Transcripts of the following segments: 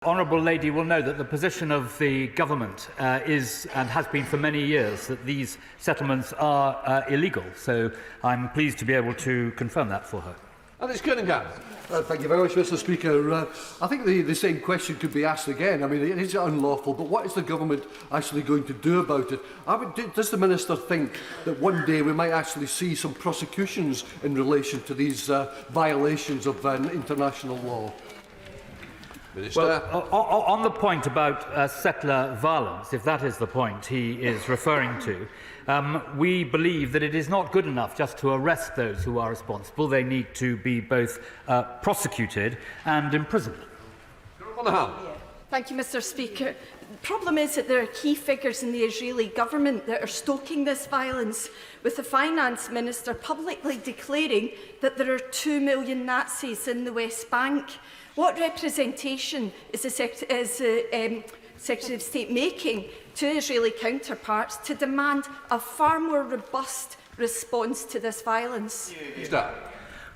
Honourable Lady will know that the position of the government is and has been for many years that these settlements are illegal. So I'm pleased to be able to confirm that for her. And it's Cunningham. Thank you very much, Mr. Speaker. I think the same question could be asked again. I mean, it is unlawful, but what is the government actually going to do about it? Does the Minister think that one day we might actually see some prosecutions in relation to these violations of international law? Minister. Well, on the point about settler violence, if that is the point he is referring to, we believe that it is not good enough just to arrest those who are responsible. They need to be both prosecuted and imprisoned. Thank you, Mr. Speaker. The problem is that there are key figures in the Israeli government that are stoking this violence, with the Finance Minister publicly declaring that there are 2 million Nazis in the West Bank. What representation is the Secretary of State making to Israeli counterparts to demand a far more robust response to this violence?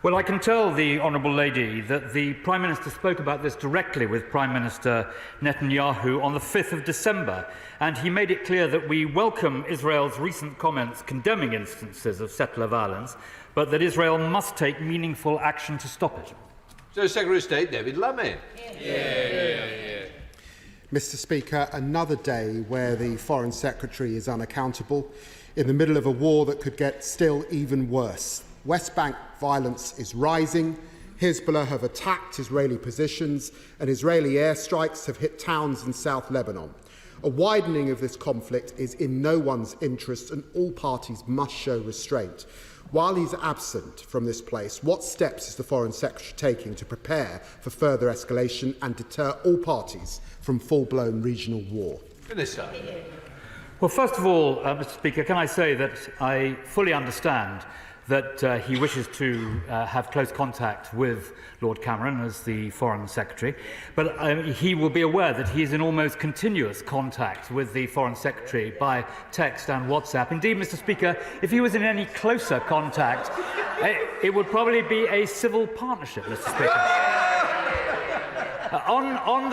Well, I can tell the Honourable Lady that the Prime Minister spoke about this directly with Prime Minister Netanyahu on the 5th of December, and he made it clear that we welcome Israel's recent comments condemning instances of settler violence, but that Israel must take meaningful action to stop it. So, Secretary of State David Lammy. Mr. Speaker, another day where the Foreign Secretary is unaccountable in the middle of a war that could get still even worse. West Bank violence is rising. Hezbollah have attacked Israeli positions, and Israeli airstrikes have hit towns in South Lebanon. A widening of this conflict is in no one's interest, and all parties must show restraint. While he's absent from this place, what steps is the Foreign Secretary taking to prepare for further escalation and deter all parties from full-blown regional war? Minister. Well, first of all, Mr. Speaker, can I say that I fully understand that he wishes to have close contact with Lord Cameron as the Foreign Secretary, but he will be aware that he is in almost continuous contact with the Foreign Secretary by text and WhatsApp. Indeed, Mr. Speaker, if he was in any closer contact, it would probably be a civil partnership, Mr. Speaker. On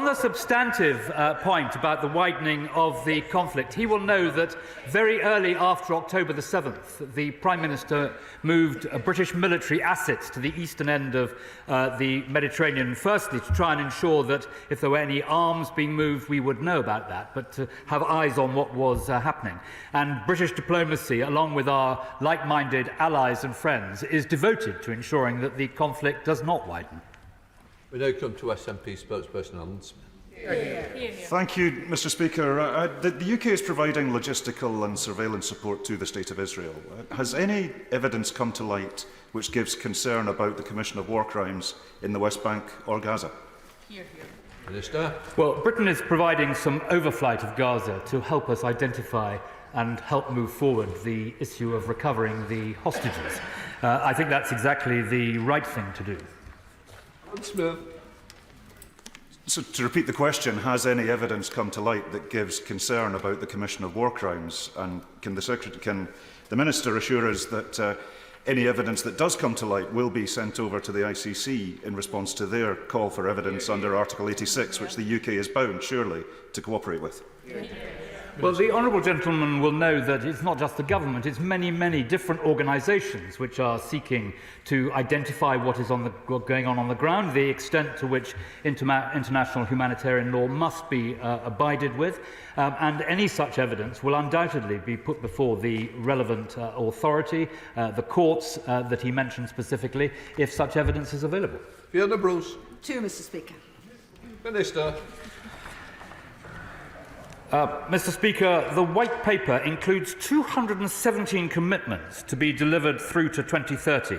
the substantive point about the widening of the conflict, he will know that very early after October the 7th, the Prime Minister moved British military assets to the eastern end of the Mediterranean, firstly to try and ensure that if there were any arms being moved, we would know about that, but to have eyes on what was happening. And British diplomacy, along with our like-minded allies and friends, is devoted to ensuring that the conflict does not widen. We now come to SNP spokesperson Alan Smith. Thank you, Mr. Speaker. The UK is providing logistical and surveillance support to the State of Israel. Has any evidence come to light which gives concern about the commission of war crimes in the West Bank or Gaza? Minister. Well, Britain is providing some overflight of Gaza to help us identify and help move forward the issue of recovering the hostages. I think that's exactly the right thing to do. Smith. So, to repeat the question, has any evidence come to light that gives concern about the commission of war crimes? And can the Minister assure us that any evidence that does come to light will be sent over to the ICC in response to their call for evidence under Article 86, which the UK is bound, surely, to cooperate with? Well, the honourable gentleman will know that it's not just the government, it's many, many different organisations which are seeking to identify what is going on the ground, the extent to which international humanitarian law must be abided with, and any such evidence will undoubtedly be put before the relevant authority, the courts that he mentioned specifically, if such evidence is available. Fiona Bruce. 2, Mr. Speaker. Minister. Mr. Speaker, the White Paper includes 217 commitments to be delivered through to 2030.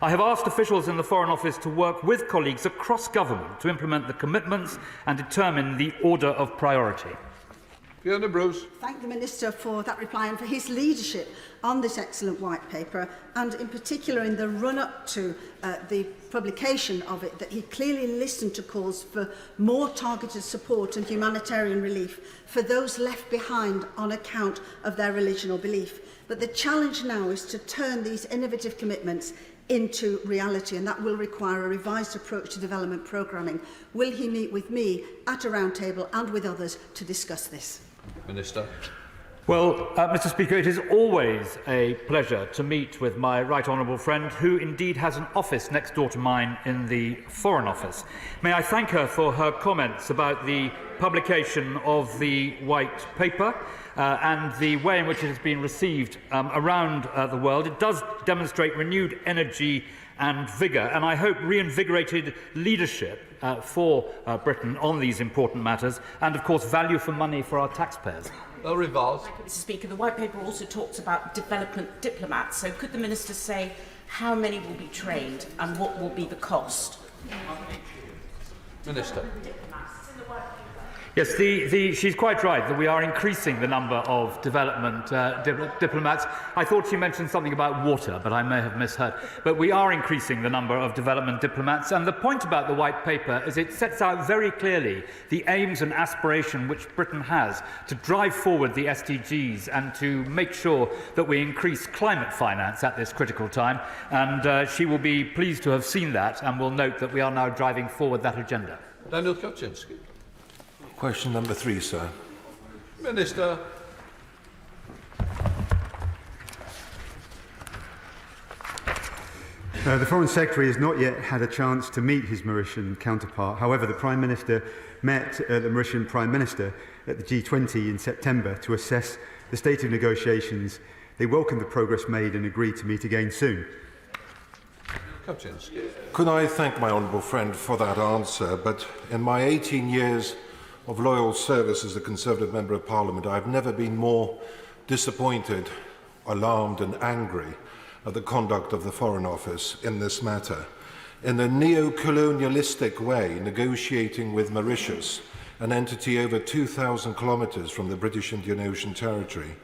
I have asked officials in the Foreign Office to work with colleagues across government to implement the commitments and determine the order of priority. Fiona Bruce. Thank the Minister for that reply and for his leadership on this excellent White Paper, and in particular in the run-up to the publication of it, that he clearly listened to calls for more targeted support and humanitarian relief for those left behind on account of their religion or belief. But the challenge now is to turn these innovative commitments into reality, and that will require a revised approach to development programming. Will he meet with me at a round table and with others to discuss this? Minister. Well, Mr. Speaker, it is always a pleasure to meet with my right honourable friend, who indeed has an office next door to mine in the Foreign Office. May I thank her for her comments about the publication of the White Paper and the way in which it has been received around the world. It does demonstrate renewed energy and vigour, and I hope reinvigorated leadership for Britain on these important matters, and of course value for money for our taxpayers. Revolves. Thank you, Mr. Speaker. The White Paper also talks about development diplomats. So could the Minister say how many will be trained and what will be the cost? Minister. Yes, she's quite right that we are increasing the number of development diplomats. I thought she mentioned something about water, but I may have misheard. But we are increasing the number of development diplomats. And the point about the White Paper is it sets out very clearly the aims and aspiration which Britain has to drive forward the SDGs and to make sure that we increase climate finance at this critical time. And she will be pleased to have seen that and will note that we are now driving forward that agenda. Daniel Kaczynski. Question number 3, sir. Minister. The Foreign Secretary has not yet had a chance to meet his Mauritian counterpart. However, the Prime Minister met the Mauritian Prime Minister at the G20 in September to assess the state of negotiations. They welcomed the progress made and agreed to meet again soon. Kaczynski. Could I thank my honourable friend for that answer, but in my 18 years of loyal service as a Conservative Member of Parliament, I've never been more disappointed, alarmed and angry at the conduct of the Foreign Office in this matter. In a neo-colonialistic way, negotiating with Mauritius, an entity over 2,000 kilometres from the British Indian Ocean Territory,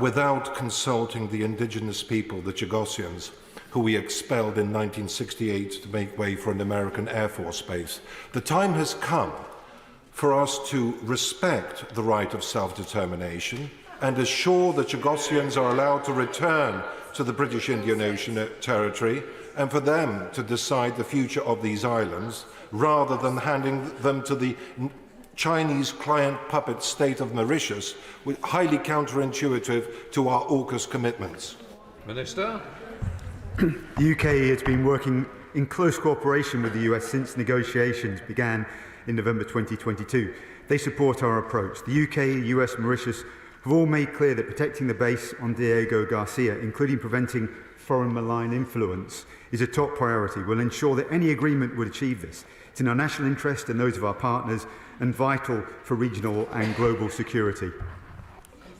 without consulting the indigenous people, the Chagossians, who we expelled in 1968 to make way for an American Air Force base. The time has come for us to respect the right of self-determination and assure the Chagossians are allowed to return to the British Indian Ocean Territory and for them to decide the future of these islands rather than handing them to the Chinese client puppet state of Mauritius, which highly counterintuitive to our AUKUS commitments. Minister. The UK has been working in close cooperation with the US since negotiations began in November 2022. They support our approach. The UK, US, Mauritius have all made clear that protecting the base on Diego Garcia, including preventing foreign malign influence, is a top priority. We'll ensure that any agreement would achieve this. It's in our national interest and those of our partners, and vital for regional and global security.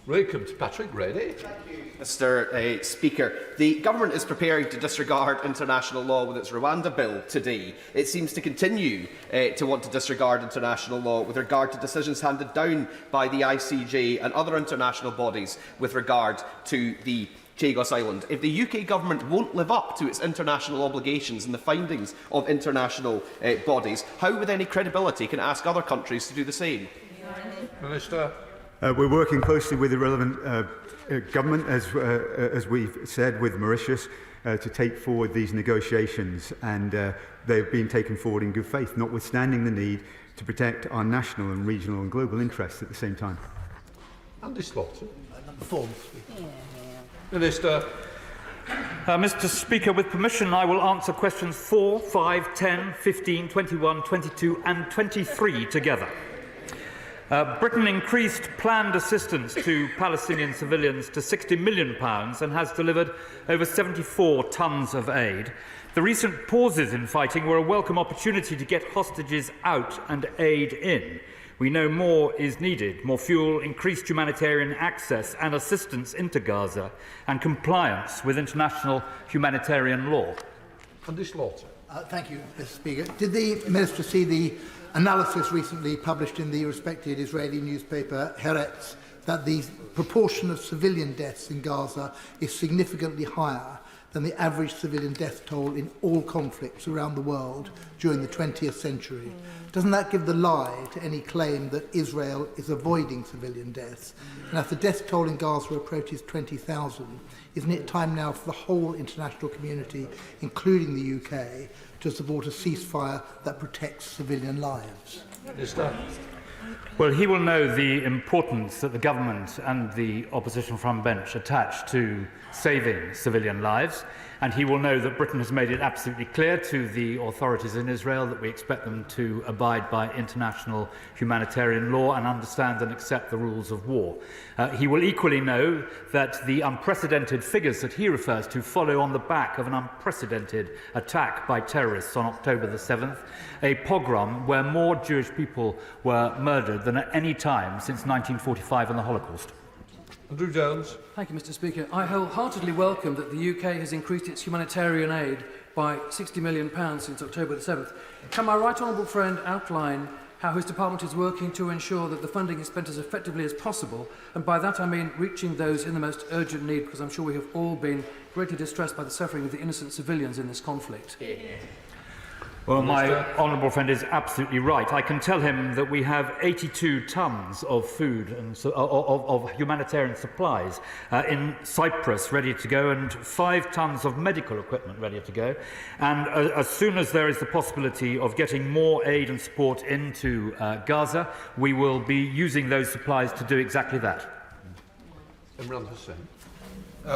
Welcome to Patrick Grady. Mr. Speaker, the government is preparing to disregard international law with its Rwanda bill today. It seems to continue to want to disregard international law with regard to decisions handed down by the ICJ and other international bodies with regard to the Chagos Island. If the UK government won't live up to its international obligations and the findings of international bodies, how with any credibility can it ask other countries to do the same? Minister. We're working closely with the relevant government, as we've said, with Mauritius, to take forward these negotiations, and they've been taken forward in good faith, notwithstanding the need to protect our national and regional and global interests at the same time. Andy Slaughter. Minister. Mr. Speaker, with permission, I will answer questions 4, 5, 10, 15, 21, 22 and 23 together. Britain increased planned assistance to Palestinian civilians to £60 million and has delivered over 74 tonnes of aid. The recent pauses in fighting were a welcome opportunity to get hostages out and aid in. We know more is needed: more fuel, increased humanitarian access and assistance into Gaza, and compliance with international humanitarian law. Andy Slaughter. Thank you, Mr. Speaker. Did the Minister see the analysis recently published in the respected Israeli newspaper Haaretz that the proportion of civilian deaths in Gaza is significantly higher than the average civilian death toll in all conflicts around the world during the 20th century. Doesn't that give the lie to any claim that Israel is avoiding civilian deaths? And as the death toll in Gaza approaches 20,000, isn't it time now for the whole international community, including the UK, to support a ceasefire that protects civilian lives? Well, he will know the importance that the government and the opposition front bench attach to saving civilian lives, and he will know that Britain has made it absolutely clear to the authorities in Israel that we expect them to abide by international humanitarian law and understand and accept the rules of war. He will equally know that the unprecedented figures that he refers to follow on the back of an unprecedented attack by terrorists on October the 7th, a pogrom where more Jewish people were murdered than at any time since 1945 and the Holocaust. Andrew Jones. Thank you, Mr. Speaker. I wholeheartedly welcome that the UK has increased its humanitarian aid by £60 million since October the 7th. Can my right honourable friend outline how his department is working to ensure that the funding is spent as effectively as possible? And by that I mean reaching those in the most urgent need, because I'm sure we have all been greatly distressed by the suffering of the innocent civilians in this conflict. Well, my honourable friend is absolutely right. I can tell him that we have 82 tonnes of food and of humanitarian supplies in Cyprus ready to go, and 5 tonnes of medical equipment ready to go. And as soon as there is the possibility of getting more aid and support into Gaza, we will be using those supplies to do exactly that. Imran Hussain.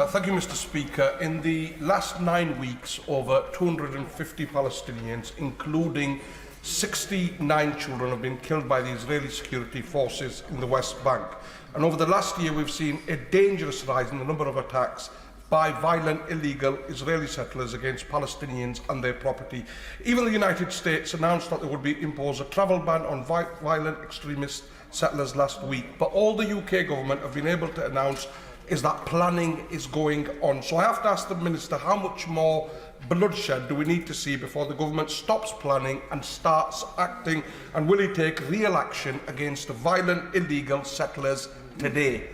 Thank you, Mr. Speaker. In the last 9 weeks, over 250 Palestinians, including 69 children, have been killed by the Israeli security forces in the West Bank. And over the last year, we've seen a dangerous rise in the number of attacks by violent, illegal Israeli settlers against Palestinians and their property. Even the United States announced that they would impose a travel ban on violent extremist settlers last week. But all the UK government have been able to announce is that planning is going on. So I have to ask the Minister, how much more bloodshed do we need to see before the government stops planning and starts acting? And will he take real action against the violent, illegal settlers today?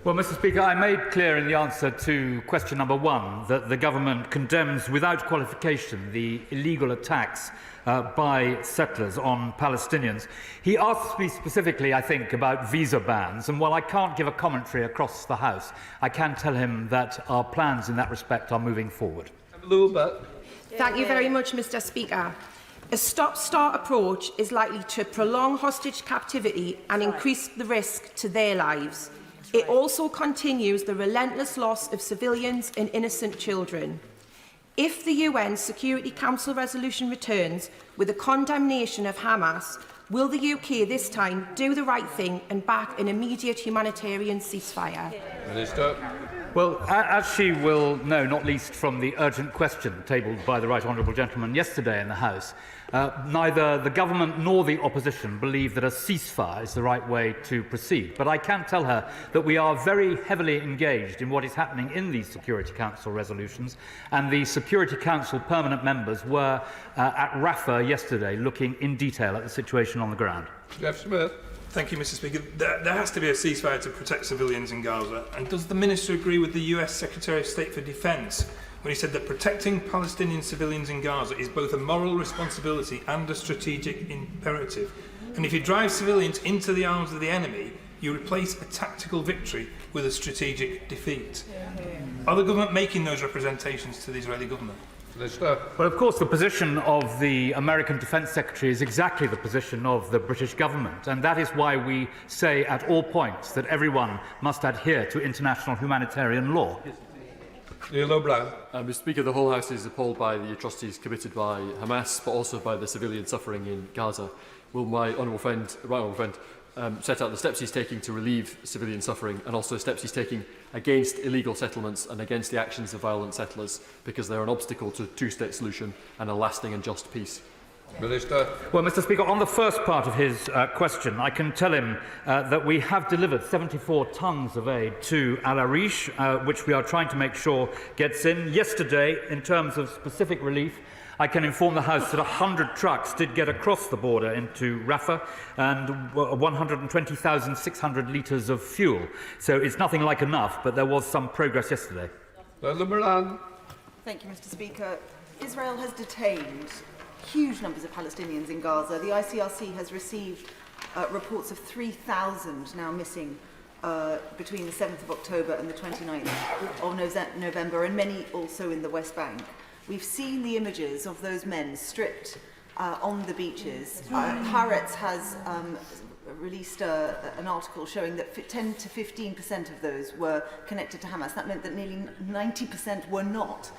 Well, Mr. Speaker, I made clear in the answer to question number 1 that the government condemns without qualification the illegal attacks by settlers on Palestinians. He asked me specifically, I think, about visa bans, and while I can't give a commentary across the House, I can tell him that our plans in that respect are moving forward. Thank you very much, Mr. Speaker. A stop-start approach is likely to prolong hostage captivity and increase the risk to their lives. It also continues the relentless loss of civilians and innocent children. If the UN Security Council resolution returns with a condemnation of Hamas, will the UK this time do the right thing and back an immediate humanitarian ceasefire? Minister. Well, as she will know, not least from the urgent question tabled by the right honourable gentleman yesterday in the House, neither the government nor the opposition believe that a ceasefire is the right way to proceed. But I can tell her that we are very heavily engaged in what is happening in these Security Council resolutions, and the Security Council permanent members were at Rafah yesterday looking in detail at the situation on the ground. Jeff Smith. Thank you, Mr. Speaker. There has to be a ceasefire to protect civilians in Gaza. And does the Minister agree with the US Secretary of State for Defence when he said that protecting Palestinian civilians in Gaza is both a moral responsibility and a strategic imperative? And if you drive civilians into the arms of the enemy, you replace a tactical victory with a strategic defeat. Are the government making those representations to the Israeli government? Well, of course, the position of the American Defence Secretary is exactly the position of the British government, and that is why we say at all points that everyone must adhere to international humanitarian law. Neil O'Brien. Mr. Speaker, the whole House is appalled by the atrocities committed by Hamas, but also by the civilian suffering in Gaza. Will my honourable friend, set out the steps he's taking to relieve civilian suffering, and also the steps he's taking against illegal settlements and against the actions of violent settlers, because they're an obstacle to a two-state solution and a lasting and just peace? Minister. Well, Mr. Speaker, on the first part of his question, I can tell him that we have delivered 74 tonnes of aid to Al Arish, which we are trying to make sure gets in. Yesterday, in terms of specific relief, I can inform the House that 100 trucks did get across the border into Rafah, and 120,600 litres of fuel. So it's nothing like enough, but there was some progress yesterday. Thank you, Mr. Speaker. Israel has detained huge numbers of Palestinians in Gaza. The ICRC has received reports of 3,000 now missing between the 7th of October and the 29th of November, and many also in the West Bank. We've seen the images of those men stripped on the beaches. Haaretz has released an article showing that 10 to 15% of those were connected to Hamas. That meant that nearly 90% were not.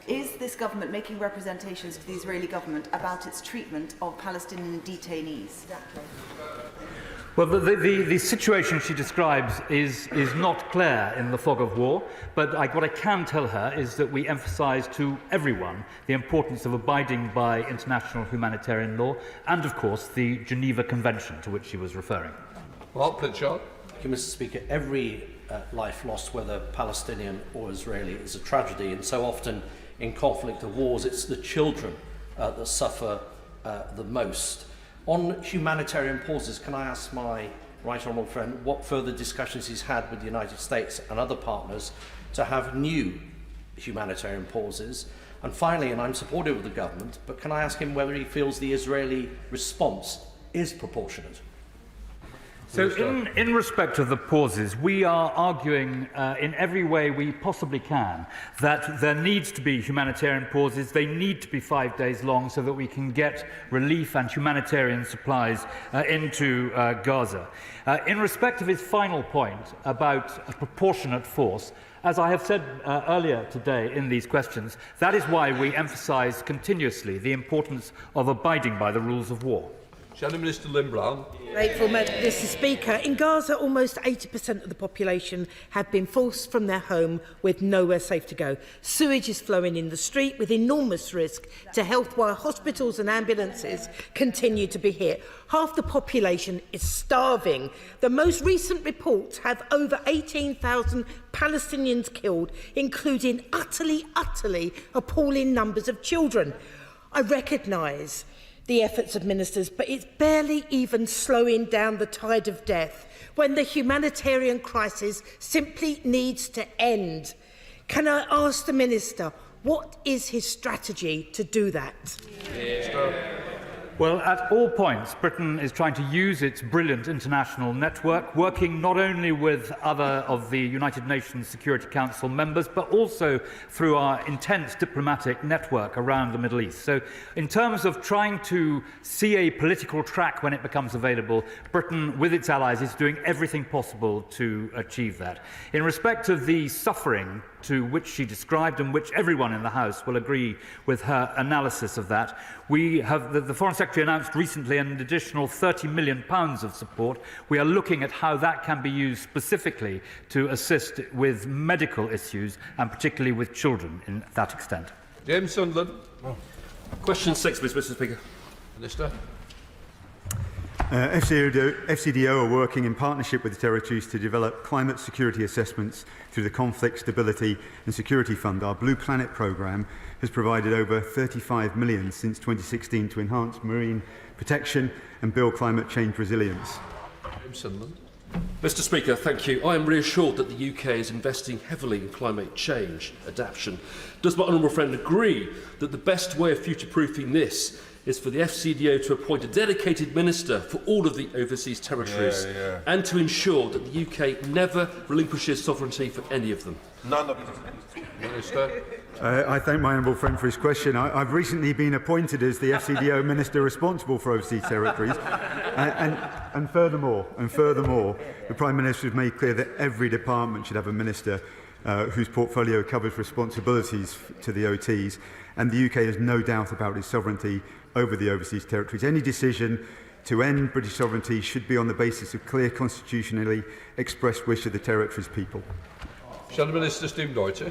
Is this government making representations to the Israeli government about its treatment of Palestinian detainees? Well, the situation she describes is not clear in the fog of war, but what I can tell her is that we emphasise to everyone the importance of abiding by international humanitarian law and, of course, the Geneva Convention to which she was referring. Mark Pritchard. Thank you, Mr. Speaker. Every life lost, whether Palestinian or Israeli, is a tragedy, and so often in conflict or wars, it's the children that suffer the most. On humanitarian pauses, can I ask my right honourable friend what further discussions he's had with the United States and other partners to have new humanitarian pauses? And finally, and I'm supportive of the government, but can I ask him whether he feels the Israeli response is proportionate? So in respect of the pauses, we are arguing in every way we possibly can that there needs to be humanitarian pauses. They need to be 5 days long so that we can get relief and humanitarian supplies into Gaza. In respect of his final point about a proportionate force, as I have said earlier today in these questions, that is why we emphasise continuously the importance of abiding by the rules of war. Shadow Minister Lynn Brown. Grateful, Mr. Speaker. In Gaza, almost 80% of the population have been forced from their home with nowhere safe to go. Sewage is flowing in the street with enormous risk to health, while hospitals and ambulances continue to be hit. Half the population is starving. The most recent reports have over 18,000 Palestinians killed, including utterly appalling numbers of children. I recognise the efforts of ministers, but it's barely even slowing down the tide of death when the humanitarian crisis simply needs to end. Can I ask the Minister, what is his strategy to do that? Well, at all points, Britain is trying to use its brilliant international network, working not only with other of the United Nations Security Council members, but also through our intense diplomatic network around the Middle East. So in terms of trying to see a political track when it becomes available, Britain, with its allies, is doing everything possible to achieve that. In respect of the suffering to which she described, and which everyone in the House will agree with her analysis of that, we have the Foreign Secretary announced recently an additional £30 million of support. We are looking at how that can be used specifically to assist with medical issues, and particularly with children in that extent. James Sunderland. Question 6, Mr. Speaker. Minister. FCDO are working in partnership with the territories to develop climate security assessments through the Conflict Stability and Security Fund. Our Blue Planet programme has provided over $35 million since 2016 to enhance marine protection and build climate change resilience. Mr. Speaker, thank you. I am reassured that the UK is investing heavily in climate change adaptation. Does my honourable friend agree that the best way of future-proofing this is for the FCDO to appoint a dedicated minister for all of the overseas territories and to ensure that the UK never relinquishes sovereignty for any of them? None of them. Minister. I thank my honourable friend for his question. I've recently been appointed as the FCDO minister responsible for overseas territories, and furthermore, the Prime Minister has made clear that every department should have a minister whose portfolio covers responsibilities to the OTs, and the UK has no doubt about its sovereignty over the overseas territories. Any decision to end British sovereignty should be on the basis of clear constitutionally expressed wish of the territory's people. Shadow Minister Steve Deutsche.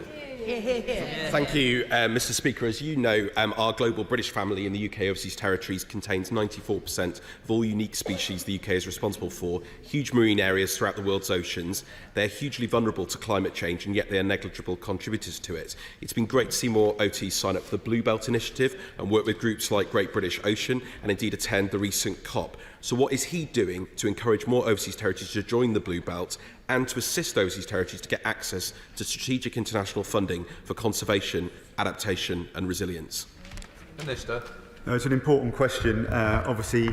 Thank you, Mr. Speaker. As you know, our global British family in the UK overseas territories contains 94% of all unique species the UK is responsible for, huge marine areas throughout the world's oceans. They're hugely vulnerable to climate change, and yet they are negligible contributors to it. It's been great to see more OTs sign up for the Blue Belt Initiative and work with groups like Great British Ocean, and indeed attend the recent COP. So what is he doing to encourage more overseas territories to join the Blue Belt and to assist overseas territories to get access to strategic international funding for conservation, adaptation and resilience? Minister. No, it's an important question. Obviously,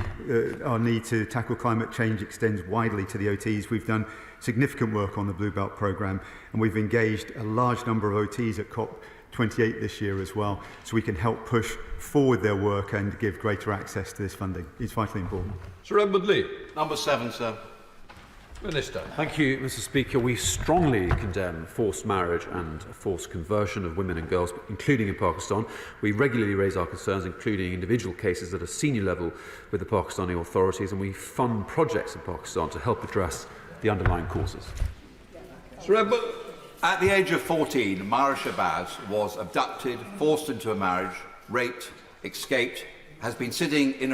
our need to tackle climate change extends widely to the OTs. We've done significant work on the Blue Belt programme, and we've engaged a large number of OTs at COP28 this year as well, so we can help push forward their work and give greater access to this funding. It's vitally important. Sir Edmund Lee. Number 7, sir. Minister. Thank you, Mr. Speaker. We strongly condemn forced marriage and forced conversion of women and girls, including in Pakistan. We regularly raise our concerns, including individual cases at a senior level with the Pakistani authorities, and we fund projects in Pakistan to help address the underlying causes. Sir Edmund. At the age of 14, Mara Shabazz was abducted, forced into a marriage, raped, escaped, has been sitting in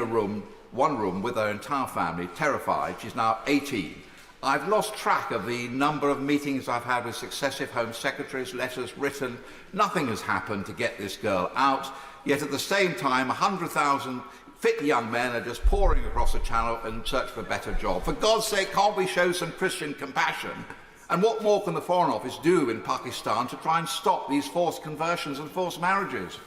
one room with her entire family, terrified. She's now 18. I've lost track of the number of meetings I've had with successive Home Secretaries, letters written. Nothing has happened to get this girl out. Yet at the same time, 100,000 fit young men are just pouring across the channel in search of a better job. For God's sake, can't we show some Christian compassion? And what more can the Foreign Office do in Pakistan to try and stop these forced conversions and forced marriages?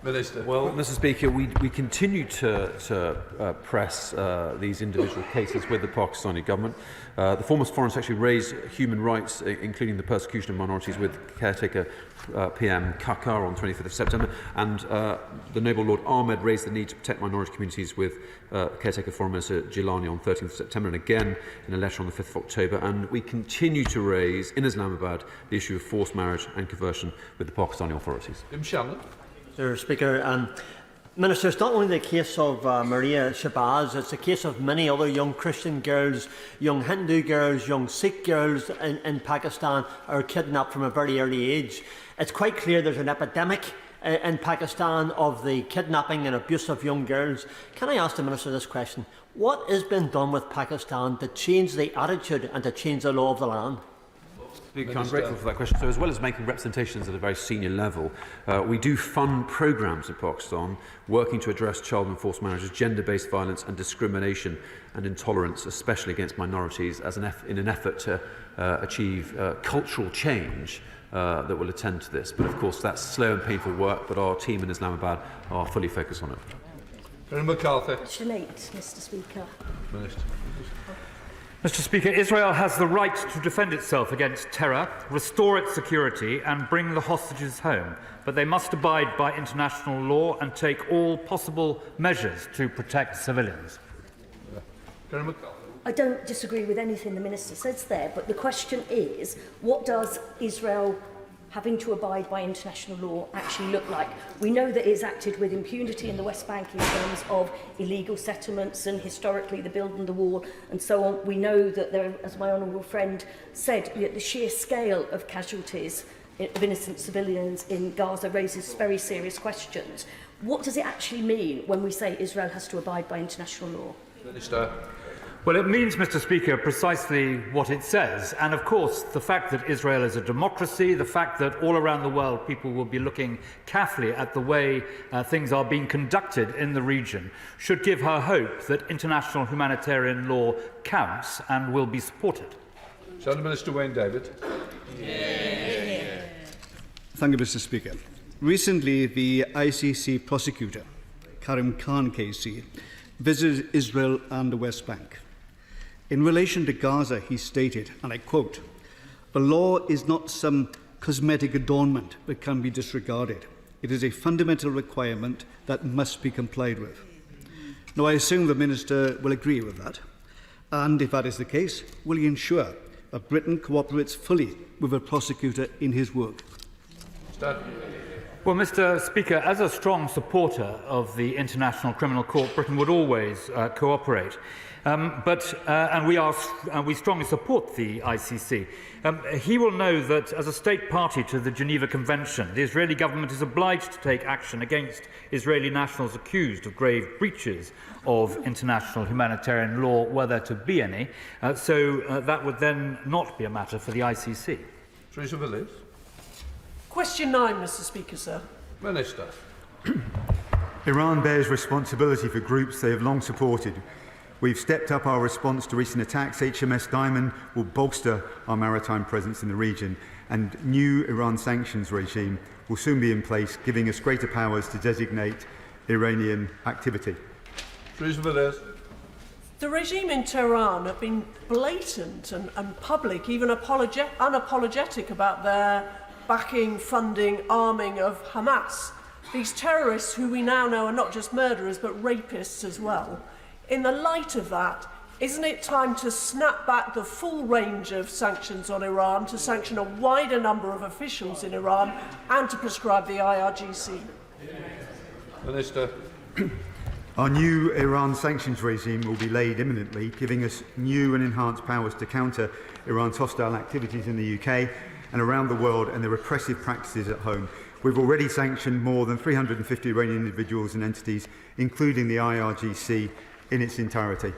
Minister. Well, Mr. Speaker, we continue to press these individual cases with the Pakistani government. The former Foreign Secretary raised human rights, including the persecution of minorities, with caretaker PM Kakar on 25th of September, and the Noble Lord Ahmed raised the need to protect minority communities with caretaker Foreign Minister Gilani on 13th of September, and again in a letter on the 5th of October. And we continue to raise in Islamabad the issue of forced marriage and conversion with the Pakistani authorities. Mr. Speaker, Minister, it's not only the case of Maria Shabazz, it's the case of many other young Christian girls, young Hindu girls, young Sikh girls in Pakistan are kidnapped from a very early age. It's quite clear there's an epidemic in Pakistan of the kidnapping and abuse of young girls. Can I ask the Minister this question? What has been done with Pakistan to change the attitude and to change the law of the land? I'm grateful for that question. So, as well as making representations at a very senior level, we do fund programmes in Pakistan working to address child and forced marriages, gender-based violence and discrimination and intolerance, especially against minorities, in an effort to achieve cultural change that will attend to this. But of course, that's slow and painful work, but our team in Islamabad are fully focused on it. Colonel McCarthy. Question 8, Mr. Speaker. Minister. Mr. Speaker, Israel has the right to defend itself against terror, restore its security and bring the hostages home, but they must abide by international law and take all possible measures to protect civilians. I don't disagree with anything the Minister says there, but the question is, what does Israel having to abide by international law actually look like? We know that it's acted with impunity in the West Bank in terms of illegal settlements and historically the building the wall and so on. We know that there, as my honourable friend said, the sheer scale of casualties of innocent civilians in Gaza raises very serious questions. What does it actually mean when we say Israel has to abide by international law? Minister. Well, it means, Mr. Speaker, precisely what it says. And of course, the fact that Israel is a democracy, the fact that all around the world people will be looking carefully at the way things are being conducted in the region, should give her hope that international humanitarian law counts and will be supported. Shadow Minister Wayne David. Thank you, Mr. Speaker. Recently, the ICC prosecutor, Karim Khan KC, visited Israel and the West Bank. In relation to Gaza, he stated, and I quote, "The law is not some cosmetic adornment that can be disregarded. It is a fundamental requirement that must be complied with." Now, I assume the Minister will agree with that. And if that is the case, will he ensure that Britain cooperates fully with the prosecutor in his work? Well, Mr. Speaker, as a strong supporter of the International Criminal Court, Britain would always cooperate. And we strongly support the ICC. He will know that as a state party to the Geneva Convention, the Israeli government is obliged to take action against Israeli nationals accused of grave breaches of international humanitarian law, were there to be any. So that would then not be a matter for the ICC. Teresa Villiers. Question 9, Mr. Speaker, sir. Minister. Iran bears responsibility for groups they have long supported, We've stepped up our response to recent attacks. HMS Diamond will bolster our maritime presence in the region, and new Iran sanctions regime will soon be in place, giving us greater powers to designate Iranian activity. The regime in Tehran have been blatant and public, even unapologetic about their backing, funding, arming of Hamas. These terrorists who we now know are not just murderers but rapists as well. In the light of that, isn't it time to snap back the full range of sanctions on Iran, to sanction a wider number of officials in Iran and to prescribe the IRGC? Minister. Our new Iran sanctions regime will be laid imminently, giving us new and enhanced powers to counter Iran's hostile activities in the UK and around the world and their repressive practices at home. We've already sanctioned more than 350 Iranian individuals and entities, including the IRGC in its entirety.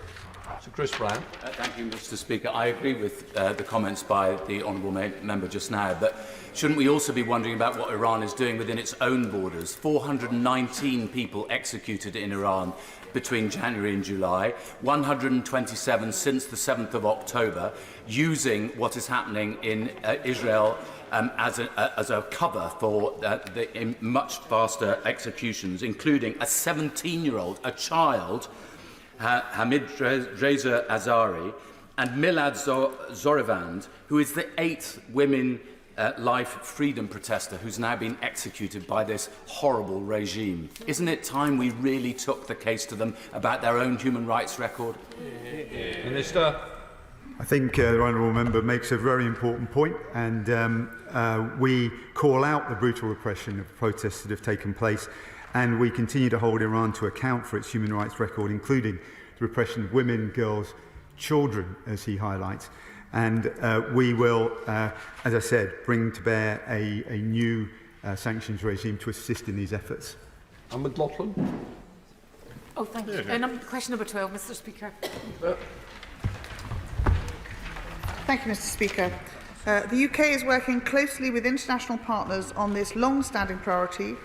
Sir Chris Brown. Thank you, Mr. Speaker. I agree with the comments by the honourable member just now, but shouldn't we also be wondering about what Iran is doing within its own borders? 419 people executed in Iran between January and July, 127 since the 7th of October, using what is happening in Israel as a cover for the much faster executions, including a 17-year-old, a child, Hamid Reza Azari, and Milad Zorevand, who is the 8th women life freedom protester who's now been executed by this horrible regime. Isn't it time we really took the case to them about their own human rights record? Minister. I think the honourable member makes a very important point, and we call out the brutal repression of protests that have taken place, and we continue to hold Iran to account for its human rights record, including the repression of women, girls, children, as he highlights. And we will, as I said, bring to bear a new sanctions regime to assist in these efforts. And McLaughlin. Oh, thank you. Question number 12, Mr. Speaker. Thank you, Mr. Speaker. The UK is working closely with international partners on this long-standing priority,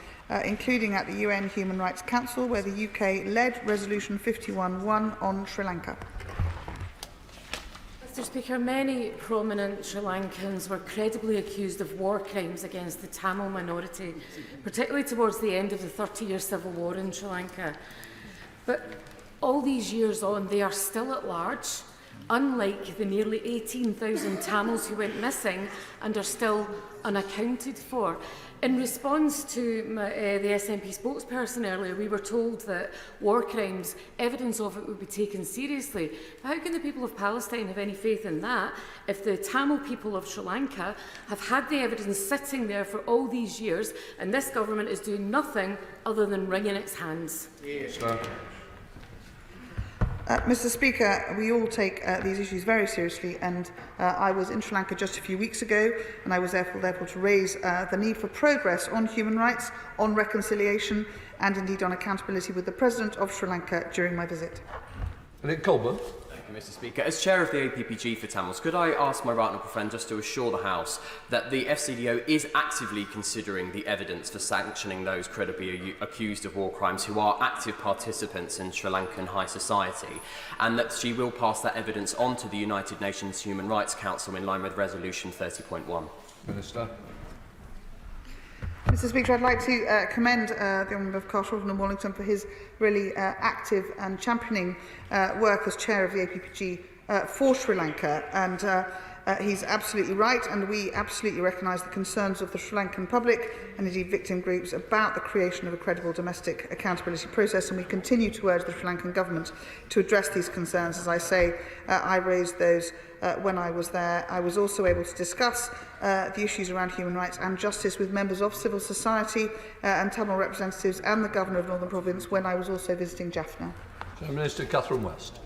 including at the UN Human Rights Council, where the UK led Resolution 51-1 on Sri Lanka. Mr. Speaker, many prominent Sri Lankans were credibly accused of war crimes against the Tamil minority, particularly towards the end of the 30-year civil war in Sri Lanka. But all these years on, they are still at large, unlike the nearly 18,000 Tamils who went missing and are still unaccounted for. In response to the SNP spokesperson earlier, we were told that war crimes, evidence of it would be taken seriously. How can the people of Palestine have any faith in that if the Tamil people of Sri Lanka have had the evidence sitting there for all these years and this government is doing nothing other than wringing its hands? Mr. Speaker, we all take these issues very seriously, and I was in Sri Lanka just a few weeks ago, and I was therefore to raise the need for progress on human rights, on reconciliation, and indeed on accountability with the President of Sri Lanka during my visit. Nick Colburn. Thank you, Mr. Speaker. As chair of the APPG for Tamils, could I ask my right honourable friend just to assure the House that the FCDO is actively considering the evidence for sanctioning those credibly accused of war crimes who are active participants in Sri Lankan high society, and that she will pass that evidence on to the United Nations Human Rights Council in line with Resolution 30.1? Minister. Mr. Speaker, I'd like to commend the Honourable of Carshalton and Wallington for his really active and championing work as chair of the APPG for Sri Lanka. And he's absolutely right, and we absolutely recognise the concerns of the Sri Lankan public and indeed victim groups about the creation of a credible domestic accountability process, and we continue to urge the Sri Lankan government to address these concerns. As I say, I raised those when I was there. I was also able to discuss the issues around human rights and justice with members of civil society and Tamil representatives and the Governor of Northern Province when I was also visiting Jaffna. Minister Catherine West.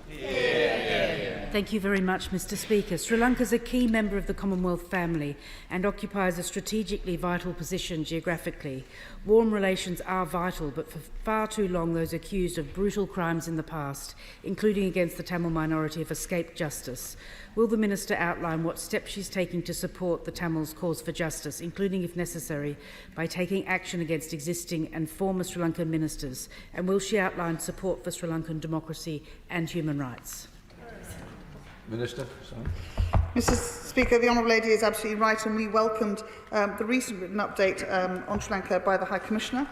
Thank you very much, Mr. Speaker. Sri Lanka is a key member of the Commonwealth family and occupies a strategically vital position geographically. Warm relations are vital, but for far too long those accused of brutal crimes in the past, including against the Tamil minority, have escaped justice. Will the Minister outline what steps she's taking to support the Tamils' cause for justice, including, if necessary, by taking action against existing and former Sri Lankan ministers? And will she outline support for Sri Lankan democracy and human rights? Minister, sorry. Mr. Speaker, the Honourable Lady is absolutely right, and we welcomed the recent written update on Sri Lanka by the High Commissioner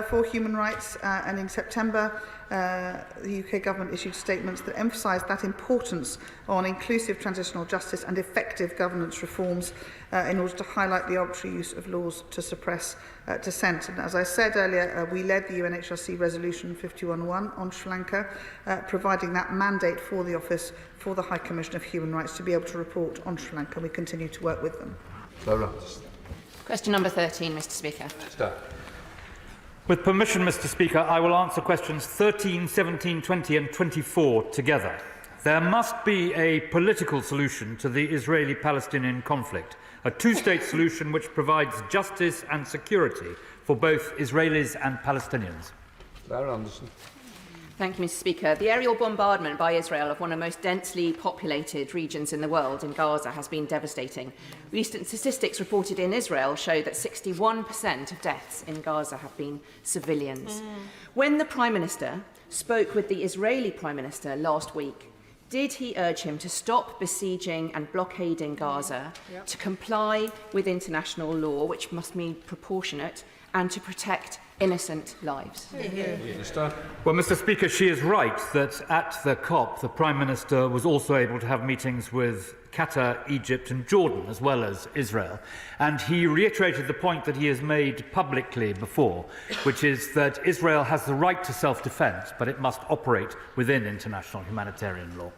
for Human Rights, and in September the UK Government issued statements that emphasised that importance on inclusive transitional justice and effective governance reforms in order to highlight the arbitrary use of laws to suppress dissent. And as I said earlier, we led the UNHRC Resolution 51-1 on Sri Lanka, providing that mandate for the Office for the High Commissioner of Human Rights to be able to report on Sri Lanka. We continue to work with them. Question number 13, Mr. Speaker. With permission, Mr. Speaker, I will answer questions 13, 17, 20 and 24 together. There must be a political solution to the Israeli-Palestinian conflict, a two-state solution which provides justice and security for both Israelis and Palestinians. Thank you, Mr. Speaker. The aerial bombardment by Israel of one of the most densely populated regions in the world, in Gaza, has been devastating. Recent statistics reported in Israel show that 61% of deaths in Gaza have been civilians. When the Prime Minister spoke with the Israeli Prime Minister last week, did he urge him to stop besieging and blockading Gaza, to comply with international law, which must be proportionate, and to protect innocent lives? Well, Mr. Speaker, she is right that at the COP, the Prime Minister was also able to have meetings with Qatar, Egypt and Jordan, as well as Israel. And he reiterated the point that he has made publicly before, which is that Israel has the right to self-defence, but it must operate within international humanitarian law.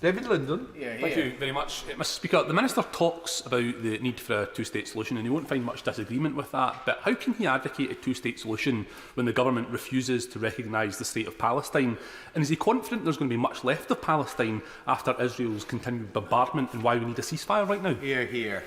David Linden. Thank you very much. Mr. Speaker, the Minister talks about the need for a two-state solution, and he won't find much disagreement with that. But how can he advocate a two-state solution when the government refuses to recognise the state of Palestine? And is he confident there's going to be much left of Palestine after Israel's continued bombardment, and why we need a ceasefire right now? Hear, hear.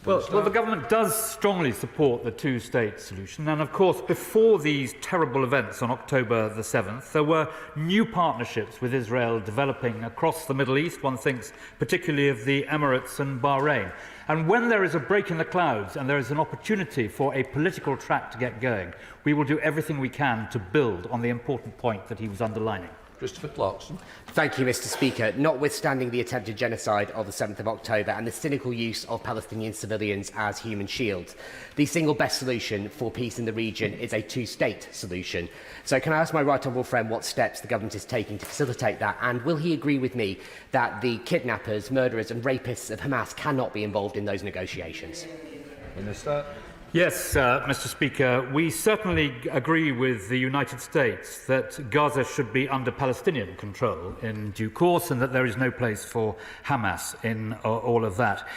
Well, the government does strongly support the two-state solution, and of course before these terrible events on October the 7th there were new partnerships with Israel developing across the Middle East. One thinks particularly of the Emirates and Bahrain. And when there is a break in the clouds and there is an opportunity for a political track to get going, we will do everything we can to build on the important point that he was underlining. Christopher Clarkson. Thank you, Mr. Speaker. Notwithstanding the attempted genocide of the 7th of October and the cynical use of Palestinian civilians as human shields, the single best solution for peace in the region is a two-state solution. So can I ask my right honourable friend what steps the government is taking to facilitate that, and will he agree with me that the kidnappers, murderers and rapists of Hamas cannot be involved in those negotiations? Minister. Yes, Mr. Speaker, we certainly agree with the United States that Gaza should be under Palestinian control in due course and that there is no place for Hamas in all of that.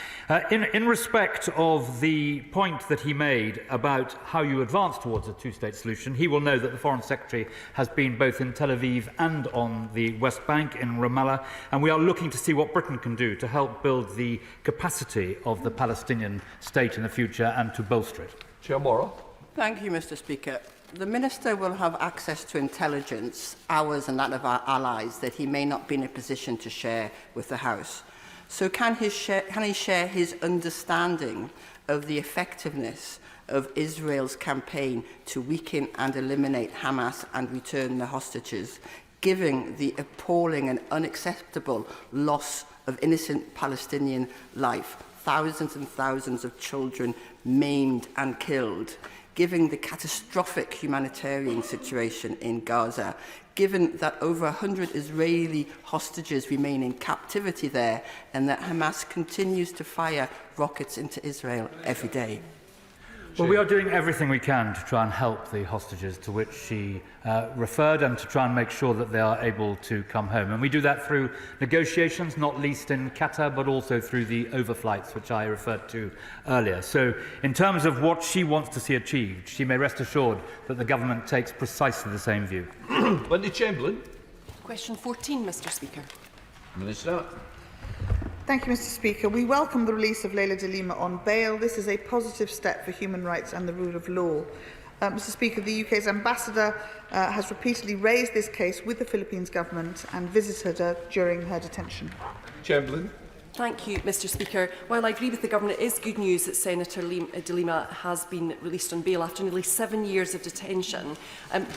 In respect of the point that he made about how you advance towards a two-state solution, he will know that the Foreign Secretary has been both in Tel Aviv and on the West Bank in Ramallah, and we are looking to see what Britain can do to help build the capacity of the Palestinian state in the future and to bolster it. Chair Morrow. Thank you, Mr. Speaker. The Minister will have access to intelligence, ours and that of our allies, that he may not be in a position to share with the House. So can he share his understanding of the effectiveness of Israel's campaign to weaken and eliminate Hamas and return the hostages, given the appalling and unacceptable loss of innocent Palestinian life, thousands and thousands of children maimed and killed, given the catastrophic humanitarian situation in Gaza, given that over 100 Israeli hostages remain in captivity there, and that Hamas continues to fire rockets into Israel every day? Well, we are doing everything we can to try and help the hostages to which she referred and to try and make sure that they are able to come home. And we do that through negotiations, not least in Qatar, but also through the overflights, which I referred to earlier. So in terms of what she wants to see achieved, she may rest assured that the government takes precisely the same view. Wendy Chamberlain. Question 14, Mr. Speaker. Minister. Thank you, Mr. Speaker. We welcome the release of Leila de Lima on bail. This is a positive step for human rights and the rule of law. Mr. Speaker, the UK's ambassador has repeatedly raised this case with the Philippines government and visited her during her detention. Chamberlain. Thank you, Mr. Speaker. While I agree with the Government, it is good news that Senator de Lima has been released on bail after nearly 7 years of detention.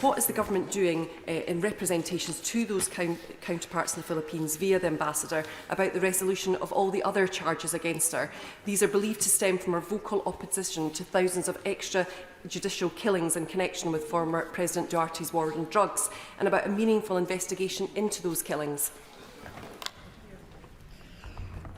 What is the Government doing in representations to those counterparts in the Philippines via the Ambassador about the resolution of all the other charges against her? These are believed to stem from her vocal opposition to thousands of extrajudicial killings in connection with former President Duarte's war on drugs, and about a meaningful investigation into those killings.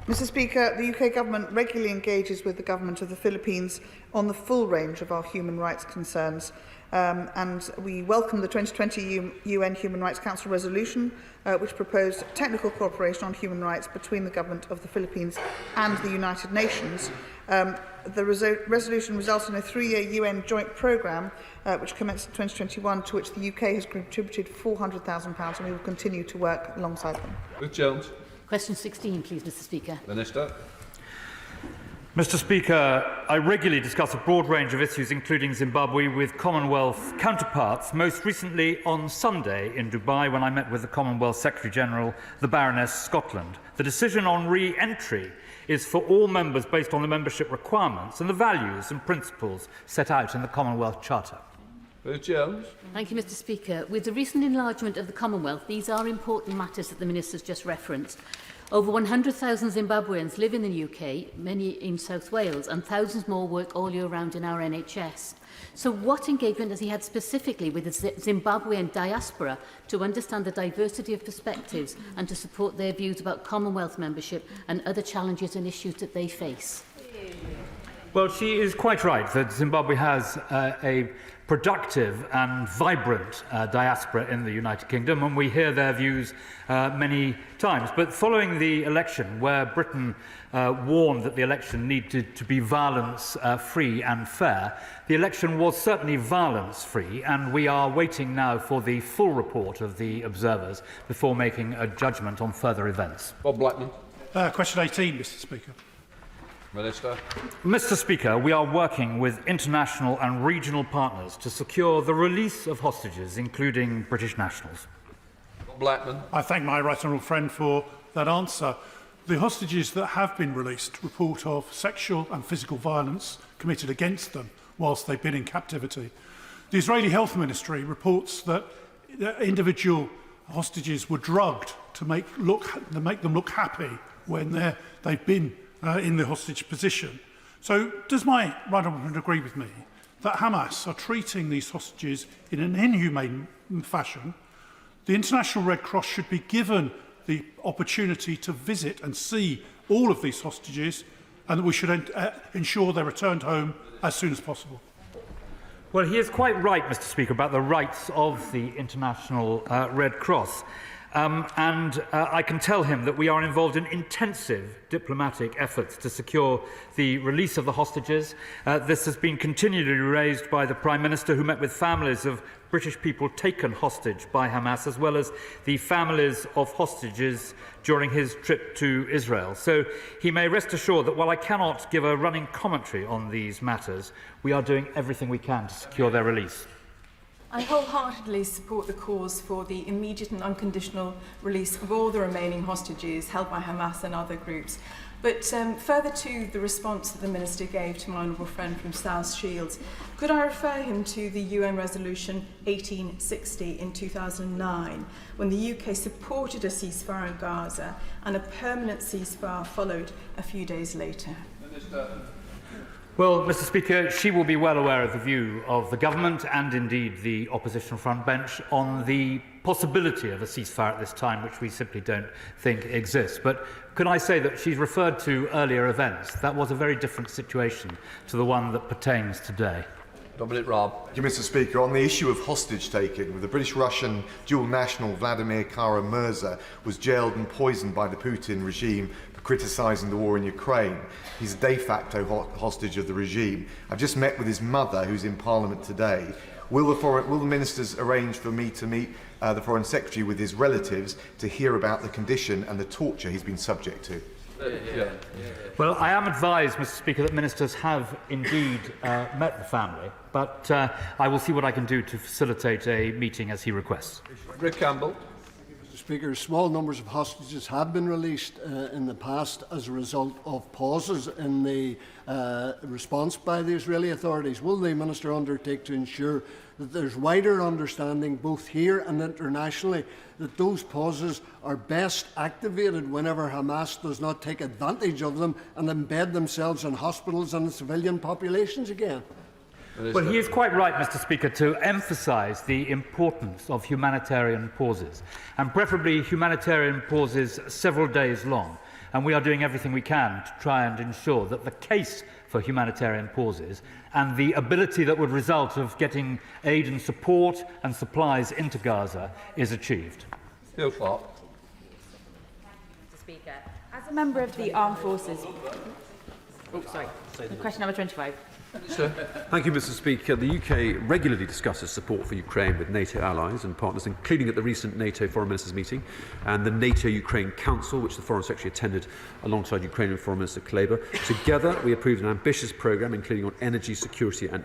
Mr. Speaker, the UK Government regularly engages with the Government of the Philippines on the full range of our human rights concerns, and we welcome the 2020 UN Human Rights Council resolution, which proposed technical cooperation on human rights between the Government of the Philippines and the United Nations. The resolution results in a 3-year UN joint programme, which commenced in 2021, to which the UK has contributed £400,000, and we will continue to work alongside them. Ruth Jones. Question 16, please, Mr. Speaker. Minister. Mr. Speaker, I regularly discuss a broad range of issues, including Zimbabwe, with Commonwealth counterparts, most recently on Sunday in Dubai when I met with the Commonwealth Secretary-General, the Baroness Scotland. The decision on re-entry is for all members based on the membership requirements and the values and principles set out in the Commonwealth Charter. Ruth Jones. Thank you, Mr. Speaker. With the recent enlargement of the Commonwealth, these are important matters that the Minister's just referenced. Over 100,000 Zimbabweans live in the UK, many in South Wales, and thousands more work all year round in our NHS. So what engagement has he had specifically with the Zimbabwean diaspora to understand the diversity of perspectives and to support their views about Commonwealth membership and other challenges and issues that they face? Well, she is quite right that Zimbabwe has a productive and vibrant diaspora in the United Kingdom, and we hear their views many times. But following the election, where Britain warned that the election needed to be violence-free and fair, the election was certainly violence-free, and we are waiting now for the full report of the observers before making a judgment on further events. Bob Blackman. Question 18, Mr. Speaker. Minister. Mr. Speaker, we are working with international and regional partners to secure the release of hostages, including British nationals. Blackman. I thank my right honourable friend for that answer. The hostages that have been released report of sexual and physical violence committed against them whilst they've been in captivity. The Israeli Health Ministry reports that individual hostages were drugged to make them look happy when they've been in the hostage position. So does my right honourable friend agree with me that Hamas are treating these hostages in an inhumane fashion? The International Red Cross should be given the opportunity to visit and see all of these hostages, and that we should ensure they're returned home as soon as possible. Well, he is quite right, Mr. Speaker, about the rights of the International Red Cross. I can tell him that we are involved in intensive diplomatic efforts to secure the release of the hostages. This has been continually raised by the Prime Minister, who met with families of British people taken hostage by Hamas, as well as the families of hostages during his trip to Israel. So he may rest assured that while I cannot give a running commentary on these matters, we are doing everything we can to secure their release. I wholeheartedly support the cause for the immediate and unconditional release of all the remaining hostages held by Hamas and other groups. But further to the response that the Minister gave to my honourable friend from South Shields, could I refer him to the UN Resolution 1860 in 2009, when the UK supported a ceasefire in Gaza and a permanent ceasefire followed a few days later? Minister. Well, Mr. Speaker, she will be well aware of the view of the government and indeed the opposition front bench on the possibility of a ceasefire at this time, which we simply don't think exists. But can I say that she's referred to earlier events? That was a very different situation to the one that pertains today. Dominic Raab. Thank you, Mr. Speaker. On the issue of hostage taking, the British-Russian dual national Vladimir Kara-Murza was jailed and poisoned by the Putin regime for criticising the war in Ukraine. He's a de facto hostage of the regime. I've just met with his mother, who's in Parliament today. Will the ministers arrange for me to meet the Foreign Secretary with his relatives to hear about the condition and the torture he's been subject to? Well, I am advised, Mr. Speaker, that ministers have indeed met the family, but I will see what I can do to facilitate a meeting as he requests. Rick Campbell. Mr. Speaker, small numbers of hostages have been released in the past as a result of pauses in the response by the Israeli authorities. Will the Minister undertake to ensure that there's wider understanding, both here and internationally, that those pauses are best activated whenever Hamas does not take advantage of them and embed themselves in hospitals and civilian populations again? Well, he is quite right, Mr. Speaker, to emphasise the importance of humanitarian pauses, and preferably humanitarian pauses several days long. And we are doing everything we can to try and ensure that the case for humanitarian pauses and the ability that would result of getting aid and support and supplies into Gaza is achieved. Bill Clark. Mr. Speaker, as a member of the Armed Forces... Question number 25. Thank you, Mr. Speaker. The UK regularly discusses support for Ukraine with NATO allies and partners, including at the recent NATO Foreign Ministers meeting and the NATO-Ukraine Council, which the Foreign Secretary attended alongside Ukrainian Foreign Minister Kuleba. Together, we approved an ambitious programme, including on energy security and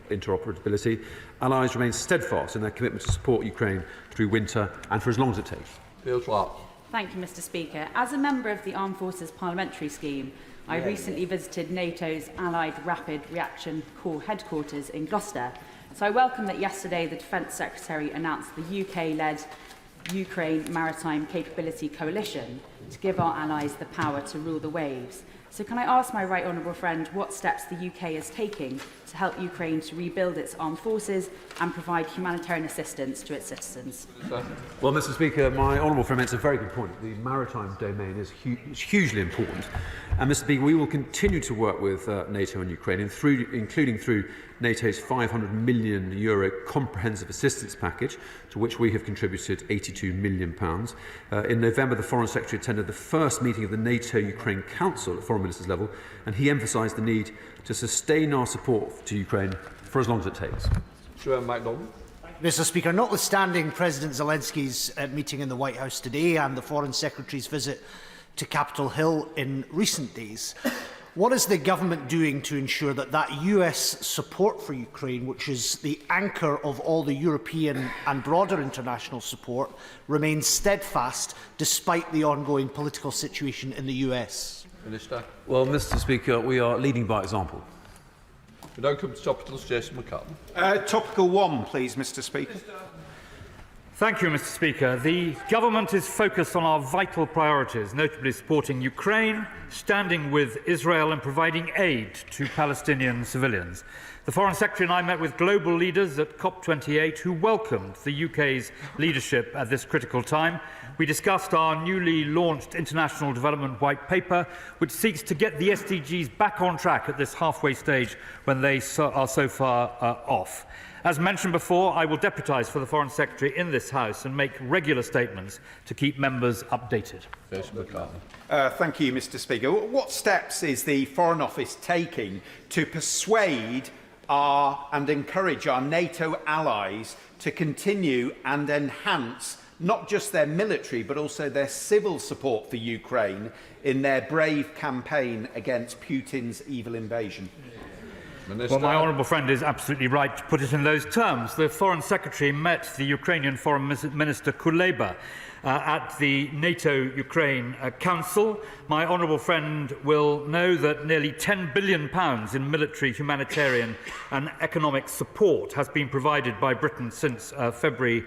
interoperability. Allies remain steadfast in their commitment to support Ukraine through winter and for as long as it takes. Bill Clark. Thank you, Mr. Speaker. As a member of the Armed Forces Parliamentary Scheme, I recently visited NATO's Allied Rapid Reaction Corps headquarters in Gloucester. So I welcome that yesterday the Defence Secretary announced the UK-led Ukraine Maritime Capability Coalition to give our allies the power to rule the waves. So can I ask my right honourable friend what steps the UK is taking to help Ukraine to rebuild its armed forces and provide humanitarian assistance to its citizens? Well, Mr. Speaker, my honourable friend makes a very good point. The maritime domain is hugely important. And, Mr. Speaker, we will continue to work with NATO and Ukraine, including through NATO's €500 million comprehensive assistance package, to which we have contributed £82 million. In November, the Foreign Secretary attended the first meeting of the NATO-Ukraine Council at Foreign Ministers level, and he emphasised the need to sustain our support to Ukraine for as long as it takes. Mr. Speaker, notwithstanding President Zelensky's meeting in the White House today and the Foreign Secretary's visit to Capitol Hill in recent days, what is the government doing to ensure that that US support for Ukraine, which is the anchor of all the European and broader international support, remains steadfast despite the ongoing political situation in the US? Minister. Well, Mr. Speaker, we are leading by example. We now come to topicals. Jason McCartney. Topical 1, please, Mr. Speaker. Thank you, Mr. Speaker. The government is focused on our vital priorities, notably supporting Ukraine, standing with Israel and providing aid to Palestinian civilians. The Foreign Secretary and I met with global leaders at COP28 who welcomed the UK's leadership at this critical time. We discussed our newly launched International Development White Paper, which seeks to get the SDGs back on track at this halfway stage when they are so far off. As mentioned before, I will deputise for the Foreign Secretary in this House and make regular statements to keep members updated. Thank you, Mr. Speaker. What steps is the Foreign Office taking to persuade and encourage our NATO allies to continue and enhance not just their military but also their civil support for Ukraine in their brave campaign against Putin's evil invasion? Well, my honourable friend is absolutely right to put it in those terms. The Foreign Secretary met the Ukrainian Foreign Minister Kuleba at the NATO-Ukraine Council. My honourable friend will know that nearly £10 billion in military, humanitarian and economic support has been provided by Britain since February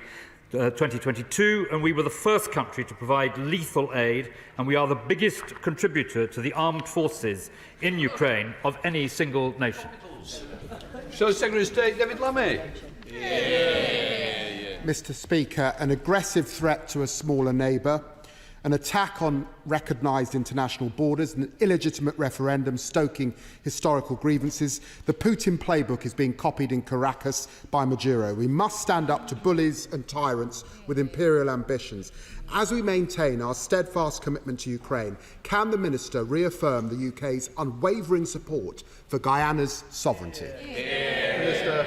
2022, and we were the first country to provide lethal aid, and we are the biggest contributor to the armed forces in Ukraine of any single nation. So, Secretary of State David Lammy. Mr. Speaker, an aggressive threat to a smaller neighbour, an attack on recognised international borders, an illegitimate referendum stoking historical grievances. The Putin playbook is being copied in Caracas by Maduro. We must stand up to bullies and tyrants with imperial ambitions. As we maintain our steadfast commitment to Ukraine, can the Minister reaffirm the UK's unwavering support for Guyana's sovereignty? Minister.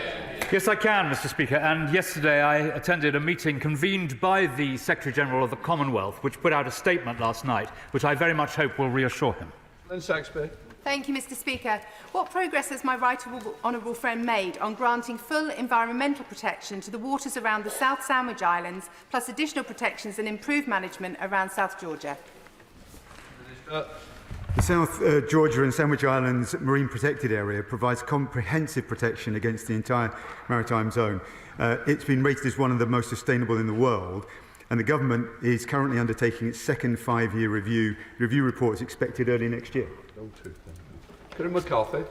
Yes, I can, Mr. Speaker. And yesterday I attended a meeting convened by the Secretary-General of the Commonwealth, which put out a statement last night, which I very much hope will reassure him. Lynn Saxby. Thank you, Mr. Speaker. What progress has my right honourable friend made on granting full environmental protection to the waters around the South Sandwich Islands, plus additional protections and improved management around South Georgia? The South Georgia and Sandwich Islands Marine Protected Area provides comprehensive protection against the entire maritime zone. It's been rated as one of the most sustainable in the world, and the government is currently undertaking its second 5-year review. The review report is expected early next year. Karen McCarthy.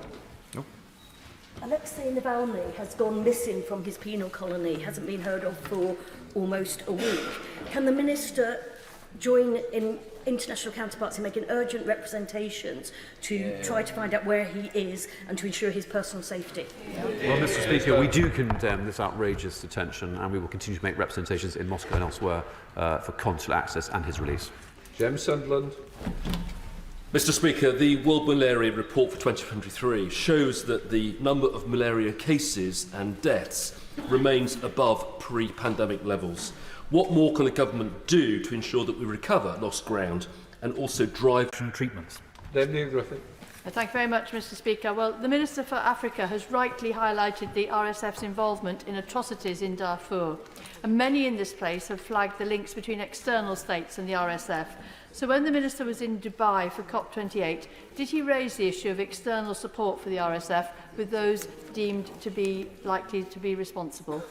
Alexei Navalny has gone missing from his penal colony, hasn't been heard of for almost a week. Can the Minister join in international counterparts in making urgent representations to try to find out where he is and to ensure his personal safety? Well, Mr. Speaker, we do condemn this outrageous detention, and we will continue to make representations in Moscow and elsewhere for consular access and his release. James Sunderland. Mr. Speaker, the World Malaria Report for 2023 shows that the number of malaria cases and deaths remains above pre-pandemic levels. What more can the government do to ensure that we recover lost ground and also drive treatments? David Griffin. Thank you very much, Mr. Speaker. Well, the Minister for Africa has rightly highlighted the RSF's involvement in atrocities in Darfur, and many in this place have flagged the links between external states and the RSF. So when the Minister was in Dubai for COP28, did he raise the issue of external support for the RSF with those deemed to be likely to be responsible?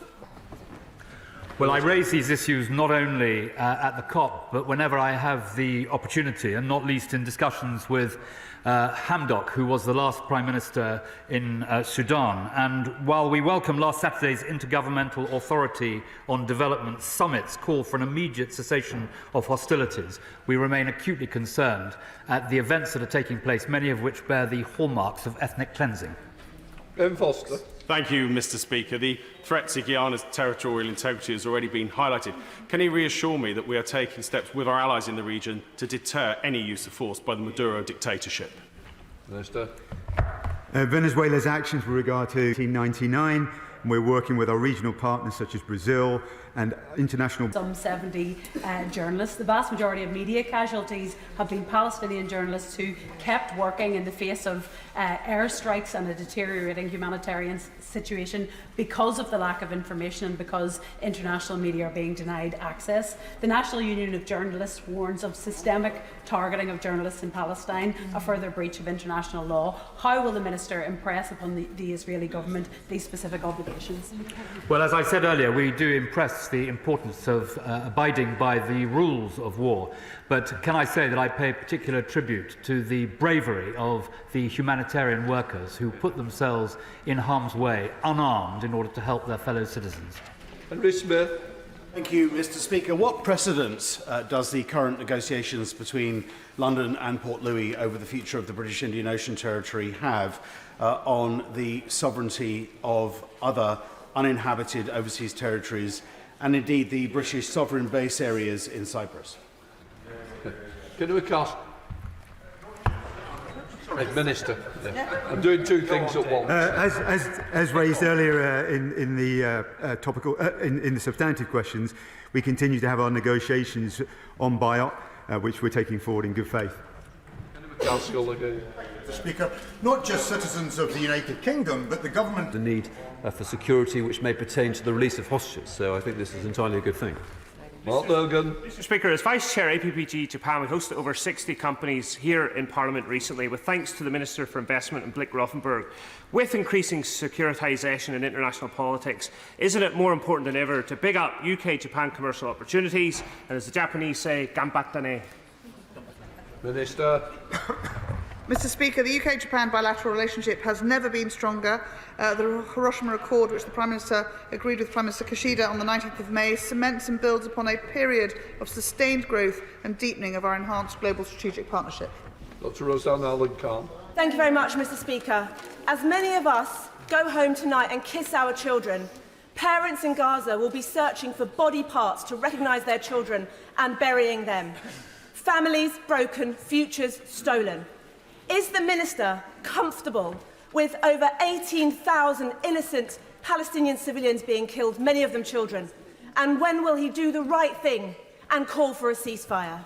Well, I raise these issues not only at the COP, but whenever I have the opportunity, and not least in discussions with Hamdok, who was the last Prime Minister in Sudan. And while we welcome last Saturday's Intergovernmental Authority on Development Summit's call for an immediate cessation of hostilities, we remain acutely concerned at the events that are taking place, many of which bear the hallmarks of ethnic cleansing. Ben Foster. Thank you, Mr. Speaker. The threat to Guyana's territorial integrity has already been highlighted. Can he reassure me that we are taking steps with our allies in the region to deter any use of force by the Maduro dictatorship? Minister. Venezuela's actions with regard to 1999, and we're working with our regional partners such as Brazil and international... Some 70 journalists. The vast majority of media casualties have been Palestinian journalists who kept working in the face of airstrikes and a deteriorating humanitarian situation because of the lack of information and because international media are being denied access. The National Union of Journalists warns of systemic targeting of journalists in Palestine, a further breach of international law. How will the Minister impress upon the Israeli government these specific obligations? Well, as I said earlier, we do impress the importance of abiding by the rules of war. But can I say that I pay particular tribute to the bravery of the humanitarian workers who put themselves in harm's way, unarmed, in order to help their fellow citizens. Henry Smith. Thank you, Mr. Speaker. What precedent does the current negotiations between London and Port Louis over the future of the British Indian Ocean Territory have on the sovereignty of other uninhabited overseas territories and indeed the British sovereign base areas in Cyprus? Can we cast? Sorry, Minister. Yeah. I'm doing two things at once. As raised earlier in the topical in the substantive questions, we continue to have our negotiations on BIOT, which we're taking forward in good faith. Mr. Speaker, not just citizens of the United Kingdom, but the government... The need for security which may pertain to the release of hostages, so I think this is entirely a good thing. Mark Logan. Mr. Speaker, as Vice Chair APPG Japan, we hosted over 60 companies here in Parliament recently, with thanks to the Minister for Investment and Blick Rothenberg. With increasing securitisation in international politics, isn't it more important than ever to big up UK-Japan commercial opportunities, and as the Japanese say, ganbattane? Minister. Mr. Speaker, the UK-Japan bilateral relationship has never been stronger. The Hiroshima Accord, which the Prime Minister agreed with Prime Minister Kishida on the 19th of May, cements and builds upon a period of sustained growth and deepening of our enhanced global strategic partnership. Dr. Rosanna Allen-Khan. Thank you very much, Mr. Speaker. As many of us go home tonight and kiss our children, parents in Gaza will be searching for body parts to recognise their children and burying them. Families broken, futures stolen. Is the Minister comfortable with over 18,000 innocent Palestinian civilians being killed, many of them children? And when will he do the right thing and call for a ceasefire?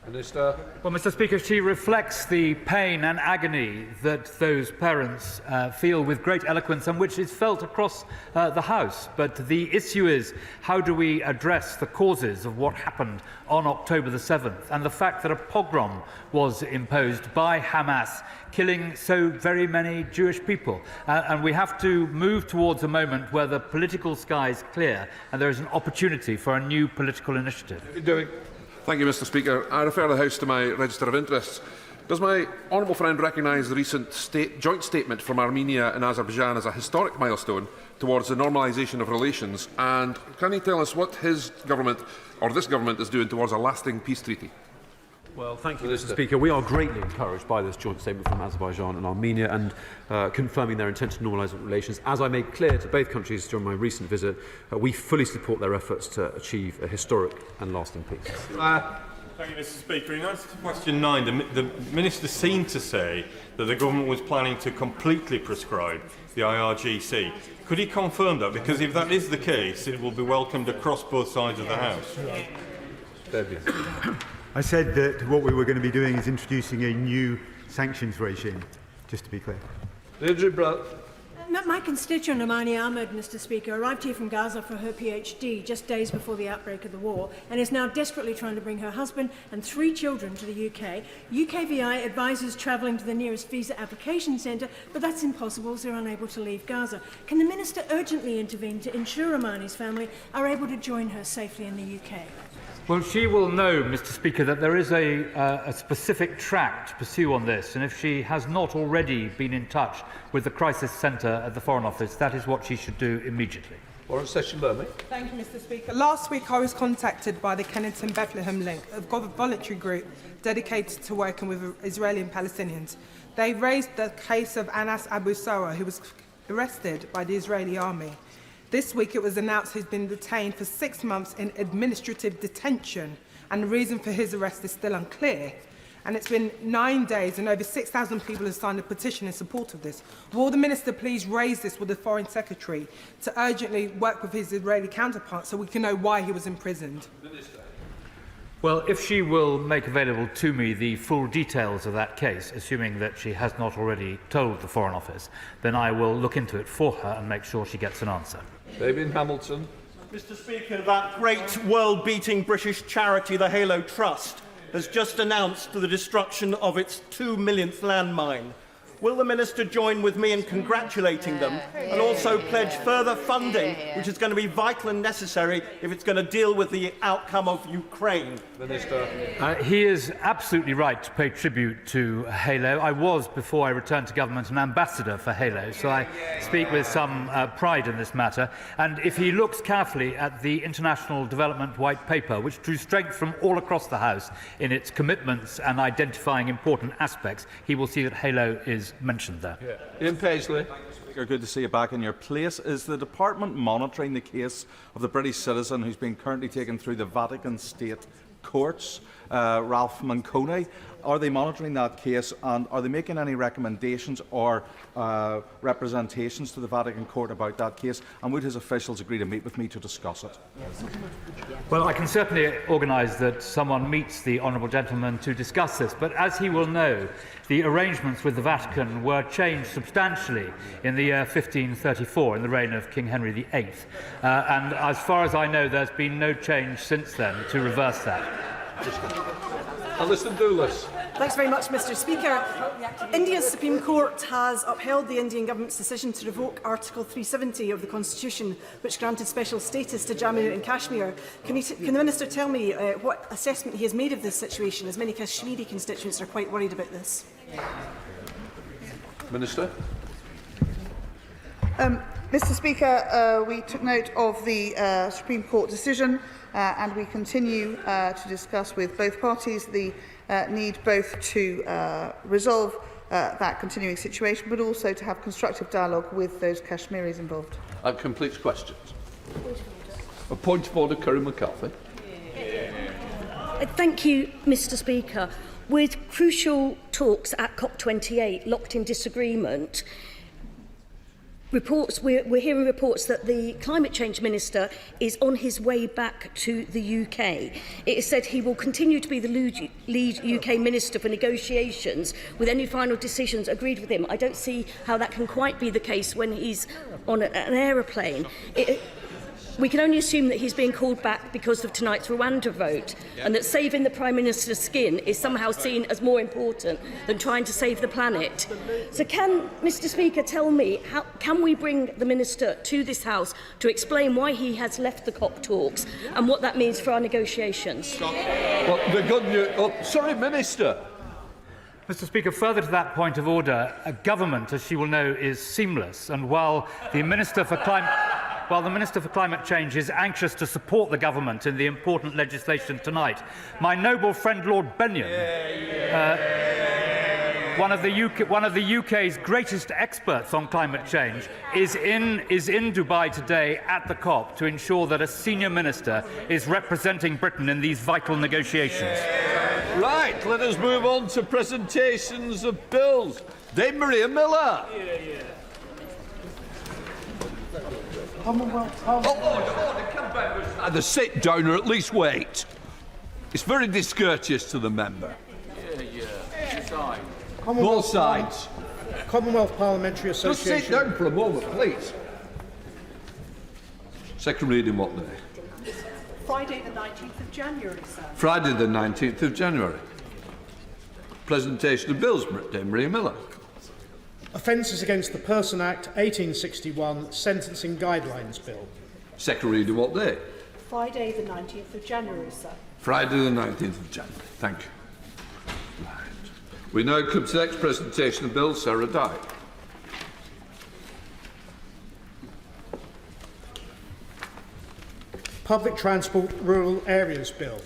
Minister. Well, Mr. Speaker, she reflects the pain and agony that those parents feel with great eloquence and which is felt across the House. But the issue is, how do we address the causes of what happened on October the 7th and the fact that a pogrom was imposed by Hamas, killing so very many Jewish people? And we have to move towards a moment where the political sky is clear and there is an opportunity for a new political initiative. Thank you, Mr. Speaker. I refer the House to my register of interests. Does my honourable friend recognise the recent joint statement from Armenia and Azerbaijan as a historic milestone towards the normalisation of relations? And can he tell us what his government, or this government, is doing towards a lasting peace treaty? Well, thank you, Mr. Speaker. We are greatly encouraged by this joint statement from Azerbaijan and Armenia and confirming their intent to normalise relations. As I made clear to both countries during my recent visit, we fully support their efforts to achieve a historic and lasting peace. Thank you, Mr. Speaker. In answer to question 9, the Minister seemed to say that the government was planning to completely prescribe the IRGC. Could he confirm that? Because if that is the case, it will be welcomed across both sides of the House. I said that what we were going to be doing is introducing a new sanctions regime, just to be clear. My constituent Amani Ahmed, Mr. Speaker, arrived here from Gaza for her PhD just days before the outbreak of the war and is now desperately trying to bring her husband and 3 children to the UK. UKVI advises travelling to the nearest visa application centre, but that's impossible as they're unable to leave Gaza. Can the Minister urgently intervene to ensure Amani's family are able to join her safely in the UK? Well, she will know, Mr. Speaker, that there is a specific track to pursue on this, and if she has not already been in touch with the crisis centre at the Foreign Office, that is what she should do immediately. Thank you, Mr. Speaker. Last week I was contacted by the Kennington Bethlehem Link, a voluntary group dedicated to working with Israeli and Palestinians. They raised the case of Anas Abu Sawa, who was arrested by the Israeli army. This week it was announced he's been detained for 6 months in administrative detention, and the reason for his arrest is still unclear. And it's been 9 days and over 6,000 people have signed a petition in support of this. Will the Minister please raise this with the Foreign Secretary to urgently work with his Israeli counterpart so we can know why he was imprisoned? Well, if she will make available to me the full details of that case, assuming that she has not already told the Foreign Office, then I will look into it for her and make sure she gets an answer. David Hamilton. Mr. Speaker, that great world-beating British charity, the Halo Trust, has just announced the destruction of its 2 millionth landmine. Will the Minister join with me in congratulating them and also pledge further funding, which is going to be vital and necessary if it's going to deal with the outcome of Ukraine? Minister. He is absolutely right to pay tribute to Halo. I was, before I returned to government, an ambassador for Halo, so I speak with some pride in this matter. And if he looks carefully at the International Development White Paper, which drew strength from all across the House in its commitments and identifying important aspects, he will see that Halo is mentioned there. Ian Paisley. Good to see you back in your place. Is the department monitoring the case of the British citizen who's been currently taken through the Vatican State courts, Ralph Manconi? Are they monitoring that case, and are they making any recommendations or representations to the Vatican court about that case? And would his officials agree to meet with me to discuss it? Well, I can certainly organise that someone meets the honourable gentleman to discuss this, but as he will know, the arrangements with the Vatican were changed substantially in the year 1534, in the reign of King Henry VIII. And as far as I know, there's been no change since then to reverse that. Alison Doulis. Thanks very much, Mr. Speaker. India's Supreme Court has upheld the Indian government's decision to revoke Article 370 of the Constitution, which granted special status to Jammu and Kashmir. Can the Minister tell me what assessment he has made of this situation, as many Kashmiri constituents are quite worried about this? Minister. Mr. Speaker, we took note of the Supreme Court decision and we continue to discuss with both parties the need both to resolve that continuing situation, but also to have constructive dialogue with those Kashmiris involved. That completes questions. A point of order, Curry McCarthy. Thank you, Mr. Speaker. With crucial talks at COP28 locked in disagreement, we're hearing reports that the Climate Change Minister is on his way back to the UK. It is said he will continue to be the lead UK Minister for negotiations with any final decisions agreed with him. I don't see how that can quite be the case when he's on an aeroplane. We can only assume that he's being called back because of tonight's Rwanda vote, and that saving the Prime Minister's skin is somehow seen as more important than trying to save the planet. So can Mr Speaker tell me, how can we bring the Minister to this House to explain why he has left the COP talks and what that means for our negotiations? Well, the good news... Oh, sorry, Minister. Mr Speaker, further to that point of order, a government, as she will know, is seamless, and while the Minister for Climate Change is anxious to support the government in the important legislation tonight, my noble friend Lord Benyon, one of the UK's greatest experts on climate change, is in Dubai today at the COP to ensure that a senior minister is representing Britain in these vital negotiations. Right, let us move on to presentations of bills. Dame Maria Miller. Order, come back. Either sit down or at least wait. It's very discourteous to the member. Both sides. Commonwealth Parliamentary Association. Just sit down for a moment, please. Second reading what day? Friday the 19th of January, sir. Friday the 19th of January. Presentation of bills, Dame Maria Miller. Offences Against the Person Act 1861 Sentencing Guidelines Bill. Second reading what day? Friday the 19th of January, sir. Friday the 19th of January. Thank you. Right. We now come to the next presentation of bills, Sarah Dye. Public Transport Rural Areas Bill.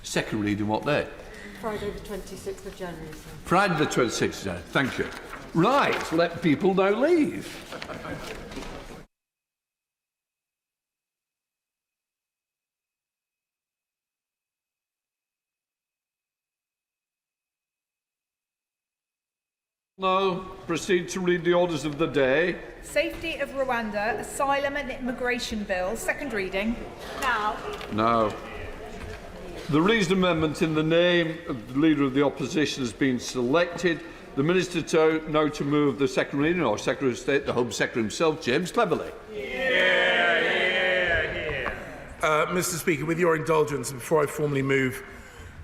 Second reading what day? Friday the 26th of January, sir. Friday the 26th of January. Thank you. Right, let people now leave. Now proceed to read the orders of the day. Safety of Rwanda, Asylum and Immigration Bill, second reading. Now. Now, the reasoned amendment in the name of the Leader of the Opposition has been selected. The Minister now to move the second reading, or Secretary of State, the Home Secretary himself, James Cleverly. Mr Speaker, with your indulgence, before I formally move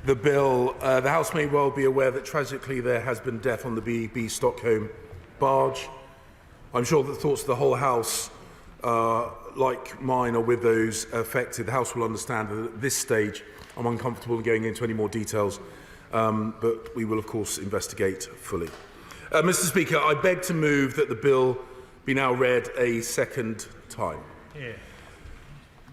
the bill, the House may well be aware that tragically there has been death on the BEB Stockholm barge. I'm sure that the thoughts of the whole House, like mine, are with those affected. The House will understand that at this stage I'm uncomfortable going into any more details, but we will of course investigate fully. Mr Speaker, I beg to move that the bill be now read a second time. Yeah.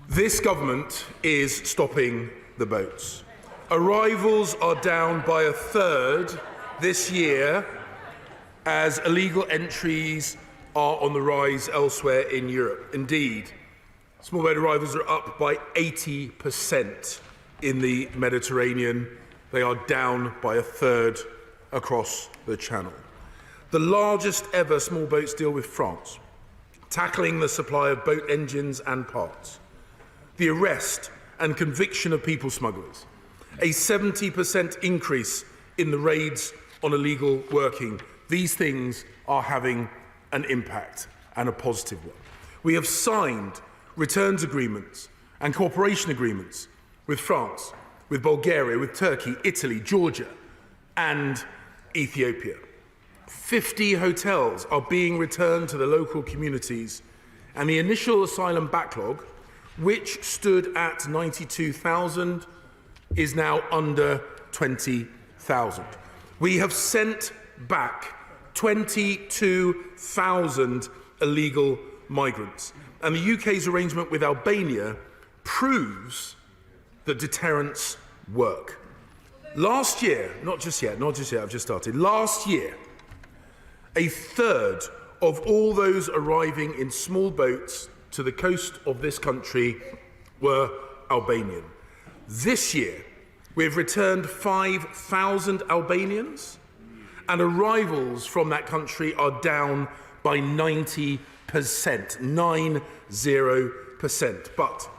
This government is stopping the boats. Arrivals are down by a third this year as illegal entries are on the rise elsewhere in Europe. Indeed, small boat arrivals are up by 80% in the Mediterranean. They are down by a third across the Channel. The largest ever small boats deal with France, tackling the supply of boat engines and parts. The arrest and conviction of people smugglers. A 70% increase in the raids on illegal working. These things are having an impact, and a positive one. We have signed returns agreements and cooperation agreements with France, with Bulgaria, with Turkey, Italy, Georgia, and Ethiopia. 50 hotels are being returned to the local communities, and the initial asylum backlog, which stood at 92,000, is now under 20,000. We have sent back 22,000 illegal migrants. And the UK's arrangement with Albania proves that deterrents work. Last year, not just yet, I've just started. Last year, a third of all those arriving in small boats to the coast of this country were Albanian. This year, we've returned 5,000 Albanians, and arrivals from that country are down by 90%. 90%. But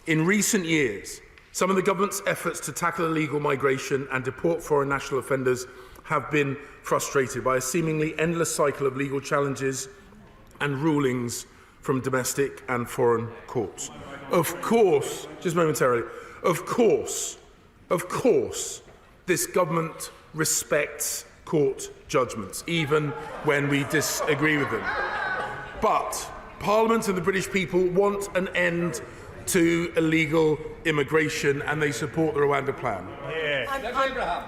in recent years, some of the government's efforts to tackle illegal migration and deport foreign national offenders have been frustrated by a seemingly endless cycle of legal challenges and rulings from domestic and foreign courts. Of course, just momentarily, of course, this government respects court judgments, even when we disagree with them. But Parliament and the British people want an end to illegal immigration, and they support the Rwanda plan.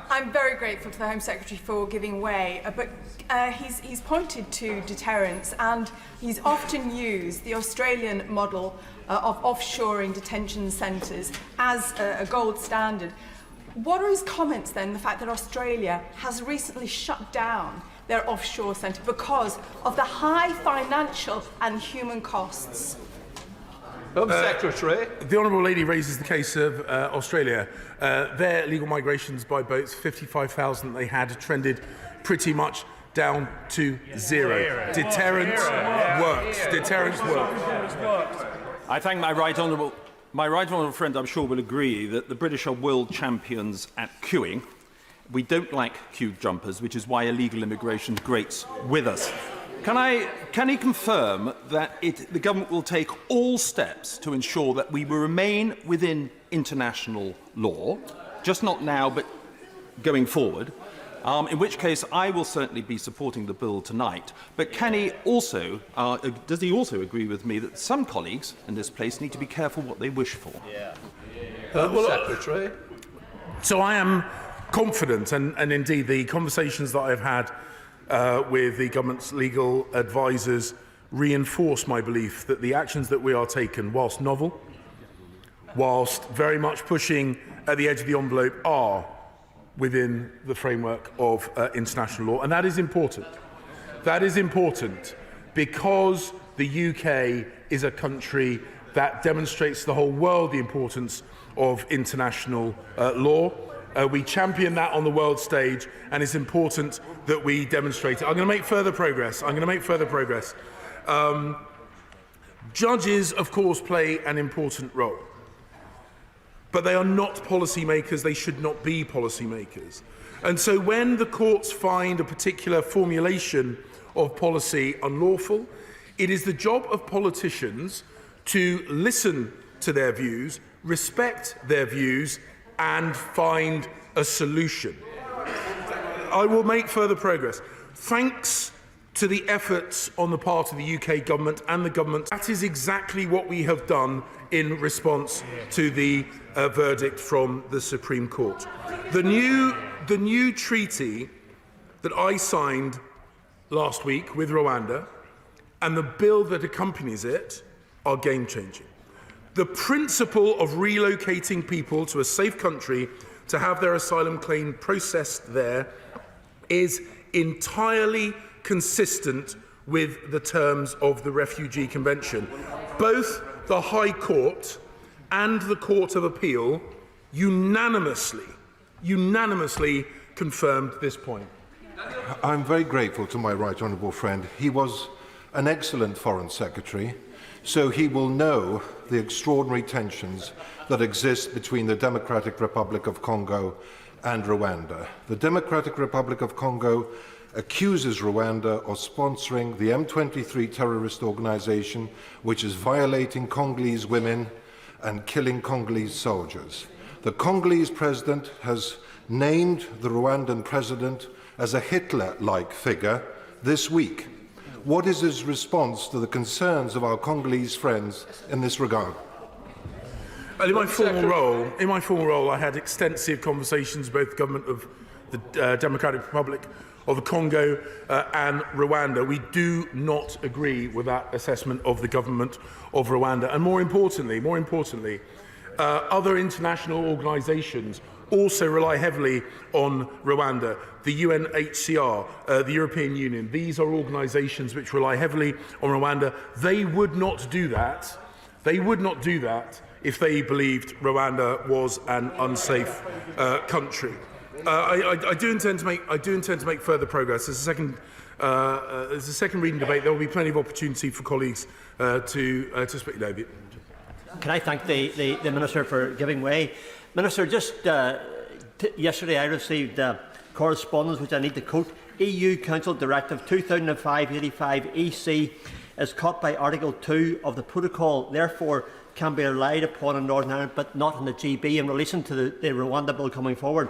I'm very grateful to the Home Secretary for giving way, but he's pointed to deterrence, and he's often used the Australian model of offshoring detention centres as a gold standard. What are his comments then, the fact that Australia has recently shut down their offshore centre because of the high financial and human costs? Home Secretary. The Honourable Lady raises the case of Australia. Their illegal migrations by boats, 55,000 they had, trended pretty much down to zero. Deterrence works. Deterrence works. I thank my right honourable friend, I'm sure, will agree that the British are world champions at queuing. We don't like queue jumpers, which is why illegal immigration grates with us. Can he confirm that the government will take all steps to ensure that we will remain within international law, just not now, but going forward? In which case, I will certainly be supporting the bill tonight. But can he also, does he also agree with me that some colleagues in this place need to be careful what they wish for? Secretary. So I am confident, and indeed the conversations that I've had with the government's legal advisers reinforce my belief that the actions that we are taking, whilst novel, whilst very much pushing at the edge of the envelope, are within the framework of international law. And that is important. That is important because the UK is a country that demonstrates to the whole world the importance of international law. We champion that on the world stage, and it's important that we demonstrate it. I'm going to make further progress. Judges, of course, play an important role, but they are not policymakers. They should not be policymakers. And so when the courts find a particular formulation of policy unlawful, it is the job of politicians to listen to their views, respect their views, and find a solution. I will make further progress. Thanks to the efforts on the part of the UK government and the government, that is exactly what we have done in response to the verdict from the Supreme Court. The new treaty that I signed last week with Rwanda and the bill that accompanies it are game-changing. The principle of relocating people to a safe country to have their asylum claim processed there is entirely consistent with the terms of the Refugee Convention. Both the High Court and the Court of Appeal unanimously confirmed this point. I'm very grateful to my right honourable friend. He was an excellent Foreign Secretary, so he will know the extraordinary tensions that exist between the Democratic Republic of Congo and Rwanda. The Democratic Republic of Congo accuses Rwanda of sponsoring the M23 terrorist organization, which is violating Congolese women and killing Congolese soldiers. The Congolese president has named the Rwandan president as a Hitler-like figure this week. What is his response to the concerns of our Congolese friends in this regard? Well, in my formal role, I had extensive conversations with both the government of the Democratic Republic of the Congo and Rwanda. We do not agree with that assessment of the government of Rwanda. And more importantly, other international organisations also rely heavily on Rwanda. The UNHCR, the European Union, these are organisations which rely heavily on Rwanda. They would not do that. If they believed Rwanda was an unsafe country. I do intend to make further progress. There's a second reading debate. There will be plenty of opportunity for colleagues to speak. No, can I thank the Minister for giving way? Minister, just yesterday I received correspondence which I need to quote. EU Council Directive 2005/85/EC is cut by Article 2 of the Protocol, therefore can be relied upon in Northern Ireland but not in the GB in relation to the Rwanda bill coming forward.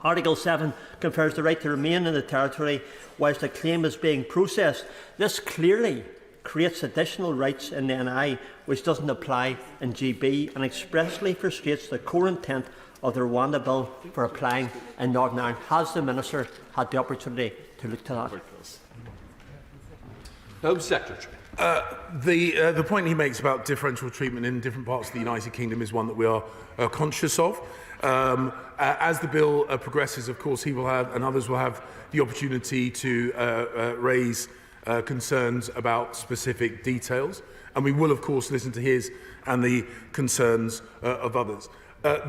Article 7 confers the right to remain in the territory whilst a claim is being processed. This clearly creates additional rights in the NI which doesn't apply in GB and expressly frustrates the core intent of the Rwanda bill for applying in Northern Ireland. Has the Minister had the opportunity to look to that? Home Secretary. The point he makes about differential treatment in different parts of the United Kingdom is one that we are conscious of. As the bill progresses, of course, he will have, and others will have, the opportunity to raise concerns about specific details, and we will, of course, listen to his and the concerns of others.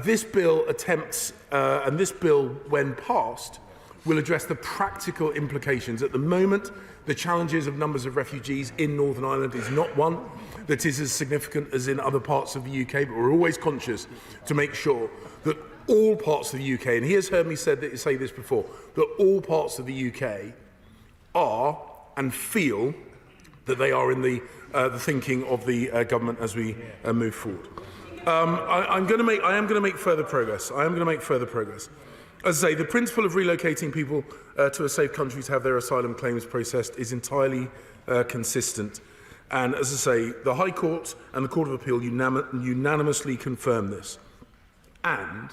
This bill attempts, and this bill, when passed, will address the practical implications. At the moment, the challenges of numbers of refugees in Northern Ireland is not one that is as significant as in other parts of the UK, but we're always conscious to make sure that all parts of the UK, and he has heard me say this before, that all parts of the UK are and feel that they are in the thinking of the government as we move forward. I am going to make further progress. As I say, the principle of relocating people to a safe country to have their asylum claims processed is entirely consistent. And as I say, the High Court and the Court of Appeal unanimously confirm this. And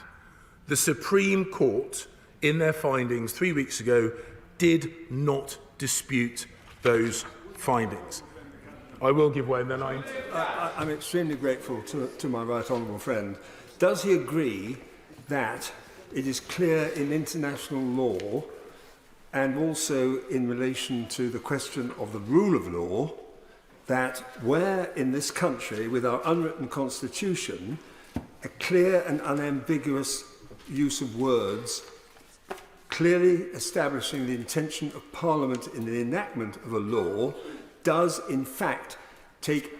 the Supreme Court, in their findings 3 weeks ago, did not dispute those findings. I will give way, and then I'm extremely grateful to my right honourable friend. Does he agree that it is clear in international law and also in relation to the question of the rule of law that where in this country, with our unwritten constitution, a clear and unambiguous use of words clearly establishing the intention of Parliament in the enactment of a law does in fact take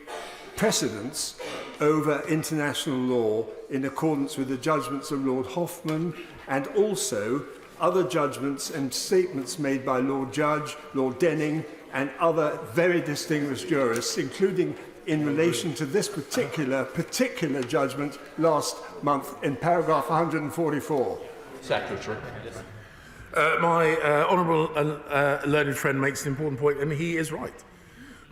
precedence over international law in accordance with the judgments of Lord Hoffman and also other judgments and statements made by Lord Judge, Lord Denning and other very distinguished jurists, including in relation to this particular judgment last month in paragraph 144. Secretary. My honourable and learned friend makes an important point, and he is right.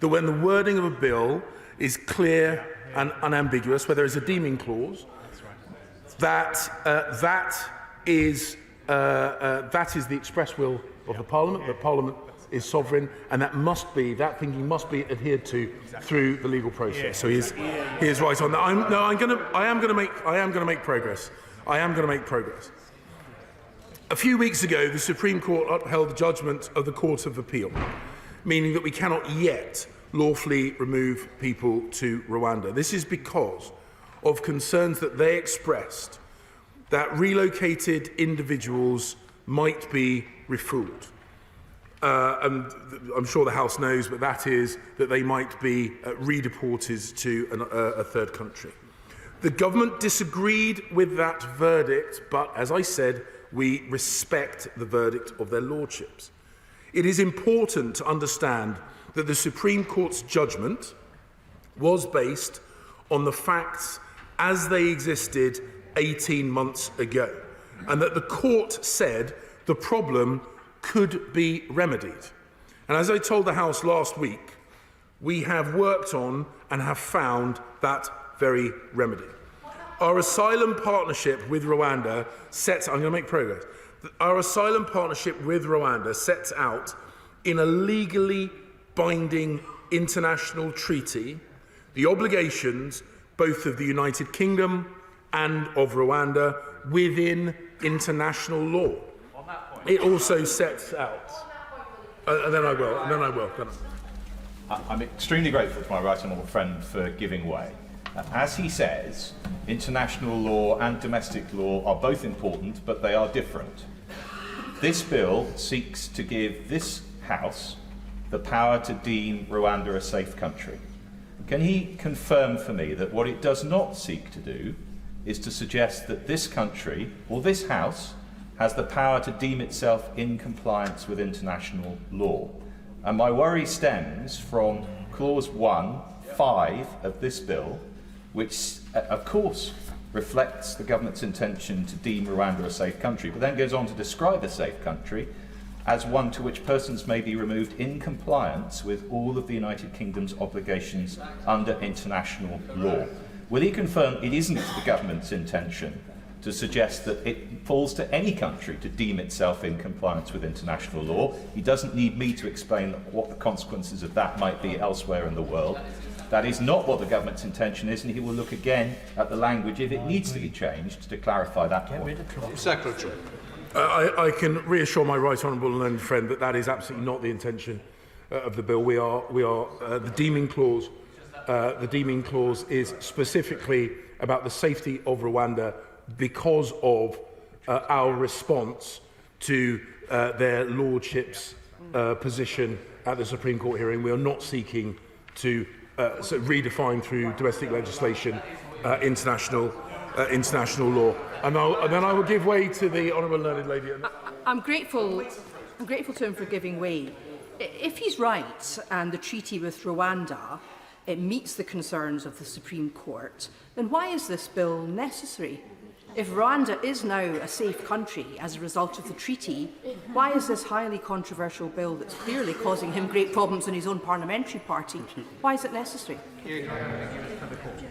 That when the wording of a bill is clear and unambiguous, where there is a deeming clause, that is the express will of the Parliament. That Parliament is sovereign, and that thinking must be adhered to through the legal process. So he is right on that. I am going to make progress. A few weeks ago, the Supreme Court upheld the judgment of the Court of Appeal, meaning that we cannot yet lawfully remove people to Rwanda. This is because of concerns that they expressed that relocated individuals might be refooled. And I'm sure the House knows, but that is that they might be redeported to a third country. The government disagreed with that verdict, but as I said, we respect the verdict of their lordships. It is important to understand that the Supreme Court's judgment was based on the facts as they existed 18 months ago, and that the court said the problem could be remedied. And as I told the House last week, we have worked on and have found that very remedy. Our asylum partnership with Rwanda I'm going to make progress. Our asylum partnership with Rwanda sets out in a legally binding international treaty the obligations both of the United Kingdom and of Rwanda within international law. It also sets out, and then I will. I'm extremely grateful to my right honourable friend for giving way. As he says, international law and domestic law are both important, but they are different. this bill seeks to give this House the power to deem Rwanda a safe country. Can he confirm for me that what it does not seek to do is to suggest that this country, or this House, has the power to deem itself in compliance with international law? And my worry stems from Clause 1(5) of this bill, which, of course, reflects the government's intention to deem Rwanda a safe country, but then goes on to describe a safe country as one to which persons may be removed in compliance with all of the United Kingdom's obligations under international law. Will he confirm it isn't the government's intention to suggest that it falls to any country to deem itself in compliance with international law? He doesn't need me to explain what the consequences of that might be elsewhere in the world. That is not what the government's intention is, and he will look again at the language if it needs to be changed to clarify that point. Secretary. I can reassure my right honourable and learned friend that that is absolutely not the intention of the bill. The deeming clause. The deeming clause is specifically about the safety of Rwanda because of our response to their lordship's position at the Supreme Court hearing. We are not seeking to redefine through domestic legislation international law. And then I will give way to the honourable learned lady. I'm grateful to him for giving way. If he's right and the treaty with Rwanda it meets the concerns of the Supreme Court, then why is this bill necessary? If Rwanda is now a safe country as a result of the treaty, why is this highly controversial bill that's clearly causing him great problems in his own parliamentary party, why is it necessary?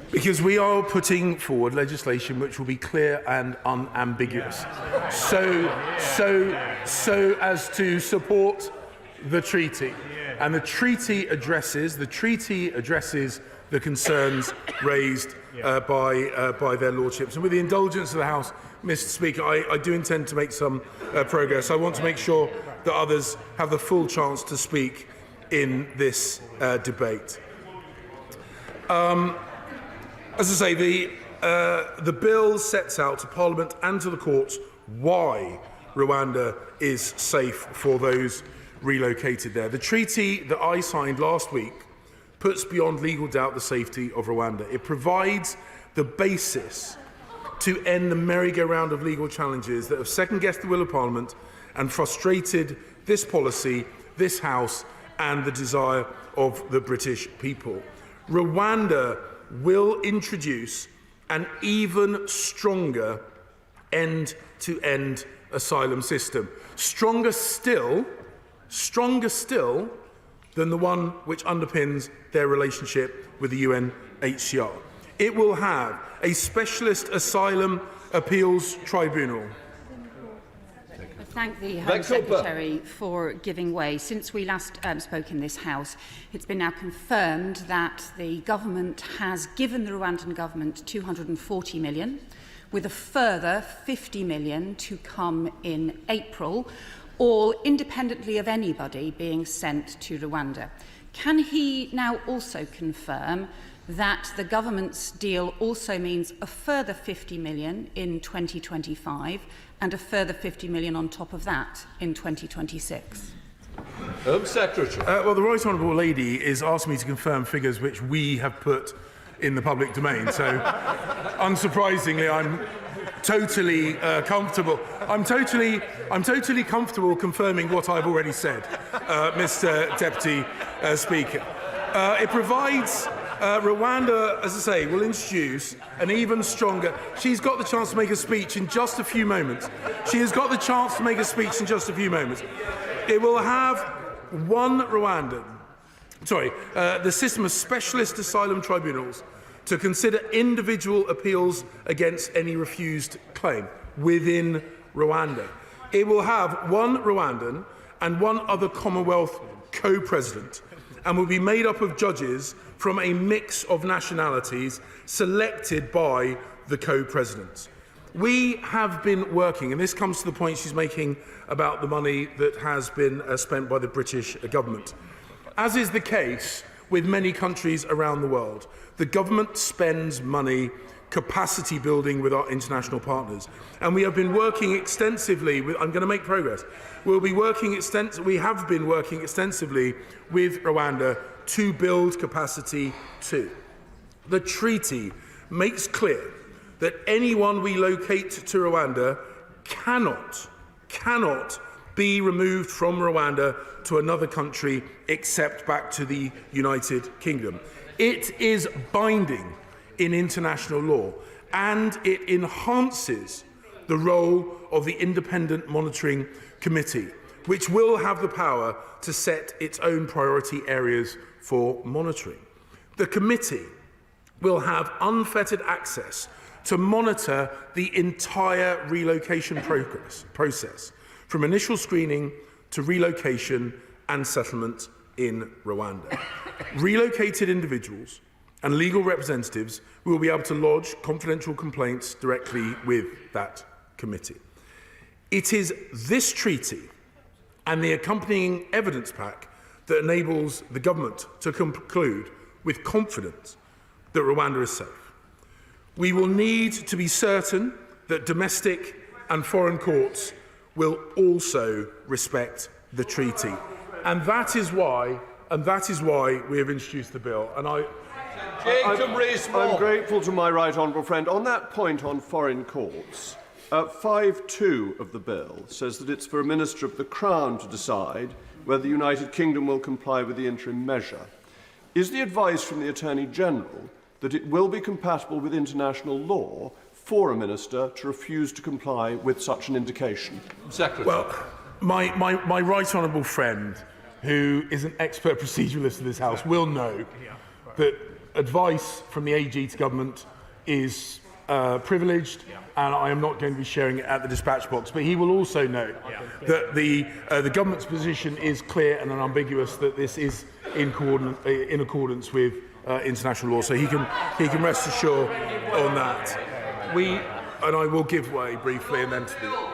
Because we are putting forward legislation which will be clear and unambiguous, so as to support the treaty. And the treaty addresses the concerns raised by their lordships. And with the indulgence of the House, Mr. Speaker, I do intend to make some progress. I want to make sure that others have the full chance to speak in this debate. As I say, the bill sets out to Parliament and to the courts why Rwanda is safe for those relocated there. The treaty that I signed last week puts beyond legal doubt the safety of Rwanda. It provides the basis to end the merry-go-round of legal challenges that have second-guessed the will of Parliament and frustrated this policy, this House, and the desire of the British people. Rwanda will introduce an even stronger end-to-end asylum system. Stronger still than the one which underpins their relationship with the UNHCR. It will have a specialist asylum appeals tribunal. I thank the Home Secretary for giving way. Since we last spoke in this House, it's been now confirmed that the government has given the Rwandan government 240 million, with a further 50 million to come in April, all independently of anybody being sent to Rwanda. Can he now also confirm that the government's deal also means a further 50 million in 2025 and a further 50 million on top of that in 2026? Home Secretary. Well, the Right Honourable Lady is asking me to confirm figures which we have put in the public domain. So, unsurprisingly, I'm totally comfortable. I'm totally comfortable confirming what I've already said, Mr. Deputy Speaker. It provides Rwanda, as I say, will introduce an even stronger. She's got the chance to make a speech in just a few moments. She has got the chance to make a speech in just a few moments. It will have one Rwandan. The system of specialist asylum tribunals to consider individual appeals against any refused claim within Rwanda. It will have one Rwandan and one other Commonwealth co-president and will be made up of judges from a mix of nationalities selected by the co-presidents. We have been working, and this comes to the point she's making about the money that has been spent by the British government. As is the case with many countries around the world, the government spends money capacity building with our international partners. And we have been working extensively with, I'm going to make progress, we have been working extensively with Rwanda to build capacity too. The treaty makes clear that anyone we locate to Rwanda cannot be removed from Rwanda to another country except back to the United Kingdom. It is binding in international law, and it enhances the role of the Independent Monitoring Committee, which will have the power to set its own priority areas for monitoring. The committee will have unfettered access to monitor the entire relocation process, from initial screening to relocation and settlement in Rwanda. Relocated individuals and legal representatives will be able to lodge confidential complaints directly with that committee. It is this treaty and the accompanying evidence pack that enables the government to conclude with confidence that Rwanda is safe. We will need to be certain that domestic and foreign courts will also respect the treaty. And that is why we have introduced the bill. And I'm grateful to my right honourable friend. On that point on foreign courts, 5.2 of the bill says that it's for a Minister of the Crown to decide whether the United Kingdom will comply with the interim measure. Is the advice from the Attorney-General that it will be compatible with international law for a minister to refuse to comply with such an indication? Secretary. Well, my right honourable friend, who is an expert proceduralist in this House, will know that advice from the AG to government is privileged, and I am not going to be sharing it at the dispatch box. But he will also know that the government's position is clear and unambiguous, that this is in accordance with international law. So he can rest assured on that. And I will give way briefly and then to the...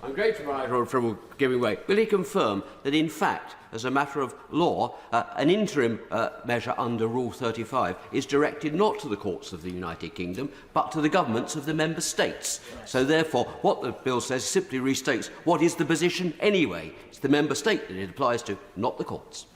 I'm grateful for giving way. Will he confirm that, in fact, as a matter of law, an interim measure under Rule 35 is directed not to the courts of the United Kingdom, but to the governments of the member states? So, therefore, what the bill says simply restates what is the position anyway. It's the member state that it applies to, not the courts.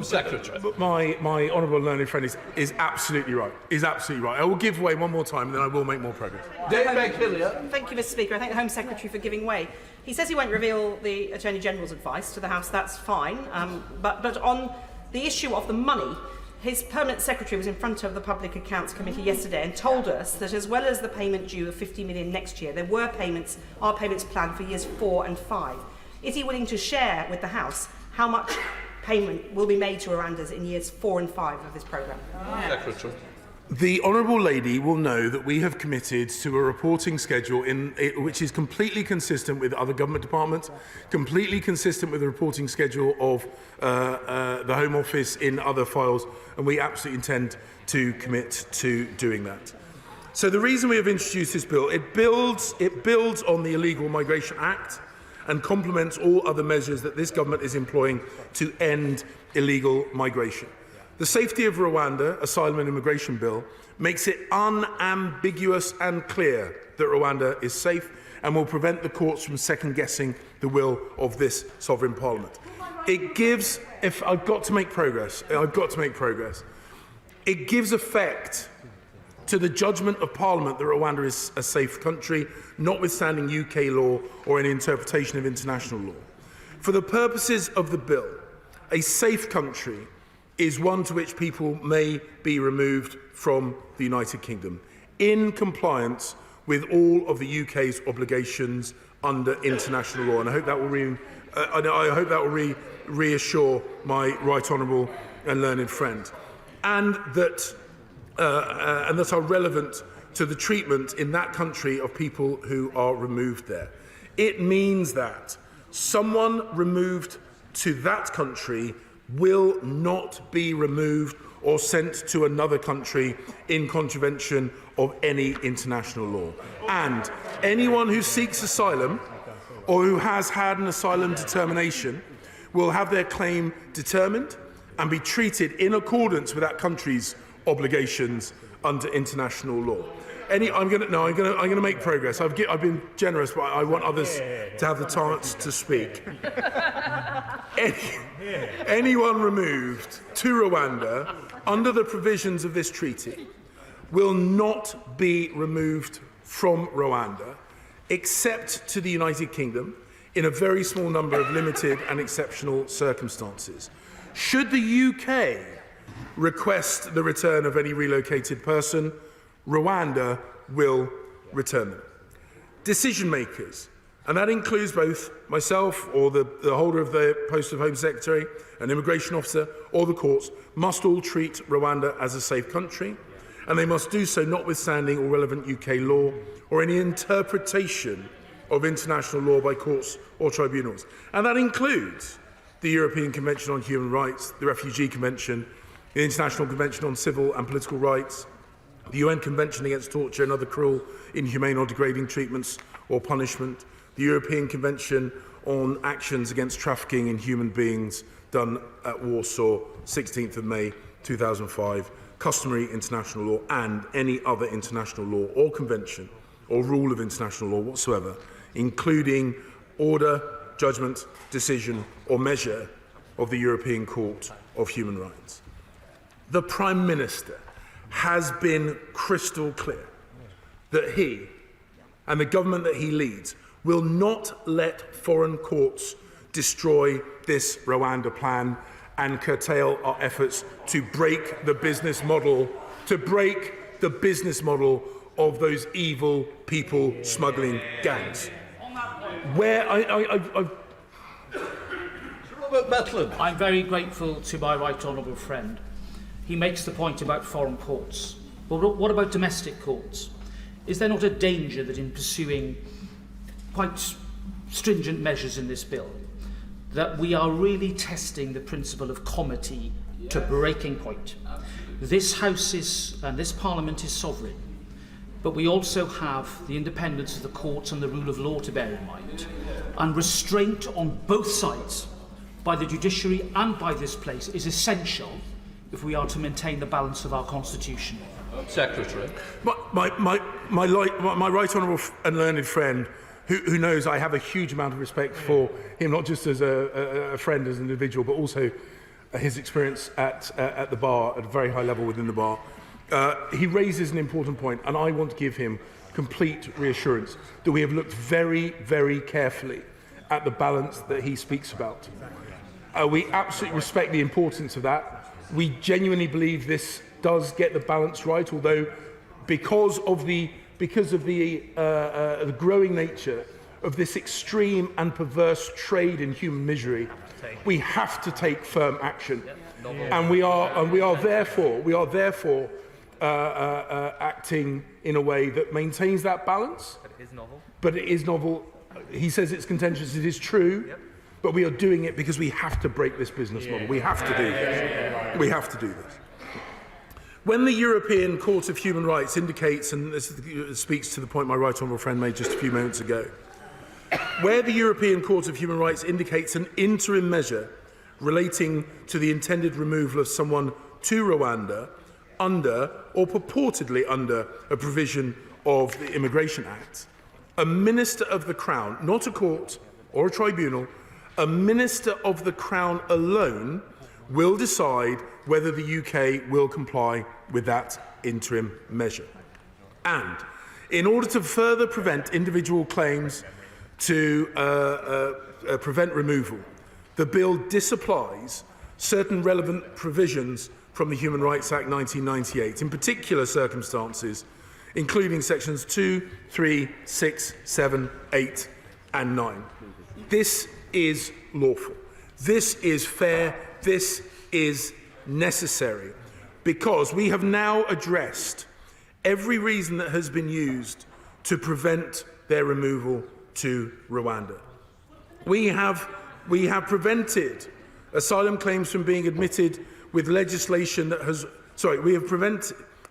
Secretary. My honourable learned friend is absolutely right. I will give way one more time, and then I will make more progress. Thank you, Mr. Speaker. I thank the Home Secretary for giving way. He says he won't reveal the Attorney General's advice to the House. That's fine. But on the issue of the money, his permanent secretary was in front of the Public Accounts Committee yesterday and told us that, as well as the payment due of £50 million next year, there are payments planned for years 4 and 5. Is he willing to share with the House how much payment will be made to Rwandans in years 4 and 5 of this programme? Secretary. The Honourable Lady will know that we have committed to a reporting schedule which is completely consistent with other government departments, completely consistent with the reporting schedule of the Home Office in other files, and we absolutely intend to commit to doing that. So the reason we have introduced this bill, it builds on the Illegal Migration Act and complements all other measures that this government is employing to end illegal migration. The Safety of Rwanda Asylum and Immigration Bill makes it unambiguous and clear that Rwanda is safe and will prevent the courts from second-guessing the will of this sovereign parliament. It gives, I've got to make progress, it gives effect to the judgment of Parliament that Rwanda is a safe country, notwithstanding UK law or any interpretation of international law. For the purposes of the bill, a safe country is one to which people may be removed from the United Kingdom, in compliance with all of the UK's obligations under international law. And I hope that will reassure my right honourable and learned friend, and that are relevant to the treatment in that country of people who are removed there. It means that someone removed to that country will not be removed or sent to another country in contravention of any international law. And anyone who seeks asylum or who has had an asylum determination will have their claim determined and be treated in accordance with that country's obligations under international law. I'm going to make progress. I've been generous, but I want others to have the chance to speak. Anyone removed to Rwanda under the provisions of this treaty will not be removed from Rwanda, except to the United Kingdom, in a very small number of limited and exceptional circumstances. Should the UK request the return of any relocated person, Rwanda will return them. Decision makers, and that includes both myself or the holder of the post of Home Secretary, an immigration officer, or the courts, must all treat Rwanda as a safe country, and they must do so notwithstanding all relevant UK law or any interpretation of international law by courts or tribunals. And that includes the European Convention on Human Rights, the Refugee Convention, the International Convention on Civil and Political Rights, the UN Convention Against Torture and Other Cruel, Inhumane or Degrading Treatments or Punishment, the European Convention on Actions Against Trafficking in Human Beings done at Warsaw, 16th of May 2005, customary international law, and any other international law or convention or rule of international law whatsoever, including order, judgment, decision or measure of the European Court of Human Rights. The Prime Minister has been crystal clear that he and the government that he leads will not let foreign courts destroy this Rwanda plan and curtail our efforts to break the business model, of those evil people smuggling gangs. I'm very grateful to my right honourable friend. He makes the point about foreign courts. But what about domestic courts? Is there not a danger that in pursuing quite stringent measures in this bill, that we are really testing the principle of comity to breaking point? This House and this Parliament is sovereign, but we also have the independence of the courts and the rule of law to bear in mind, and restraint on both sides by the judiciary and by this place is essential if we are to maintain the balance of our constitution. Secretary. My right honourable and learned friend, who knows I have a huge amount of respect for him, not just as a friend, as an individual, but also his experience at the bar, at a very high level within the bar. He raises an important point, and I want to give him complete reassurance that we have looked very, very carefully at the balance that he speaks about. We absolutely respect the importance of that. We genuinely believe this does get the balance right, although because of the growing nature of this extreme and perverse trade in human misery, we have to take firm action, and we are therefore acting in a way that maintains that balance. But it is novel. He says it's contentious. It is true. But we are doing it because we have to break this business model. We have to do this. We have to do this. When the European Court of Human Rights indicates, and this speaks to the point my right honourable friend made just a few moments ago, where the European Court of Human Rights indicates an interim measure relating to the intended removal of someone to Rwanda under, or purportedly under, a provision of the Immigration Act, a Minister of the Crown, not a court or a tribunal, a Minister of the Crown alone will decide whether the UK will comply with that interim measure. And in order to further prevent individual claims to prevent removal, the bill disapplies certain relevant provisions from the Human Rights Act 1998, in particular circumstances, including sections 2, 3, 6, 7, 8 and 9. This is lawful. This is fair. This is necessary, because we have now addressed every reason that has been used to prevent their removal to Rwanda. We have prevented asylum claims from being admitted with legislation that has...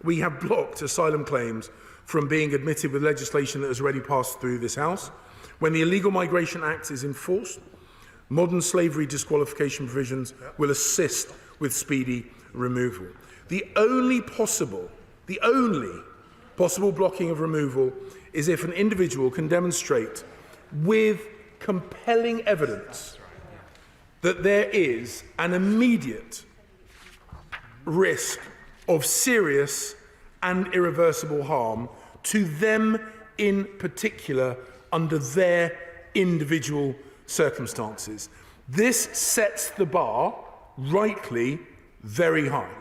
we have blocked asylum claims from being admitted with legislation that has already passed through this House. When the Illegal Migration Act is enforced, modern slavery disqualification provisions will assist with speedy removal. The only possible blocking of removal is if an individual can demonstrate with compelling evidence that there is an immediate risk of serious and irreversible harm to them in particular under their individual circumstances. This sets the bar, rightly, very high,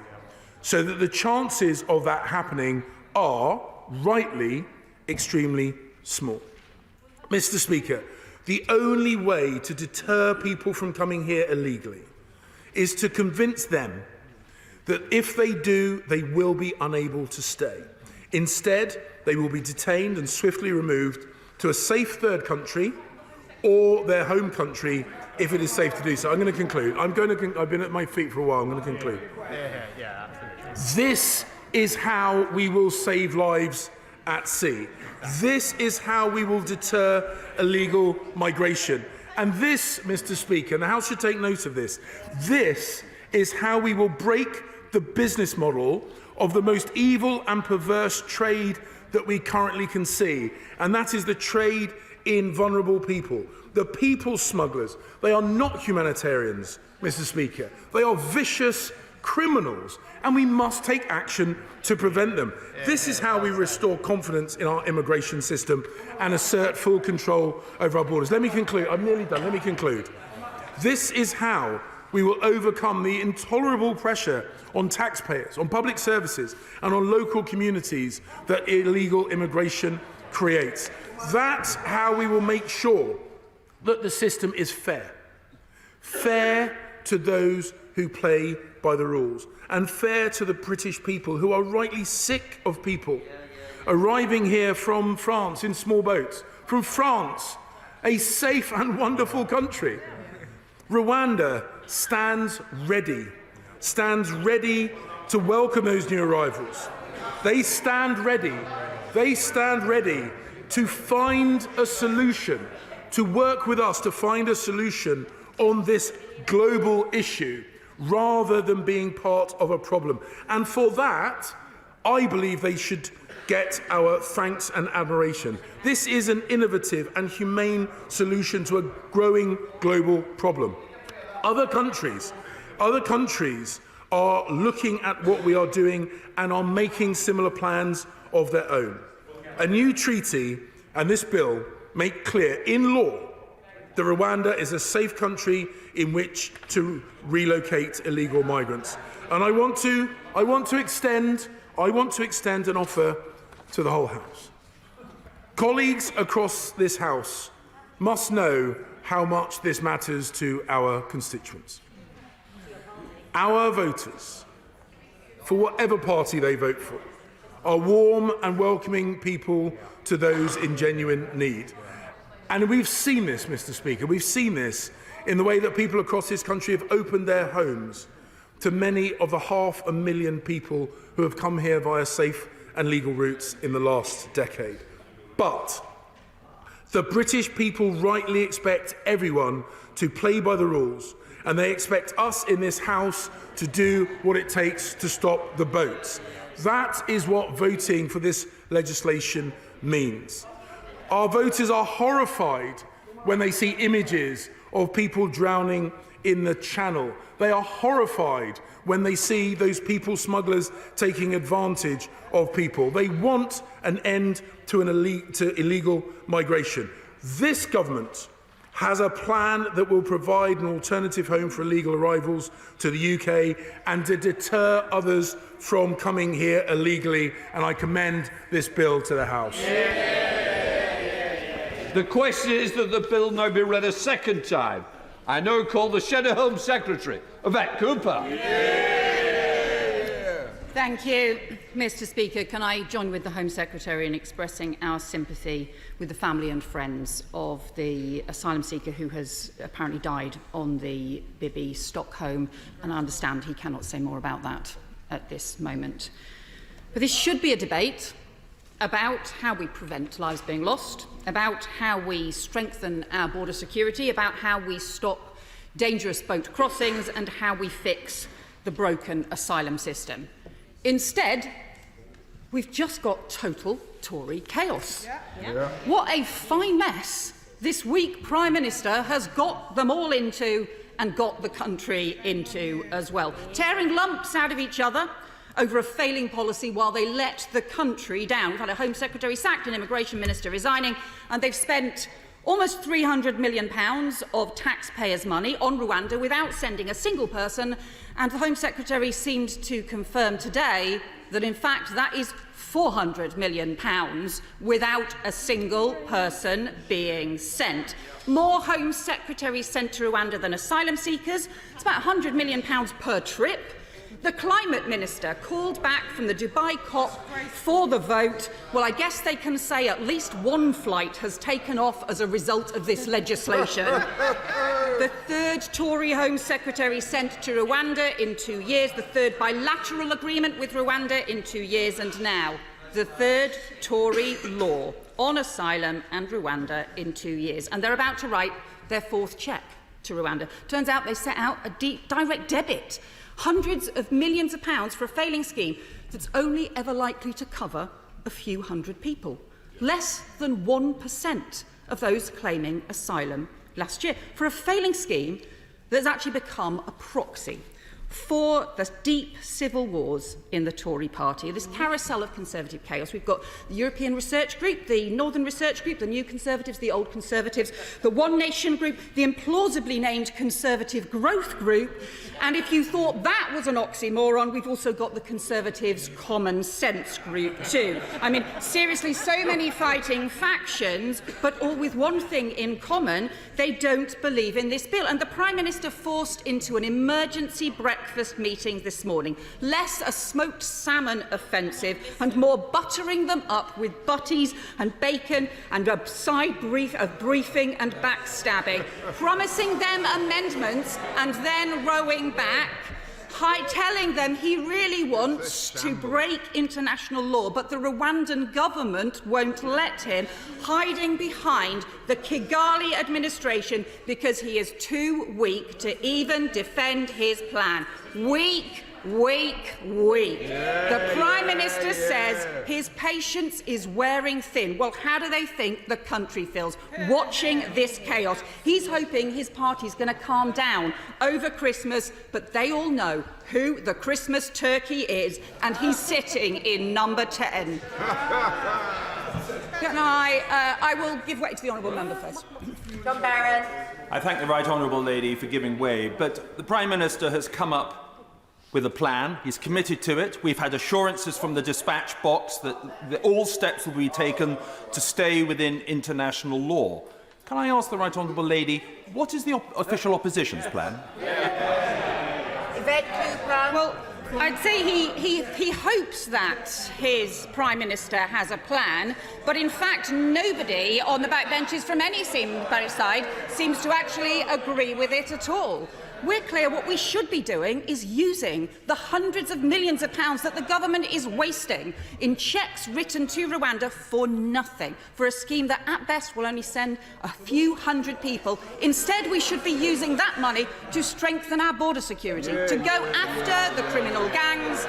so that the chances of that happening are, rightly, extremely small. Mr. Speaker, the only way to deter people from coming here illegally is to convince them that if they do, they will be unable to stay. Instead, they will be detained and swiftly removed to a safe third country or their home country if it is safe to do so. I'm going to conclude. I've been at my feet for a while. I'm going to conclude. This is how we will save lives at sea. This is how we will deter illegal migration. And this, Mr. Speaker, and the House should take note of this, this is how we will break the business model of the most evil and perverse trade that we currently can see, and that is the trade in vulnerable people. The people smugglers, they are not humanitarians, Mr. Speaker. They are vicious criminals, and we must take action to prevent them. This is how we restore confidence in our immigration system and assert full control over our borders. Let me conclude. I'm nearly done. Let me conclude. This is how we will overcome the intolerable pressure on taxpayers, on public services, and on local communities that illegal immigration creates. That's how we will make sure that the system is fair. Fair to those who play by the rules, and fair to the British people who are rightly sick of people arriving here from France in small boats. From France, a safe and wonderful country. Rwanda stands ready to welcome those new arrivals. They stand ready to find a solution, to work with us to find a solution on this global issue, rather than being part of a problem. And for that, I believe they should get our thanks and admiration. This is an innovative and humane solution to a growing global problem. Other countries are looking at what we are doing and are making similar plans of their own. A new treaty and this bill make clear in law that Rwanda is a safe country in which to relocate illegal migrants. And I want to extend an offer to the whole House. Colleagues across this House must know how much this matters to our constituents. Our voters, for whatever party they vote for, are warm and welcoming people to those in genuine need. And we've seen this, Mr. Speaker, we've seen this in the way that people across this country have opened their homes to many of the 500,000 people who have come here via safe and legal routes in the last decade. But the British people rightly expect everyone to play by the rules, and they expect us in this House to do what it takes to stop the boats. That is what voting for this legislation means. Our voters are horrified when they see images of people drowning in the Channel. They are horrified when they see those people smugglers taking advantage of people. They want an end to illegal migration. This government has a plan that will provide an alternative home for illegal arrivals to the UK and to deter others from coming here illegally, and I commend this bill to the House. The question is that the bill now be read a second time. I now call the Shadow Home Secretary, Yvette Cooper. Thank you, Mr. Speaker. Can I join with the Home Secretary in expressing our sympathy with the family and friends of the asylum seeker who has apparently died on the Bibi Stockholm, and I understand he cannot say more about that at this moment. But this should be a debate about how we prevent lives being lost, about how we strengthen our border security, about how we stop dangerous boat crossings, and how we fix the broken asylum system. Instead, we've just got total Tory chaos. What a fine mess this week Prime Minister has got them all into and got the country into as well. Tearing lumps out of each other over a failing policy while they let the country down. We've had a Home Secretary sacked, an Immigration Minister resigning, and they've spent almost £300 million of taxpayers' money on Rwanda without sending a single person, and the Home Secretary seemed to confirm today that in fact that is £400 million without a single person being sent. More Home Secretaries sent to Rwanda than asylum seekers. It's about £100 million per trip. The Climate Minister called back from the Dubai COP for the vote. Well, I guess they can say at least one flight has taken off as a result of this legislation. The third Tory Home Secretary sent to Rwanda in 2 years, the third bilateral agreement with Rwanda in 2 years, and now the third Tory law on asylum and Rwanda in 2 years. And they're about to write their fourth cheque to Rwanda. Turns out they set out a direct debit. Hundreds of millions of pounds for a failing scheme that's only ever likely to cover a few hundred people. Less than 1% of those claiming asylum last year. For a failing scheme that's actually become a proxy for the deep civil wars in the Tory party, this carousel of Conservative chaos. We've got the European Research Group, the Northern Research Group, the New Conservatives, the Old Conservatives, the One Nation Group, the implausibly named Conservative Growth Group, and if you thought that was an oxymoron, we've also got the Conservatives Common Sense Group too. I mean, seriously, so many fighting factions, but all with one thing in common: they don't believe in this bill. And the Prime Minister forced into an emergency breakfast meeting this morning less a smoked salmon offensive and more buttering them up with butties and bacon and a side briefing and backstabbing, promising them amendments and then rowing back, telling them he really wants to break international law, but the Rwandan government won't let him, hiding behind the Kigali administration because he is too weak to even defend his plan. Weak. The Prime Minister says his patience is wearing thin. Well, how do they think the country feels watching this chaos? He's hoping his party's going to calm down over Christmas, but they all know who the Christmas turkey is, and he's sitting in number 10. I will give way to the honourable member first. John Barron. I thank the right honourable lady for giving way, but the Prime Minister has come up with a plan. He's committed to it. We've had assurances from the dispatch box that all steps will be taken to stay within international law. Can I ask the right honourable lady, what is the official opposition's plan? Yvette Cooper. Well, I'd say he hopes that his Prime Minister has a plan, but in fact nobody on the backbenches from any side seems to actually agree with it at all. We're clear what we should be doing is using the hundreds of millions of pounds that the government is wasting in cheques written to Rwanda for nothing, for a scheme that at best will only send a few hundred people. Instead, we should be using that money to strengthen our border security, to go after the criminal gangs,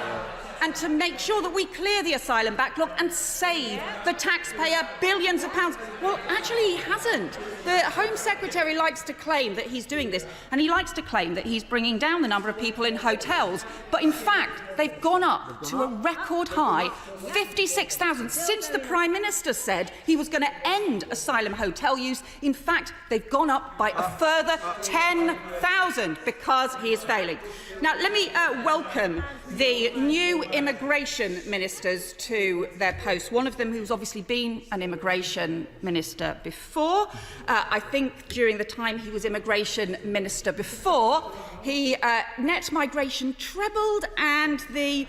and to make sure that we clear the asylum backlog and save the taxpayer billions of pounds. Well, actually, he hasn't. The Home Secretary likes to claim that he's doing this, and he likes to claim that he's bringing down the number of people in hotels. But in fact, they've gone up to a record high, 56,000, since the Prime Minister said he was going to end asylum hotel use. In fact, they've gone up by a further 10,000 because he is failing. Now, let me welcome the new immigration ministers to their posts. One of them who's obviously been an immigration minister before. I think during the time he was immigration minister before, net migration trebled and the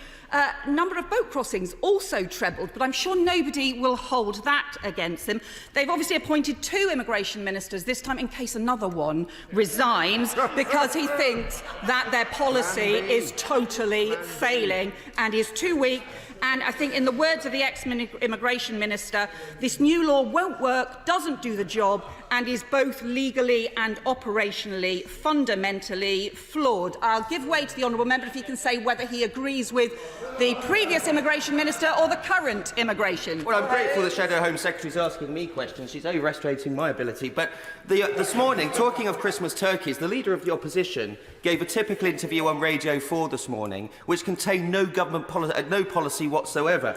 number of boat crossings also trebled, but I'm sure nobody will hold that against them. They've obviously appointed 2 immigration ministers, this time in case another one resigns, because he thinks that their policy is totally failing and is too weak And I think, in the words of the ex-immigration minister, this new law won't work, doesn't do the job, and is both legally and operationally fundamentally flawed. I'll give way to the honourable member if he can say whether he agrees with the previous immigration minister or the current immigration. Well, I'm grateful the Shadow Home Secretary is asking me questions. She's overestimating my ability. But this morning, talking of Christmas turkeys, the Leader of the Opposition gave a typical interview on Radio 4 this morning, which contained no government no policy whatsoever.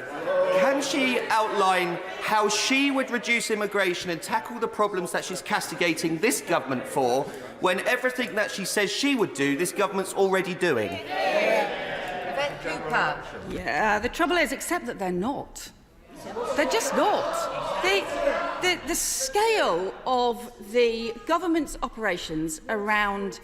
Can she outline how she would reduce immigration and tackle the problems that she's castigating this government for, when everything that she says she would do, this government's already doing? Yeah, the trouble is, except that they're not. They're just not. The scale of the government's operations around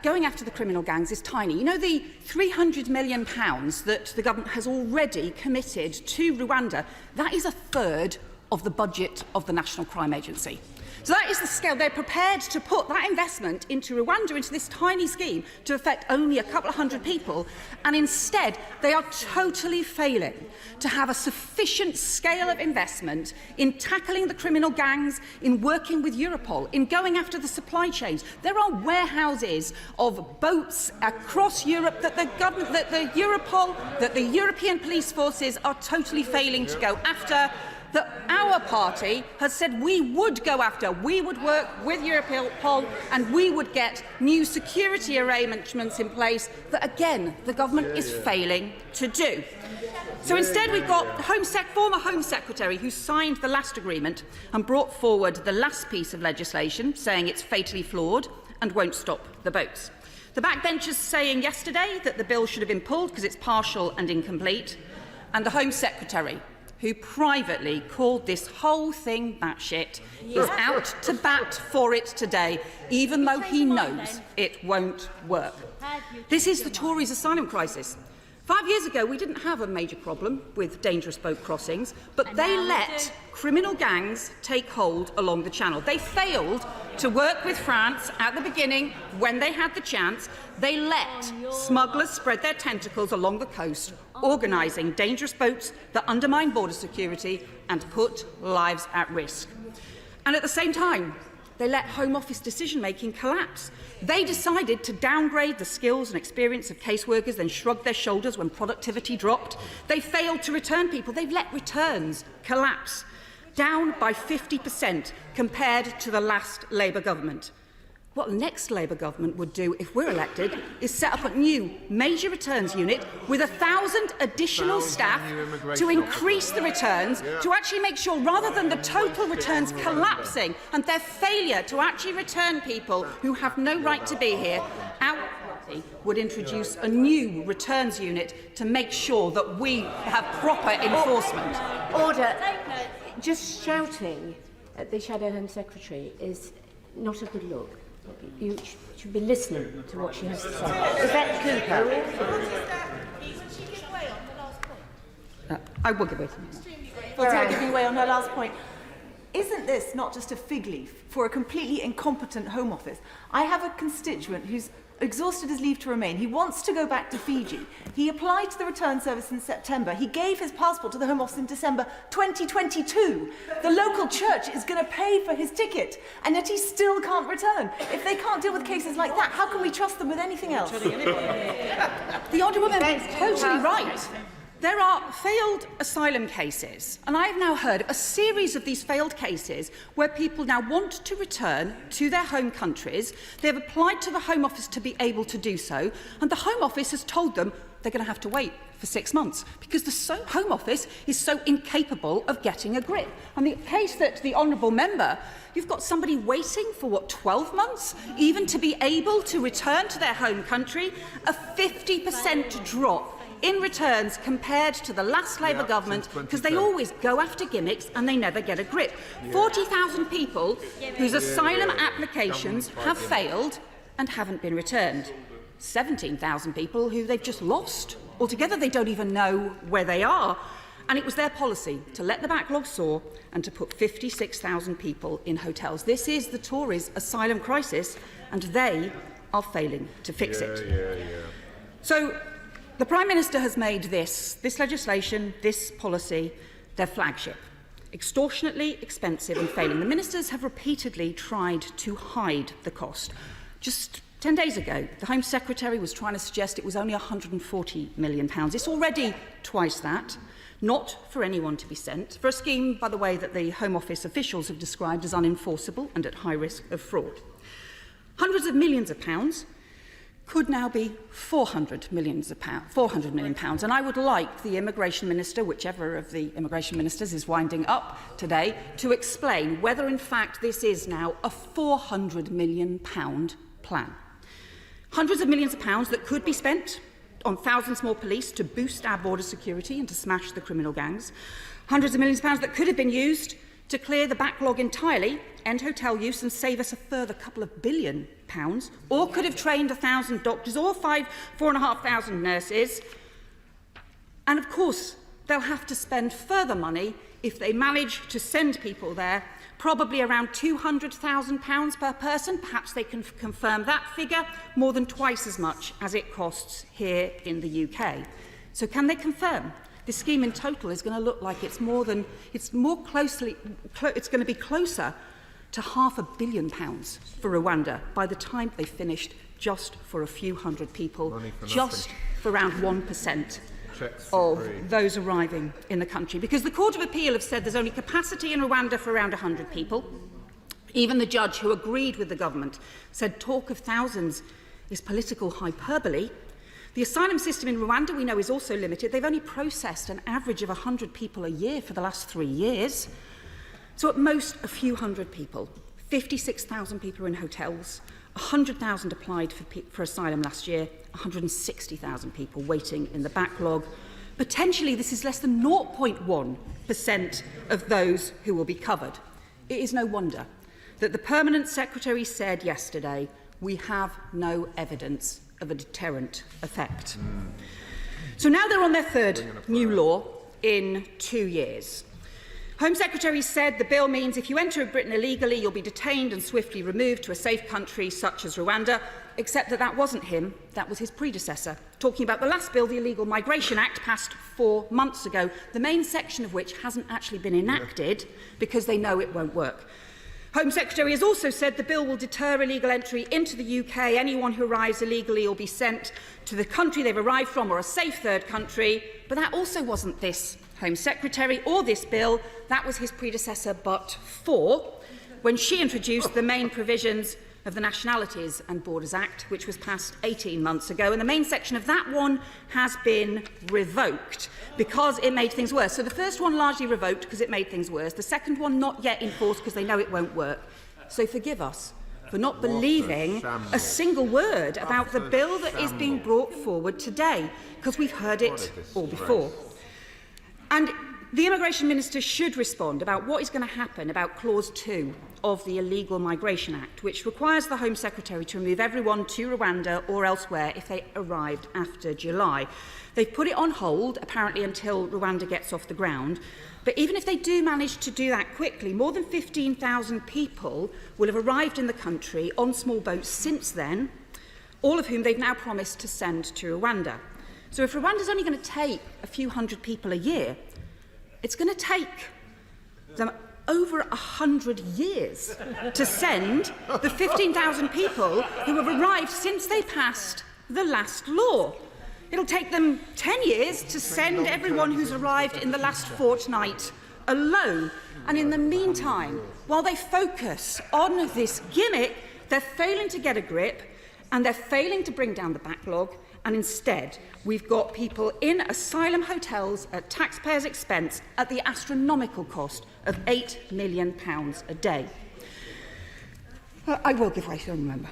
going after the criminal gangs is tiny. You know, the £300 million that the government has already committed to Rwanda, that is a third of the budget of the National Crime Agency. So that is the scale. They're prepared to put that investment into Rwanda, into this tiny scheme, to affect only a couple of hundred people, and instead they are totally failing to have a sufficient scale of investment in tackling the criminal gangs, in working with Europol, in going after the supply chains. There are warehouses of boats across Europe that the government, that the Europol, that the European police forces are totally failing to go after, that our party has said we would go after. We would work with Europol and we would get new security arrangements in place that, again, the government is failing to do. So instead we've got the former Home Secretary who signed the last agreement and brought forward the last piece of legislation, saying it's fatally flawed and won't stop the boats. The backbenchers saying yesterday that the bill should have been pulled because it's partial and incomplete, and the Home Secretary, who privately called this whole thing batshit, is out to bat for it today, even though he knows it won't work. This is the Tories' asylum crisis. 5 years ago, we didn't have a major problem with dangerous boat crossings, but they let criminal gangs take hold along the Channel. They failed to work with France at the beginning when they had the chance. They let smugglers spread their tentacles along the coast, organising dangerous boats that undermine border security and put lives at risk. And at the same time, they let Home Office decision-making collapse. They decided to downgrade the skills and experience of caseworkers, then shrugged their shoulders when productivity dropped. They failed to return people. They've let returns collapse, down by 50% compared to the last Labour government. What the next Labour government would do if we're elected is set up a new major returns unit with 1,000 additional staff to increase the returns, to actually make sure, rather than the total returns collapsing and their failure to actually return people who have no right to be here, our party would introduce a new returns unit to make sure that we have proper enforcement. Order. Just shouting at the Shadow Home Secretary is not a good look. You should be listening to what she has to say. Yvette Cooper. I will give way to her. Well, giving way on her last point. Isn't this not just a fig leaf for a completely incompetent Home Office? I have a constituent who's exhausted his leave to remain. He wants to go back to Fiji. He applied to the Return Service in September. He gave his passport to the Home Office in December 2022. The local church is going to pay for his ticket, and yet he still can't return. If they can't deal with cases like that, how can we trust them with anything else? The Honourable Member is totally right. There are failed asylum cases, and I have now heard a series of these failed cases where people now want to return to their home countries. They have applied to the Home Office to be able to do so, and the Home Office has told them they're going to have to wait for 6 months because the Home Office is so incapable of getting a grip. And the case that the Honourable Member, you've got somebody waiting for, 12 months, even to be able to return to their home country, a 50% drop in returns compared to the last Labour government, because they always go after gimmicks and they never get a grip. 40,000 people whose asylum applications have failed and haven't been returned. 17,000 people who they've just lost. Altogether, they don't even know where they are. And it was their policy to let the backlog soar and to put 56,000 people in hotels. This is the Tories' asylum crisis, and they are failing to fix it. So, The Prime Minister has made this legislation, this policy, their flagship. Extortionately expensive and failing. The ministers have repeatedly tried to hide the cost. Just 10 days ago, the Home Secretary was trying to suggest it was only £140 million. It's already twice that, not for anyone to be sent, for a scheme, by the way, that the Home Office officials have described as unenforceable and at high risk of fraud. Hundreds of millions of pounds could now be £400 million, and I would like the Immigration Minister, whichever of the Immigration Ministers is winding up today, to explain whether in fact this is now a £400 million plan. Hundreds of millions of pounds that could be spent on thousands more police to boost our border security and to smash the criminal gangs. Hundreds of millions of pounds that could have been used to clear the backlog entirely, end hotel use and save us a further couple of £1 billion, or could have trained 1,000 doctors or 4,500 nurses. And of course, they'll have to spend further money if they manage to send people there, probably around £200,000 per person. Perhaps they can confirm that figure, more than twice as much as it costs here in the UK. So can they confirm this scheme in total is going to look like it's going to be closer to £500 million for Rwanda by the time they finished, just for a few hundred people, just for around 1% of those arriving in the country? Because the Court of Appeal have said there's only capacity in Rwanda for around 100 people. Even the judge who agreed with the government said talk of thousands is political hyperbole. The asylum system in Rwanda, we know, is also limited. They've only processed an average of 100 people a year for the last 3 years. So at most, a few hundred people. 56,000 people are in hotels. 100,000 applied for asylum last year. 160,000 people waiting in the backlog. Potentially, this is less than 0.1% of those who will be covered. It is no wonder that the Permanent Secretary said yesterday, we have no evidence of a deterrent effect. So now they're on their third new law in 2 years. Home Secretary said the bill means if you enter Britain illegally, you'll be detained and swiftly removed to a safe country such as Rwanda, except that that wasn't him, that was his predecessor. Talking about the last bill, the Illegal Migration Act, passed 4 months ago, the main section of which hasn't actually been enacted because they know it won't work. Home Secretary has also said the bill will deter illegal entry into the UK. Anyone who arrives illegally will be sent to the country they've arrived from or a safe third country. But that also wasn't this Home Secretary or this bill. That was his predecessor, but for when she introduced the main provisions of the Nationalities and Borders Act, which was passed 18 months ago. And the main section of that one has been revoked because it made things worse. So the first one largely revoked because it made things worse. The second one not yet enforced because they know it won't work. So forgive us for not believing a single word about the bill that is being brought forward today, because we've heard it all before. And the Immigration Minister should respond about what is going to happen about Clause 2 of the Illegal Migration Act, which requires the Home Secretary to remove everyone to Rwanda or elsewhere if they arrived after July. They've put it on hold, apparently until Rwanda gets off the ground. But even if they do manage to do that quickly, more than 15,000 people will have arrived in the country on small boats since then, all of whom they've now promised to send to Rwanda. So if Rwanda's only going to take a few hundred people a year, it's going to take them over 100 years to send the 15,000 people who have arrived since they passed the last law. It'll take them 10 years to send everyone who's arrived in the last fortnight alone. And in the meantime, while they focus on this gimmick, they're failing to get a grip and they're failing to bring down the backlog. And instead, we've got people in asylum hotels at taxpayers' expense at the astronomical cost of £8 million a day. I will give way to a member.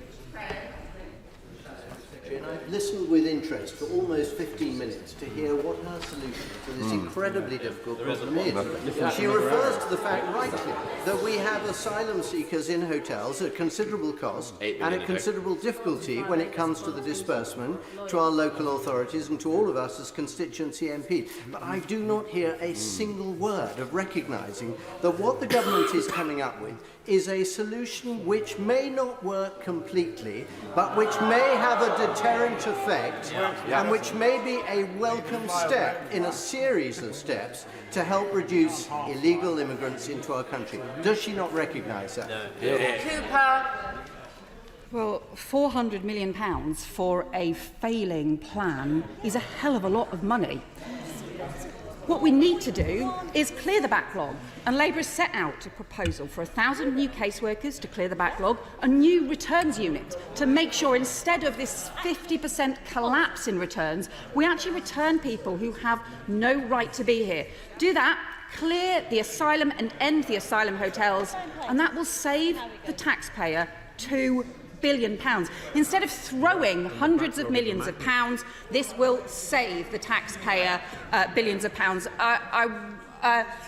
And I've listened with interest for almost 15 minutes to hear what her solution to this incredibly difficult problem is. She refers to the fact rightly that we have asylum seekers in hotels at considerable cost and at considerable difficulty when it comes to the disbursement to our local authorities and to all of us as constituency MPs. But I do not hear a single word of recognising that what the government is coming up with is a solution which may not work completely, but which may have a deterrent effect and which may be a welcome step in a series of steps to help reduce illegal immigrants into our country. Does she not recognise that? Cooper. Well, £400 million for a failing plan is a hell of a lot of money. What we need to do is clear the backlog, and Labour has set out a proposal for 1,000 new caseworkers to clear the backlog, a new returns unit to make sure instead of this 50% collapse in returns, we actually return people who have no right to be here. Do that, clear the asylum and end the asylum hotels, and that will save the taxpayer £2 billion. Instead of throwing hundreds of millions of pounds, this will save the taxpayer billions of pounds. I'll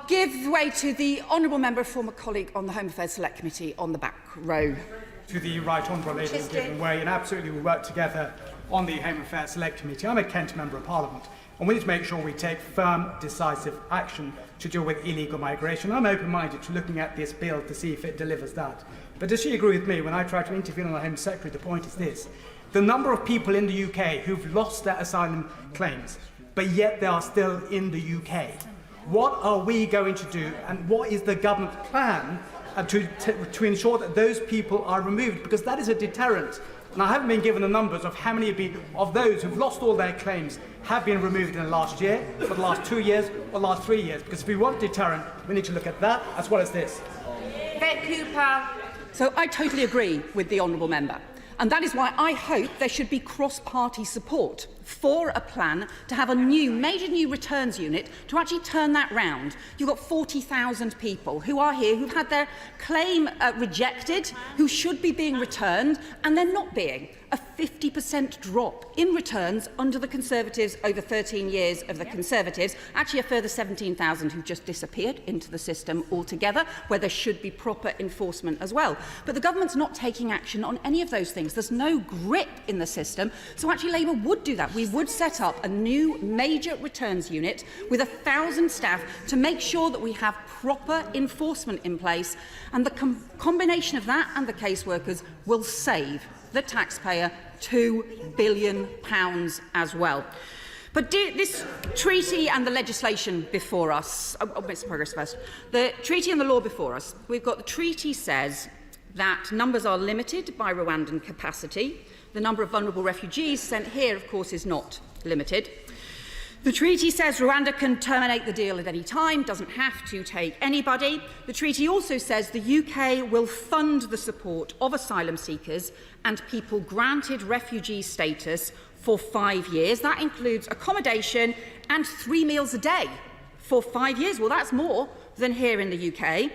give way to the honourable member, former colleague on the Home Affairs Select Committee on the back row. To the right honourable lady given way, and absolutely we work together on the Home Affairs Select Committee. I'm a Kent Member of Parliament, and we need to make sure we take firm, decisive action to deal with illegal migration. I'm open-minded to looking at this bill to see if it delivers that. But does she agree with me when I try to intervene on the Home Secretary? The point is this: the number of people in the UK who've lost their asylum claims, but yet they are still in the UK. What are we going to do, and what is the government plan to ensure that those people are removed? Because that is a deterrent. And I haven't been given the numbers of how many of those who've lost all their claims have been removed in the last year, for the last 2 years, or the last 3 years. Because if we want deterrent, we need to look at that as well as this. Cooper. So I totally agree with the honourable member. And that is why I hope there should be cross-party support for a plan to have a major new returns unit to actually turn that round. You've got 40,000 people who are here, who've had their claim rejected, who should be being returned, and they're not being. A 50% drop in returns under the Conservatives over 13 years of the Conservatives. Actually, a further 17,000 who've just disappeared into the system altogether, where there should be proper enforcement as well. But the government's not taking action on any of those things. There's no grip in the system. So actually, Labour would do that. We would set up a new major returns unit with 1,000 staff to make sure that we have proper enforcement in place. And the combination of that and the caseworkers will save the taxpayer £2 billion as well. But this treaty and the legislation before us, Mr. Progress first, the treaty and the law before us, we've got the treaty says that numbers are limited by Rwandan capacity. The number of vulnerable refugees sent here, of course, is not limited. The treaty says Rwanda can terminate the deal at any time, doesn't have to take anybody. The treaty also says the UK will fund the support of asylum seekers and people granted refugee status for 5 years. That includes accommodation and 3 meals a day for 5 years. Well, that's more than here in the UK.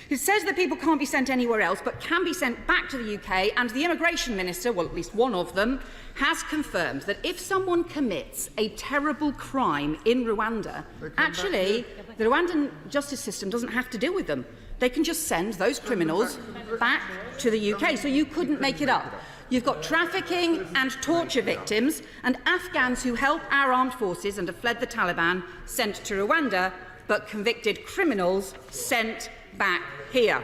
It says that people can't be sent anywhere else, but can be sent back to the UK, and the Immigration Minister, well, at least one of them, has confirmed that if someone commits a terrible crime in Rwanda, actually, the Rwandan justice system doesn't have to deal with them. They can just send those criminals back to the UK, so you couldn't make it up. You've got trafficking and torture victims, and Afghans who help our armed forces and have fled the Taliban sent to Rwanda, but convicted criminals sent back here.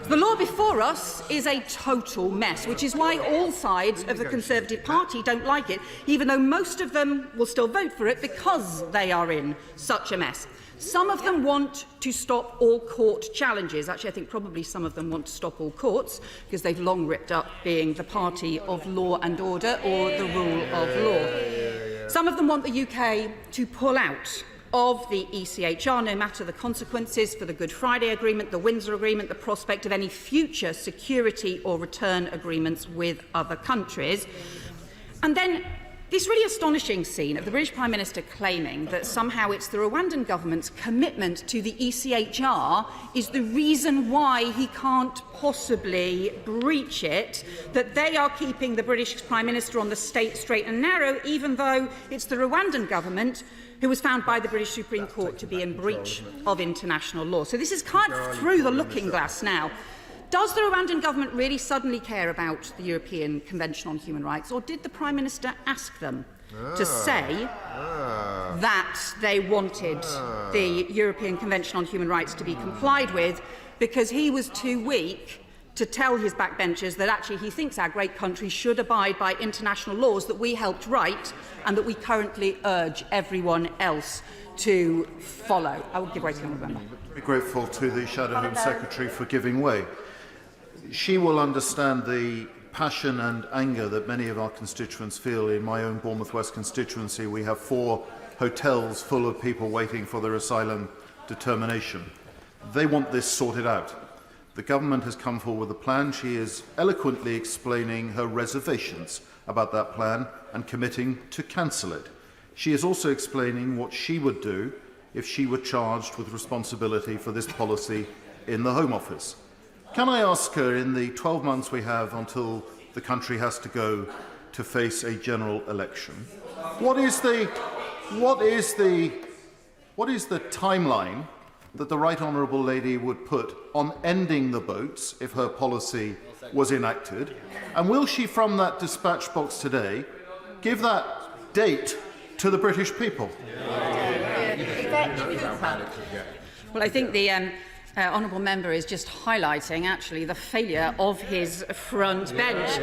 The law before us is a total mess, which is why all sides of the Conservative Party don't like it, even though most of them will still vote for it because they are in such a mess. Some of them want to stop all court challenges. Actually, I think probably some of them want to stop all courts because they've long ripped up being the party of law and order or the rule of law. Some of them want the UK to pull out of the ECHR, no matter the consequences for the Good Friday Agreement, the Windsor Agreement, the prospect of any future security or return agreements with other countries. And then this really astonishing scene of the British Prime Minister claiming that somehow it's the Rwandan government's commitment to the ECHR is the reason why he can't possibly breach it, that they are keeping the British Prime Minister on the straight and narrow, even though it's the Rwandan government who was found by the British Supreme Court to be in breach of international law. So this is kind of through the looking glass now. Does the Rwandan government really suddenly care about the European Convention on Human Rights, or did the Prime Minister ask them to say that they wanted the European Convention on Human Rights to be complied with, because he was too weak to tell his backbenchers that actually he thinks our great country should abide by international laws that we helped write and that we currently urge everyone else to follow. I will give way to the honourable member. I'm grateful to the Shadow Home Secretary for giving way. She will understand the passion and anger that many of our constituents feel. In my own Bournemouth West constituency, we have 4 hotels full of people waiting for their asylum determination. They want this sorted out. The government has come forward with a plan. She is eloquently explaining her reservations about that plan and committing to cancel it. She is also explaining what she would do if she were charged with responsibility for this policy in the Home Office. Can I ask her, in the 12 months we have until the country has to go to face a general election, what is the timeline that the Right Honourable Lady would put on ending the boats if her policy was enacted? And will she, from that dispatch box today, give that date to the British people? Well, I think the honourable member is just highlighting, actually, the failure of his front bench.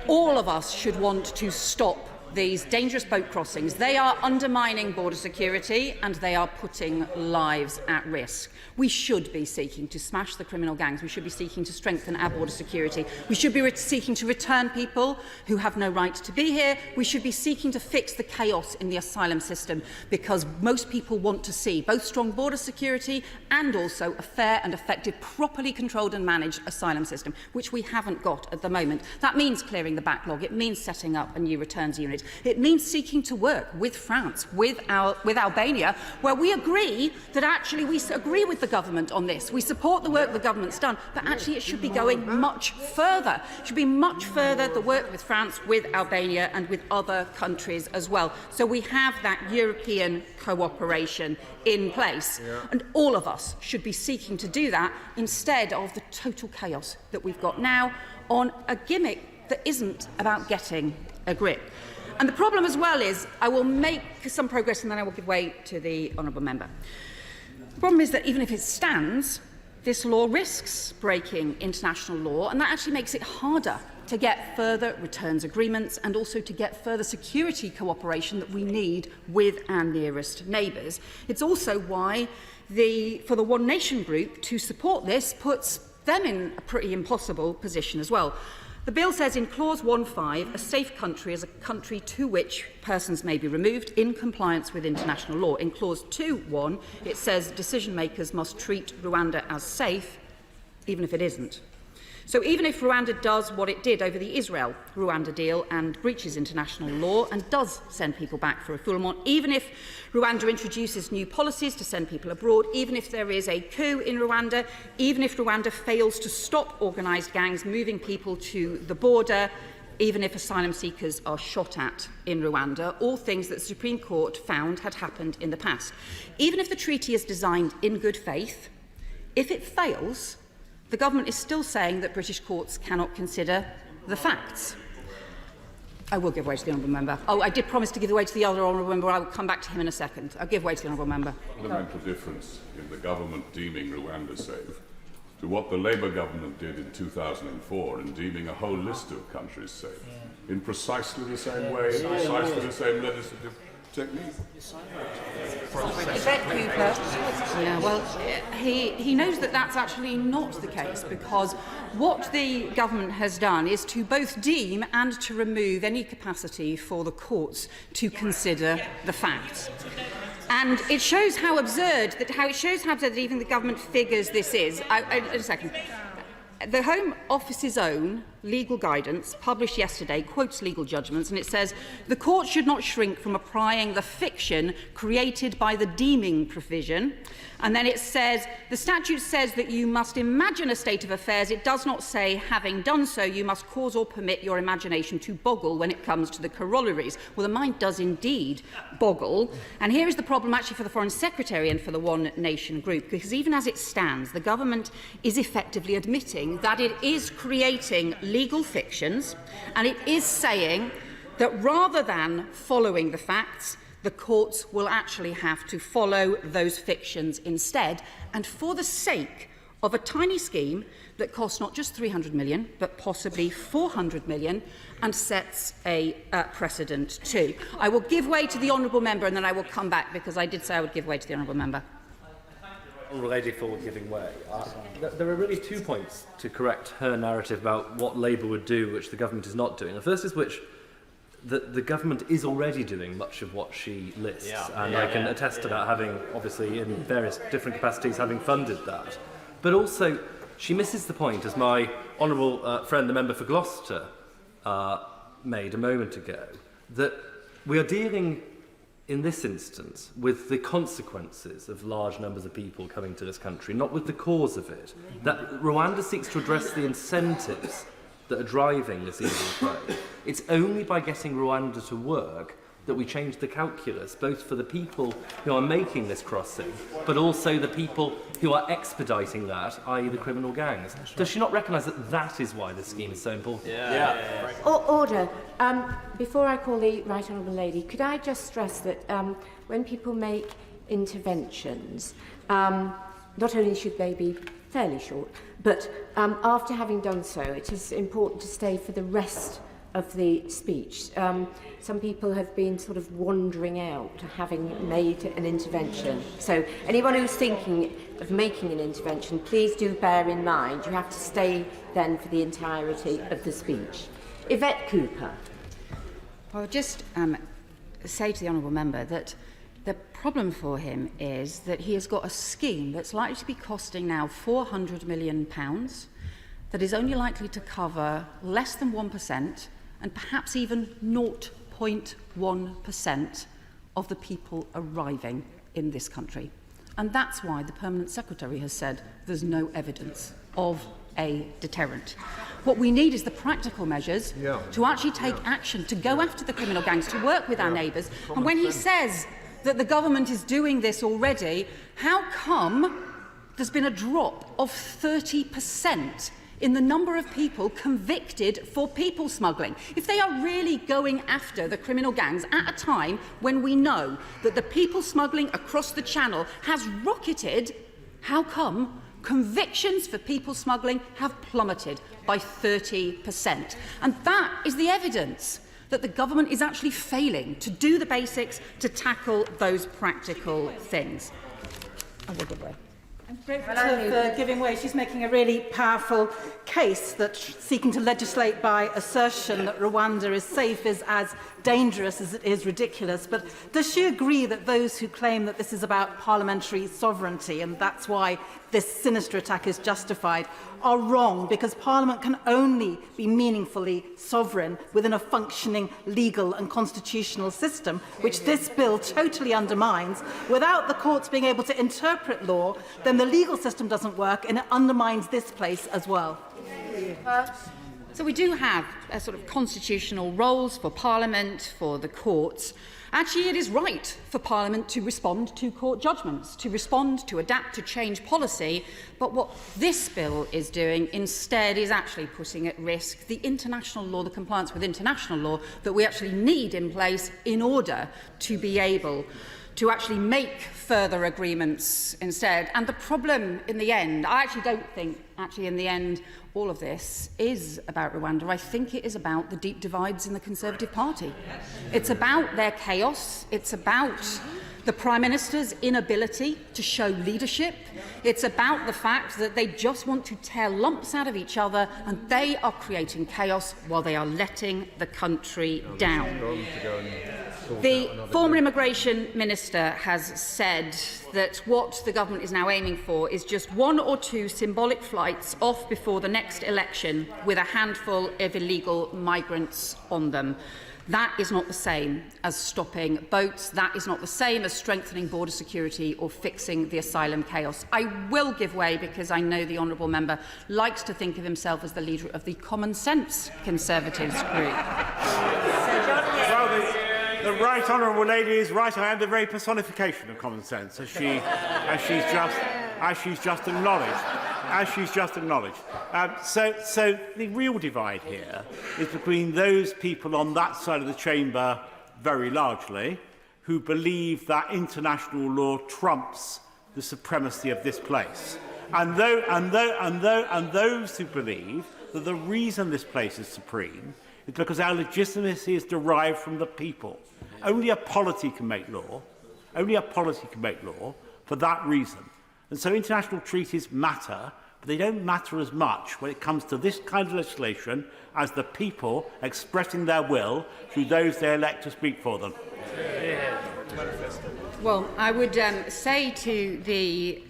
All of us should want to stop these dangerous boat crossings. They are undermining border security and they are putting lives at risk. We should be seeking to smash the criminal gangs. We should be seeking to strengthen our border security. We should be seeking to return people who have no right to be here. We should be seeking to fix the chaos in the asylum system, because most people want to see both strong border security and also a fair and effective, properly controlled and managed asylum system, which we haven't got at the moment. That means clearing the backlog. It means setting up a new returns unit. It means seeking to work with France, with Albania, where we agree that actually we agree with the government on this. We support the work the government's done, but actually it should be going much further. It should be much further, the work with France, with Albania and with other countries as well. So we have that European cooperation in place. And all of us should be seeking to do that instead of the total chaos that we've got now on a gimmick that isn't about getting a grip. And the problem as well is, I will make some progress and then I will give way to the honourable member. The problem is that even if it stands, this law risks breaking international law, and that actually makes it harder to get further returns agreements and also to get further security cooperation that we need with our nearest neighbours. It's also why for the One Nation group to support this puts them in a pretty impossible position as well. The bill says in Clause 1.5, a safe country is a country to which persons may be removed in compliance with international law. In Clause 2.1, it says decision makers must treat Rwanda as safe, even if it isn't. So even if Rwanda does what it did over the Israel-Rwanda deal and breaches international law and does send people back for refoulement, even if Rwanda introduces new policies to send people abroad, even if there is a coup in Rwanda, even if Rwanda fails to stop organised gangs moving people to the border, even if asylum seekers are shot at in Rwanda, all things that the Supreme Court found had happened in the past. Even if the treaty is designed in good faith, if it fails, the government is still saying that British courts cannot consider the facts. I will give way to the honourable member. Oh, I did promise to give way to the other honourable member. I will come back to him in a second. I'll give way to the honourable member. Fundamental difference in the government deeming Rwanda safe to what the Labour government did in 2004 in deeming a whole list of countries safe in precisely the same way, in precisely the same legislative technique. Yeah, well, he knows that that's actually not the case, because what the government has done is to both deem and to remove any capacity for the courts to consider the facts. And it shows how absurd that even the government figures this is. A second. The Home Office's own legal guidance, published yesterday, quotes legal judgments, and it says, the court should not shrink from applying the fiction created by the deeming provision. And then it says, the statute says that you must imagine a state of affairs. It does not say, having done so, you must cause or permit your imagination to boggle when it comes to the corollaries. Well, the mind does indeed boggle. And here is the problem actually for the Foreign Secretary and for the One Nation group, because even as it stands, the government is effectively admitting that it is creating legal fictions, and it is saying that rather than following the facts, the courts will actually have to follow those fictions instead. And for the sake of a tiny scheme that costs not just 300 million, but possibly 400 million, and sets a precedent too. I will give way to the honourable member, and then I will come back, because I did say I would give way to the honourable member. Honourable Lady for giving way. There are really 2 points to correct her narrative about what Labour would do, which the government is not doing. The first is which the government is already doing much of what she lists, and I can attest to that, having obviously in various different capacities having funded that. But also, she misses the point, as my honourable friend, the member for Gloucester, made a moment ago, that we are dealing in this instance with the consequences of large numbers of people coming to this country, not with the cause of it. That Rwanda seeks to address the incentives that are driving this evil play. It's only by getting Rwanda to work that we change the calculus, both for the people who are making this crossing, but also the people who are expediting that, i.e. the criminal gangs. Does she not recognise that that is why this scheme is so important? Order. Before I call the Right Honourable Lady, could I just stress that when people make interventions, not only should they be fairly short, but after having done so, it is important to stay for the rest of the speech. Some people have been sort of wandering out, having made an intervention. So anyone who's thinking of making an intervention, please do bear in mind you have to stay then for the entirety of the speech. Yvette Cooper. Well, I'll just say to the honourable member that the problem for him is that he has got a scheme that's likely to be costing now £400 million, that is only likely to cover less than 1%, and perhaps even 0.1% of the people arriving in this country. And that's why the Permanent Secretary has said there's no evidence of a deterrent. What we need is the practical measures to actually take action, to go after the criminal gangs, to work with our neighbours. And when he says that the government is doing this already, how come there's been a drop of 30% in the number of people convicted for people smuggling? If they are really going after the criminal gangs at a time when we know that the people smuggling across the Channel has rocketed, how come convictions for people smuggling have plummeted by 30%? And that is the evidence that the government is actually failing to do the basics to tackle those practical things. I will give way. I'm grateful to her for giving way. She's making a really powerful case that seeking to legislate by assertion that Rwanda is safe is as dangerous as it is ridiculous. But does she agree that those who claim that this is about parliamentary sovereignty and that's why this sinister attack is justified are wrong, because Parliament can only be meaningfully sovereign within a functioning legal and constitutional system, which this bill totally undermines? Without the courts being able to interpret law, then the legal system doesn't work and it undermines this place as well. So we do have a sort of constitutional roles for Parliament, for the courts. Actually, it is right for Parliament to respond to court judgments, to respond, to adapt, to change policy. But what this bill is doing instead is actually putting at risk the international law, the compliance with international law that we actually need in place in order to be able to actually make further agreements instead. And the problem in the end, I actually don't think, in the end, all of this is about Rwanda. I think it is about the deep divides in the Conservative Party. It's about their chaos. It's about the Prime Minister's inability to show leadership. It's about the fact that they just want to tear lumps out of each other, and they are creating chaos while they are letting the country down. The former Immigration Minister has said that what the government is now aiming for is just 1 or 2 symbolic flights off before the next election with a handful of illegal migrants on them. That is not the same as stopping boats. That is not the same as strengthening border security or fixing the asylum chaos. I will give way because I know the honourable member likes to think of himself as the leader of the Common Sense Conservatives group. The Right Honourable Lady is right. I am the very personification of common sense, as she's just acknowledged. So the real divide here is between those people on that side of the chamber, very largely, who believe that international law trumps the supremacy of this place, and those who believe that the reason this place is supreme is because our legitimacy is derived from the people. Only a polity can make law. Only a polity can make law for that reason. And so international treaties matter, but they don't matter as much when it comes to this kind of legislation as the people expressing their will through those they elect to speak for them. Well, I would say to the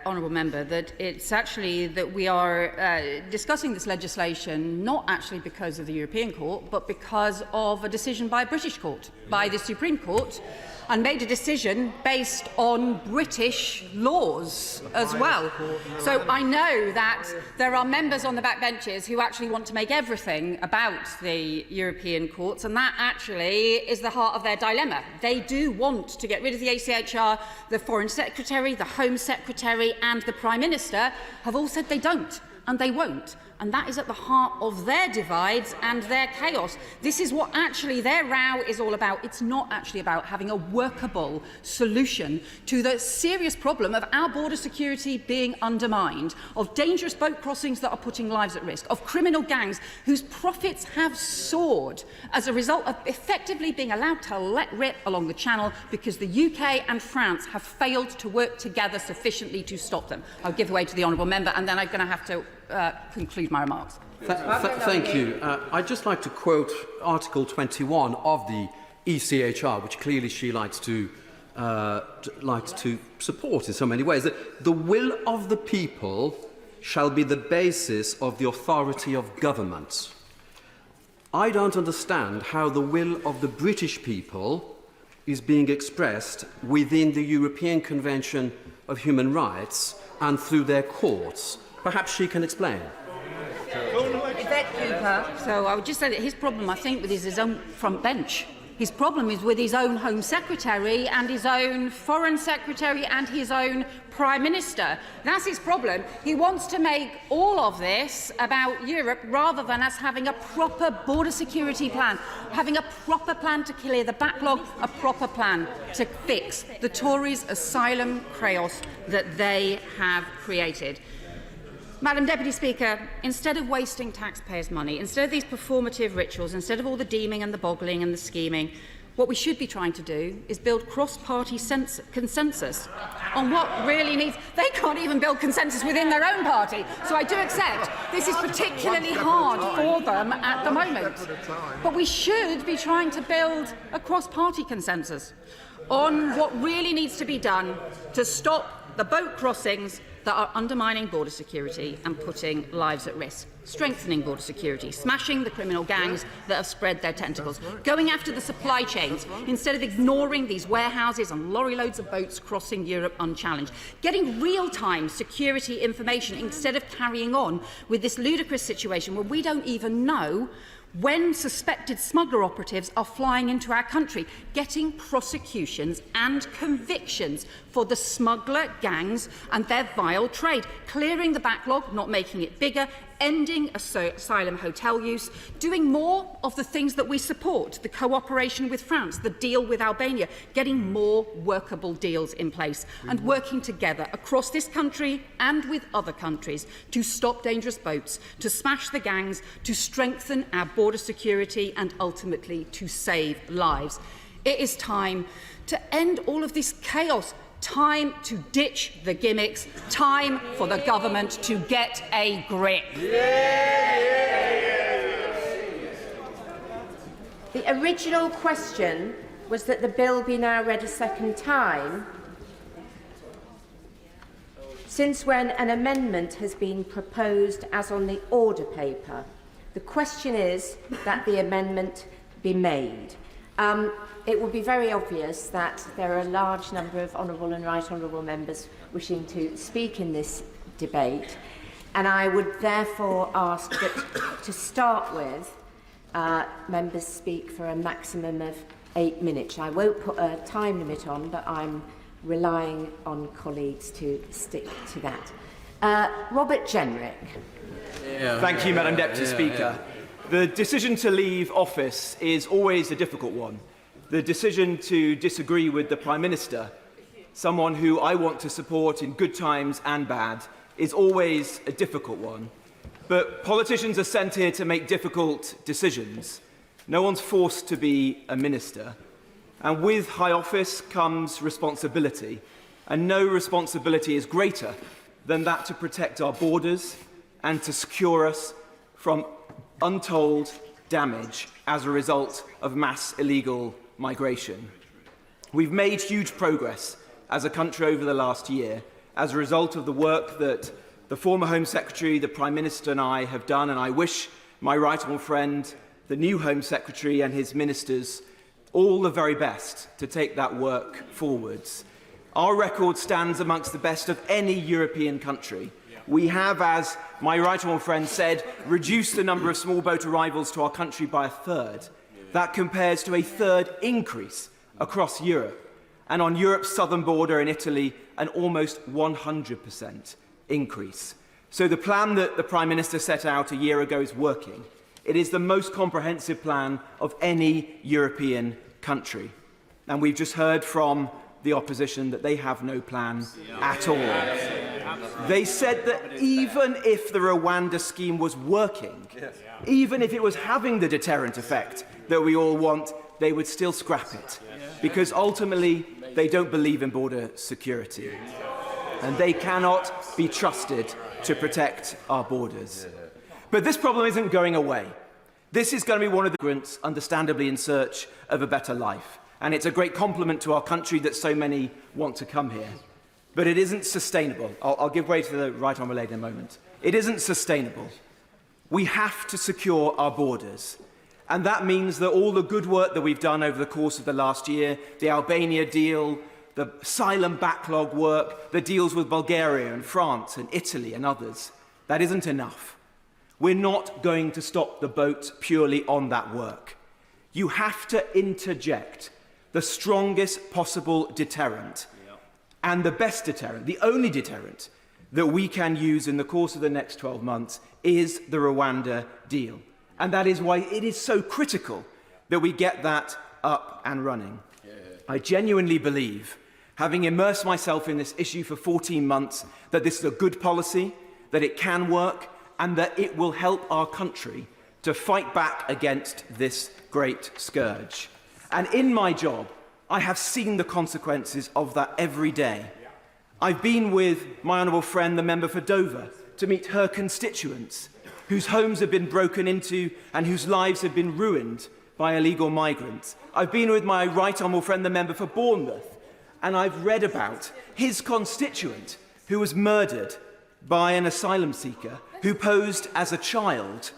honourable member that it's actually that we are discussing this legislation not actually because of the European Court, but because of a decision by a British court, by the Supreme Court, and made a decision based on British laws as well. So I know that there are members on the backbenches who actually want to make everything about the European courts, and that actually is the heart of their dilemma. They do want to get rid of the ACHR. The Foreign Secretary, the Home Secretary and the Prime Minister have all said they don't, and they won't. And that is at the heart of their divides and their chaos. This is what actually their row is all about. It's not actually about having a workable solution to the serious problem of our border security being undermined, of dangerous boat crossings that are putting lives at risk, of criminal gangs whose profits have soared as a result of effectively being allowed to let rip along the Channel because the UK and France have failed to work together sufficiently to stop them. I'll give way to the honourable member, and then I'm going to have to conclude my remarks. Thank you. I'd just like to quote Article 21 of the ECHR, which clearly she likes to support in so many ways. That the will of the people shall be the basis of the authority of government. I don't understand how the will of the British people is being expressed within the European Convention of Human Rights and through their courts. Perhaps she can explain. So I would just say that his problem, I think, with his own front bench. His problem is with his own Home Secretary and his own Foreign Secretary and his own Prime Minister. That's his problem. He wants to make all of this about Europe rather than us having a proper border security plan, having a proper plan to clear the backlog, a proper plan to fix the Tories' asylum chaos that they have created. Madam Deputy Speaker, instead of wasting taxpayers' money, instead of these performative rituals, instead of all the deeming and the boggling and the scheming, what we should be trying to do is build cross-party consensus on what really needs. They can't even build consensus within their own party. So I do accept this is particularly hard for them at the moment. But we should be trying to build a cross-party consensus on what really needs to be done to stop the boat crossings that are undermining border security and putting lives at risk, strengthening border security, smashing the criminal gangs that have spread their tentacles, going after the supply chains instead of ignoring these warehouses and lorry loads of boats crossing Europe unchallenged, getting real-time security information instead of carrying on with this ludicrous situation where we don't even know when suspected smuggler operatives are flying into our country, getting prosecutions and convictions for the smuggler gangs and their vile trade, clearing the backlog, not making it bigger, ending asylum hotel use, doing more of the things that we support, the cooperation with France, the deal with Albania, getting more workable deals in place and working together across this country and with other countries to stop dangerous boats, to smash the gangs, to strengthen our border security and ultimately to save lives. It is time to end all of this chaos. Time to ditch the gimmicks. Time for the government to get a grip. The original question was that the bill be now read a second time, since when an amendment has been proposed as on the order paper. The question is that the amendment be made. It will be very obvious that there are a large number of honourable and right honourable members wishing to speak in this debate, and I would therefore ask that to start with, members speak for a maximum of 8 minutes. I won't put a time limit on, but I'm relying on colleagues to stick to that. Robert Jenrick. Thank you, Madam Deputy Speaker. The decision to leave office is always a difficult one. The decision to disagree with the Prime Minister, someone who I want to support in good times and bad, is always a difficult one. But politicians are sent here to make difficult decisions. No one's forced to be a minister. And with high office comes responsibility. And no responsibility is greater than that to protect our borders and to secure us from untold damage as a result of mass illegal migration. We've made huge progress as a country over the last year as a result of the work that the former Home Secretary, the Prime Minister and I have done, and I wish my right honourable friend, the new Home Secretary and his ministers all the very best to take that work forwards. Our record stands amongst the best of any European country. We have, as my right honourable friend said, reduced the number of small boat arrivals to our country by a third. That compares to a third increase across Europe. And on Europe's southern border in Italy, an almost 100% increase. So the plan that the Prime Minister set out a year ago is working. It is the most comprehensive plan of any European country. And we've just heard from the opposition that they have no plan at all. They said that even if the Rwanda scheme was working, even if it was having the deterrent effect that we all want, they would still scrap it. Because ultimately, they don't believe in border security. And they cannot be trusted to protect our borders. But this problem isn't going away. This is going to be one of the migrants, understandably in search of a better life. And it's a great compliment to our country that so many want to come here. But it isn't sustainable. I'll give way to the right honourable lady in a moment. It isn't sustainable. We have to secure our borders. And that means that all the good work that we've done over the course of the last year, the Albania deal, the asylum backlog work, the deals with Bulgaria and France and Italy and others, that isn't enough. We're not going to stop the boat purely on that work. You have to interject the strongest possible deterrent and the best deterrent, the only deterrent that we can use in the course of the next 12 months is the Rwanda deal. And that is why it is so critical that we get that up and running. I genuinely believe, having immersed myself in this issue for 14 months, that this is a good policy, that it can work, and that it will help our country to fight back against this great scourge. And in my job, I have seen the consequences of that every day. I've been with my honourable friend, the member for Dover, to meet her constituents, whose homes have been broken into and whose lives have been ruined by illegal migrants. I've been with my right honourable friend, the member for Bournemouth, and I've read about his constituent who was murdered by an asylum seeker who posed as a child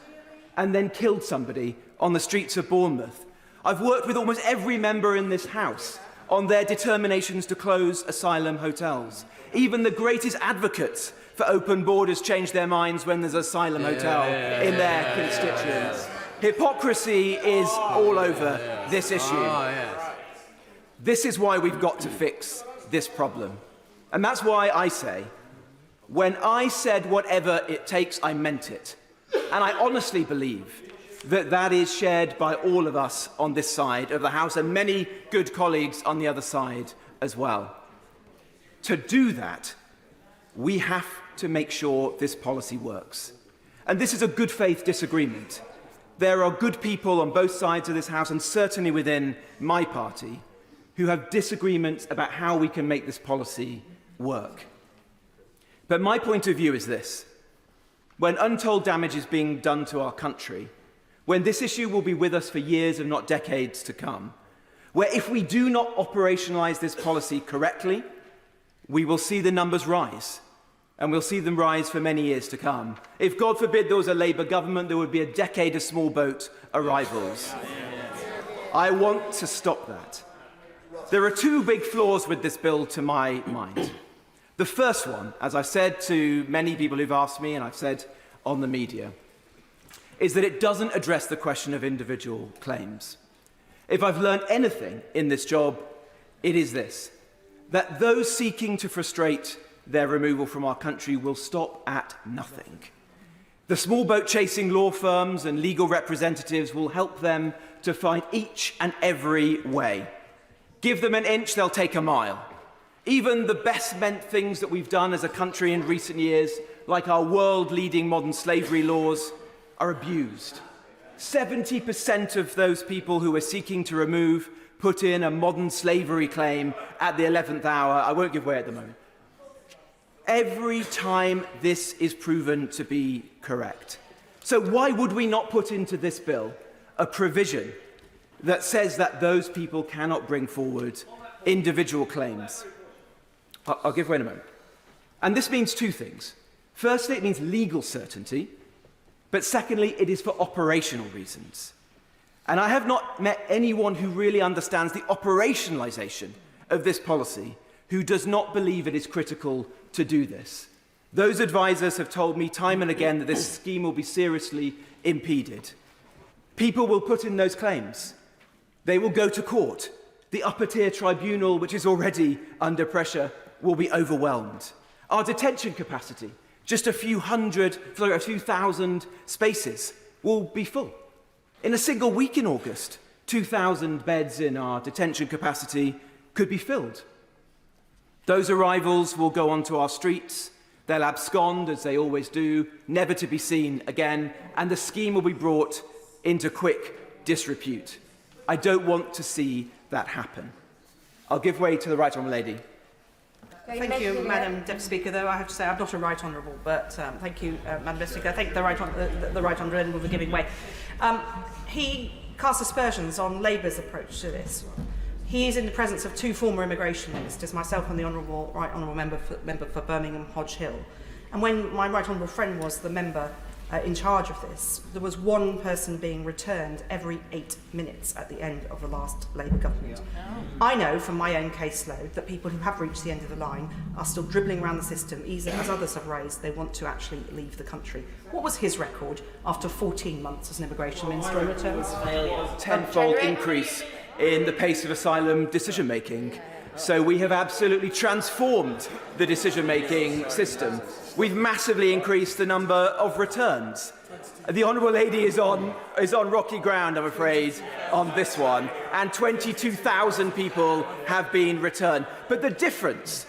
and then killed somebody on the streets of Bournemouth. I've worked with almost every member in this House on their determinations to close asylum hotels. Even the greatest advocates for open borders change their minds when there's an asylum hotel in their constituents. Hypocrisy is all over this issue. This is why we've got to fix this problem. And that's why I say, when I said whatever it takes, I meant it. And I honestly believe that that is shared by all of us on this side of the House and many good colleagues on the other side as well. To do that, we have to make sure this policy works. And this is a good faith disagreement. There are good people on both sides of this House, and certainly within my party, who have disagreements about how we can make this policy work. But my point of view is this. When untold damage is being done to our country, when this issue will be with us for years, if not decades to come, where if we do not operationalise this policy correctly, we will see the numbers rise, and we'll see them rise for many years to come. If, God forbid, there was a Labour government, there would be a decade of small boat arrivals. I want to stop that. There are two big flaws with this bill to my mind. The first one, as I've said to many people who've asked me, and I've said on the media, is that it doesn't address the question of individual claims. If I've learned anything in this job, it is this, that those seeking to frustrate their removal from our country will stop at nothing. The small boat chasing law firms and legal representatives will help them to find each and every way. Give them an inch, they'll take a mile. Even the best meant things that we've done as a country in recent years, like our world-leading modern slavery laws, are abused. 70% of those people who are seeking to remove put in a modern slavery claim at the 11th hour. I won't give way at the moment. Every time this is proven to be correct. So why would we not put into this bill a provision that says that those people cannot bring forward individual claims? I'll give way in a moment. And this means two things. Firstly, it means legal certainty, but secondly, it is for operational reasons. And I have not met anyone who really understands the operationalisation of this policy who does not believe it is critical to do this. Those advisers have told me time and again that this scheme will be seriously impeded. People will put in those claims. They will go to court. The upper-tier tribunal, which is already under pressure, will be overwhelmed. Our detention capacity, just a few thousand spaces, will be full. In a single week in August, 2,000 beds in our detention capacity could be filled. Those arrivals will go onto our streets. They'll abscond, as they always do, never to be seen again, and the scheme will be brought into quick disrepute. I don't want to see that happen. I'll give way to the Right Honourable Lady. Thank you, Madam Deputy Speaker. Though I have to say I'm not a Right Honourable, but thank you, Madam Deputy Speaker. I think the Right Honourable will be giving way. He casts aspersions on Labour's approach to this. He is in the presence of two former immigration ministers, myself and the Right Honourable member for Birmingham Hodge Hill. And when my Right Honourable friend was the member in charge of this, there was one person being returned every 8 minutes at the end of the last Labour government. I know from my own caseload that people who have reached the end of the line are still dribbling around the system, either, as others have raised, they want to actually leave the country. What was his record after 14 months as an immigration minister in returns? Tenfold increase in the pace of asylum decision-making. So we have absolutely transformed the decision-making system. We've massively increased the number of returns. The Honourable Lady is on rocky ground, I'm afraid, on this one, and 22,000 people have been returned. But the difference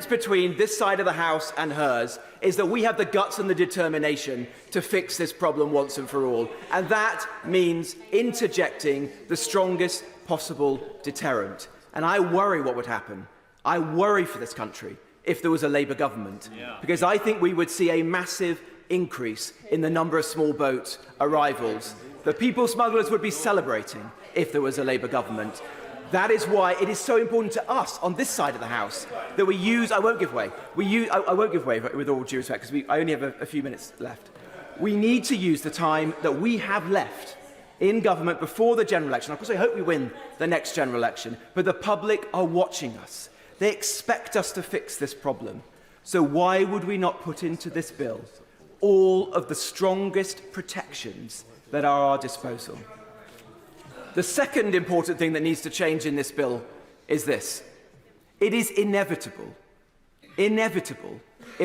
between this side of the House and hers is that we have the guts and the determination to fix this problem once and for all. And that means interjecting the strongest possible deterrent. And I worry what would happen. I worry for this country if there was a Labour government, because I think we would see a massive increase in the number of small boat arrivals. The people smugglers would be celebrating if there was a Labour government. That is why it is so important to us on this side of the House that we use. I won't give way. I won't give way with all due respect, because I only have a few minutes left. We need to use the time that we have left in government before the general election. Of course, I hope we win the next general election, but the public are watching us. They expect us to fix this problem. So why would we not put into this bill all of the strongest protections that are at our disposal? The second important thing that needs to change in this bill is this. It is inevitable, in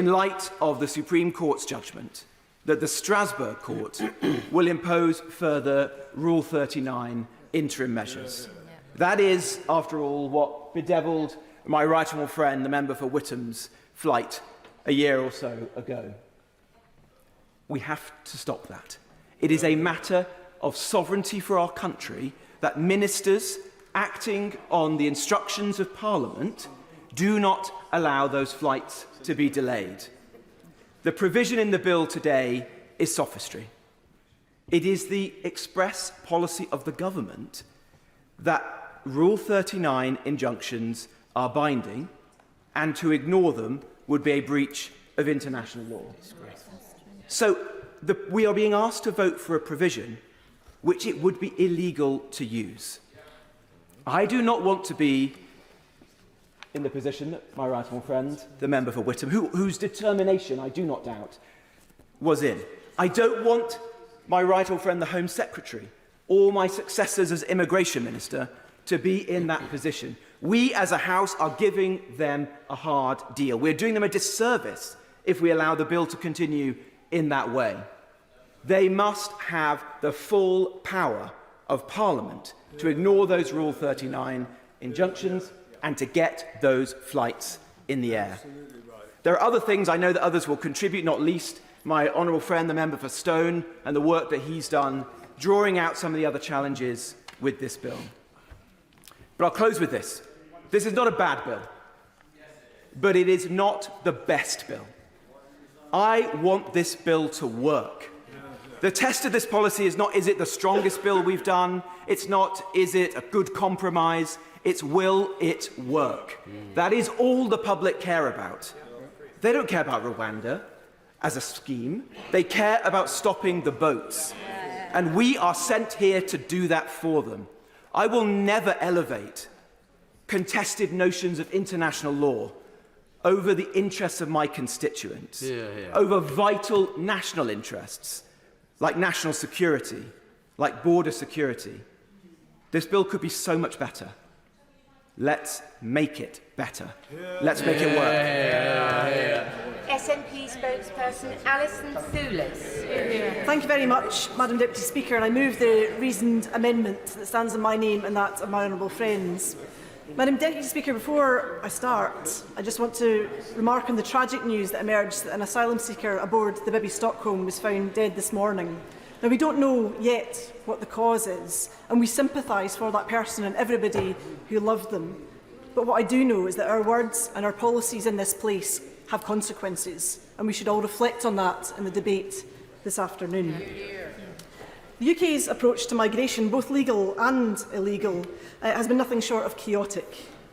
light of the Supreme Court's judgment, that the Strasbourg Court will impose further Rule 39 interim measures. That is, after all, what bedevilled my right honourable friend, the member for Whittam's, flight a year or so ago. We have to stop that. It is a matter of sovereignty for our country that ministers acting on the instructions of Parliament do not allow those flights to be delayed. The provision in the bill today is sophistry. It is the express policy of the government that Rule 39 injunctions are binding, and to ignore them would be a breach of international law. So we are being asked to vote for a provision which it would be illegal to use. I do not want to be in the position that my right honourable friend, the member for Whittam, whose determination I do not doubt, was in. I don't want my right honourable friend, the Home Secretary, or my successors as Immigration Minister to be in that position. We as a House are giving them a hard deal. We're doing them a disservice if we allow the bill to continue in that way. They must have the full power of Parliament to ignore those Rule 39 injunctions and to get those flights in the air. There are other things I know that others will contribute, not least my honourable friend, the member for Stone, and the work that he's done, drawing out some of the other challenges with this bill. But I'll close with this. This is not a bad bill, but it is not the best bill. I want this bill to work. The test of this policy is not, is it the strongest bill we've done? It's not, is it a good compromise? It's, will it work? That is all the public care about. They don't care about Rwanda as a scheme. They care about stopping the boats. And we are sent here to do that for them. I will never elevate contested notions of international law over the interests of my constituents, over vital national interests, like national security, like border security. This bill could be so much better. Let's make it better. Let's make it work. SNP spokesperson Alison Thewlis. Thank you very much, Madam Deputy Speaker, and I move the reasoned amendment that stands in my name and that of my honourable friends. Madam Deputy Speaker, before I start, I just want to remark on the tragic news that emerged that an asylum seeker aboard the Bibi Stockholm was found dead this morning. Now, we don't know yet what the cause is, and we sympathise for that person and everybody who loved them. But what I do know is that our words and our policies in this place have consequences, and we should all reflect on that in the debate this afternoon. The UK's approach to migration, both legal and illegal, has been nothing short of chaotic.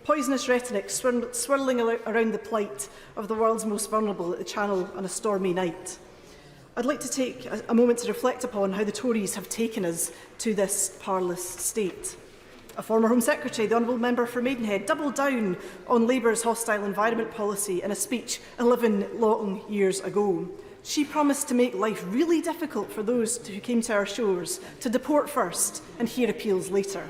Poisonous rhetoric swirling around the plight of the world's most vulnerable at the Channel on a stormy night. I'd like to take a moment to reflect upon how the Tories have taken us to this parlous state. A former Home Secretary, the Honourable Member for Maidenhead, doubled down on Labour's hostile environment policy in a speech 11 long years ago. She promised to make life really difficult for those who came to our shores, to deport first and hear appeals later.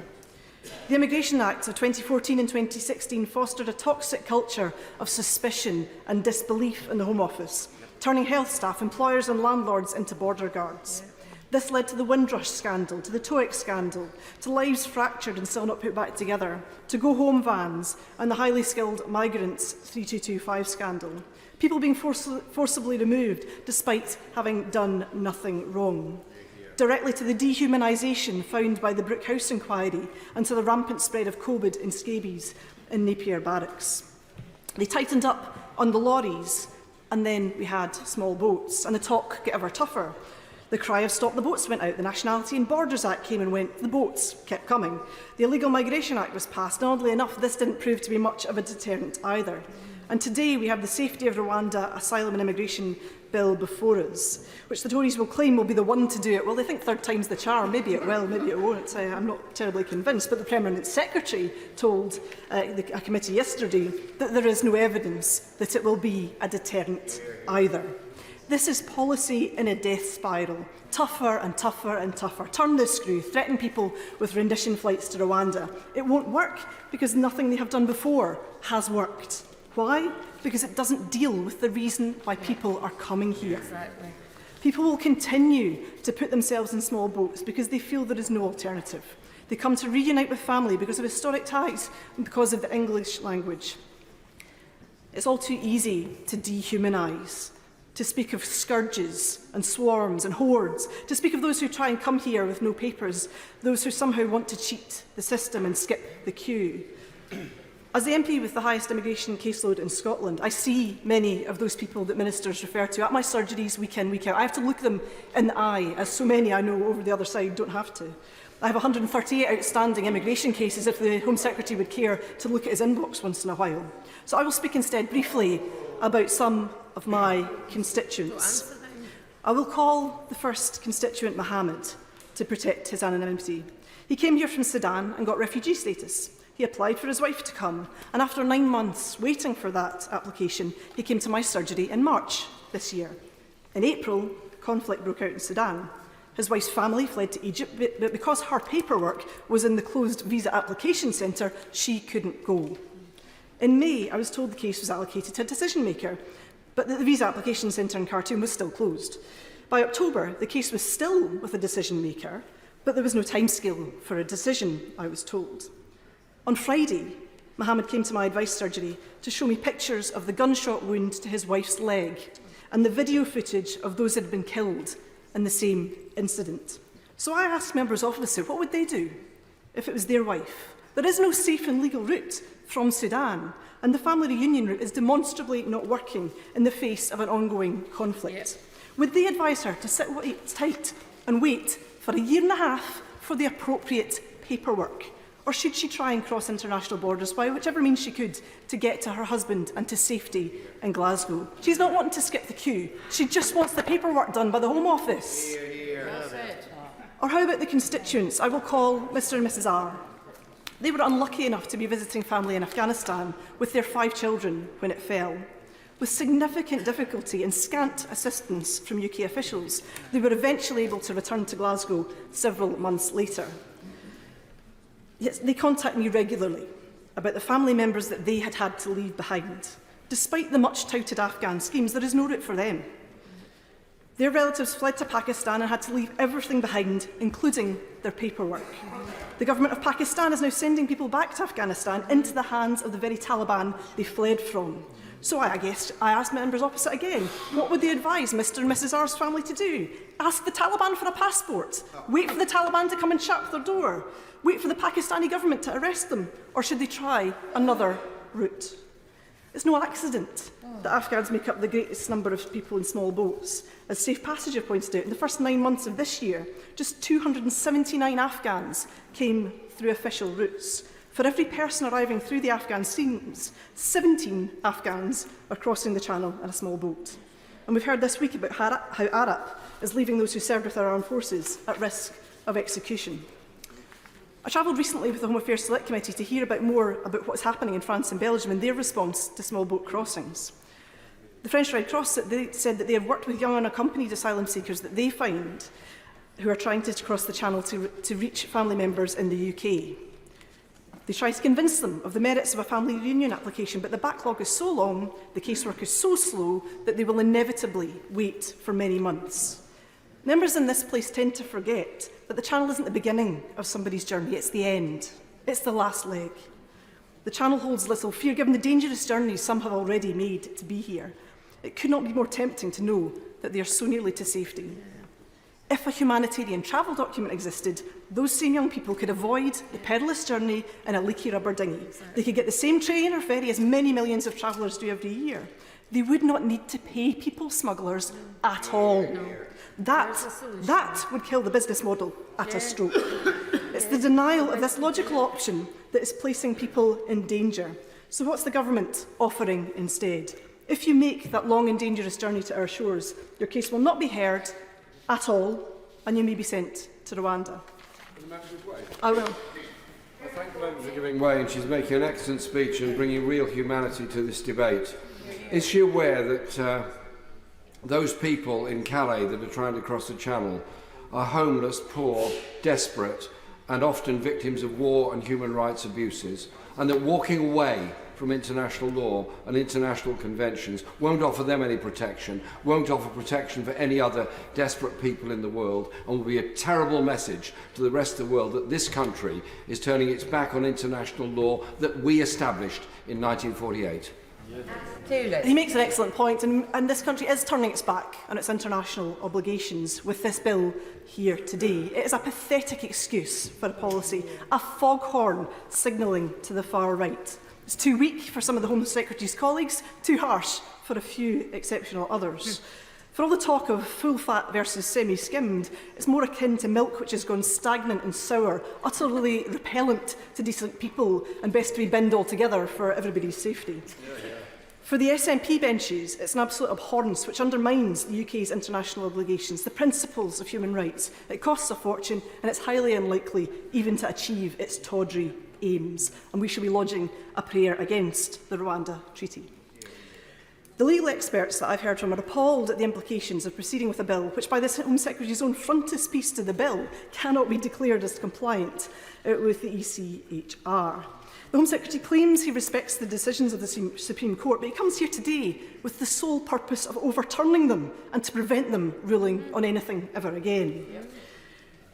The Immigration Act of 2014 and 2016 fostered a toxic culture of suspicion and disbelief in the Home Office, turning health staff, employers and landlords into border guards. This led to the Windrush scandal, to the TOEIC scandal, to lives fractured and still not put back together, to go-home vans and the highly skilled migrants 3225 scandal. People being forcibly removed despite having done nothing wrong. Directly to the dehumanisation found by the Brook House inquiry and to the rampant spread of COVID in scabies in Napier Barracks. They tightened up on the lorries, and then we had small boats, and the talk got ever tougher. The cry of Stop the Boats went out, the Nationality and Borders Act came and went, the boats kept coming. The Illegal Migration Act was passed, and oddly enough, this didn't prove to be much of a deterrent either. And today we have the Safety of Rwanda Asylum and Immigration Bill before us, which the Tories will claim will be the one to do it. Well, they think third time's the charm. Maybe it will, maybe it won't. I'm not terribly convinced. But the Permanent Secretary told a committee yesterday that there is no evidence that it will be a deterrent either. This is policy in a death spiral. Tougher and tougher and tougher. Turn the screw, threaten people with rendition flights to Rwanda. It won't work because nothing they have done before has worked. Why? Because it doesn't deal with the reason why people are coming here. Exactly. People will continue to put themselves in small boats because they feel there is no alternative. They come to reunite with family because of historic ties and because of the English language. It's all too easy to dehumanise, to speak of scourges and swarms and hordes, to speak of those who try and come here with no papers, those who somehow want to cheat the system and skip the queue. As the MP with the highest immigration caseload in Scotland, I see many of those people that ministers refer to at my surgeries week in, week out. I have to look them in the eye, as so many I know over the other side don't have to. I have 138 outstanding immigration cases if the Home Secretary would care to look at his inbox once in a while. So I will speak instead briefly about some of my constituents. I will call the first constituent Mohammed to protect his anonymity. He came here from Sudan and got refugee status. He applied for his wife to come, and after 9 months waiting for that application, he came to my surgery in March this year. In April, conflict broke out in Sudan. His wife's family fled to Egypt, but because her paperwork was in the closed visa application centre, she couldn't go. In May, I was told the case was allocated to a decision maker, but that the visa application centre in Khartoum was still closed. By October, the case was still with a decision maker, but there was no timescale for a decision, I was told. On Friday, Mohammed came to my advice surgery to show me pictures of the gunshot wound to his wife's leg and the video footage of those that had been killed in the same incident. So I asked members of this, what would they do if it was their wife? There is no safe and legal route from Sudan, and the family reunion route is demonstrably not working in the face of an ongoing conflict. Yes. Would they advise her to sit tight and wait for a year and a half for the appropriate paperwork? Or should she try and cross international borders by whichever means she could to get to her husband and to safety in Glasgow? She's not wanting to skip the queue. She just wants the paperwork done by the Home Office. That's it. Or how about the constituents I will call Mr and Mrs R? They were unlucky enough to be visiting family in Afghanistan with their 5 children when it fell. With significant difficulty and scant assistance from UK officials, they were eventually able to return to Glasgow several months later. Yet they contact me regularly about the family members that they had had to leave behind. Despite the much-touted Afghan schemes, there is no route for them. Their relatives fled to Pakistan and had to leave everything behind, including their paperwork. The government of Pakistan is now sending people back to Afghanistan into the hands of the very Taliban they fled from. So I asked members opposite again, what would they advise Mr and Mrs R's family to do? Ask the Taliban for a passport? Wait for the Taliban to come and shut their door? Wait for the Pakistani government to arrest them? Or should they try another route? It's no accident that Afghans make up the greatest number of people in small boats. As Safe Passage have pointed out, in the first 9 months of this year, just 279 Afghans came through official routes. For every person arriving through the Afghan seams, 17 Afghans are crossing the channel in a small boat. And we've heard this week about how Arab is leaving those who served with our armed forces at risk of execution. I travelled recently with the Home Affairs Select Committee to hear more about what's happening in France and Belgium and their response to small boat crossings. The French Red Cross said that they have worked with young unaccompanied asylum seekers that they find who are trying to cross the channel to reach family members in the UK. They try to convince them of the merits of a family reunion application, but the backlog is so long, the casework is so slow, that they will inevitably wait for many months. Members in this place tend to forget that the channel isn't the beginning of somebody's journey, it's the end. It's the last leg. The channel holds little fear, given the dangerous journey some have already made to be here. It could not be more tempting to know that they are so nearly to safety. If a humanitarian travel document existed, those same young people could avoid the perilous journey in a leaky rubber dinghy. They could get the same train or ferry as many millions of travellers do every year. They would not need to pay people smugglers at all. That would kill the business model at a stroke. It's the denial of this logical option that is placing people in danger. So what's the government offering instead? If you make that long and dangerous journey to our shores, your case will not be heard at all, and you may be sent to Rwanda. I will. I thank the member for giving way, and she's making an excellent speech and bringing real humanity to this debate. Is she aware that those people in Calais that are trying to cross the channel are homeless, poor, desperate, and often victims of war and human rights abuses, and that walking away from international law and international conventions won't offer them any protection, won't offer protection for any other desperate people in the world, and will be a terrible message to the rest of the world that this country is turning its back on international law that we established in 1948. He makes an excellent point, and this country is turning its back on its international obligations with this bill here today. It is a pathetic excuse for a policy, a foghorn signalling to the far right. It's too weak for some of the Home Secretary's colleagues, too harsh for a few exceptional others. For all the talk of full-fat versus semi-skimmed, it's more akin to milk which has gone stagnant and sour, utterly repellent to decent people, and best to be binned altogether for everybody's safety. For the SNP benches, it's an absolute abhorrence which undermines the UK's international obligations, the principles of human rights. It costs a fortune, and it's highly unlikely even to achieve its tawdry aims, and we should be lodging a prayer against the Rwanda Treaty. The legal experts that I've heard from are appalled at the implications of proceeding with a bill which, by the Home Secretary's own frontispiece to the bill, cannot be declared as compliant with the ECHR. The Home Secretary claims he respects the decisions of the Supreme Court, but he comes here today with the sole purpose of overturning them and to prevent them ruling on anything ever again.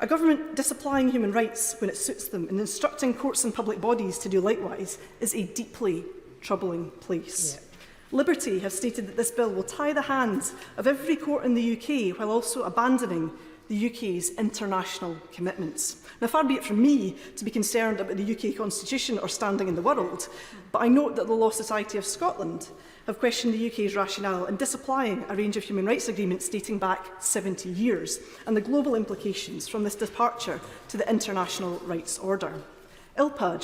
A government disapplying human rights when it suits them and instructing courts and public bodies to do likewise is a deeply troubling place. Yeah. Liberty have stated that this bill will tie the hands of every court in the UK while also abandoning the UK's international commitments. Now, far be it from me to be concerned about the UK Constitution or standing in the world, but I note that the Law Society of Scotland have questioned the UK's rationale in disapplying a range of human rights agreements dating back 70 years and the global implications from this departure to the international rights order. ILPA,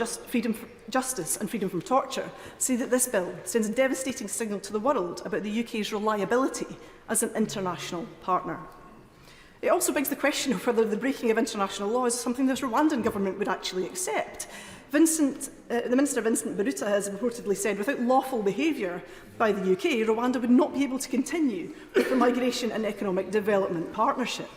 Justice and Freedom from Torture, say that this bill sends a devastating signal to the world about the UK's reliability as an international partner. It also begs the question of whether the breaking of international law is something the Rwandan government would actually accept. The Minister Vincent Biruta has reportedly said without lawful behaviour by the UK, Rwanda would not be able to continue with the Migration and Economic Development Partnership.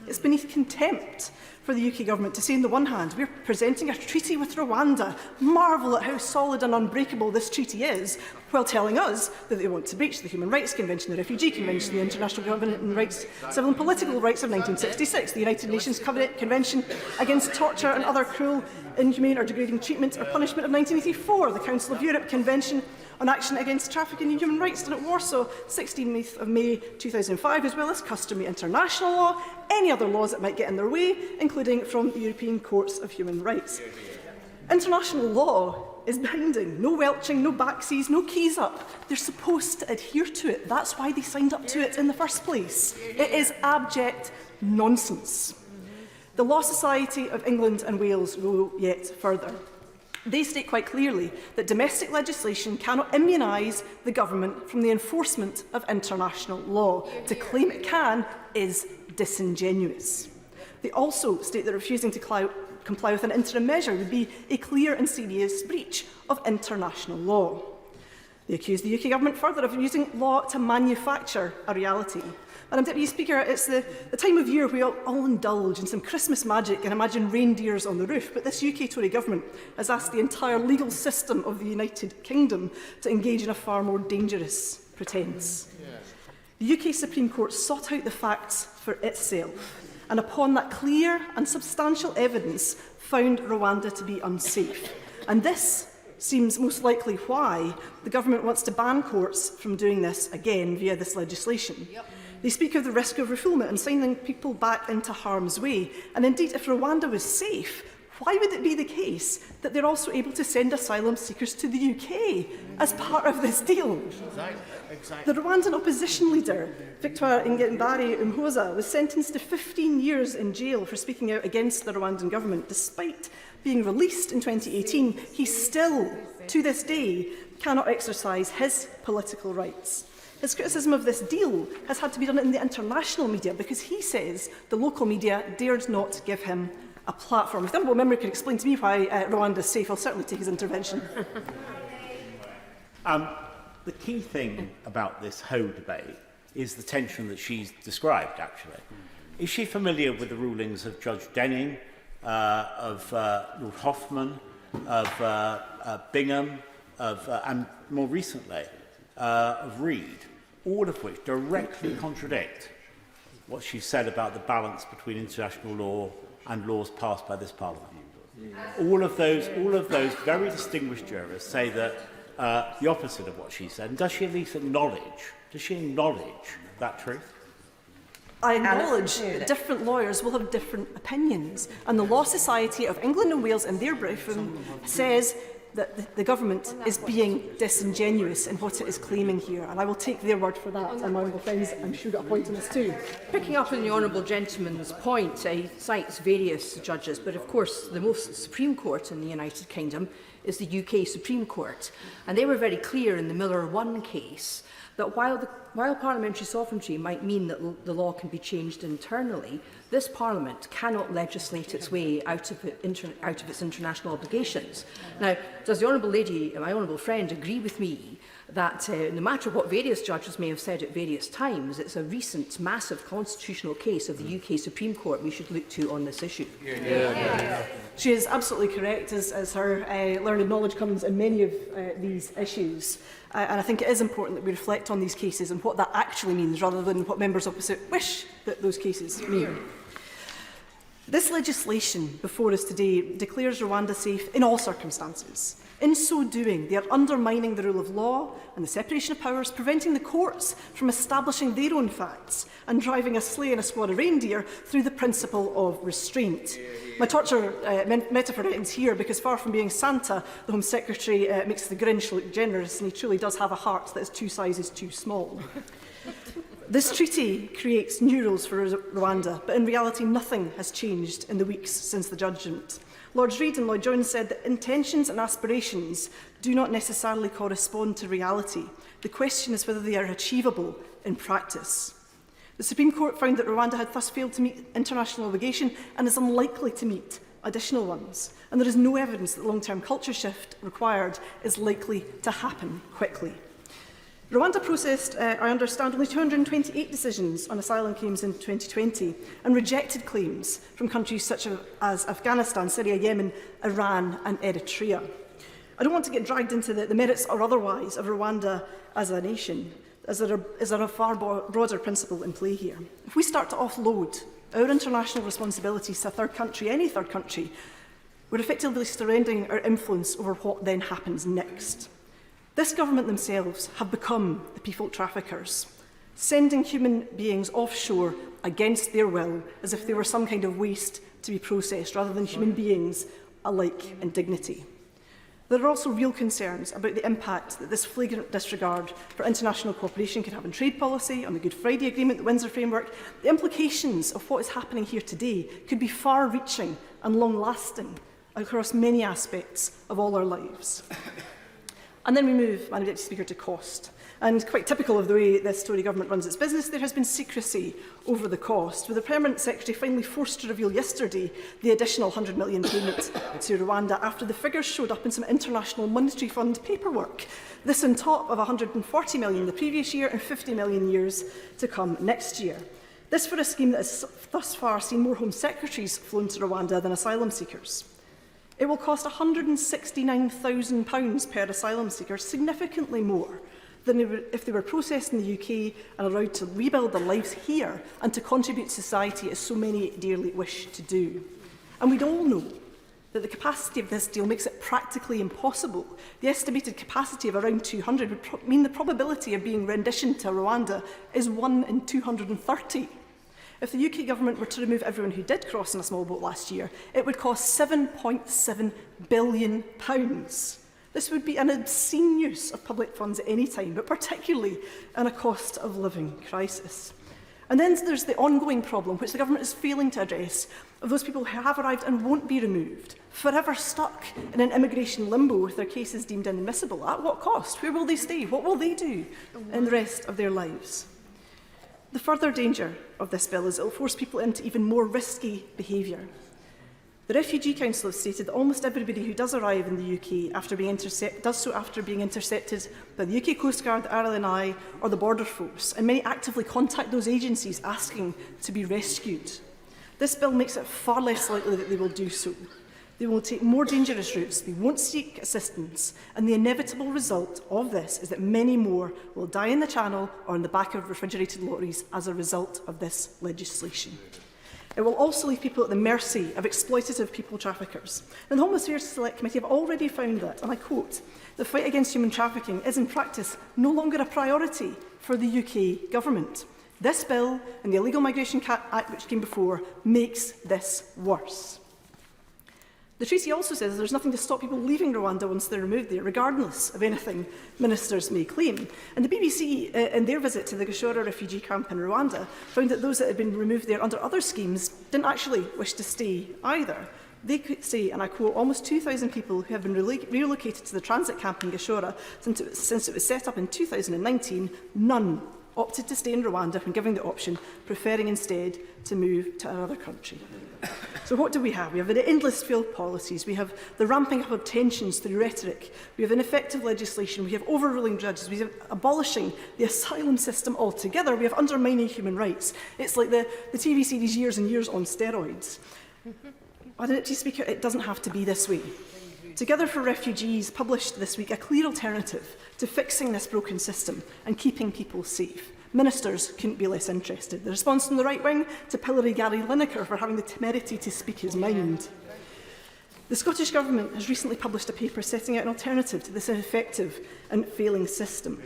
It's beneath contempt for the UK government to say, on the one hand, we're presenting a treaty with Rwanda, marvel at how solid and unbreakable this treaty is, while telling us that they want to breach the Human Rights Convention, the Refugee Convention, the International Covenant on Rights, Civil and Political Rights of 1966, the United Nations Convention Against Torture and Other Cruel, Inhumane or Degrading Treatment or Punishment of 1984, the Council of Europe Convention on Action Against Trafficking in Human Rights done at Warsaw, 16th of May 2005, as well as customary international law, any other laws that might get in their way, including from the European Courts of Human Rights. International law is binding. No welching, no backseas, no keys up. They're supposed to adhere to it. That's why they signed up to it in the first place. It is abject nonsense. The Law Society of England and Wales go yet further. They state quite clearly that domestic legislation cannot immunise the government from the enforcement of international law. To claim it can is disingenuous. They also state that refusing to comply with an interim measure would be a clear and serious breach of international law. They accuse the UK government further of using law to manufacture a reality. Madam Deputy Speaker, it's the time of year we all indulge in some Christmas magic and imagine reindeers on the roof, but this UK Tory government has asked the entire legal system of the United Kingdom to engage in a far more dangerous pretence. The UK Supreme Court sought out the facts for itself, and upon that clear and substantial evidence found Rwanda to be unsafe. And this seems most likely why the government wants to ban courts from doing this again via this legislation. They speak of the risk of refoulement and sending people back into harm's way. And indeed, if Rwanda was safe, why would it be the case that they're also able to send asylum seekers to the UK as part of this deal? Exactly. The Rwandan opposition leader, Victoire Ingabire Umuhoza, was sentenced to 15 years in jail for speaking out against the Rwandan government. Despite being released in 2018, he still, to this day, cannot exercise his political rights. His criticism of this deal has had to be done in the international media because he says the local media dared not give him a platform. If the Honourable Member could explain to me why Rwanda is safe, I'll certainly take his intervention. The key thing about this whole debate is the tension that she's described, actually. Is she familiar with the rulings of Judge Denning, of Lord Hoffman, of Bingham, and more recently, of Reid, all of which directly contradict what she said about the balance between international law and laws passed by this Parliament. All of those very distinguished jurors say that the opposite of what she said. And does she at least acknowledge that truth? I acknowledge that different lawyers will have different opinions, and the Law Society of England and Wales in their briefing says that the government is being disingenuous in what it is claiming here, and I will take their word for that, and my honourable friends, I'm sure, got a point on this too. Picking up on the honourable gentleman's point, he cites various judges, but of course the most Supreme Court in the United Kingdom is the UK Supreme Court, and they were very clear in the Miller 1 case that while parliamentary sovereignty might mean that the law can be changed internally, this Parliament cannot legislate its way out of its international obligations. Now, does the honourable lady, my honourable friend, agree with me that no matter what various judges may have said at various times, it's a recent massive constitutional case of the UK Supreme Court we should look to on this issue? She is absolutely correct, as her learned knowledge comes in many of these issues. And I think it is important that we reflect on these cases and what that actually means, rather than what members opposite wish that those cases mean. This legislation before us today declares Rwanda safe in all circumstances. In so doing, they are undermining the rule of law and the separation of powers, preventing the courts from establishing their own facts and driving a sleigh and a squad of reindeer through the principle of restraint. My torture metaphor ends here because far from being Santa, the Home Secretary makes the Grinch look generous, and he truly does have a heart that is 2 sizes too small. This treaty creates new rules for Rwanda, but in reality nothing has changed in the weeks since the judgment. Lords Reid and Lloyd Jones said that intentions and aspirations do not necessarily correspond to reality. The question is whether they are achievable in practice. The Supreme Court found that Rwanda had thus failed to meet international obligation and is unlikely to meet additional ones. And there is no evidence that the long-term culture shift required is likely to happen quickly. Rwanda processed, I understand, only 228 decisions on asylum claims in 2020 and rejected claims from countries such as Afghanistan, Syria, Yemen, Iran and Eritrea. I don't want to get dragged into the merits or otherwise of Rwanda as a nation, as there is a far broader principle in play here. If we start to offload our international responsibilities to a third country, any third country, we're effectively surrendering our influence over what then happens next. This government themselves have become the people traffickers, sending human beings offshore against their will as if they were some kind of waste to be processed rather than human beings alike in dignity. There are also real concerns about the impact that this flagrant disregard for international cooperation could have on trade policy, on the Good Friday Agreement, the Windsor Framework. The implications of what is happening here today could be far-reaching and long-lasting across many aspects of all our lives. And then we move, Madam Deputy Speaker, to cost. And quite typical of the way this Tory government runs its business, there has been secrecy over the cost, with the Permanent Secretary finally forced to reveal yesterday the additional £100 million payment to Rwanda after the figures showed up in some International Monetary Fund paperwork. This on top of £140 million the previous year and £50 million years to come next year. This for a scheme that has thus far seen more Home Secretaries flown to Rwanda than asylum seekers. It will cost £169,000 per asylum seeker, significantly more than if they were processed in the UK and allowed to rebuild their lives here and to contribute to society as so many dearly wish to do. And we'd all know that the capacity of this deal makes it practically impossible. The estimated capacity of around 200 would mean the probability of being renditioned to Rwanda is 1 in 230. If the UK government were to remove everyone who did cross in a small boat last year, it would cost £7.7 billion. This would be an obscene use of public funds at any time, but particularly in a cost of living crisis. And then there's the ongoing problem, which the government is failing to address, of those people who have arrived and won't be removed, forever stuck in an immigration limbo with their cases deemed inadmissible. At what cost? Where will they stay? What will they do in the rest of their lives? The further danger of this bill is it will force people into even more risky behaviour. The Refugee Council have stated that almost everybody who does arrive in the UK does so after being intercepted by the UK Coast Guard, the RLNI or the Border Force, and many actively contact those agencies asking to be rescued. This bill makes it far less likely that they will do so. They will take more dangerous routes, they won't seek assistance, and the inevitable result of this is that many more will die in the Channel or in the back of refrigerated lorries as a result of this legislation. It will also leave people at the mercy of exploitative people traffickers. And the Home Affairs Select Committee have already found that, and I quote, "The fight against human trafficking is in practice no longer a priority for the UK government. This bill and the Illegal Migration Act which came before makes this worse." The treaty also says there's nothing to stop people leaving Rwanda once they're removed there, regardless of anything ministers may claim. And the BBC, in their visit to the Gashora refugee camp in Rwanda, found that those that had been removed there under other schemes didn't actually wish to stay either. They could say, and I quote, "Almost 2,000 people who have been relocated to the transit camp in Gashora since it was set up in 2019, none opted to stay in Rwanda when given the option, preferring instead to move to another country." So what do we have? We have the endless failed policies, we have the ramping up of tensions through rhetoric, we have ineffective legislation, we have overruling judges, we have abolishing the asylum system altogether, we have undermining human rights. It's like the TV series Years and Years on steroids. Madam Deputy Speaker, it doesn't have to be this way. Together for Refugees published this week a clear alternative to fixing this broken system and keeping people safe. Ministers couldn't be less interested. The response from the right wing to pillory Gary Lineker for having the temerity to speak his mind. The Scottish Government has recently published a paper setting out an alternative to this ineffective and failing system.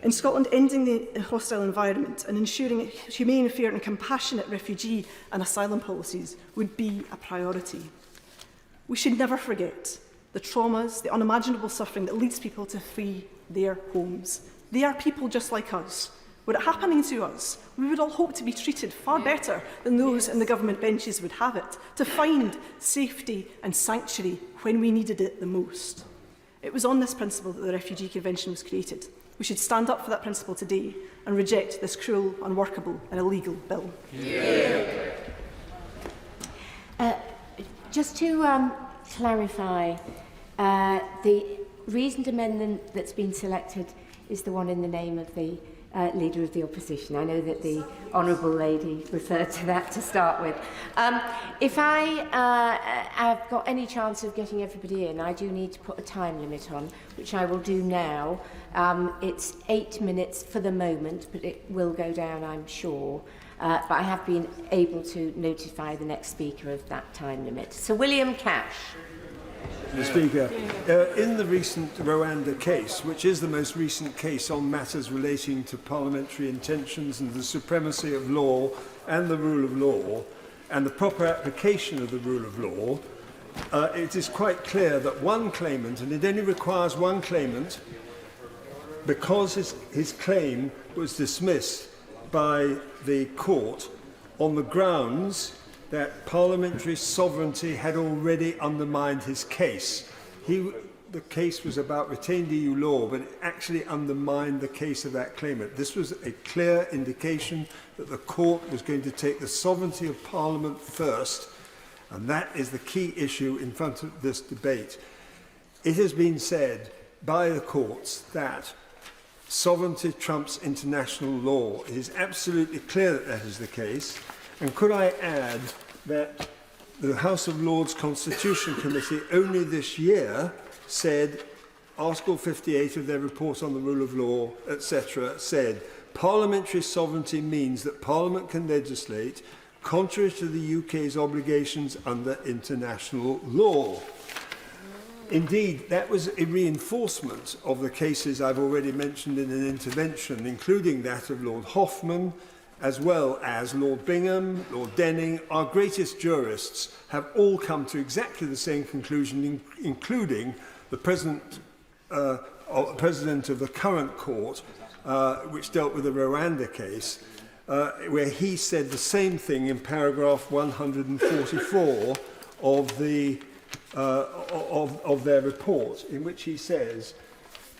In Scotland, ending the hostile environment and ensuring humane, fair and compassionate refugee and asylum policies would be a priority. We should never forget the traumas, the unimaginable suffering that leads people to flee their homes. They are people just like us. Were it happening to us, we would all hope to be treated far better than those in the government benches would have it, to find safety and sanctuary when we needed it the most. It was on this principle that the Refugee Convention was created. We should stand up for that principle today and reject this cruel, unworkable and illegal bill. Just to clarify, the reasoned amendment that's been selected is the one in the name of the Leader of the Opposition. I know that the Honourable Lady referred to that to start with. If I've got any chance of getting everybody in, I do need to put a time limit on, which I will do now. It's 8 minutes for the moment, but it will go down, I'm sure. But I have been able to notify the next speaker of that time limit. Sir William Cash. Mr. Speaker, in the recent Rwanda case, which is the most recent case on matters relating to parliamentary intentions and the supremacy of law and the rule of law and the proper application of the rule of law, it is quite clear that one claimant, and it only requires one claimant, because his claim was dismissed by the court on the grounds that parliamentary sovereignty had already undermined his case. The case was about retained EU law, but it actually undermined the case of that claimant. This was a clear indication that the court was going to take the sovereignty of Parliament first, and that is the key issue in front of this debate. It has been said by the courts that sovereignty trumps international law. It is absolutely clear that that is the case. And could I add that the House of Lords Constitution Committee only this year said, Article 58 of their report on the rule of law, etc., said, parliamentary sovereignty means that Parliament can legislate contrary to the UK's obligations under international law. Indeed, that was a reinforcement of the cases I've already mentioned in an intervention, including that of Lord Hoffman, as well as Lord Bingham, Lord Denning. Our greatest jurists have all come to exactly the same conclusion, including the President of the current court, which dealt with the Rwanda case, where he said the same thing in paragraph 144 of their report, in which he says,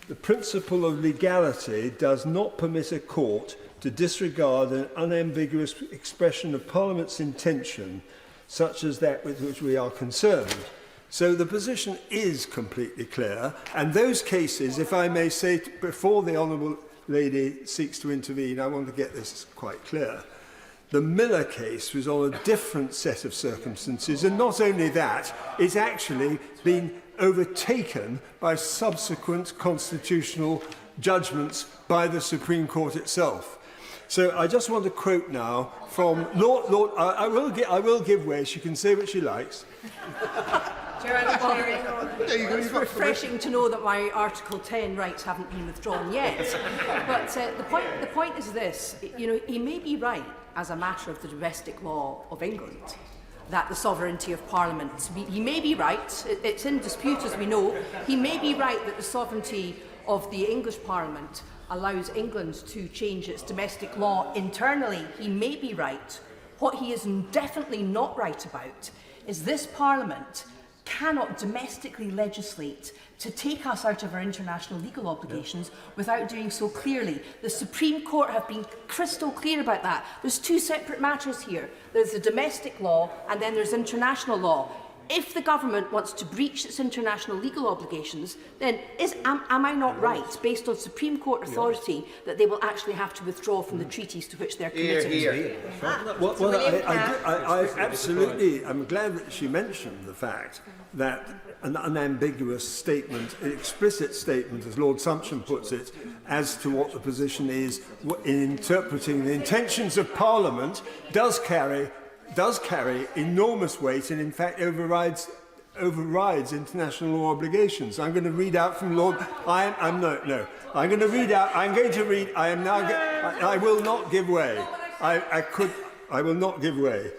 the principle of legality does not permit a court to disregard an unambiguous expression of Parliament's intention, such as that with which we are concerned. So the position is completely clear, and those cases, if I may say, before the Honourable Lady seeks to intervene, I want to get this quite clear. The Miller case was on a different set of circumstances, and not only that, it's actually been overtaken by subsequent constitutional judgments by the Supreme Court itself. So I just want to quote now from Lord I will give way. She can say what she likes. It's refreshing to know that my Article 10 rights haven't been withdrawn yet. But the point is this: he may be right as a matter of the domestic law of England, that the sovereignty of Parliament. He may be right. It's in dispute, as we know. He may be right that the sovereignty of the English Parliament allows England to change its domestic law internally. He may be right. What he is definitely not right about is this Parliament cannot domestically legislate to take us out of our international legal obligations without doing so clearly. The Supreme Court have been crystal clear about that. There's two separate matters here. There's the domestic law and then there's international law. if the government wants to breach its international legal obligations, then am I not right, based on Supreme Court authority, that they will actually have to withdraw from the treaties to which they're committed? Well, I absolutely, I'm glad that she mentioned the fact that an unambiguous statement, an explicit statement, as Lord Sumption puts it, as to what the position is in interpreting the intentions of Parliament does carry enormous weight and, in fact, overrides international law obligations. I'm going to read out from Lord. I'm going to read out. I'm going to read. I am now. I will not give way. I will not give way.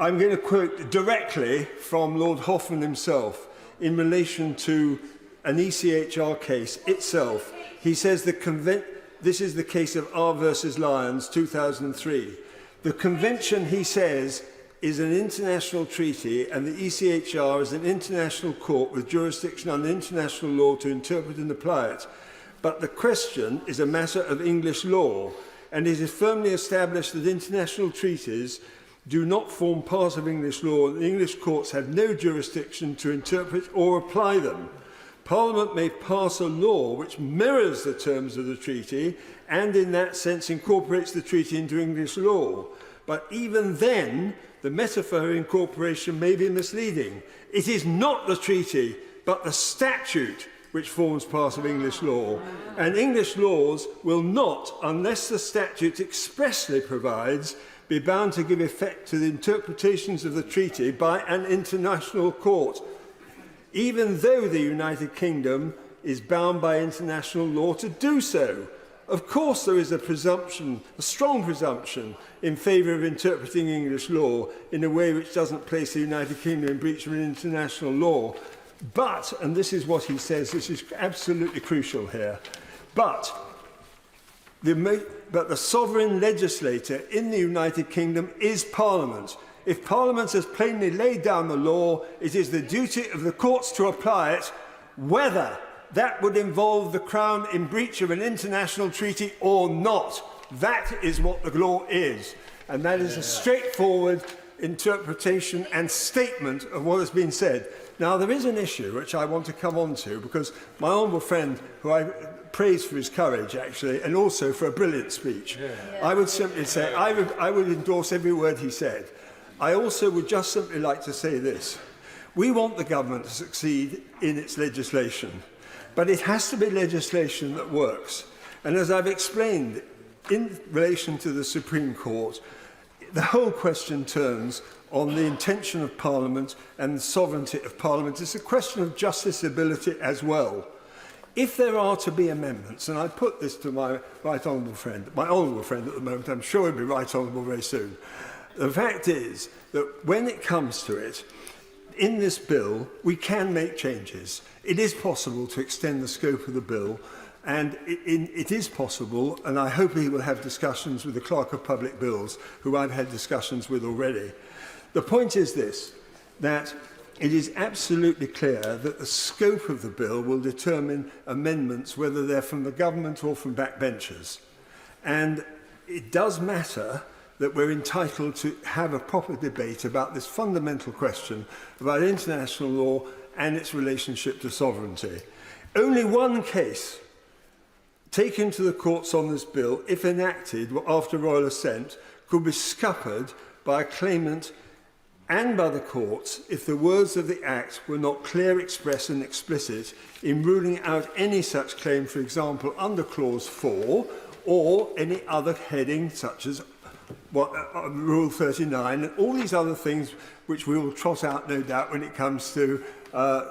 I'm going to quote directly from Lord Hoffman himself in relation to an ECHR case itself. He says this is the case of R versus Lyons, 2003. The convention, he says, is an international treaty, and the ECHR is an international court with jurisdiction under international law to interpret and apply it. But the question is a matter of English law, and it is firmly established that international treaties do not form part of English law, and the English courts have no jurisdiction to interpret or apply them. Parliament may pass a law which mirrors the terms of the treaty and in that sense incorporates the treaty into English law. But even then, the metaphor of incorporation may be misleading. It is not the treaty, but the statute which forms part of English law. And English laws will not, unless the statute expressly provides, be bound to give effect to the interpretations of the treaty by an international court, even though the United Kingdom is bound by international law to do so. Of course, there is a presumption, a strong presumption, in favour of interpreting English law in a way which doesn't place the United Kingdom in breach of international law. But, and this is what he says, this is absolutely crucial here, but the sovereign legislator in the United Kingdom is Parliament. If Parliament has plainly laid down the law, it is the duty of the courts to apply it, whether that would involve the Crown in breach of an international treaty or not. That is what the law is. And that is a straightforward interpretation and statement of what has been said. Now, there is an issue which I want to come on to, because my honourable friend, who I praise for his courage, actually, and also for a brilliant speech, I would simply say I would endorse every word he said. I also would just simply like to say this. We want the government to succeed in its legislation, but it has to be legislation that works. And as I've explained, in relation to the Supreme Court, the whole question turns on the intention of Parliament and the sovereignty of Parliament. It's a question of justiciability as well. If there are to be amendments, and I put this to my right honourable friend at the moment, I'm sure he'll be right honourable very soon. The fact is that when it comes to it, in this bill, we can make changes. It is possible to extend the scope of the bill, and it is possible, and I hope he will have discussions with the Clerk of Public Bills, who I've had discussions with already. The point is this, that it is absolutely clear that the scope of the bill will determine amendments, whether they're from the government or from backbenchers. And it does matter that we're entitled to have a proper debate about this fundamental question about international law and its relationship to sovereignty. Only one case taken to the courts on this bill, if enacted after royal assent, could be scuppered by a claimant and by the courts if the words of the Act were not clear, express and explicit in ruling out any such claim, for example, under Clause 4 or any other heading such as Rule 39 and all these other things which we will trot out, no doubt, when it comes to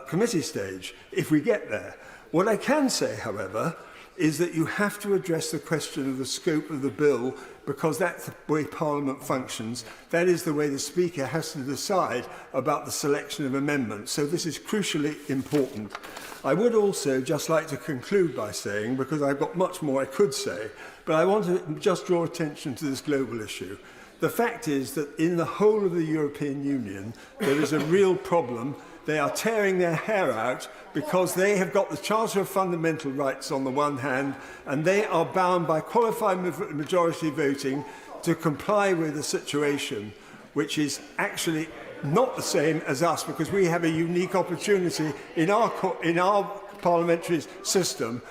committee stage, if we get there. What I can say, however, is that you have to address the question of the scope of the bill, because that's the way Parliament functions. That is the way the Speaker has to decide about the selection of amendments. So this is crucially important. I would also just like to conclude by saying, because I've got much more I could say, but I want to just draw attention to this global issue. The fact is that in the whole of the European Union, there is a real problem. They are tearing their hair out because they have got the Charter of Fundamental Rights on the one hand, and they are bound by qualified majority voting to comply with a situation which is actually not the same as us, because we have a unique opportunity in our parliamentary system,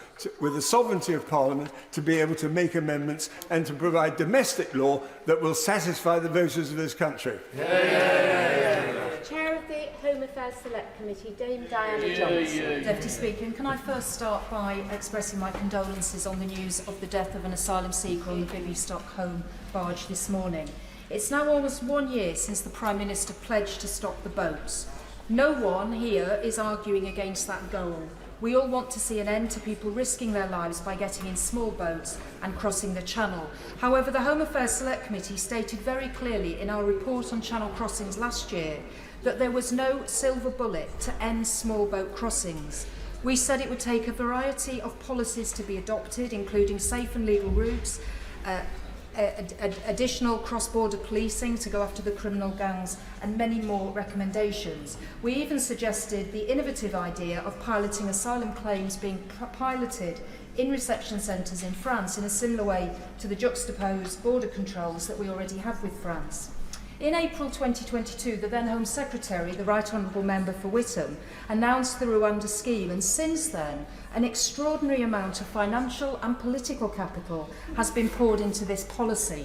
with the sovereignty of Parliament, to be able to make amendments and to provide domestic law that will satisfy the voters of this country. Chair of the Home Affairs Select Committee, Dame Diana Johnson. Deputy Speaker, can I first start by expressing my condolences on the news of the death of an asylum seeker on the Bibi Stockholm barge this morning. It's now almost 1 year since the Prime Minister pledged to stop the boats. No one here is arguing against that goal. We all want to see an end to people risking their lives by getting in small boats and crossing the Channel. However, the Home Affairs Select Committee stated very clearly in our report on Channel crossings last year that there was no silver bullet to end small boat crossings. We said it would take a variety of policies to be adopted, including safe and legal routes, additional cross-border policing to go after the criminal gangs, and many more recommendations. We even suggested the innovative idea of piloting asylum claims being piloted in reception centres in France in a similar way to the juxtaposed border controls that we already have with France. In April 2022, the then Home Secretary, the Right Honourable Member for Witham, announced the Rwanda scheme, and since then, an extraordinary amount of financial and political capital has been poured into this policy.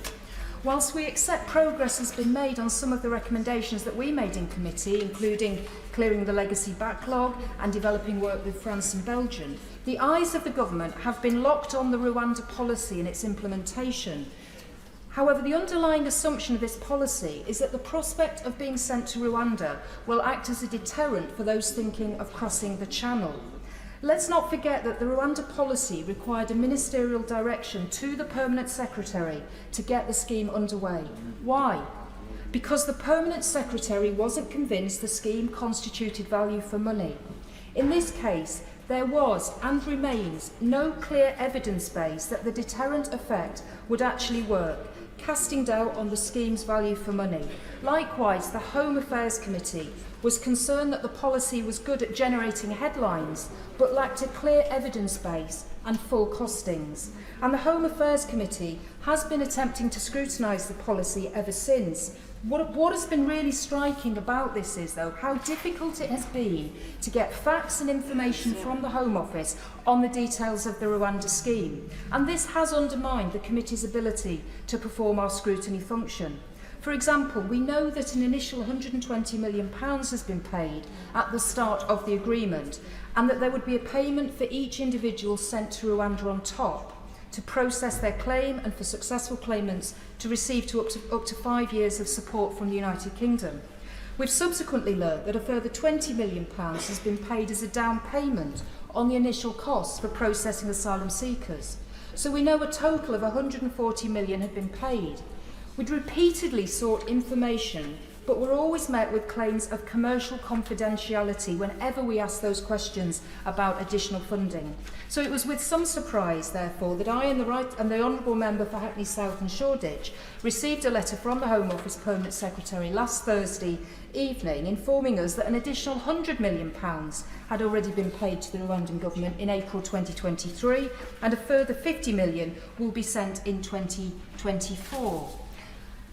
Whilst we accept progress has been made on some of the recommendations that we made in committee, including clearing the legacy backlog and developing work with France and Belgium, the eyes of the government have been locked on the Rwanda policy and its implementation. However, the underlying assumption of this policy is that the prospect of being sent to Rwanda will act as a deterrent for those thinking of crossing the Channel. Let's not forget that the Rwanda policy required a ministerial direction to the Permanent Secretary to get the scheme underway. Why? Because the Permanent Secretary wasn't convinced the scheme constituted value for money. In this case, there was and remains no clear evidence base that the deterrent effect would actually work, casting doubt on the scheme's value for money. Likewise, the Home Affairs Committee was concerned that the policy was good at generating headlines, but lacked a clear evidence base and full costings. And the Home Affairs Committee has been attempting to scrutinise the policy ever since. What has been really striking about this is, though, how difficult it has been to get facts and information from the Home Office on the details of the Rwanda scheme. And this has undermined the committee's ability to perform our scrutiny function. For example, we know that an initial £120 million has been paid at the start of the agreement, and that there would be a payment for each individual sent to Rwanda on top to process their claim, and for successful claimants to receive up to 5 years of support from the United Kingdom. We've subsequently learned that a further £20 million has been paid as a down payment on the initial costs for processing asylum seekers. So we know a total of £140 million had been paid. We'd repeatedly sought information, but were always met with claims of commercial confidentiality whenever we asked those questions about additional funding. So it was with some surprise, therefore, that I and the Honourable Member for Hackney South and Shoreditch received a letter from the Home Office Permanent Secretary last Thursday evening informing us that an additional £100 million had already been paid to the Rwandan government in April 2023, and a further £50 million will be sent in 2024.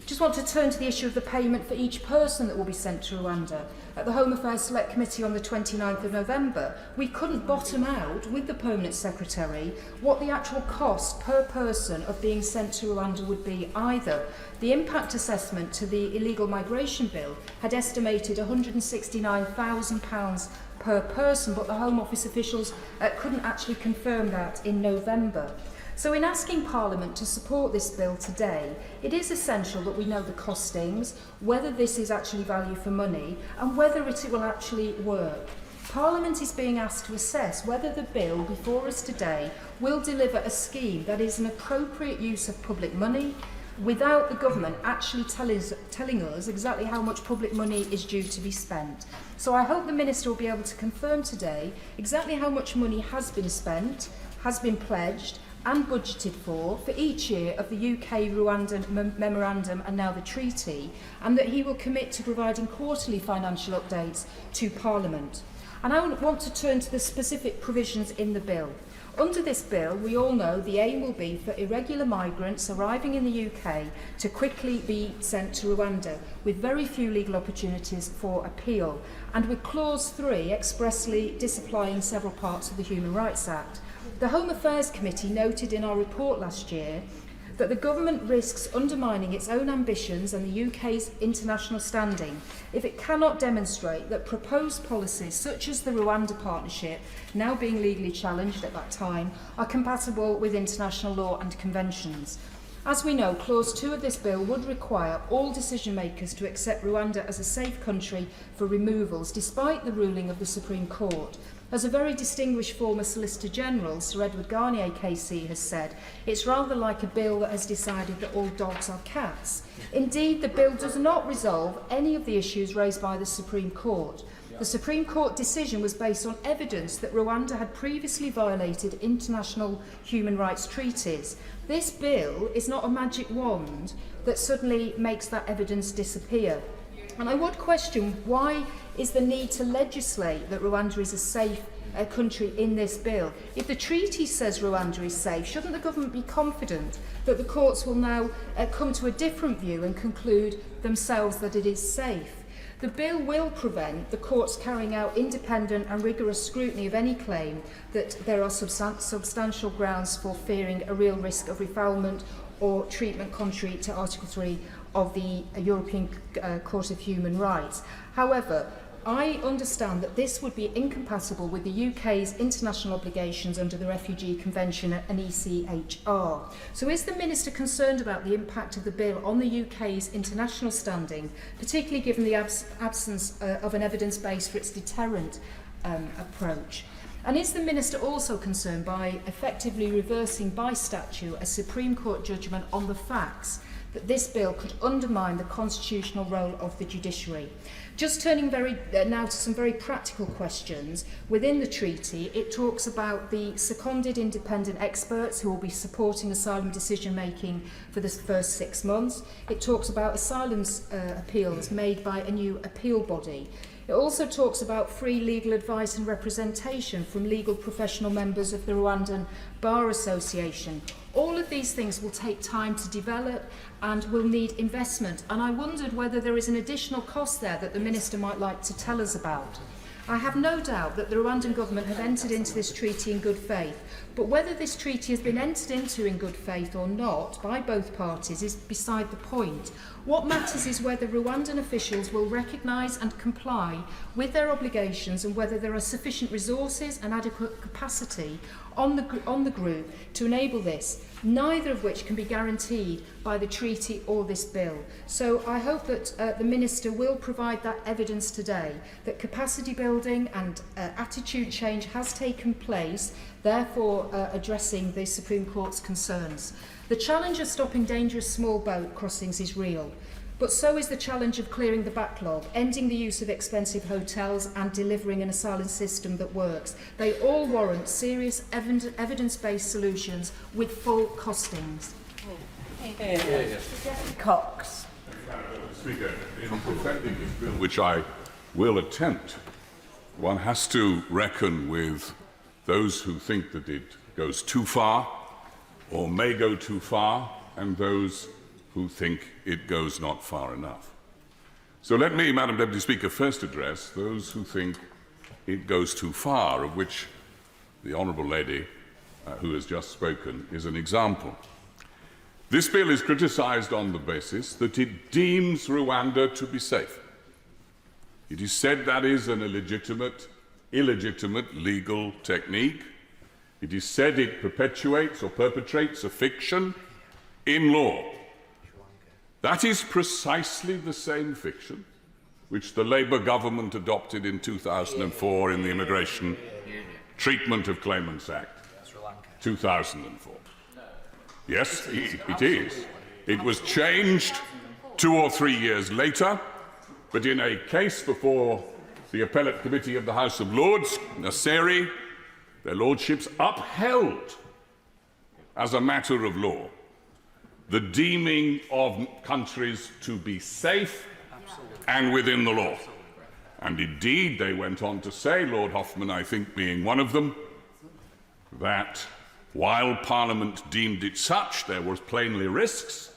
Just want to turn to the issue of the payment for each person that will be sent to Rwanda. At the Home Affairs Select Committee on the 29th of November, we couldn't bottom out with the Permanent Secretary what the actual cost per person of being sent to Rwanda would be either. The impact assessment to the illegal migration bill had estimated £169,000 per person, but the Home Office officials couldn't actually confirm that in November. So in asking Parliament to support this bill today, it is essential that we know the costings, whether this is actually value for money, and whether it will actually work. Parliament is being asked to assess whether the bill before us today will deliver a scheme that is an appropriate use of public money, without the government actually telling us exactly how much public money is due to be spent. So I hope the Minister will be able to confirm today exactly how much money has been spent, has been pledged, and budgeted for each year of the UK-Rwanda memorandum and now the treaty, and that he will commit to providing quarterly financial updates to Parliament. And I want to turn to the specific provisions in the bill. Under this bill, we all know the aim will be for irregular migrants arriving in the UK to quickly be sent to Rwanda, with very few legal opportunities for appeal, and with Clause 3 expressly disapplying several parts of the Human Rights Act. The Home Affairs Committee noted in our report last year that the government risks undermining its own ambitions and the UK's international standing if it cannot demonstrate that proposed policies such as the Rwanda Partnership, now being legally challenged at that time, are compatible with international law and conventions. As we know, Clause 2 of this bill would require all decision makers to accept Rwanda as a safe country for removals, despite the ruling of the Supreme Court. As a very distinguished former Solicitor General, Sir Edward Garnier KC, has said, it's rather like a bill that has decided that all dogs are cats. Indeed, the bill does not resolve any of the issues raised by the Supreme Court. The Supreme Court decision was based on evidence that Rwanda had previously violated international human rights treaties. This bill is not a magic wand that suddenly makes that evidence disappear. And I would question, why is the need to legislate that Rwanda is a safe country in this bill? If the treaty says Rwanda is safe, shouldn't the government be confident that the courts will now come to a different view and conclude themselves that it is safe? The bill will prevent the courts carrying out independent and rigorous scrutiny of any claim that there are substantial grounds for fearing a real risk of refoulement or treatment contrary to Article 3 of the European Court of Human Rights. However, I understand that this would be incompatible with the UK's international obligations under the Refugee Convention and ECHR. So is the Minister concerned about the impact of the bill on the UK's international standing, particularly given the absence of an evidence base for its deterrent approach? And is the Minister also concerned by effectively reversing by statute a Supreme Court judgment on the facts that this bill could undermine the constitutional role of the judiciary? Just turning now to some very practical questions. Within the treaty, it talks about the seconded independent experts who will be supporting asylum decision-making for the first 6 months. It talks about asylum appeals made by a new appeal body. It also talks about free legal advice and representation from legal professional members of the Rwandan Bar Association. All of these things will take time to develop and will need investment. And I wondered whether there is an additional cost there that the Minister might like to tell us about. I have no doubt that the Rwandan government have entered into this treaty in good faith, but whether this treaty has been entered into in good faith or not by both parties is beside the point. What matters is whether Rwandan officials will recognise and comply with their obligations and whether there are sufficient resources and adequate capacity on the group to enable this, neither of which can be guaranteed by the treaty or this bill. So I hope that the Minister will provide that evidence today, that capacity building and attitude change has taken place, therefore addressing the Supreme Court's concerns. The challenge of stopping dangerous small boat crossings is real, but so is the challenge of clearing the backlog, ending the use of expensive hotels and delivering an asylum system that works. They all warrant serious evidence-based solutions with full costings. Cox. Speaker, in defending this bill, which I will attempt, one has to reckon with those who think that it goes too far or may go too far, and those who think it goes not far enough. So let me, Madam Deputy Speaker, first address those who think it goes too far, of which the Honourable Lady who has just spoken is an example. This bill is criticised on the basis that it deems Rwanda to be safe. It is said that is an illegitimate legal technique. It is said it perpetuates or perpetrates a fiction in law. That is precisely the same fiction which the Labour government adopted in 2004 in the Immigration Treatment of Claimants Act, 2004. Yes, it is. It was changed 2 or 3 years later, but in a case before the Appellate Committee of the House of Lords, Naseri, their lordships upheld as a matter of law the deeming of countries to be safe and within the law. And indeed, they went on to say, Lord Hoffman, I think, being one of them, that while Parliament deemed it such, there was plainly risks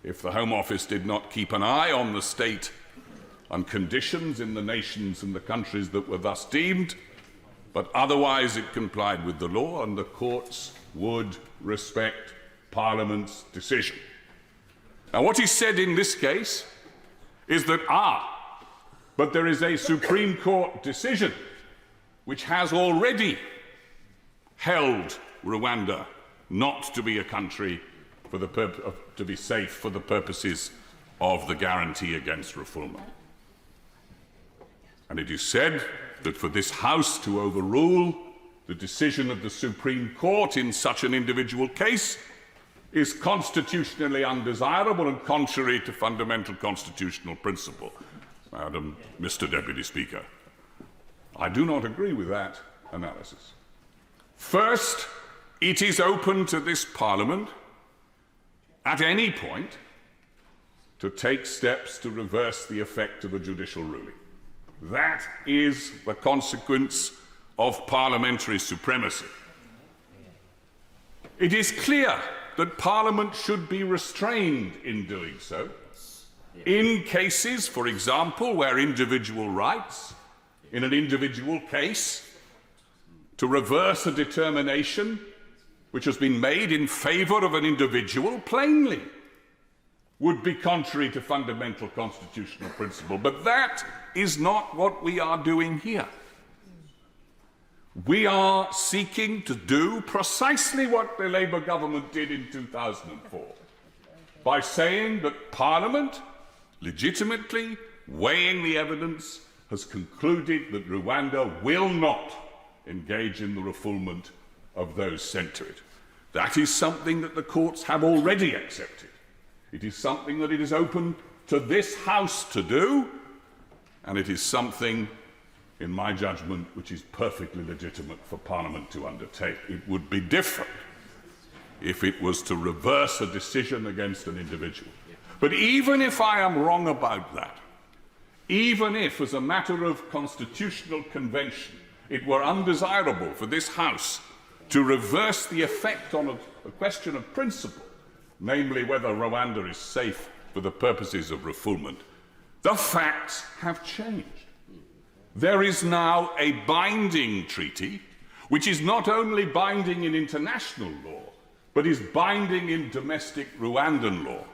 if the Home Office did not keep an eye on the state and conditions in the nations and the countries that were thus deemed, but otherwise it complied with the law and the courts would respect Parliament's decision. Now, what is said in this case is that, but there is a Supreme Court decision which has already held Rwanda not to be a country for the to be safe for the purposes of the guarantee against refoulement. And it is said that for this House to overrule the decision of the Supreme Court in such an individual case is constitutionally undesirable and contrary to fundamental constitutional principle. Mr. Deputy Speaker, I do not agree with that analysis. First, it is open to this Parliament at any point to take steps to reverse the effect of a judicial ruling. That is the consequence of parliamentary supremacy. It is clear that Parliament should be restrained in doing so in cases, for example, where individual rights, in an individual case, to reverse a determination which has been made in favour of an individual plainly would be contrary to fundamental constitutional principle. But that is not what we are doing here. We are seeking to do precisely what the Labour government did in 2004 by saying that Parliament, legitimately weighing the evidence, has concluded that Rwanda will not engage in the refoulement of those sent to it. That is something that the courts have already accepted. It is something that it is open to this House to do, and it is something, in my judgment, which is perfectly legitimate for Parliament to undertake. It would be different if it was to reverse a decision against an individual. But even if I am wrong about that, even if, as a matter of constitutional convention, it were undesirable for this House to reverse the effect on a question of principle, namely whether Rwanda is safe for the purposes of refoulement, the facts have changed. There is now a binding treaty, which is not only binding in international law, but is binding in domestic Rwandan law.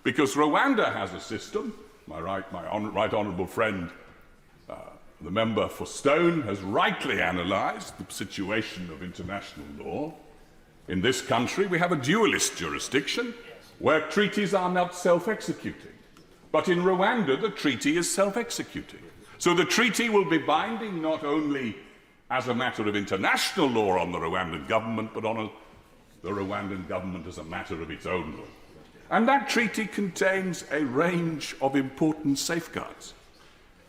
Because Rwanda has a system, my right honourable friend, the member for Stone, has rightly analysed the situation of international law. In this country, we have a dualist jurisdiction where treaties are not self-executing. But in Rwanda, the treaty is self-executing. So the treaty will be binding not only as a matter of international law on the Rwandan government, but on the Rwandan government as a matter of its own law. And that treaty contains a range of important safeguards,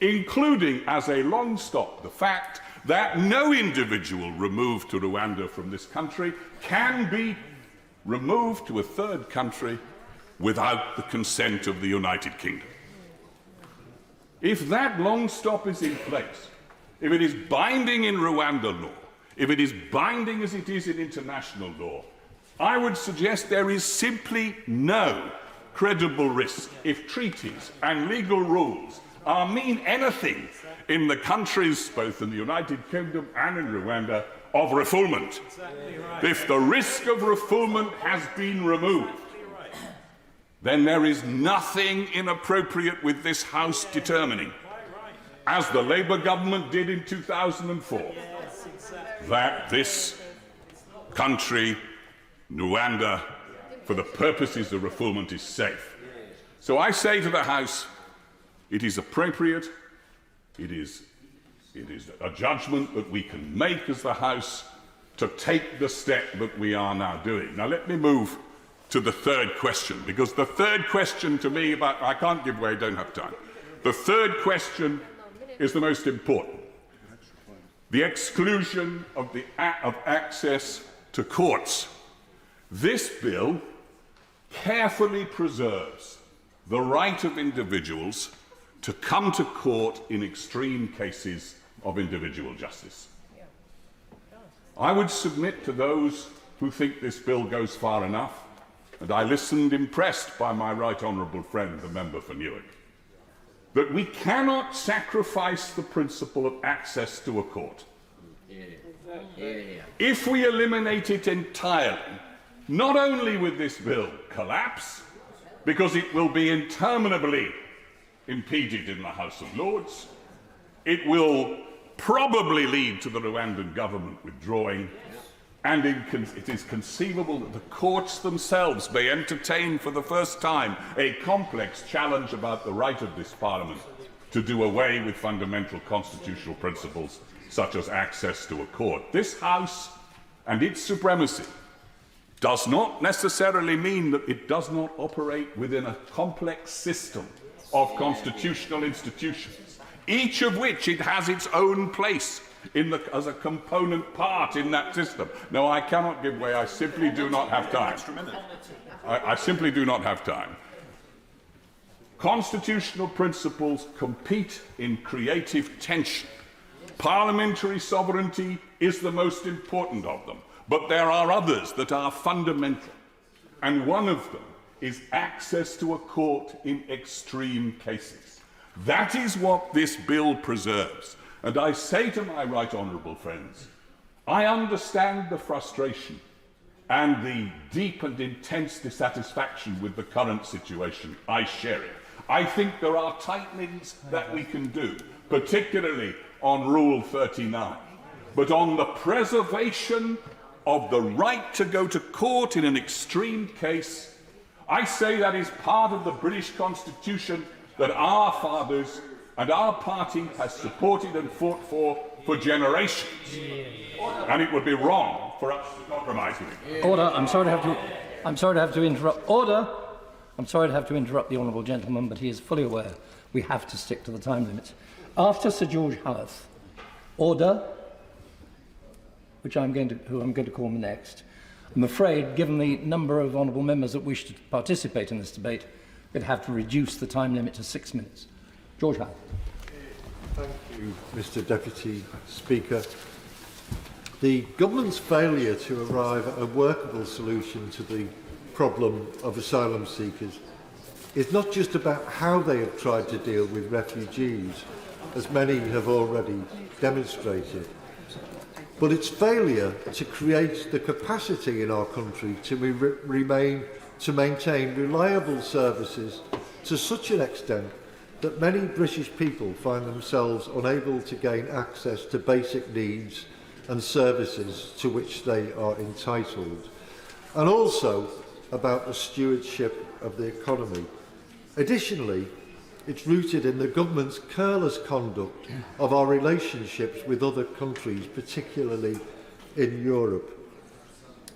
including as a long stop the fact that no individual removed to Rwanda from this country can be removed to a third country without the consent of the United Kingdom. If that long stop is in place, if it is binding in Rwanda law, if it is binding as it is in international law, I would suggest there is simply no credible risk if treaties and legal rules mean anything in the countries, both in the United Kingdom and in Rwanda, of refoulement. Exactly right. If the risk of refoulement has been removed, then there is nothing inappropriate with this House determining, as the Labour government did in 2004, that this country, Rwanda, for the purposes of refoulement, is safe. So I say to the House, it is appropriate, it is a judgment that we can make as the House to take the step that we are now doing. Now let me move to the third question, because the third question to me I can't give way, don't have time. The third question is the most important. The exclusion of access to courts. This bill carefully preserves the right of individuals to come to court in extreme cases of individual justice. I would submit to those who think this bill goes far enough, and I listened impressed by my right honourable friend, the member for Newark, that we cannot sacrifice the principle of access to a court. If we eliminate it entirely, not only will this bill collapse, because it will be interminably impeded in the House of Lords, it will probably lead to the Rwandan government withdrawing, and it is conceivable that the courts themselves may entertain for the first time a complex challenge about the right of this Parliament to do away with fundamental constitutional principles such as access to a court. This House and its supremacy does not necessarily mean that it does not operate within a complex system of constitutional institutions, each of which it has its own place as a component part in that system. No, I cannot give way. I simply do not have time. I simply do not have time. Constitutional principles compete in creative tension. Parliamentary sovereignty is the most important of them, but there are others that are fundamental, and one of them is access to a court in extreme cases. That is what this bill preserves. And I say to my right honourable friends, I understand the frustration and the deep and intense dissatisfaction with the current situation. I share it. I think there are tightenings that we can do, particularly on Rule 39. But on the preservation of the right to go to court in an extreme case, I say that is part of the British Constitution that our fathers and our party has supported and fought for generations. And it would be wrong for us to compromise with it. Order. I'm sorry to have to interrupt. Order. I'm sorry to have to interrupt the honourable gentleman, but he is fully aware we have to stick to the time limits. After Sir George Howarth, order, who I'm going to call next. I'm afraid, given the number of honourable members that wish to participate in this debate, we'd have to reduce the time limit to 6 minutes. George Howarth. Thank you, Mr. Deputy Speaker. The government's failure to arrive at a workable solution to the problem of asylum seekers is not just about how they have tried to deal with refugees, as many have already demonstrated, but its failure to create the capacity in our country to maintain reliable services to such an extent that many British people find themselves unable to gain access to basic needs and services to which they are entitled, and also about the stewardship of the economy. Additionally, it's rooted in the government's careless conduct of our relationships with other countries, particularly in Europe.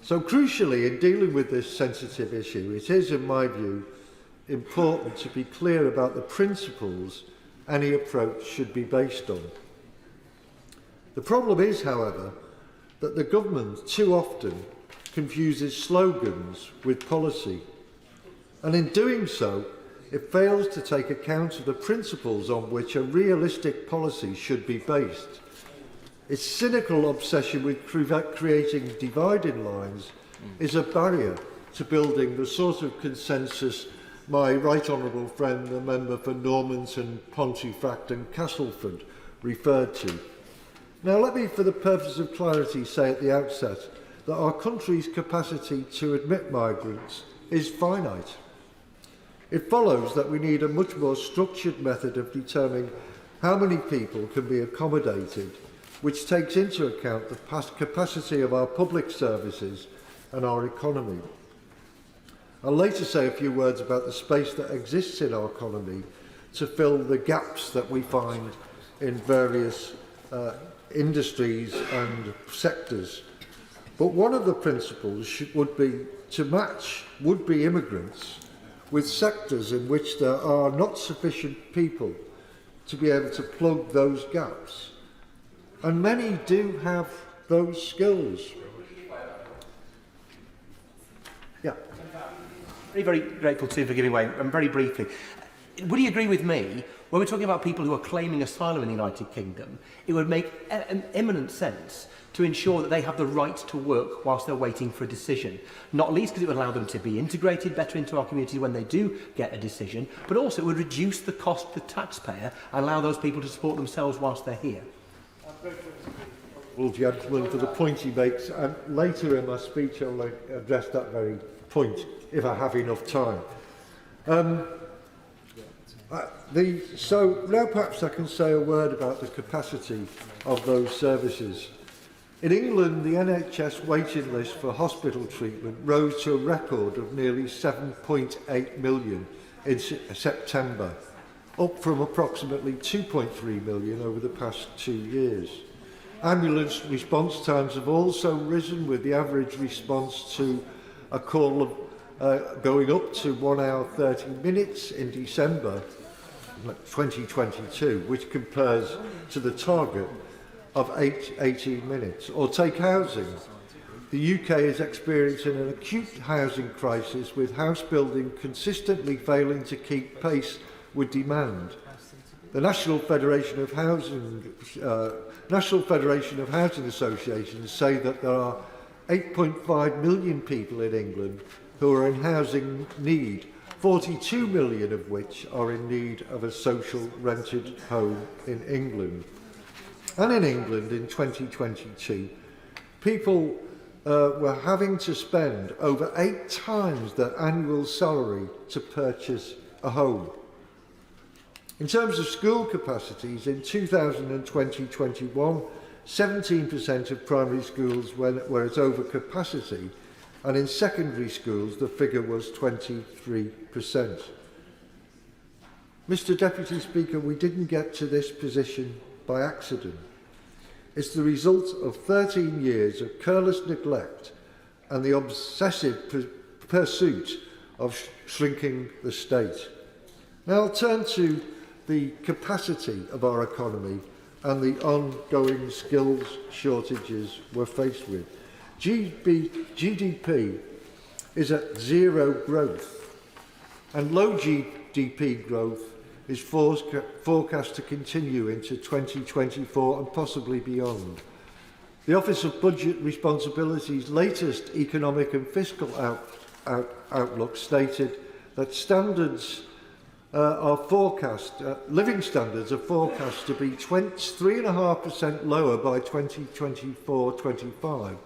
So crucially, in dealing with this sensitive issue, it is, in my view, important to be clear about the principles any approach should be based on. The problem is, however, that the government too often confuses slogans with policy, and in doing so, it fails to take account of the principles on which a realistic policy should be based. Its cynical obsession with creating dividing lines is a barrier to building the sort of consensus my right honourable friend, the member for Normanton, Pontefract and Castleford, referred to. Now, let me, for the purpose of clarity, say at the outset that our country's capacity to admit migrants is finite. It follows that we need a much more structured method of determining how many people can be accommodated, which takes into account the capacity of our public services and our economy. I'll later say a few words about the space that exists in our economy to fill the gaps that we find in various industries and sectors. But one of the principles would be to match would-be immigrants with sectors in which there are not sufficient people to be able to plug those gaps. And many do have those skills. Yeah. Very, very grateful to you for giving way. And very briefly, would you agree with me When we're talking about people who are claiming asylum in the United Kingdom, it would make eminent sense to ensure that they have the right to work whilst they're waiting for a decision. Not least because it would allow them to be integrated better into our community when they do get a decision, but also it would reduce the cost to the taxpayer and allow those people to support themselves whilst they're here. Well, gentleman, for the point he makes, and later in my speech I'll address that very point, if I have enough time. So now perhaps I can say a word about the capacity of those services. In England, the NHS waiting list for hospital treatment rose to a record of nearly 7.8 million in September, up from approximately 2.3 million over the past 2 years. Ambulance response times have also risen, with the average response to a call going up to 1 hour 30 minutes in December 2022, which compares to the target of 18 minutes. Or take housing. The UK is experiencing an acute housing crisis, with house building consistently failing to keep pace with demand. The National Federation of Housing Associations say that there are 8.5 million people in England who are in housing need, 42 million of which are in need of a social rented home in England. And in England in 2022, people were having to spend over 8 times their annual salary to purchase a home. In terms of school capacities, in 2020-21, 17% of primary schools were at overcapacity, and in secondary schools the figure was 23%. Mr. Deputy Speaker, we didn't get to this position by accident. It's the result of 13 years of careless neglect and the obsessive pursuit of shrinking the state. Now I'll turn to the capacity of our economy and the ongoing skills shortages we're faced with. GDP is at zero growth, and low GDP growth is forecast to continue into 2024 and possibly beyond. The Office of Budget Responsibility's latest economic and fiscal outlook stated that living standards are forecast to be 3.5% lower by 2024-25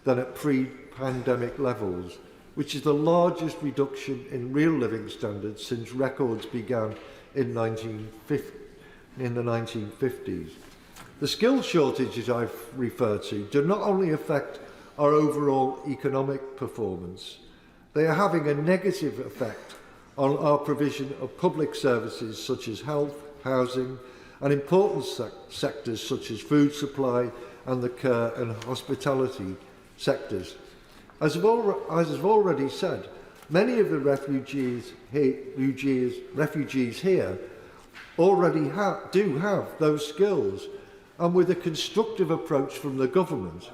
than at pre-pandemic levels, which is the largest reduction in real living standards since records began in the 1950s. The skill shortages I've referred to do not only affect our overall economic performance, they are having a negative effect on our provision of public services such as health, housing, and important sectors such as food supply and the care and hospitality sectors. As I've already said, many of the refugees here already do have those skills, and with a constructive approach from the government,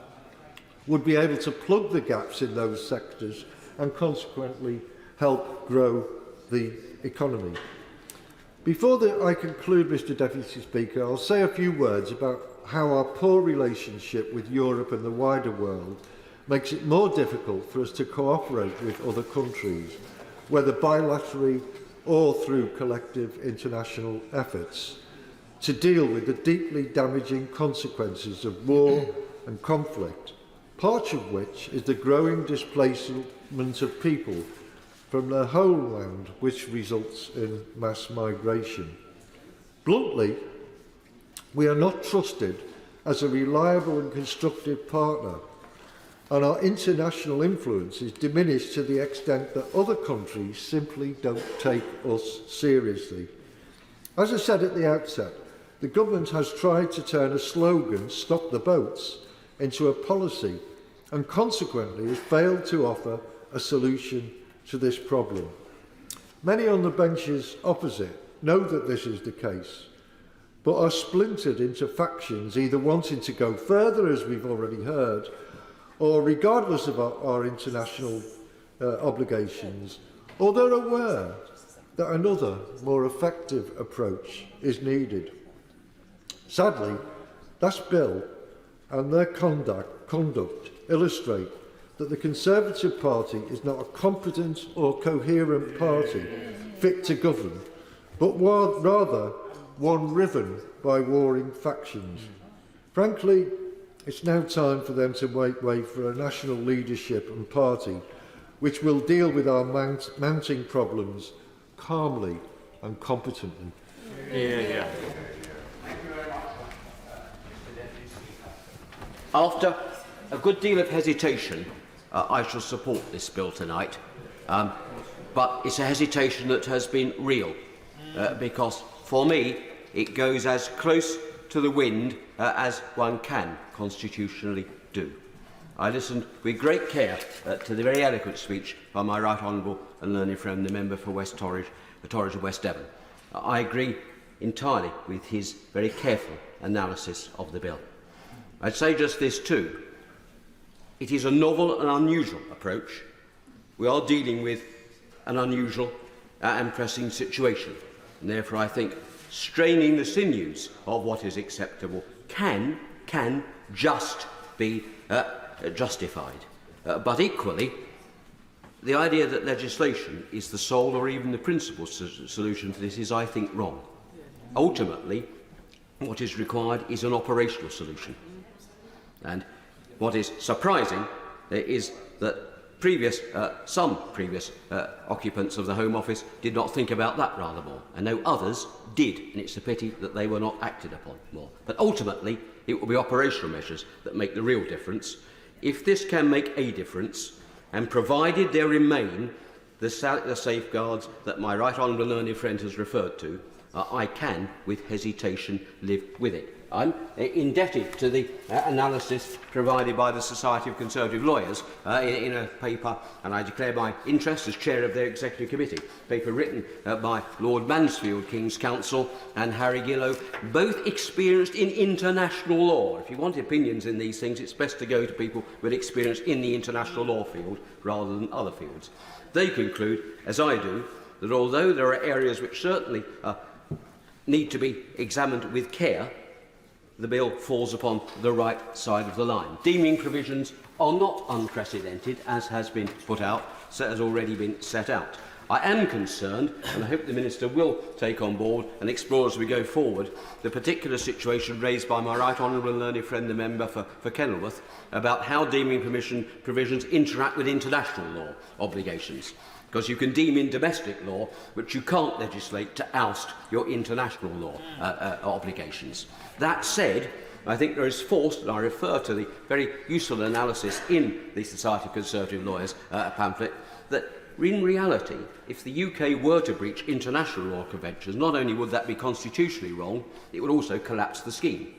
would be able to plug the gaps in those sectors and consequently help grow the economy. Before I conclude, Mr. Deputy Speaker, I'll say a few words about how our poor relationship with Europe and the wider world makes it more difficult for us to cooperate with other countries, whether bilaterally or through collective international efforts, to deal with the deeply damaging consequences of war and conflict, part of which is the growing displacement of people from their homeland, which results in mass migration. Bluntly, we are not trusted as a reliable and constructive partner, and our international influence is diminished to the extent that other countries simply don't take us seriously. As I said at the outset, the government has tried to turn a slogan, "Stop the boats," into a policy, and consequently has failed to offer a solution to this problem. Many on the benches opposite know that this is the case, but are splintered into factions, either wanting to go further, as we've already heard, or regardless of our international obligations, or they're aware that another, more effective approach is needed. Sadly, this bill and their conduct illustrate that the Conservative Party is not a competent or coherent party fit to govern, but rather one riven by warring factions. Frankly, it's now time for them to make way for a national leadership and party which will deal with our mounting problems calmly and competently. After a good deal of hesitation, I shall support this bill tonight, but it's a hesitation that has been real, because for me it goes as close to the wind as one can constitutionally do. I listened with great care to the very eloquent speech by my right honourable and learned friend, the member for West Torridge, the Torridge of West Devon. I agree entirely with his very careful analysis of the bill. I'd say just this too. It is a novel and unusual approach. We are dealing with an unusual and pressing situation, and therefore I think straining the sinews of what is acceptable can just be justified. But equally, the idea that legislation is the sole or even the principal solution to this is, I think, wrong. Ultimately, what is required is an operational solution. And what is surprising is that some previous occupants of the Home Office did not think about that rather more. I know others did, and it's a pity that they were not acted upon more. But ultimately, it will be operational measures that make the real difference. If this can make a difference, and provided there remain the safeguards that my right honourable learned friend has referred to, I can, with hesitation, live with it. I'm indebted to the analysis provided by the Society of Conservative Lawyers in a paper, and I declare my interest as chair of their executive committee, a paper written by Lord Mansfield, King's Counsel, and Harry Gillow, both experienced in international law. If you want opinions in these things, it's best to go to people with experience in the international law field rather than other fields. They conclude, as I do, that although there are areas which certainly need to be examined with care, the bill falls upon the right side of the line. Deeming provisions are not unprecedented, as has been put out, so has already been set out. I am concerned, and I hope the Minister will take on board and explore as we go forward the particular situation raised by my right honourable and learned friend, the member for Kenilworth, about how deeming provisions interact with international law obligations. Because you can deem in domestic law, but you can't legislate to oust your international law obligations. That said, I think there is force, and I refer to the very useful analysis in the Society of Conservative Lawyers pamphlet, that in reality, if the UK were to breach international law conventions, not only would that be constitutionally wrong, it would also collapse the scheme.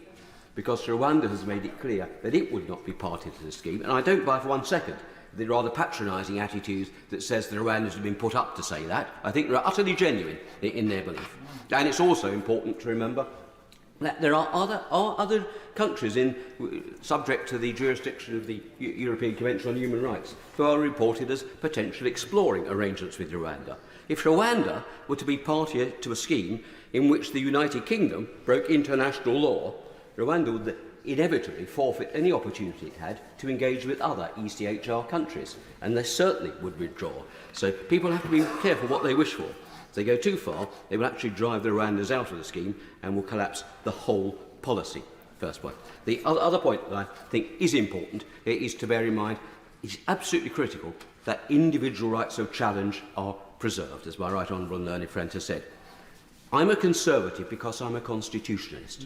Because Rwanda has made it clear that it would not be party to the scheme, and I don't buy for 1 second the rather patronising attitude that says the Rwandans have been put up to say that. I think they're utterly genuine in their belief. And it's also important to remember that there are other countries subject to the jurisdiction of the European Convention on Human Rights who are reported as potentially exploring arrangements with Rwanda. If Rwanda were to be party to a scheme in which the United Kingdom broke international law, Rwanda would inevitably forfeit any opportunity it had to engage with other ECHR countries, and they certainly would withdraw. So people have to be careful what they wish for. If they go too far, they will actually drive the Rwandans out of the scheme and will collapse the whole policy. First point. The other point that I think is important is to bear in mind it's absolutely critical that individual rights of challenge are preserved, as my right honourable and learned friend has said. I'm a Conservative because I'm a constitutionalist.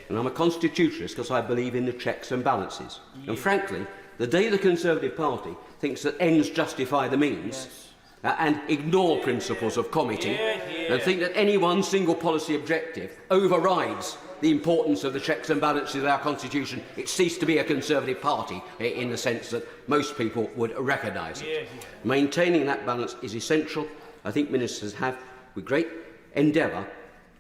And I'm a constitutionalist because I believe in the checks and balances. And frankly, the day the Conservative Party thinks that ends justify the means and ignore principles of comity and think that any one single policy objective overrides the importance of the checks and balances of our Constitution, it ceased to be a Conservative Party in the sense that most people would recognise it. Maintaining that balance is essential. I think ministers have, with great endeavour,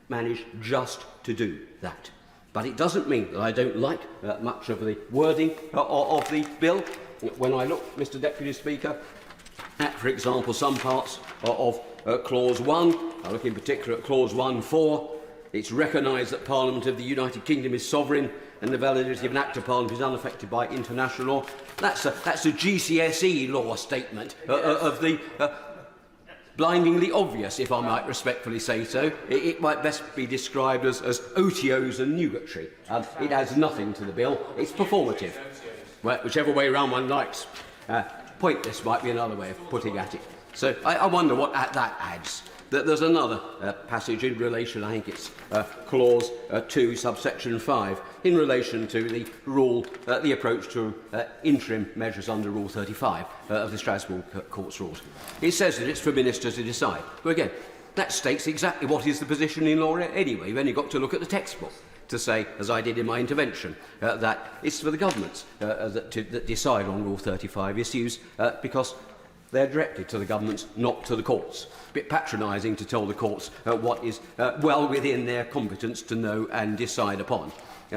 managed just to do that. But it doesn't mean that I don't like much of the wording of the bill. When I look, Mr Deputy Speaker, at, for example, some parts of Clause 1. I look in particular at Clause 1.4. It's recognised that Parliament of the United Kingdom is sovereign and the validity of an Act of Parliament is unaffected by international law. That's a GCSE law statement of the blindingly obvious, if I might respectfully say so. It might best be described as otiose and nugatory. It adds nothing to the bill. It's performative. Well, whichever way round one likes. Pointless might be another way of putting at it. So I wonder what that adds. There's another passage in relation, I think it's Clause 2, subsection 5, in relation to the rule, the approach to interim measures under Rule 35 of the Strasbourg Court's rules. It says that it's for ministers to decide. But again, that states exactly what is the position in law anyway. You've only got to look at the textbook to say, as I did in my intervention, that it's for the governments that decide on Rule 35 issues because they're directed to the governments, not to the courts. A bit patronising to tell the courts what is well within their competence to know and decide upon.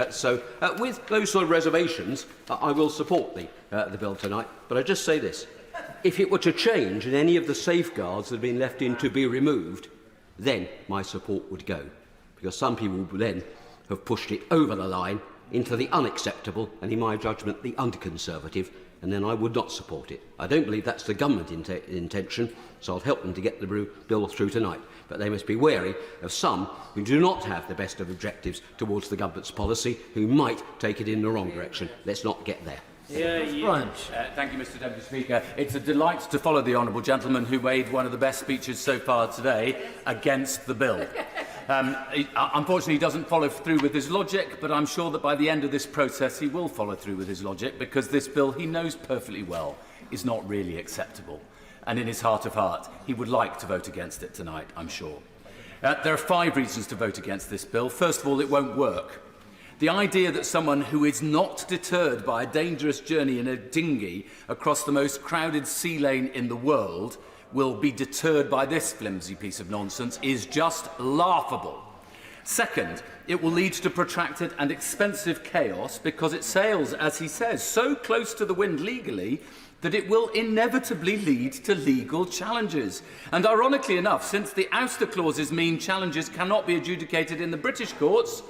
So, with those sort of reservations, I will support the bill tonight. But I just say this. If it were to change and any of the safeguards that have been left in to be removed, then my support would go. Because some people would then have pushed it over the line into the unacceptable and, in my judgment, the under-conservative, and then I would not support it. I don't believe that's the government intention, so I'll help them to get the bill through tonight. But they must be wary of some who do not have the best of objectives towards the government's policy, who might take it in the wrong direction. Let's not get there. Thank you, Mr Deputy Speaker. It's a delight to follow the honourable gentleman who made one of the best speeches so far today against the bill. Unfortunately, he doesn't follow through with his logic, but I'm sure that by the end of this process he will follow through with his logic, because this bill, he knows perfectly well, is not really acceptable. And in his heart of heart, he would like to vote against it tonight, I'm sure. There are 5 reasons to vote against this bill. First of all, it won't work. The idea that someone who is not deterred by a dangerous journey in a dinghy across the most crowded sea lane in the world will be deterred by this flimsy piece of nonsense is just laughable. Second, it will lead to protracted and expensive chaos because it sails, as he says, so close to the wind legally that it will inevitably lead to legal challenges. And ironically enough, since the ouster clauses mean challenges cannot be adjudicated in the British courts,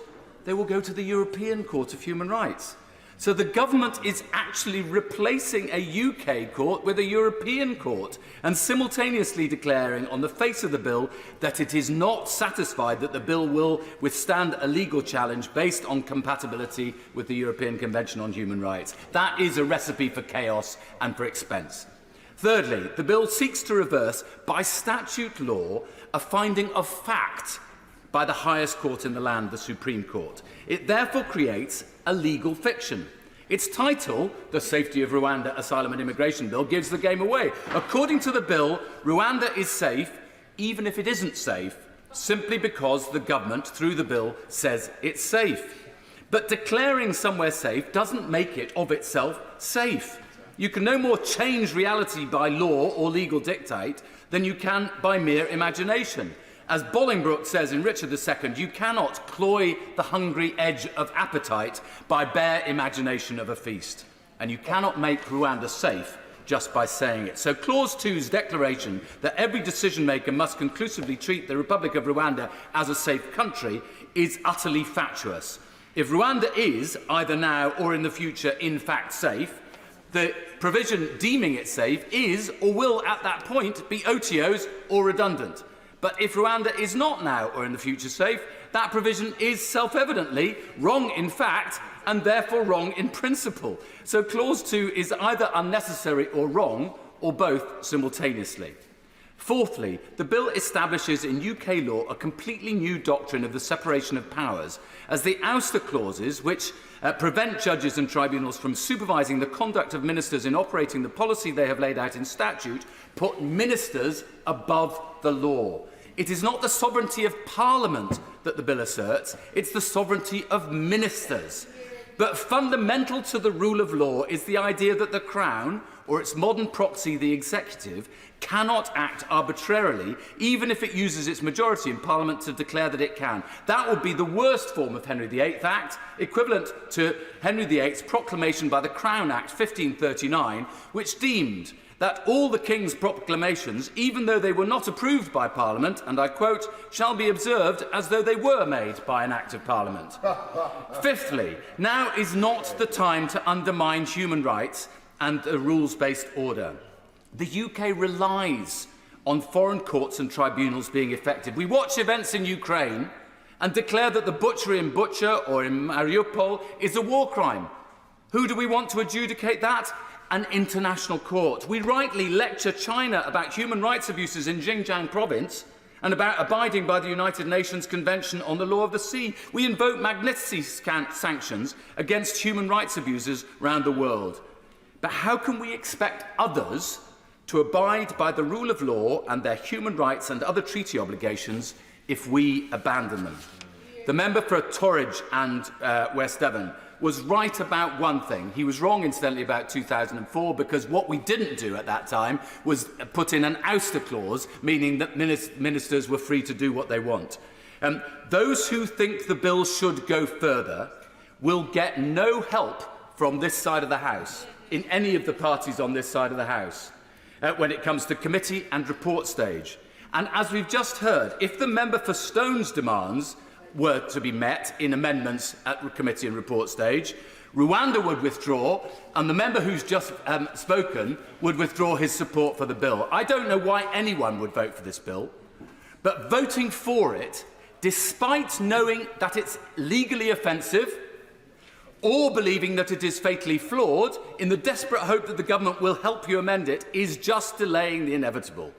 they will go to the European Court of Human Rights. So the government is actually replacing a UK court with a European court and simultaneously declaring on the face of the bill that it is not satisfied that the bill will withstand a legal challenge based on compatibility with the European Convention on Human Rights. That is a recipe for chaos and for expense. Thirdly, the bill seeks to reverse, by statute law, a finding of fact by the highest court in the land, the Supreme Court. It therefore creates a legal fiction. Its title, The Safety of Rwanda Asylum and Immigration Bill, gives the game away. According to the bill, Rwanda is safe, even if it isn't safe, simply because the government, through the bill, says it's safe. But declaring somewhere safe doesn't make it, of itself, safe. You can no more change reality by law or legal dictate than you can by mere imagination. As Bolingbroke says in Richard II, you cannot cloy the hungry edge of appetite by bare imagination of a feast. And you cannot make Rwanda safe just by saying it. So Clause 2's declaration that every decision maker must conclusively treat the Republic of Rwanda as a safe country is utterly fatuous. If Rwanda is, either now or in the future, in fact safe, the provision deeming it safe is, or will at that point, be otiose or redundant. But if Rwanda is not now or in the future safe, that provision is self-evidently wrong in fact and therefore wrong in principle. So Clause 2 is either unnecessary or wrong, or both simultaneously. Fourthly, the bill establishes in UK law a completely new doctrine of the separation of powers, as the ouster clauses, which prevent judges and tribunals from supervising the conduct of ministers in operating the policy they have laid out in statute, put ministers above the law. It is not the sovereignty of Parliament that the bill asserts, it's the sovereignty of ministers. But fundamental to the rule of law is the idea that the Crown, or its modern proxy, the executive, cannot act arbitrarily, even if it uses its majority in Parliament to declare that it can. That would be the worst form of Henry VIII Act, equivalent to Henry VIII's proclamation by the Crown Act 1539, which deemed that all the King's proclamations, even though they were not approved by Parliament, and I quote, shall be observed as though they were made by an Act of Parliament. Fifthly, now is not the time to undermine human rights and a rules-based order. The UK relies on foreign courts and tribunals being effective. We watch events in Ukraine and declare that the butchery in Bucha or in Mariupol is a war crime. Who do we want to adjudicate that? An international court. We rightly lecture China about human rights abuses in Xinjiang province and about abiding by the United Nations Convention on the Law of the Sea. We invoke Magnitsky sanctions against human rights abusers around the world. But how can we expect others to abide by the rule of law and their human rights and other treaty obligations if we abandon them? The member for Torridge and West Devon was right about one thing. He was wrong, incidentally, about 2004, because what we didn't do at that time was put in an ouster clause, meaning that ministers were free to do what they want. Those who think the bill should go further will get no help from this side of the House, in any of the parties on this side of the House, when it comes to committee and report stage. And as we've just heard, if the member for Stone's demands were to be met in amendments at committee and report stage, Rwanda would withdraw, and the member who's just spoken would withdraw his support for the bill. I don't know why anyone would vote for this bill, but voting for it, despite knowing that it's legally offensive, or believing that it is fatally flawed, in the desperate hope that the government will help you amend it, is just delaying the inevitable.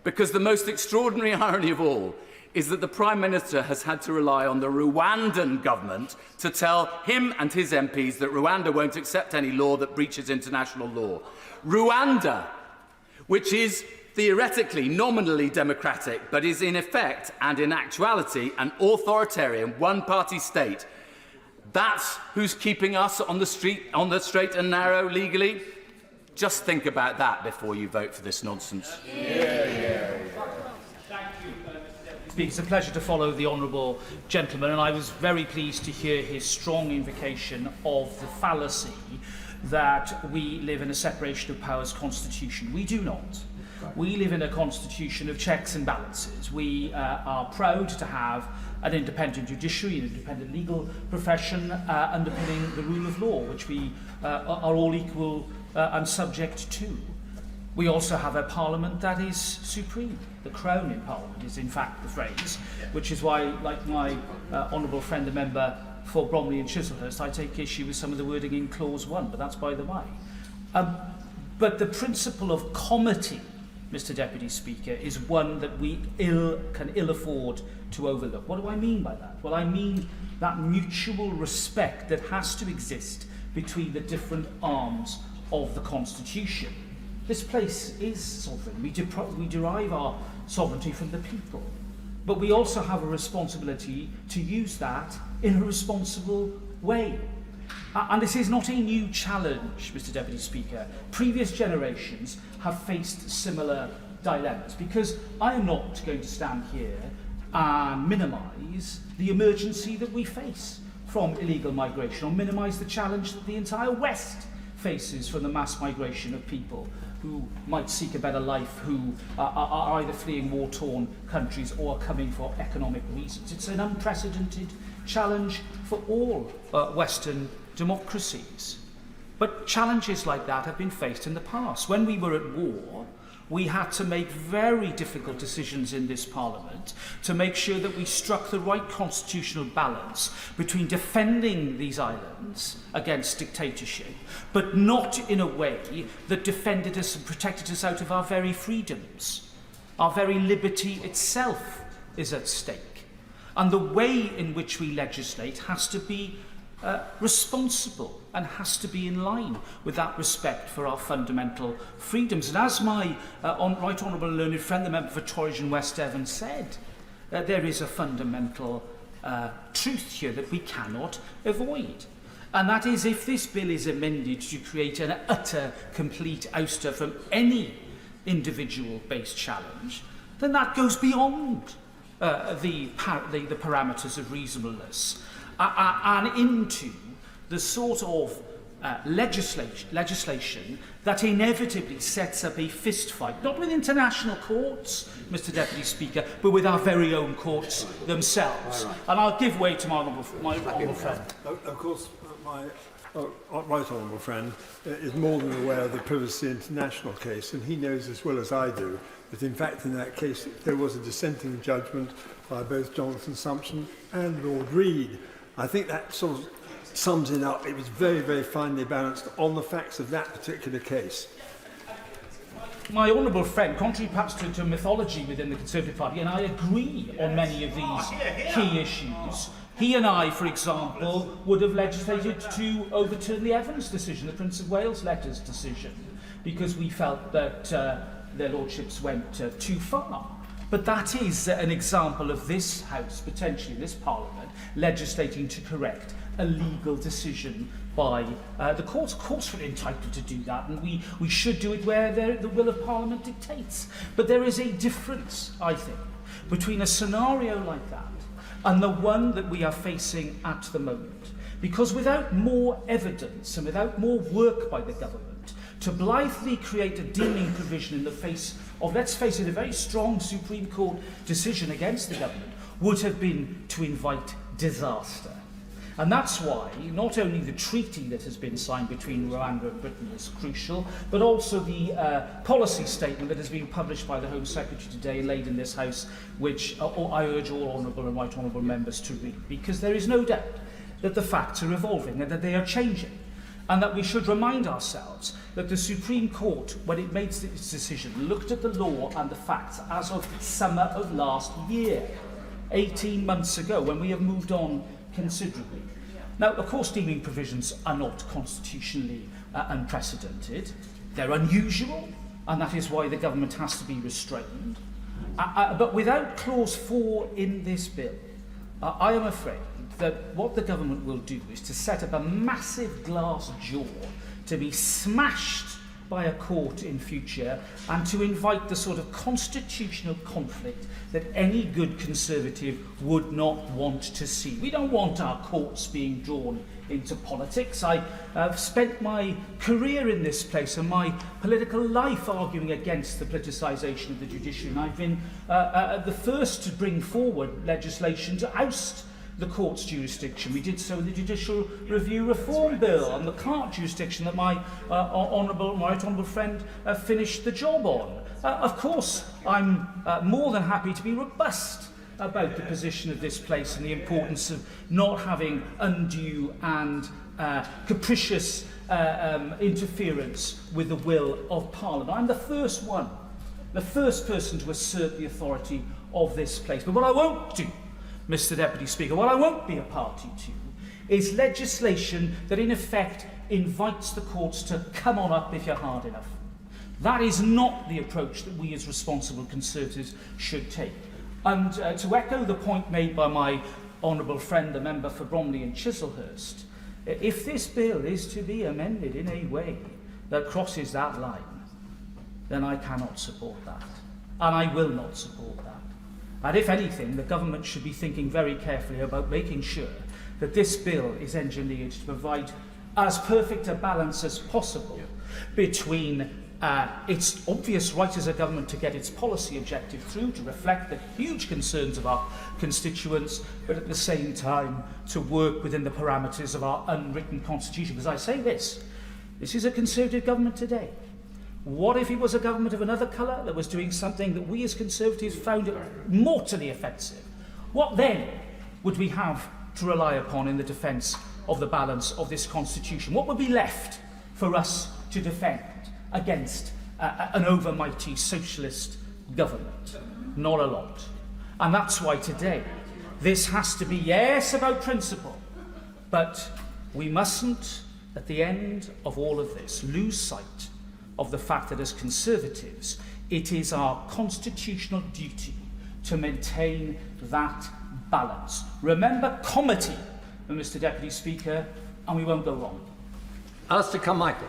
Because the most extraordinary irony of all is that the Prime Minister has had to rely on the Rwandan government to tell him and his MPs that Rwanda won't accept any law that breaches international law. Rwanda, which is theoretically, nominally democratic, but is in effect and in actuality an authoritarian one-party state. That's who's keeping us on the straight and narrow legally. Just think about that before you vote for this nonsense. It's a pleasure to follow the honourable gentleman, and I was very pleased to hear his strong invocation of the fallacy that we live in a separation of powers constitution. We do not. We live in a constitution of checks and balances. We are proud to have an independent judiciary, an independent legal profession underpinning the rule of law, which we are all equal and subject to. We also have a parliament that is supreme. The crown in parliament is in fact the phrase, which is why, like my honourable friend, the member for Bromley and Chislehurst, I take issue with some of the wording in clause 1, but that's by the way. But the principle of comity, Mr Deputy Speaker, is one that we can ill afford to overlook. What do I mean by that? Well, I mean that mutual respect that has to exist between the different arms of the Constitution. This place is sovereign. We derive our sovereignty from the people. But we also have a responsibility to use that in a responsible way. And this is not a new challenge, Mr Deputy Speaker. Previous generations have faced similar dilemmas, because I am not going to stand here and minimise the emergency that we face from illegal migration, or minimise the challenge that the entire West faces from the mass migration of people who might seek a better life, who are either fleeing war-torn countries or are coming for economic reasons. It's an unprecedented challenge for all Western democracies. But challenges like that have been faced in the past. When we were at war, we had to make very difficult decisions in this Parliament to make sure that we struck the right constitutional balance between defending these islands against dictatorship, but not in a way that defended us and protected us out of our very freedoms. Our very liberty itself is at stake. And the way in which we legislate has to be responsible and has to be in line with that respect for our fundamental freedoms. And as my right honourable and learned friend, the member for Torridge and West Devon, said, there is a fundamental truth here that we cannot avoid. And that is, if this bill is amended to create an utter, complete ouster from any individual-based challenge, then that goes beyond the parameters of reasonableness and into the sort of legislation that inevitably sets up a fist fight, not with international courts, Mr Deputy Speaker, but with our very own courts themselves. And I'll give way to my honourable friend. Of course, my right honourable friend is more than aware of the Privacy International case, and he knows as well as I do that in fact in that case there was a dissenting judgment by both Jonathan Sumption and Lord Reid. I think that sort of sums it up. It was very, very finely balanced on the facts of that particular case. My honourable friend, contrary perhaps to mythology within the Conservative Party, and I agree on many of these key issues, he and I, for example, would have legislated to overturn the Evans decision, the Prince of Wales letters decision, because we felt that their lordships went too far. But that is an example of this House, potentially this Parliament, legislating to correct a legal decision by the courts. Of course we're entitled to do that, and we should do it where the will of Parliament dictates. But there is a difference, I think, between a scenario like that and the one that we are facing at the moment. Because without more evidence and without more work by the government to blithely create a deeming provision in the face of, let's face it, a very strong Supreme Court decision against the government, would have been to invite disaster. And that's why not only the treaty that has been signed between Rwanda and Britain is crucial, but also the policy statement that has been published by the Home Secretary today, laid in this House, which I urge all honourable and right honourable members to read, because there is no doubt that the facts are evolving and that they are changing, and that we should remind ourselves that the Supreme Court, when it made its decision, looked at the law and the facts as of summer of last year, 18 months ago, when we have moved on considerably. Now, of course, deeming provisions are not constitutionally unprecedented. They're unusual, and that is why the government has to be restrained. But without clause 4 in this bill, I am afraid that what the government will do is to set up a massive glass jaw to be smashed by a court in future, and to invite the sort of constitutional conflict that any good Conservative would not want to see. We don't want our courts being drawn into politics. I have spent my career in this place and my political life arguing against the politicisation of the judiciary, and I've been the first to bring forward legislation to oust the court's jurisdiction. We did so in the Judicial Review Reform Bill on the CART jurisdiction that my right honourable friend finished the job on. Of course, I'm more than happy to be robust about the position of this place and the importance of not having undue and capricious interference with the will of Parliament. I'm the first person to assert the authority of this place. But what I won't do, Mr Deputy Speaker, what I won't be a party to is legislation that in effect invites the courts to come on up if you're hard enough. That is not the approach that we as responsible Conservatives should take. And to echo the point made by my honourable friend, the member for Bromley and Chislehurst, if this bill is to be amended in a way that crosses that line, then I cannot support that. And I will not support that. And if anything, the government should be thinking very carefully about making sure that this bill is engineered to provide as perfect a balance as possible between its obvious right as a government to get its policy objective through, to reflect the huge concerns of our constituents, but at the same time to work within the parameters of our unwritten constitution. Because I say this is a Conservative government today. What if it was a government of another colour that was doing something that we as Conservatives found mortally offensive? What then would we have to rely upon in the defence of the balance of this constitution? What would be left for us to defend against an overmighty socialist government? Not a lot. And that's why today this has to be, yes, about principle, but we mustn't, at the end of all of this, lose sight of the fact that as Conservatives, it is our constitutional duty to maintain that balance. Remember comity, Mr Deputy Speaker, and we won't go wrong. Alistair Carmichael.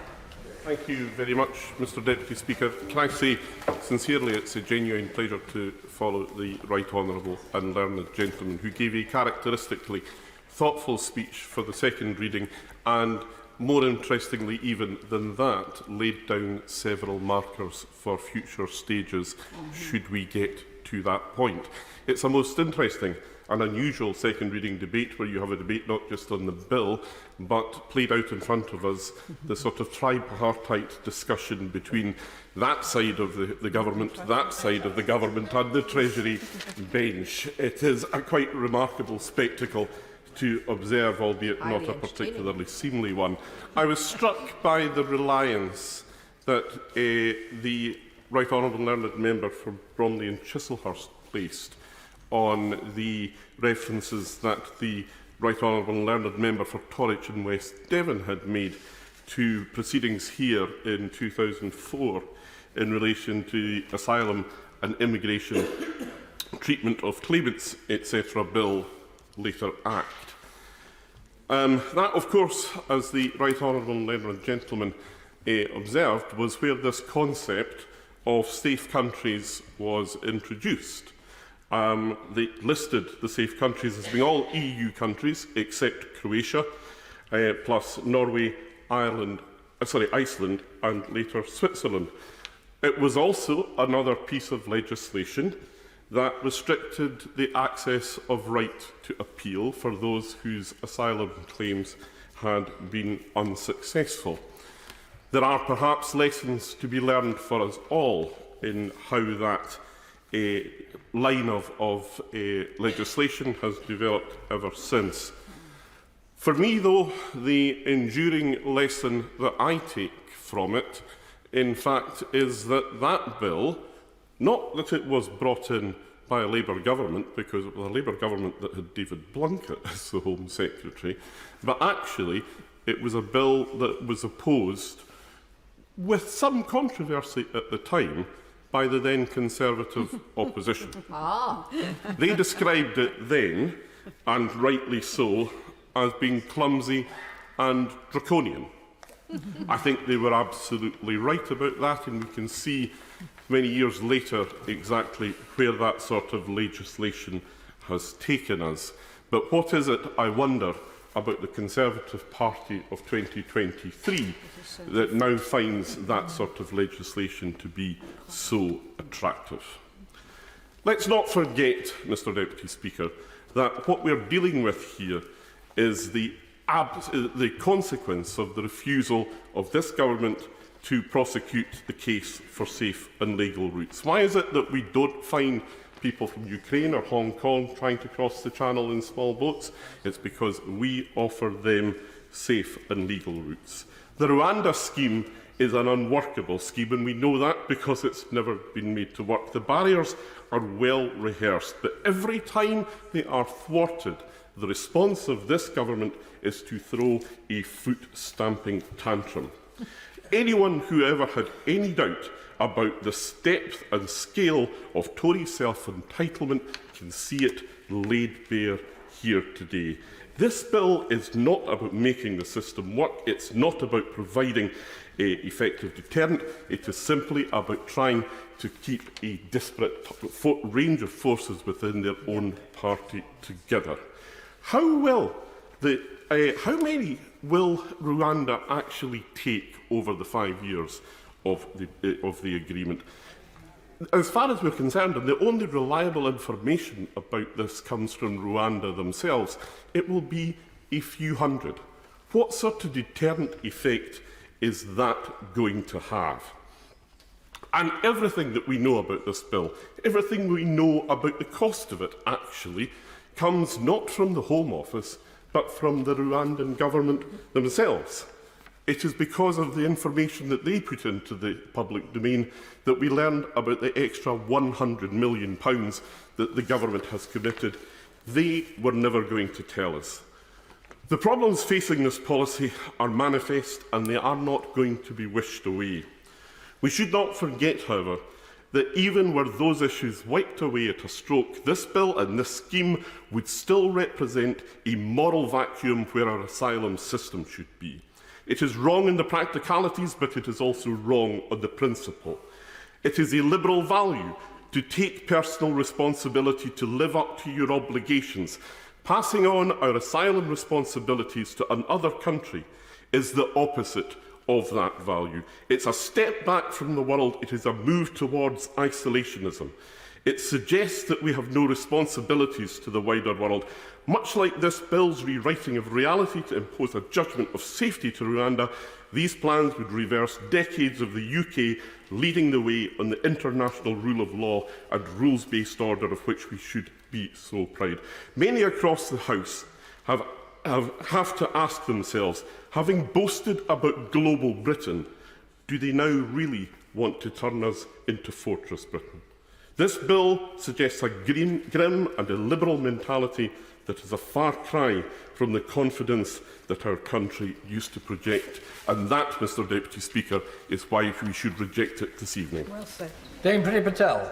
Thank you very much, Mr Deputy Speaker. Can I say sincerely it's a genuine pleasure to follow the Right Honourable and learned gentleman who gave a characteristically thoughtful speech for the second reading and, more interestingly even than that, laid down several markers for future stages should we get to that point. It's a most interesting and unusual second reading debate where you have a debate not just on the bill but played out in front of us the sort of tripartite discussion between that side of the government, that side of the government and the Treasury bench. It is a quite remarkable spectacle to observe, albeit not a particularly seemly one. I was struck by the reliance that the Right Honourable Learned Member for Bromley and Chislehurst placed on the references that the Right Honourable Learned Member for Torwich and West Devon had made to proceedings here in 2004 in relation to the Asylum and Immigration Treatment of Claimants, etc. Bill, later Act. That, of course, as the Right Honourable Learned Gentleman observed, was where this concept of safe countries was introduced. They listed the safe countries as being all EU countries except Croatia, plus Norway, Iceland, and later Switzerland. It was also another piece of legislation that restricted the access of right to appeal for those whose asylum claims had been unsuccessful. There are perhaps lessons to be learned for us all in how that line of legislation has developed ever since. For me, though, the enduring lesson that I take from it, in fact, is that that bill, not that it was brought in by a Labour government, because it was a Labour government that had David Blunkett as the Home Secretary, but actually it was a bill that was opposed with some controversy at the time by the then Conservative opposition. They described it then, and rightly so, as being clumsy and draconian. I think they were absolutely right about that, and we can see many years later exactly where that sort of legislation has taken us. But what is it, I wonder, about the Conservative Party of 2023 that now finds that sort of legislation to be so attractive? Let's not forget, Mr Deputy Speaker, that what we're dealing with here is the consequence of the refusal of this government to prosecute the case for safe and legal routes. Why is it that we don't find people from Ukraine or Hong Kong trying to cross the channel in small boats? It's because we offer them safe and legal routes. The Rwanda scheme is an unworkable scheme, and we know that because it's never been made to work. The barriers are well rehearsed, but every time they are thwarted, the response of this government is to throw a foot-stamping tantrum. Anyone who ever had any doubt about the depth and scale of Tory self-entitlement can see it laid bare here today. This bill is not about making the system work. It's not about providing an effective deterrent. It is simply about trying to keep a disparate range of forces within their own party together. How many will Rwanda actually take over the 5 years of the agreement? As far as we're concerned, and the only reliable information about this comes from Rwanda themselves, it will be a few hundred. What sort of deterrent effect is that going to have? And everything that we know about this bill, everything we know about the cost of it, actually, comes not from the Home Office, but from the Rwandan government themselves. It is because of the information that they put into the public domain that we learned about the extra £100 million that the government has committed. They were never going to tell us. The problems facing this policy are manifest, and they are not going to be wished away. We should not forget, however, that even were those issues wiped away at a stroke, this bill and this scheme would still represent a moral vacuum where our asylum system should be. It is wrong in the practicalities, but it is also wrong on the principle. It is a liberal value to take personal responsibility to live up to your obligations. Passing on our asylum responsibilities to another country is the opposite of that value. It's a step back from the world. It is a move towards isolationism. It suggests that we have no responsibilities to the wider world. Much like this bill's rewriting of reality to impose a judgment of safety to Rwanda, these plans would reverse decades of the UK leading the way on the international rule of law and rules-based order of which we should be so proud. Many across the House have to ask themselves, having boasted about global Britain, do they now really want to turn us into Fortress Britain? This bill suggests a grim and illiberal mentality that is a far cry from the confidence that our country used to project. And that, Mr Deputy Speaker, is why we should reject it this evening. Well said. Dame Priti Patel.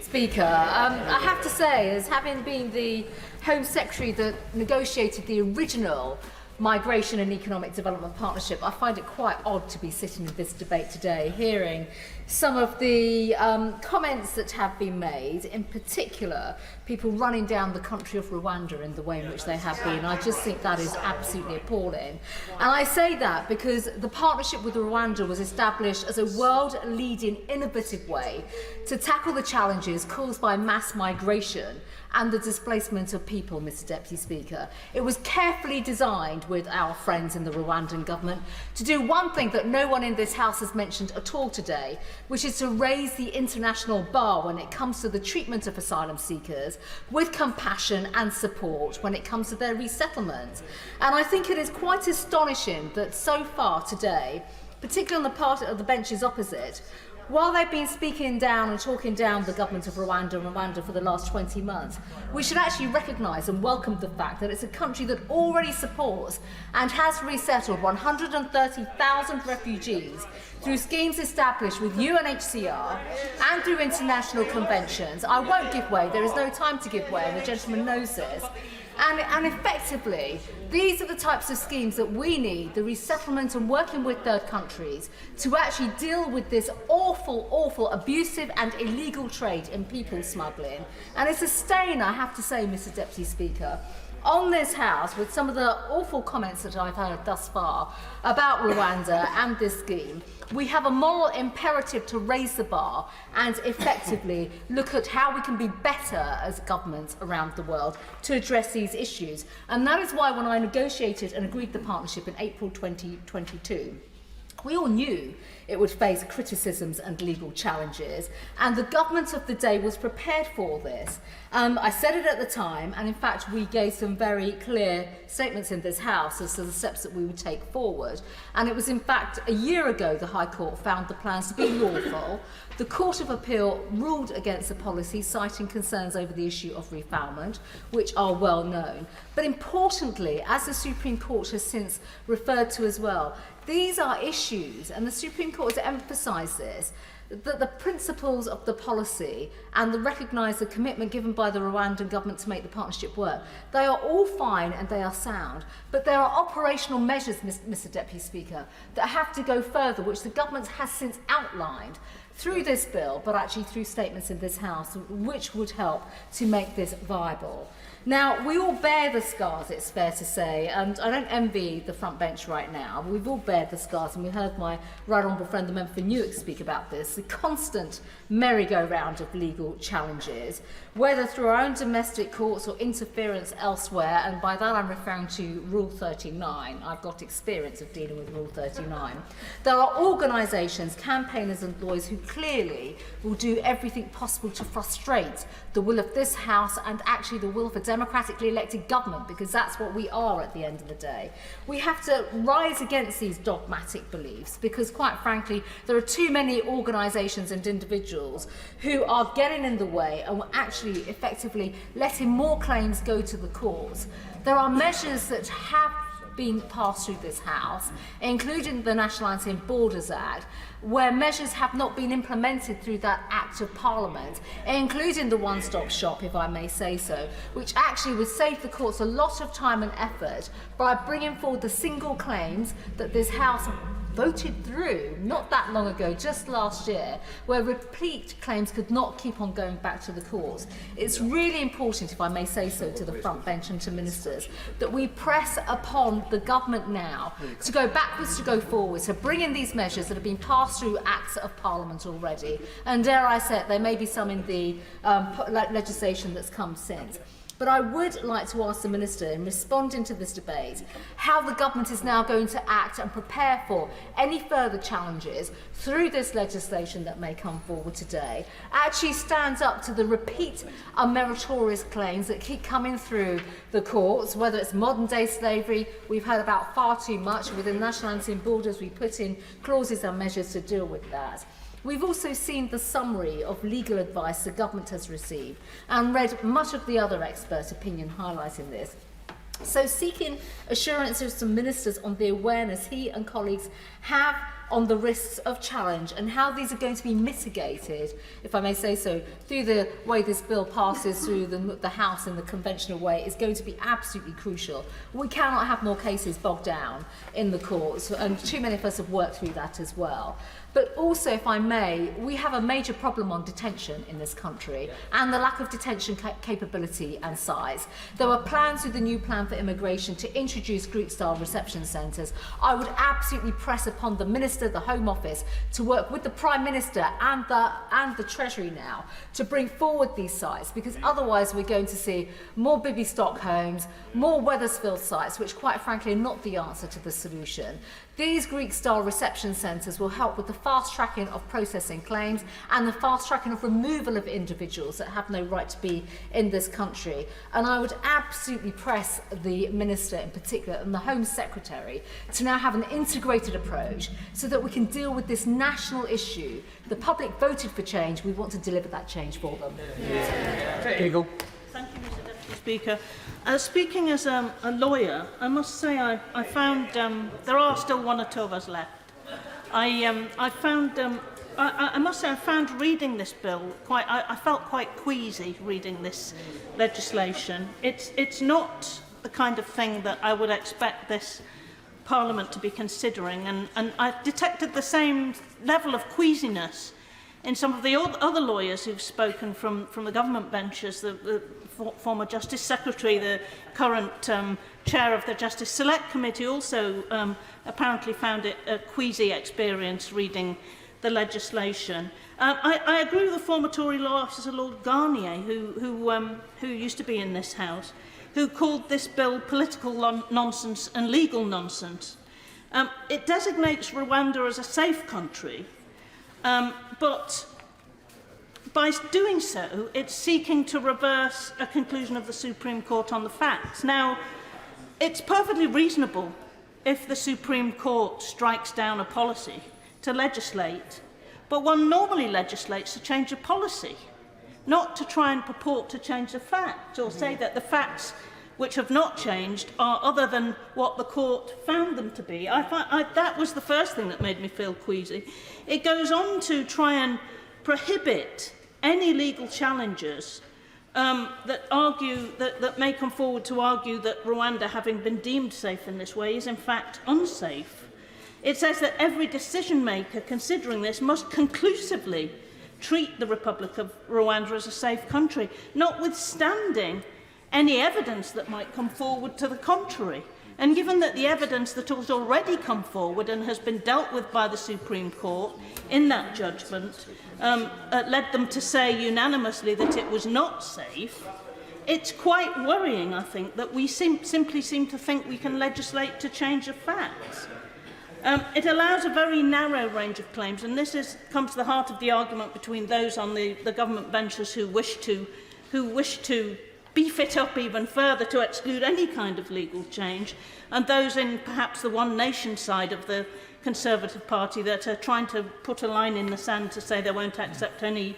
Speaker, I have to say, as having been the Home Secretary that negotiated the original Migration and Economic Development Partnership, I find it quite odd to be sitting in this debate today, hearing some of the comments that have been made, in particular people running down the country of Rwanda in the way in which they have been. I just think that is absolutely appalling. And I say that because the partnership with Rwanda was established as a world-leading, innovative way to tackle the challenges caused by mass migration and the displacement of people, Mr Deputy Speaker. It was carefully designed with our friends in the Rwandan government to do one thing that no one in this House has mentioned at all today, which is to raise the international bar when it comes to the treatment of asylum seekers with compassion and support when it comes to their resettlement. And I think it is quite astonishing that so far today, particularly on the part of the benches opposite, while they've been speaking down and talking down the government of Rwanda for the last 20 months, we should actually recognise and welcome the fact that it's a country that already supports and has resettled 130,000 refugees through schemes established with UNHCR and through international conventions. I won't give way, there is no time to give way, and the gentleman knows this. And effectively, these are the types of schemes that we need, the resettlement and working with third countries, to actually deal with this awful, awful, abusive and illegal trade in people smuggling. And it's a stain, I have to say, Mr Deputy Speaker, on this House with some of the awful comments that I've heard thus far about Rwanda and this scheme. We have a moral imperative to raise the bar and effectively look at how we can be better as governments around the world to address these issues. And that is why when I negotiated and agreed the partnership in April 2022, we all knew it would face criticisms and legal challenges, and the government of the day was prepared for this. I said it at the time, and in fact we gave some very clear statements in this House as to the steps that we would take forward. And it was in fact a year ago the High Court found the plans to be lawful. The Court of Appeal ruled against the policy, citing concerns over the issue of refoulement, which are well known. But importantly, as the Supreme Court has since referred to as well, these are issues, and the Supreme Court has emphasised this, that the principles of the policy and the commitment given by the Rwandan government to make the partnership work, they are all fine and they are sound. But there are operational measures, Mr Deputy Speaker, that have to go further, which the government has since outlined through this bill, but actually through statements in this House, which would help to make this viable. Now, we all bear the scars, it's fair to say, and I don't envy the front bench right now. We've all bared the scars, and we heard my right honourable friend, the member for Newark, speak about this, the constant merry-go-round of legal challenges, whether through our own domestic courts or interference elsewhere, and by that I'm referring to Rule 39. I've got experience of dealing with Rule 39. There are organisations, campaigners and lawyers who clearly will do everything possible to frustrate the will of this House and actually the will of a democratically elected government, because that's what we are at the end of the day. We have to rise against these dogmatic beliefs because, quite frankly, there are too many organisations and individuals who are getting in the way and actually effectively letting more claims go to the courts. There are measures that have been passed through this House, including the Nationality and Borders Act, where measures have not been implemented through that Act of Parliament, including the one-stop shop, if I may say so, which actually would save the courts a lot of time and effort by bringing forward the single claims that this House voted through not that long ago, just last year, where repeat claims could not keep on going back to the courts. It's really important, if I may say so, to the front bench and to ministers, that we press upon the government now to go backwards, to go forwards, to bring in these measures that have been passed through Acts of Parliament already. And dare I say it, there may be some in the legislation that's come since. But I would like to ask the Minister, in responding to this debate, how the government is now going to act and prepare for any further challenges through this legislation that may come forward today, actually stands up to the repeat meritorious claims that keep coming through the courts, whether it's modern-day slavery. We've heard about far too much. Within Nationality and Borders, we put in clauses and measures to deal with that. We've also seen the summary of legal advice the government has received and read much of the other expert opinion highlighting this. So seeking assurances from ministers on the awareness he and colleagues have on the risks of challenge and how these are going to be mitigated, if I may say so, through the way this bill passes through the House in the conventional way is going to be absolutely crucial. We cannot have more cases bogged down in the courts, and too many of us have worked through that as well. But also, if I may, we have a major problem on detention in this country and the lack of detention capability and size. There were plans with the new plan for immigration to introduce Greek-style reception centres. I would absolutely press upon the Minister, the Home Office, to work with the Prime Minister and the Treasury now to bring forward these sites, because otherwise we're going to see more Bibby stock homes, more Wethersfield sites, which quite frankly are not the answer to the solution. These Greek-style reception centres will help with the fast-tracking of processing claims and the fast-tracking of removal of individuals that have no right to be in this country. And I would absolutely press the Minister in particular and the Home Secretary to now have an integrated approach so that we can deal with this national issue. The public voted for change. We want to deliver that change for them. Eagle. Thank you, Mr. Deputy Speaker. Speaking as a lawyer, I must say I found there are still one or two of us left. I must say I found reading this bill I felt quite queasy reading this legislation. It's not the kind of thing that I would expect this Parliament to be considering, and I detected the same level of queasiness in some of the other lawyers who've spoken from the government benches, the former Justice Secretary, the current chair of the Justice Select Committee also apparently found it a queasy experience reading the legislation. I agree with the former Tory law officer Lord Garnier, who used to be in this House, who called this bill political nonsense and legal nonsense. It designates Rwanda as a safe country, but by doing so, it's seeking to reverse a conclusion of the Supreme Court on the facts. Now, it's perfectly reasonable if the Supreme Court strikes down a policy to legislate, but one normally legislates to change a policy, not to try and purport to change the facts or say that the facts which have not changed are other than what the court found them to be. That was the first thing that made me feel queasy. It goes on to try and prohibit any legal challenges that may come forward to argue that Rwanda, having been deemed safe in this way, is in fact unsafe. It says that every decision maker considering this must conclusively treat the Republic of Rwanda as a safe country, notwithstanding any evidence that might come forward to the contrary. And given that the evidence that has already come forward and has been dealt with by the Supreme Court in that judgment led them to say unanimously that it was not safe, it's quite worrying, I think, that we simply seem to think we can legislate to change the facts. It allows a very narrow range of claims, and this comes to the heart of the argument between those on the government benches who wish to beef it up even further to exclude any kind of legal change, and those in perhaps the One Nation side of the Conservative Party that are trying to put a line in the sand to say they won't accept any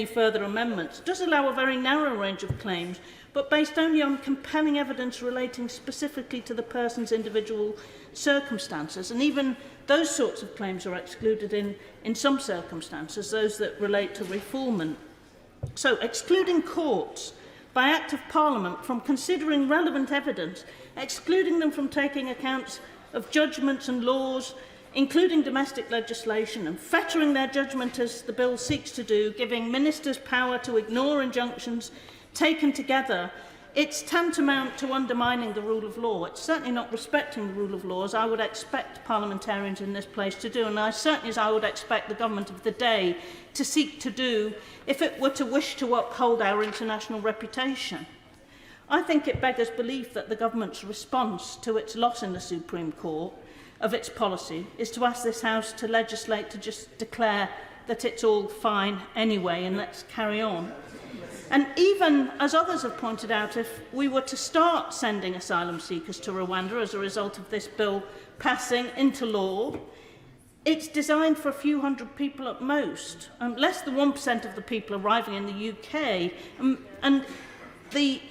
further amendments, does allow a very narrow range of claims, but based only on compelling evidence relating specifically to the person's individual circumstances. And even those sorts of claims are excluded in some circumstances, those that relate to refoulement. So excluding courts by Act of Parliament from considering relevant evidence, excluding them from taking accounts of judgments and laws, including domestic legislation, and fettering their judgment as the bill seeks to do, giving ministers power to ignore injunctions taken together, it's tantamount to undermining the rule of law. It's certainly not respecting the rule of law, as I would expect parliamentarians in this place to do, and as I would expect the government of the day to seek to do if it were to wish to uphold our international reputation. I think it beggars belief that the government's response to its loss in the Supreme Court of its policy is to ask this House to legislate to just declare that it's all fine anyway and let's carry on. And even, as others have pointed out, if we were to start sending asylum seekers to Rwanda as a result of this bill passing into law, it's designed for a few hundred people at most, less than 1% of the people arriving in the UK. And the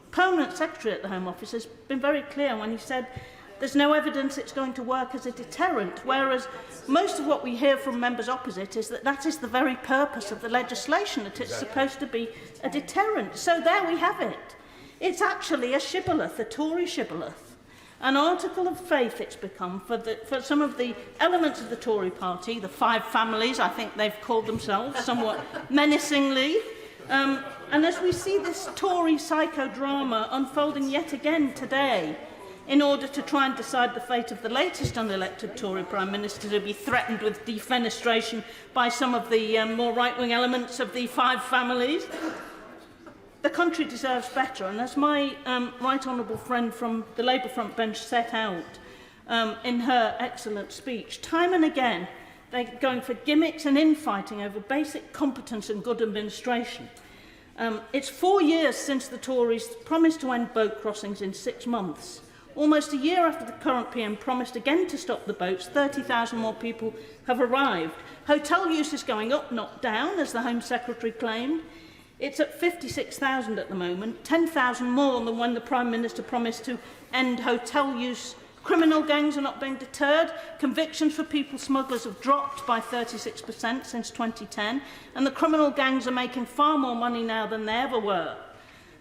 Permanent Secretary at the Home Office has been very clear when he said there's no evidence it's going to work as a deterrent, whereas most of what we hear from members opposite is that that is the very purpose of the legislation, that it's supposed to be a deterrent. So there we have it. It's actually a shibboleth, a Tory shibboleth, an article of faith it's become for some of the elements of the Tory party, the five families, I think they've called themselves somewhat menacingly. And as we see this Tory psychodrama unfolding yet again today, in order to try and decide the fate of the latest unelected Tory Prime Minister to be threatened with defenestration by some of the more right-wing elements of the five families, the country deserves better. And as my right honourable friend from the Labour front bench set out in her excellent speech, time and again they're going for gimmicks and infighting over basic competence and good administration. It's 4 years since the Tories promised to end boat crossings in 6 months. Almost a year after the current PM promised again to stop the boats, 30,000 more people have arrived. Hotel use is going up, not down, as the Home Secretary claimed. It's at 56,000 at the moment, 10,000 more than when the Prime Minister promised to end hotel use. Criminal gangs are not being deterred. Convictions for people smugglers have dropped by 36% since 2010, and the criminal gangs are making far more money now than they ever were.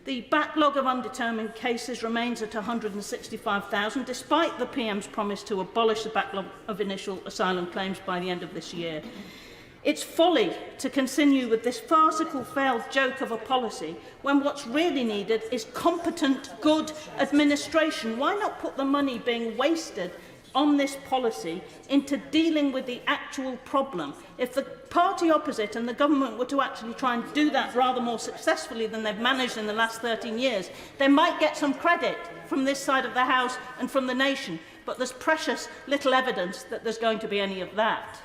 The backlog of undetermined cases remains at 165,000, despite the PM's promise to abolish the backlog of initial asylum claims by the end of this year. It's folly to continue with this farcical failed joke of a policy when what's really needed is competent, good administration. Why not put the money being wasted on this policy into dealing with the actual problem? If the party opposite and the government were to actually try and do that rather more successfully than they've managed in the last 13 years, they might get some credit from this side of the House and from the nation, but there's precious little evidence that there's going to be any of that.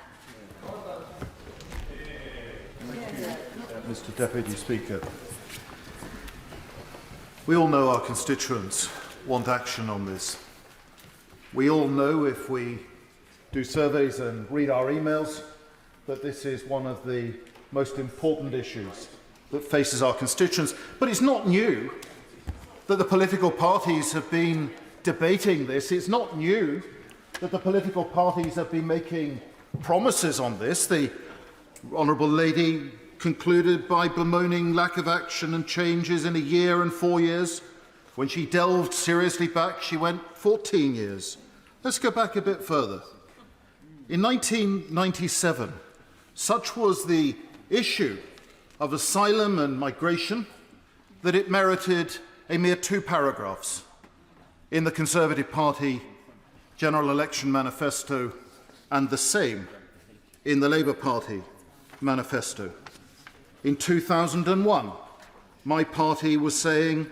Mr. Deputy Speaker, we all know our constituents want action on this. We all know, if we do surveys and read our emails, that this is one of the most important issues that faces our constituents. But it's not new that the political parties have been debating this. It's not new that the political parties have been making promises on this. The Honourable Lady concluded by bemoaning lack of action and changes in a year and 4 years. When she delved seriously back, she went 14 years. Let's go back a bit further. In 1997, such was the issue of asylum and migration that it merited a mere 2 paragraphs in the Conservative Party General Election Manifesto, and the same in the Labour Party Manifesto. In 2001, my party was saying,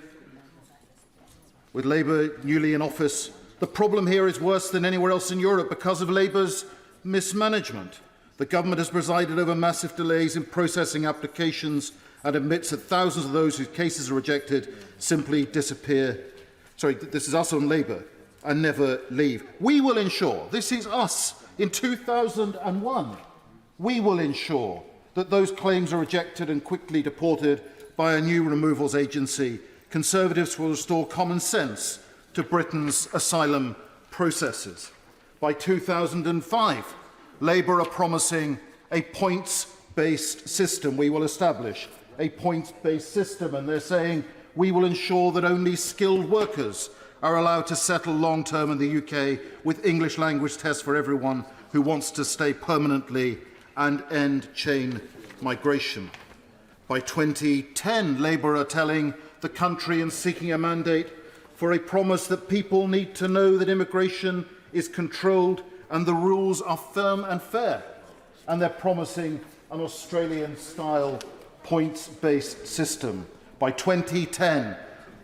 with Labour newly in office, the problem here is worse than anywhere else in Europe because of Labour's mismanagement. The government has presided over massive delays in processing applications and admits that thousands of those whose cases are rejected simply disappear. Sorry, this is us on Labour, and never leave. We will ensure, this is us in 2001, we will ensure that those claims are rejected and quickly deported by a new removals agency. Conservatives will restore common sense to Britain's asylum processes. By 2005, Labour are promising a points-based system. We will establish a points-based system, and they're saying we will ensure that only skilled workers are allowed to settle long-term in the UK with English language tests for everyone who wants to stay permanently and end chain migration. By 2010, Labour are telling the country and seeking a mandate for a promise that people need to know that immigration is controlled and the rules are firm and fair. And they're promising an Australian-style points-based system. By 2010,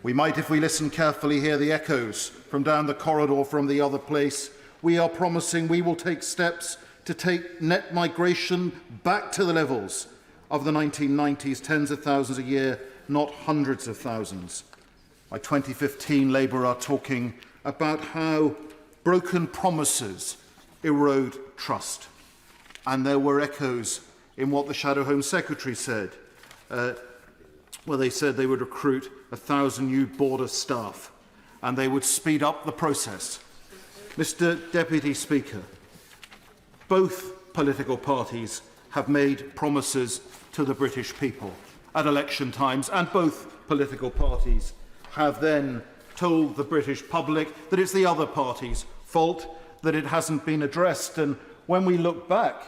we might, if we listen carefully, hear the echoes from down the corridor from the other place. We are promising we will take steps to take net migration back to the levels of the 1990s, tens of thousands a year, not hundreds of thousands. By 2015, Labour are talking about how broken promises erode trust. And there were echoes in what the Shadow Home Secretary said, where they said they would recruit 1,000 new border staff and they would speed up the process. Mr. Deputy Speaker, both political parties have made promises to the British people at election times, and both political parties have then told the British public that it's the other party's fault that it hasn't been addressed. And when we look back,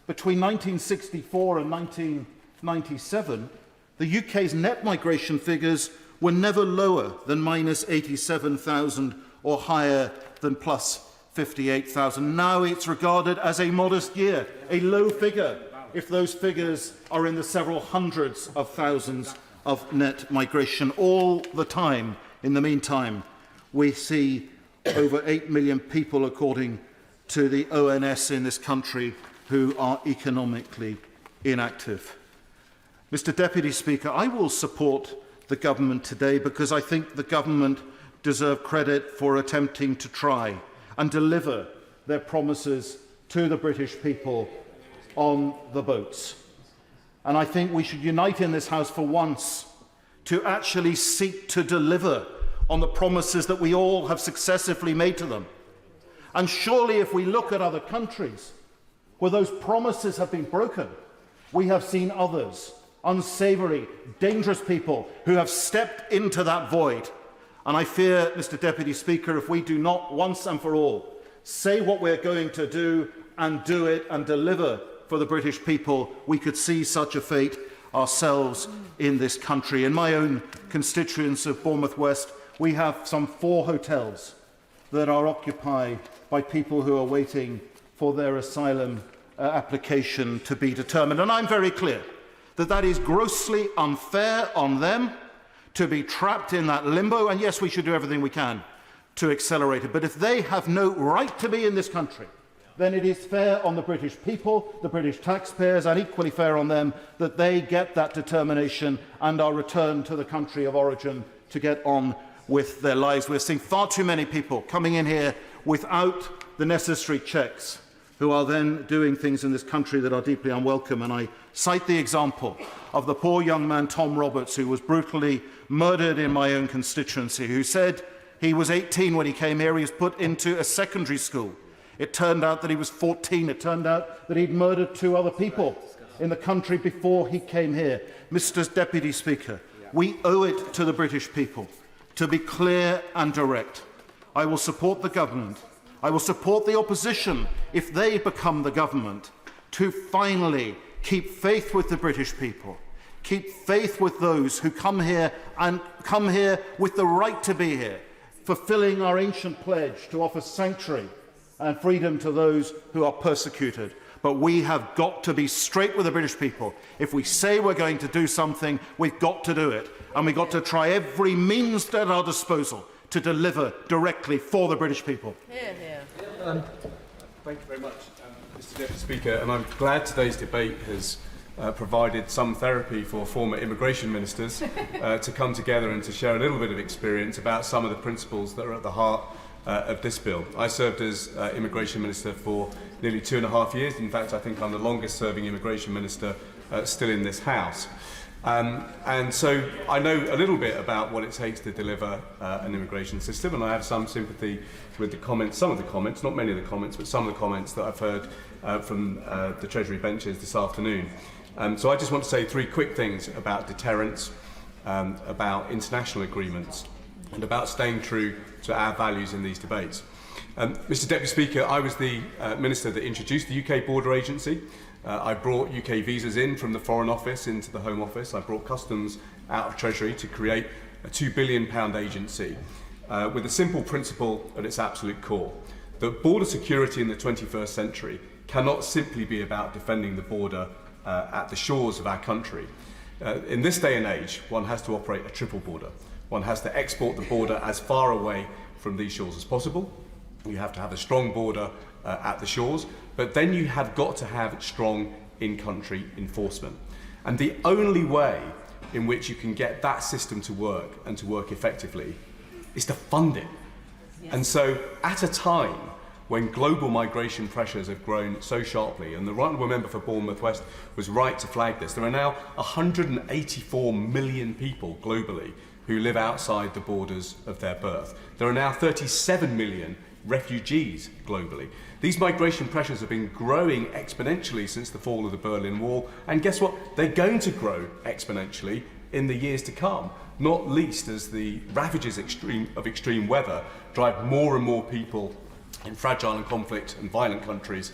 between 1964 and 1997, the UK's net migration figures were never lower than minus 87,000 or higher than plus 58,000. Now it's regarded as a modest year, a low figure, if those figures are in the several hundreds of thousands of net migration. All the time, in the meantime, we see over 8 million people, according to the ONS in this country, who are economically inactive. Mr. Deputy Speaker, I will support the government today because I think the government deserve credit for attempting to try and deliver their promises to the British people on the boats. And I think we should unite in this House for once to actually seek to deliver on the promises that we all have successively made to them. And surely if we look at other countries where those promises have been broken, we have seen others, unsavoury, dangerous people who have stepped into that void. And I fear, Mr. Deputy Speaker, if we do not once and for all say what we're going to do and do it and deliver for the British people, we could see such a fate ourselves in this country. In my own constituency of Bournemouth West, we have some 4 hotels that are occupied by people who are waiting for their asylum application to be determined. And I'm very clear that that is grossly unfair on them to be trapped in that limbo. And yes, we should do everything we can to accelerate it. But if they have no right to be in this country, then it is fair on the British people, the British taxpayers, and equally fair on them that they get that determination and are returned to the country of origin to get on with their lives. We're seeing far too many people coming in here without the necessary checks, who are then doing things in this country that are deeply unwelcome. And I cite the example of the poor young man, Tom Roberts, who was brutally murdered in my own constituency, who said he was 18 when he came here. He was put into a secondary school. It turned out that he was 14. It turned out that he'd murdered 2 other people in the country before he came here. Mr. Deputy Speaker, we owe it to the British people to be clear and direct. I will support the government. I will support the opposition if they become the government, to finally keep faith with the British people, keep faith with those who come here and come here with the right to be here, fulfilling our ancient pledge to offer sanctuary and freedom to those who are persecuted. But we have got to be straight with the British people. If we say we're going to do something, we've got to do it. And we've got to try every means at our disposal to deliver directly for the British people. Thank you very much, Mr. Deputy Speaker, and I'm glad today's debate has provided some therapy for former immigration ministers to come together and to share a little bit of experience about some of the principles that are at the heart of this bill. I served as immigration minister for nearly 2.5 years. In fact, I think I'm the longest serving immigration minister still in this House. And so I know a little bit about what it takes to deliver an immigration system, and I have some sympathy with the comments, some of the comments, not many of the comments, but some of the comments that I've heard from the Treasury benches this afternoon. So I just want to say 3 quick things about deterrence, about international agreements, and about staying true to our values in these debates. Mr. Deputy Speaker, I was the Minister that introduced the UK Border Agency. I brought UK visas in from the Foreign Office into the Home Office. I brought customs out of Treasury to create a £2 billion agency with a simple principle at its absolute core, that border security in the 21st century cannot simply be about defending the border at the shores of our country. In this day and age, one has to operate a triple border. One has to export the border as far away from these shores as possible. You have to have a strong border at the shores, but then you have got to have strong in-country enforcement. And the only way in which you can get that system to work and to work effectively is to fund it. Yes. And so at a time when global migration pressures have grown so sharply, and the Right Honourable Member for Bournemouth West was right to flag this, there are now 184 million people globally who live outside the borders of their birth. There are now 37 million refugees globally. These migration pressures have been growing exponentially since the fall of the Berlin Wall, and guess what? They're going to grow exponentially in the years to come, not least as the ravages of extreme weather drive more and more people in fragile and conflict and violent countries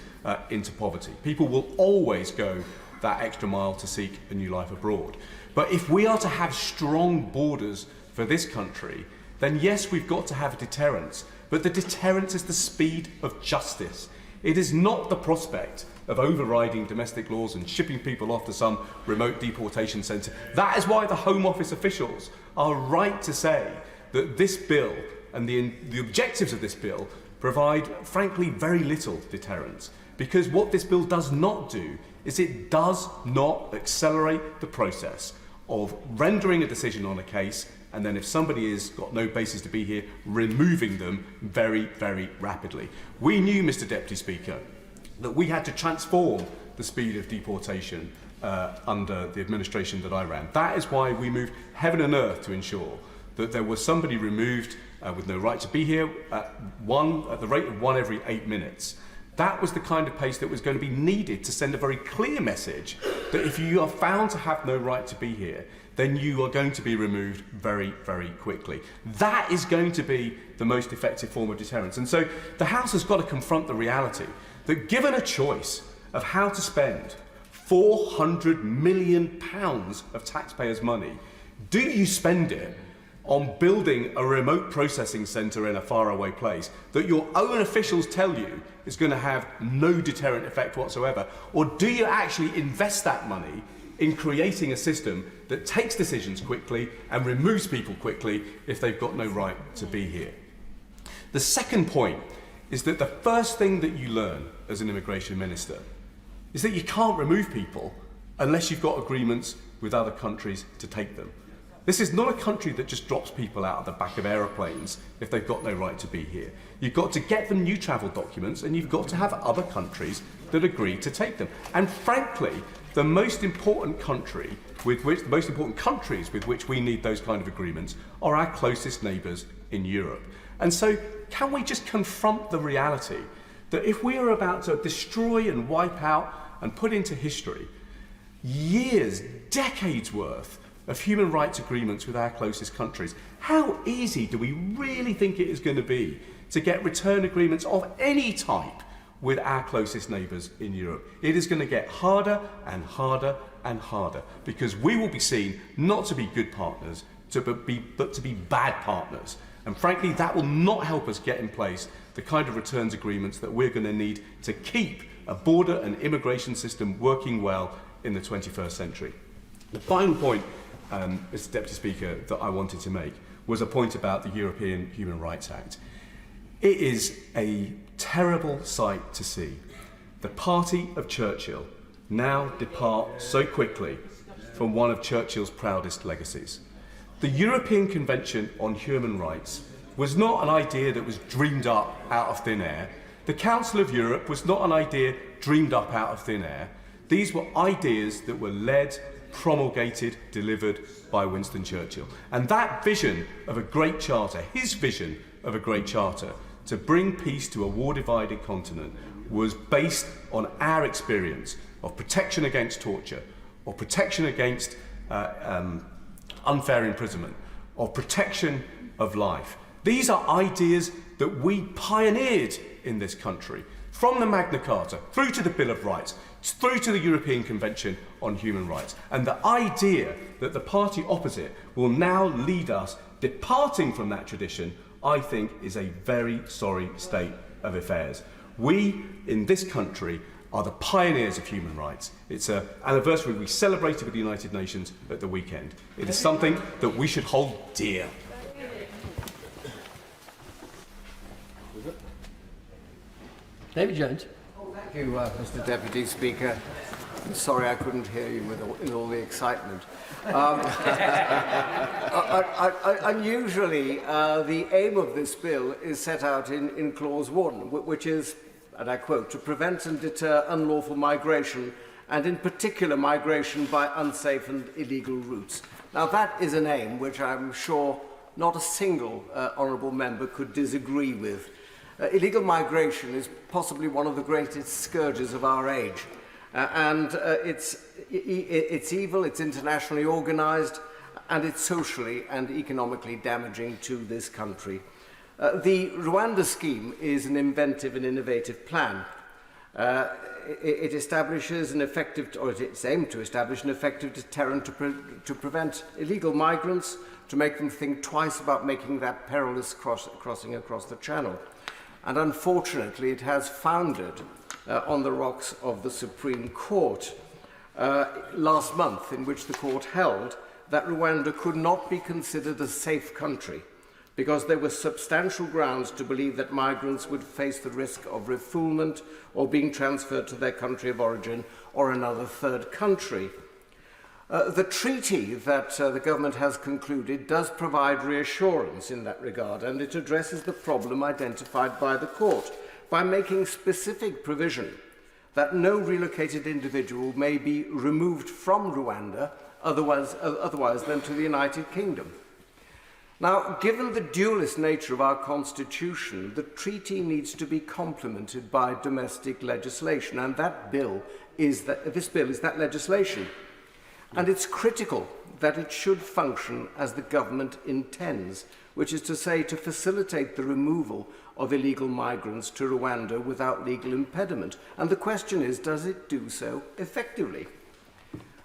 into poverty. People will always go that extra mile to seek a new life abroad. But if we are to have strong borders for this country, then yes, we've got to have a deterrence. But the deterrence is the speed of justice. It is not the prospect of overriding domestic laws and shipping people off to some remote deportation centre. That is why the Home Office officials are right to say that this bill and the objectives of this bill provide, frankly, very little deterrence. Because what this bill does not do is it does not accelerate the process of rendering a decision on a case, and then if somebody has got no basis to be here, removing them very, very rapidly. We knew, Mr. Deputy Speaker, that we had to transform the speed of deportation under the administration that I ran. That is why we moved heaven and earth to ensure that there was somebody removed with no right to be here at the rate of 1 every 8 minutes. That was the kind of pace that was going to be needed to send a very clear message that if you are found to have no right to be here, then you are going to be removed very, very quickly. That is going to be the most effective form of deterrence. And so the House has got to confront the reality that given a choice of how to spend £400 million of taxpayers' money, do you spend it on building a remote processing centre in a faraway place that your own officials tell you is going to have no deterrent effect whatsoever? Or do you actually invest that money in creating a system that takes decisions quickly and removes people quickly if they've got no right to be here? The second point is that the first thing that you learn as an immigration minister is that you can't remove people unless you've got agreements with other countries to take them. This is not a country that just drops people out of the back of aeroplanes if they've got no right to be here. You've got to get them new travel documents, and you've got to have other countries that agree to take them. And frankly, the most important countries with which we need those kind of agreements are our closest neighbours in Europe. And so can we just confront the reality that if we are about to destroy and wipe out and put into history years, decades worth of human rights agreements with our closest countries, how easy do we really think it is going to be to get return agreements of any type with our closest neighbours in Europe? It is going to get harder and harder and harder, because we will be seen not to be good partners, but to be bad partners. And frankly, that will not help us get in place the kind of returns agreements that we're going to need to keep a border and immigration system working well in the 21st century. The final point, Mr. Deputy Speaker, that I wanted to make was a point about the European Human Rights Act. It is a terrible sight to see the party of Churchill now depart so quickly from one of Churchill's proudest legacies. The European Convention on Human Rights was not an idea that was dreamed up out of thin air. The Council of Europe was not an idea dreamed up out of thin air. These were ideas that were led, promulgated, delivered by Winston Churchill. And that vision of a great charter, his vision of a great charter, to bring peace to a war-divided continent, was based on our experience of protection against torture, or protection against unfair imprisonment, or protection of life. These are ideas that we pioneered in this country, from the Magna Carta, through to the Bill of Rights, through to the European Convention on Human Rights. And the idea that the party opposite will now lead us departing from that tradition, I think, is a very sorry state of affairs. We, in this country, are the pioneers of human rights. It's an anniversary we celebrated with the United Nations at the weekend. It is something that we should hold dear. David Jones. Thank you, Mr. Deputy Speaker. I'm sorry I couldn't hear you in all the excitement. Unusually, the aim of this bill is set out in Clause 1, which is, and I quote, to prevent and deter unlawful migration, and in particular migration by unsafe and illegal routes. Now that is an aim which I'm sure not a single honourable member could disagree with. Illegal migration is possibly one of the greatest scourges of our age. It's evil, it's internationally organised, and it's socially and economically damaging to this country. The Rwanda scheme is an inventive and innovative plan. It establishes an effective, or it's aimed to establish an effective deterrent to prevent illegal migrants, to make them think twice about making that perilous crossing across the Channel. And unfortunately, it has foundered on the rocks of the Supreme Court last month, in which the court held that Rwanda could not be considered a safe country because there were substantial grounds to believe that migrants would face the risk of refoulement or being transferred to their country of origin or another third country. The treaty that the government has concluded does provide reassurance in that regard, and it addresses the problem identified by the court by making specific provision that no relocated individual may be removed from Rwanda otherwise than to the United Kingdom. Now, given the dualist nature of our constitution, the treaty needs to be complemented by domestic legislation, and this bill is that legislation. And it's critical that it should function as the government intends, which is to say, to facilitate the removal of illegal migrants to Rwanda without legal impediment. And the question is, does it do so effectively?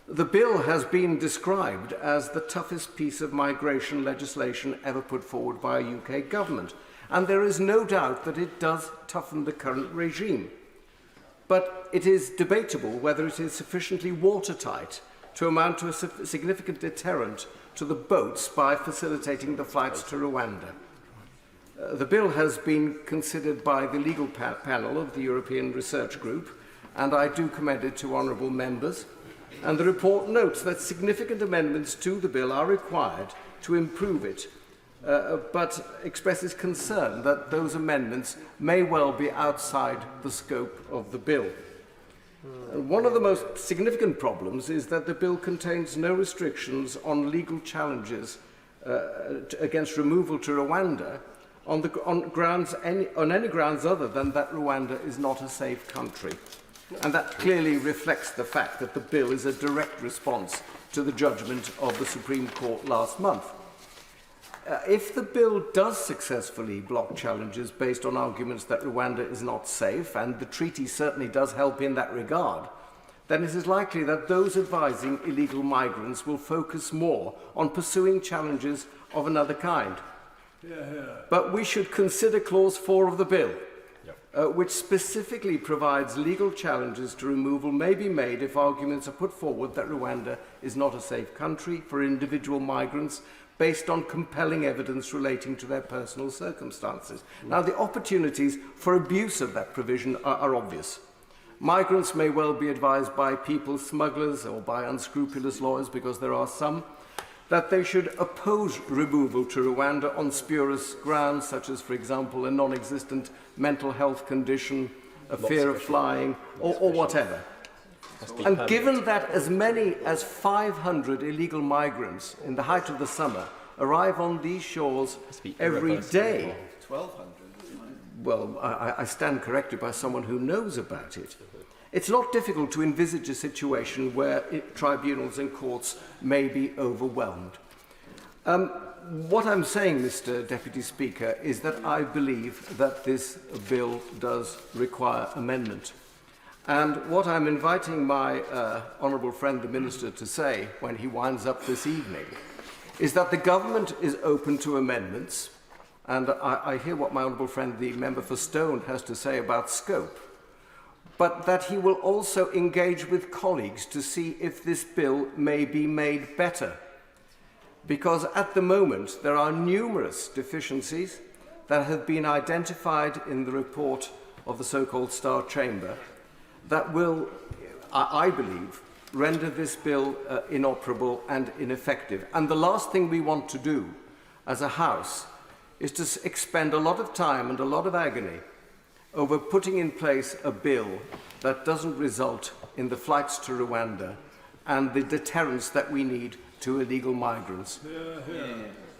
The bill has been described as the toughest piece of migration legislation ever put forward by a UK government, and there is no doubt that it does toughen the current regime. But it is debatable whether it is sufficiently watertight to amount to a significant deterrent to the boats by facilitating the flights to Rwanda. The bill has been considered by the legal panel of the European Research Group, and I do commend it to honourable members. And the report notes that significant amendments to the bill are required to improve it, but expresses concern that those amendments may well be outside the scope of the bill. One of the most significant problems is that the bill contains no restrictions on legal challenges against removal to Rwanda on any grounds other than that Rwanda is not a safe country. And that clearly reflects the fact that the bill is a direct response to the judgment of the Supreme Court last month. If the bill does successfully block challenges based on arguments that Rwanda is not safe, and the treaty certainly does help in that regard, then it is likely that those advising illegal migrants will focus more on pursuing challenges of another kind. But we should consider Clause 4 of the bill, which specifically provides legal challenges to removal may be made if arguments are put forward that Rwanda is not a safe country for individual migrants based on compelling evidence relating to their personal circumstances. Now, the opportunities for abuse of that provision are obvious. Migrants may well be advised by people smugglers or by unscrupulous lawyers, because there are some, that they should oppose removal to Rwanda on spurious grounds, such as, for example, a non-existent mental health condition, a fear of flying, or whatever. And given that as many as 500 illegal migrants in the height of the summer arrive on these shores every day, 1,200. well, I stand corrected by someone who knows about it. It's not difficult to envisage a situation where tribunals and courts may be overwhelmed. What I'm saying, Mr. Deputy Speaker, is that I believe that this bill does require amendment. And what I'm inviting my honourable friend, the Minister, to say when he winds up this evening is that the government is open to amendments, and I hear what my honourable friend, the member for Stone, has to say about scope, but that he will also engage with colleagues to see if this bill may be made better. Because at the moment, there are numerous deficiencies that have been identified in the report of the so-called Star Chamber that will, I believe, render this bill inoperable and ineffective. And the last thing we want to do as a House is to expend a lot of time and a lot of agony over putting in place a bill that doesn't result in the flights to Rwanda and the deterrence that we need to illegal migrants.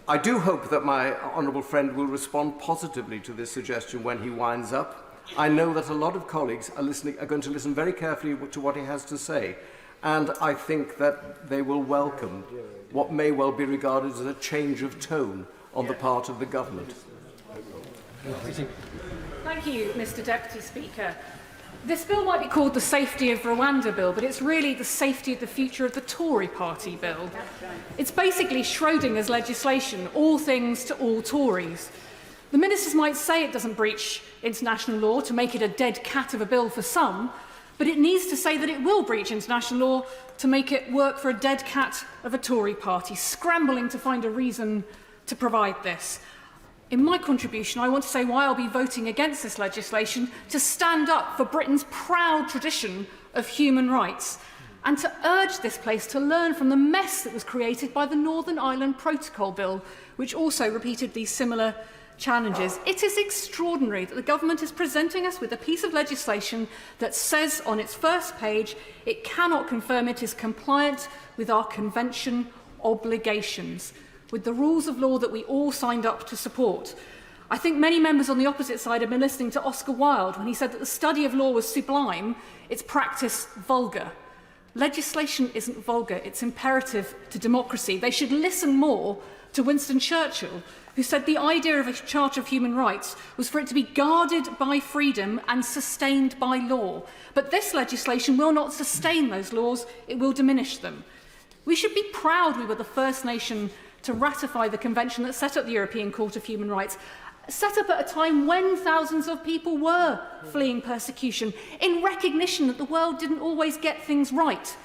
I do hope that my honourable friend will respond positively to this suggestion when he winds up. I know that a lot of colleagues are going to listen very carefully to what he has to say, and I think that they will welcome what may well be regarded as a change of tone on the part of the government. Thank you, Mr. Deputy Speaker. This bill might be called the Safety of Rwanda Bill, but it's really the Safety of the Future of the Tory Party Bill. It's basically Schrodinger's legislation, all things to all Tories. The ministers might say it doesn't breach international law to make it a dead cat of a bill for some, but it needs to say that it will breach international law to make it work for a dead cat of a Tory party, scrambling to find a reason to provide this. In my contribution, I want to say why I'll be voting against this legislation, to stand up for Britain's proud tradition of human rights, and to urge this place to learn from the mess that was created by the Northern Ireland Protocol Bill, which also repeated these similar challenges. It is extraordinary that the government is presenting us with a piece of legislation that says on its first page it cannot confirm it is compliant with our convention obligations, with the rules of law that we all signed up to support. I think many members on the opposite side have been listening to Oscar Wilde when he said that the study of law was sublime, its practice vulgar. Legislation isn't vulgar, it's imperative to democracy. They should listen more to Winston Churchill, who said the idea of a Charter of Human Rights was for it to be guarded by freedom and sustained by law. But this legislation will not sustain those laws, it will diminish them. We should be proud we were the first nation to ratify the convention that set up the European Court of Human Rights, set up at a time when thousands of people were fleeing persecution, in recognition that the world didn't always get things right.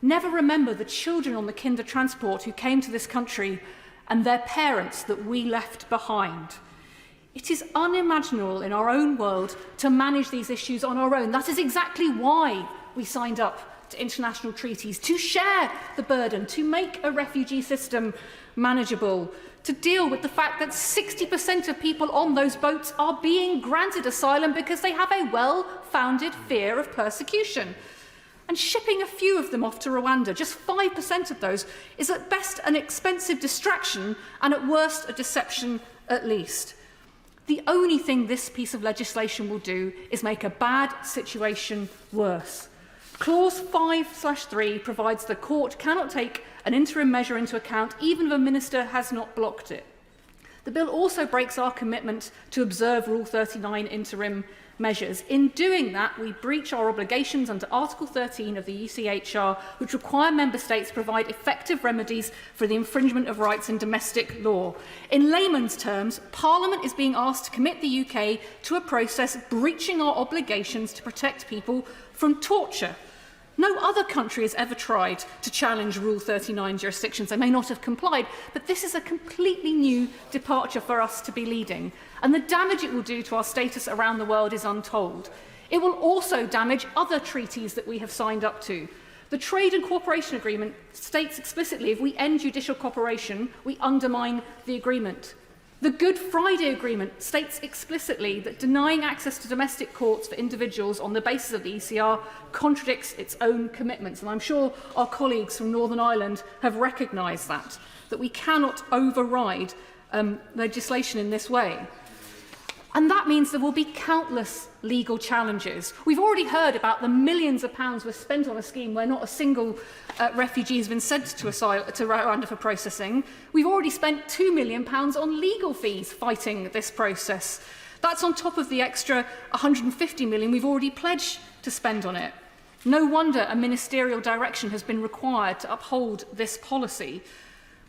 Never remember the children on the Kinder Transport who came to this country and their parents that we left behind. It is unimaginable in our own world to manage these issues on our own. That is exactly why we signed up to international treaties, to share the burden, to make a refugee system manageable, to deal with the fact that 60% of people on those boats are being granted asylum because they have a well-founded fear of persecution. And shipping a few of them off to Rwanda, just 5% of those, is at best an expensive distraction and at worst a deception at least. The only thing this piece of legislation will do is make a bad situation worse. Clause 5/3 provides the court cannot take an interim measure into account even if a minister has not blocked it. The bill also breaks our commitment to observe Rule 39 interim measures. In doing that, we breach our obligations under Article 13 of the ECHR, which require member states to provide effective remedies for the infringement of rights in domestic law. In layman's terms, Parliament is being asked to commit the UK to a process breaching our obligations to protect people from torture. No other country has ever tried to challenge Rule 39 jurisdictions. They may not have complied, but this is a completely new departure for us to be leading. And the damage it will do to our status around the world is untold. It will also damage other treaties that we have signed up to. The Trade and Cooperation Agreement states explicitly if we end judicial cooperation, we undermine the agreement. The Good Friday Agreement states explicitly that denying access to domestic courts for individuals on the basis of the ECR contradicts its own commitments. And I'm sure our colleagues from Northern Ireland have recognised that we cannot override legislation in this way. And that means there will be countless legal challenges. We've already heard about the millions of pounds we've spent on a scheme where not a single refugee has been sent to Rwanda for processing. We've already spent £2 million on legal fees fighting this process. That's on top of the extra £150 million we've already pledged to spend on it. No wonder a ministerial direction has been required to uphold this policy.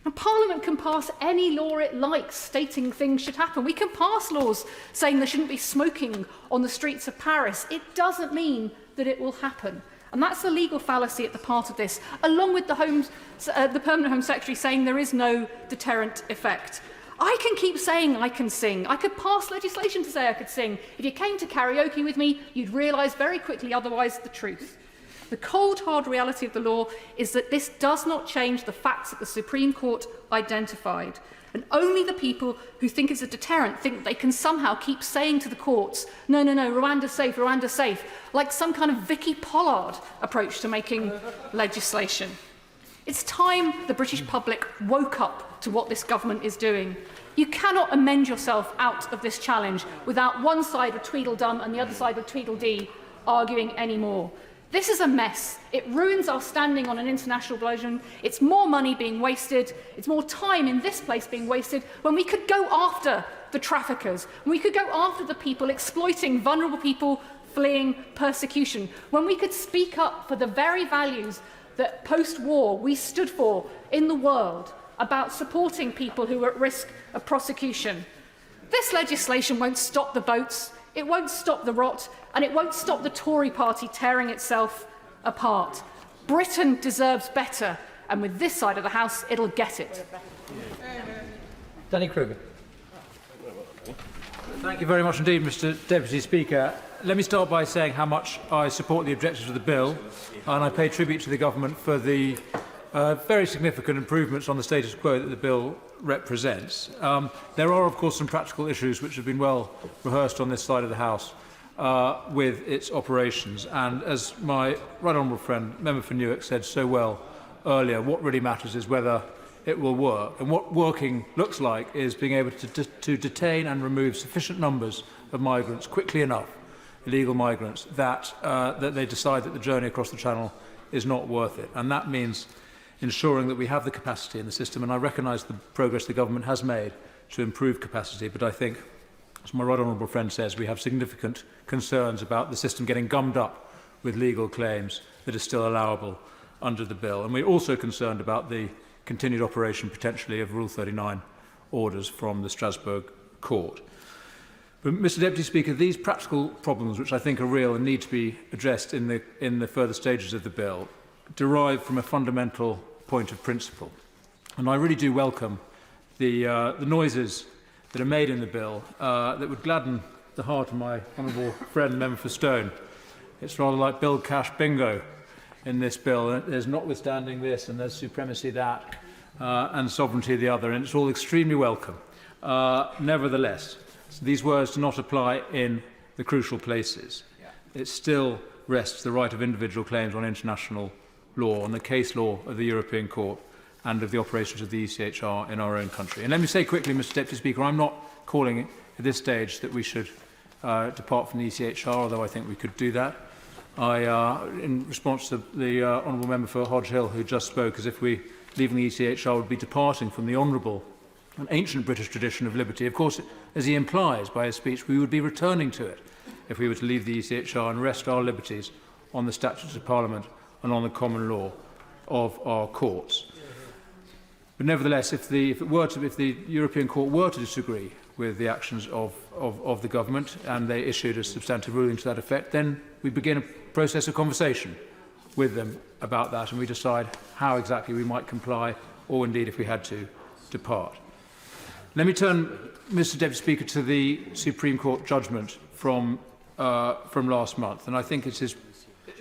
And Parliament can pass any law it likes stating things should happen. We can pass laws saying there shouldn't be smoking on the streets of Paris. It doesn't mean that it will happen. And that's the legal fallacy at the part of this, along with the Permanent Home Secretary saying there is no deterrent effect. I can keep saying I can sing. I could pass legislation to say I could sing. If you came to karaoke with me, you'd realise very quickly otherwise the truth. The cold, hard reality of the law is that this does not change the facts that the Supreme Court identified. And only the people who think it's a deterrent think that they can somehow keep saying to the courts, no, no, no, Rwanda's safe, like some kind of Vicky Pollard approach to making legislation. It's time the British public woke up to what this government is doing. You cannot amend yourself out of this challenge without one side of Tweedledum and the other side of Tweedledee arguing anymore. This is a mess. It ruins our standing on an international blowjob. It's more money being wasted. It's more time in this place being wasted when we could go after the traffickers, when we could go after the people exploiting vulnerable people fleeing persecution, when we could speak up for the very values that post-war we stood for in the world about supporting people who are at risk of prosecution. This legislation won't stop the boats. It won't stop the rot, and it won't stop the Tory party tearing itself apart. Britain deserves better, and with this side of the House, it'll get it. Danny Kruger. Thank you very much indeed, Mr. Deputy Speaker. Let me start by saying how much I support the objectives of the bill, and I pay tribute to the government for the very significant improvements on the status quo that the bill represents. There are, of course, some practical issues which have been well rehearsed on this side of the House with its operations. And as my right honourable friend, Member for Newark, said so well earlier, what really matters is whether it will work. And what working looks like is being able to detain and remove sufficient numbers of migrants quickly enough, illegal migrants, that they decide that the journey across the Channel is not worth it. And that means ensuring that we have the capacity in the system, and I recognise the progress the government has made to improve capacity, but I think, as my right honourable friend says, we have significant concerns about the system getting gummed up with legal claims that are still allowable under the bill. And we're also concerned about the continued operation, potentially, of Rule 39 orders from the Strasbourg court. But, Mr. Deputy Speaker, these practical problems, which I think are real and need to be addressed in the further stages of the bill, derive from a fundamental point of principle. And I really do welcome the noises that are made in the bill that would gladden the heart of my honourable friend, Member for Stone. It's rather like Bill Cash bingo in this bill. There's notwithstanding this, and there's supremacy that, and sovereignty the other, and it's all extremely welcome. Nevertheless, these words do not apply in the crucial places. It still rests the right of individual claims on international law, on the case law of the European Court and of the operations of the ECHR in our own country. And let me say quickly, Mr. Deputy Speaker, I'm not calling at this stage that we should depart from the ECHR, although I think we could do that. In response to the Honourable Member for Hodge Hill, who just spoke, as if we leaving the ECHR would be departing from the honourable and ancient British tradition of liberty. Of course, as he implies by his speech, we would be returning to it if we were to leave the ECHR and rest our liberties on the statutes of Parliament and on the common law of our courts. But nevertheless, if the European Court were to disagree with the actions of the government and they issued a substantive ruling to that effect, then we begin a process of conversation with them about that, and we decide how exactly we might comply, or indeed, if we had to, depart. Let me turn, Mr. Deputy Speaker, to the Supreme Court judgment from from last month, and I think it is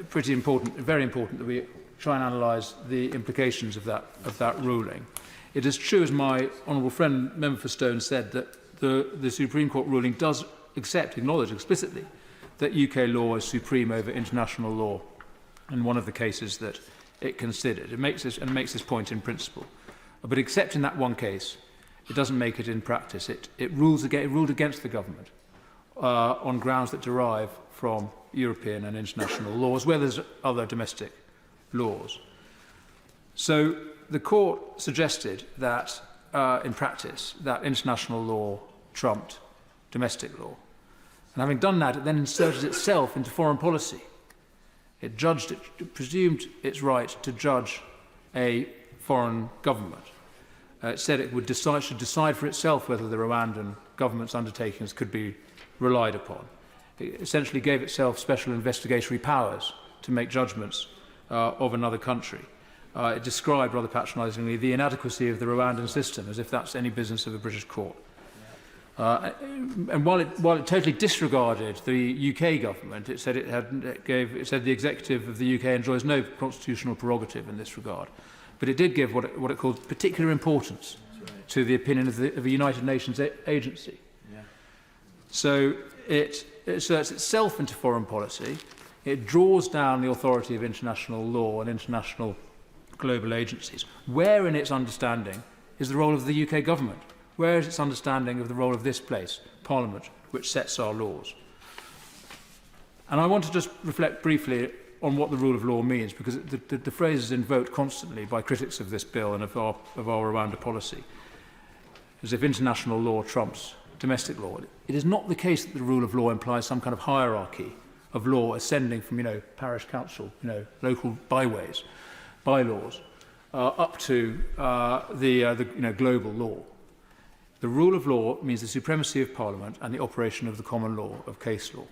pretty important, very important, that we try and analyse the implications of that ruling. It is true, as my honourable friend, Member for Stone, said, that the Supreme Court ruling does acknowledge explicitly that UK law is supreme over international law in one of the cases that it considered. It makes this point in principle. But except in that one case, it doesn't make it in practice. It ruled against the government on grounds that derive from European and international law, as well as other domestic laws. So the court suggested that, in practice, that international law trumped domestic law. And having done that, it then inserted itself into foreign policy. It presumed its right to judge a foreign government. It said it should decide for itself whether the Rwandan government's undertakings could be relied upon. It essentially gave itself special investigatory powers to make judgments of another country. It described, rather patronisingly, the inadequacy of the Rwandan system, as if that's any business of a British court. And while it totally disregarded the UK government, it said the executive of the UK enjoys no constitutional prerogative in this regard. But it did give what it called particular importance to the opinion of a United Nations agency. Yeah. So it asserts itself into foreign policy. It draws down the authority of international law and international global agencies. Where in its understanding is the role of the UK government? Where is its understanding of the role of this place, Parliament, which sets our laws? And I want to just reflect briefly on what the rule of law means, because the phrase is invoked constantly by critics of this bill and of our Rwanda policy, as if international law trumps domestic law. It is not the case that the rule of law implies some kind of hierarchy of law ascending from, parish council, local bylaws, up to the global law. The rule of law means the supremacy of Parliament and the operation of the common law, of case law,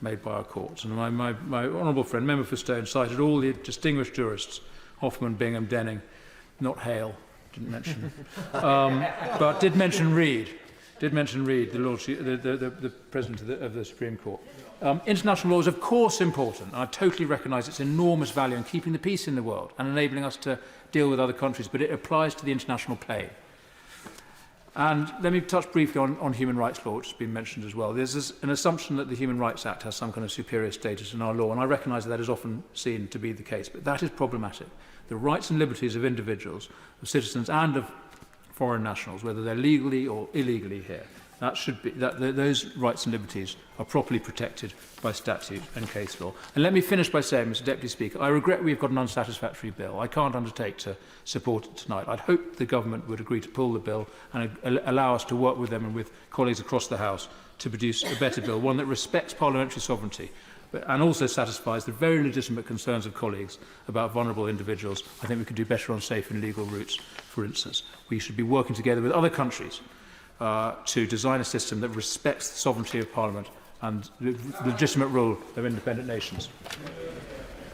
made by our courts. And my honourable friend, Member for Stone, cited all the distinguished jurists, Hoffman, Bingham, Denning, not Hale, didn't mention, but did mention Reid, the President of the Supreme Court. International law is, of course, important. I totally recognise its enormous value in keeping the peace in the world and enabling us to deal with other countries, but it applies to the international plane. And let me touch briefly on human rights law, which has been mentioned as well. There's an assumption that the Human Rights Act has some kind of superior status in our law, and I recognise that is often seen to be the case, but that is problematic. The rights and liberties of individuals, of citizens and of foreign nationals, whether they're legally or illegally here, those rights and liberties are properly protected by statute and case law. And let me finish by saying, Mr Deputy Speaker, I regret we've got an unsatisfactory bill. I can't undertake to support it tonight. I'd hope the government would agree to pull the bill and allow us to work with them and with colleagues across the House to produce a better bill, one that respects parliamentary sovereignty and also satisfies the very legitimate concerns of colleagues about vulnerable individuals. I think we could do better on safe and legal routes, for instance. We should be working together with other countries to design a system that respects the sovereignty of Parliament and the legitimate rule of independent nations.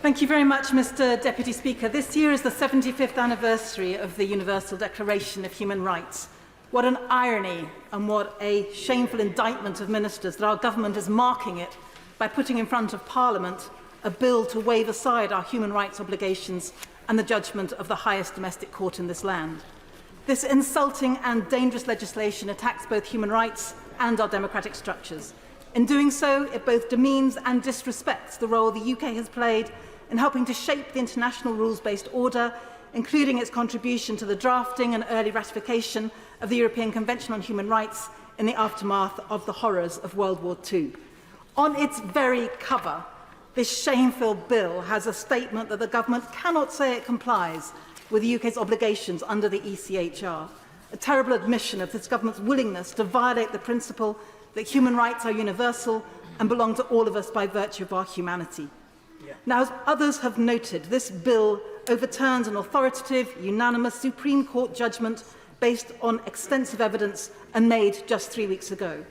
Thank you very much, Mr Deputy Speaker. This year is the 75th anniversary of the Universal Declaration of Human Rights. What an irony and what a shameful indictment of ministers that our government is marking it by putting in front of Parliament a bill to wave aside our human rights obligations and the judgment of the highest domestic court in this land. This insulting and dangerous legislation attacks both human rights and our democratic structures. In doing so, it both demeans and disrespects the role the UK has played in helping to shape the international rules-based order, including its contribution to the drafting and early ratification of the European Convention on Human Rights in the aftermath of the horrors of World War II. On its very cover, this shameful bill has a statement that the government cannot say it complies with the UK's obligations under the ECHR, a terrible admission of this government's willingness to violate the principle that human rights are universal and belong to all of us by virtue of our humanity. Now, as others have noted, this bill overturns an authoritative, unanimous Supreme Court judgment based on extensive evidence and made just 3 weeks ago.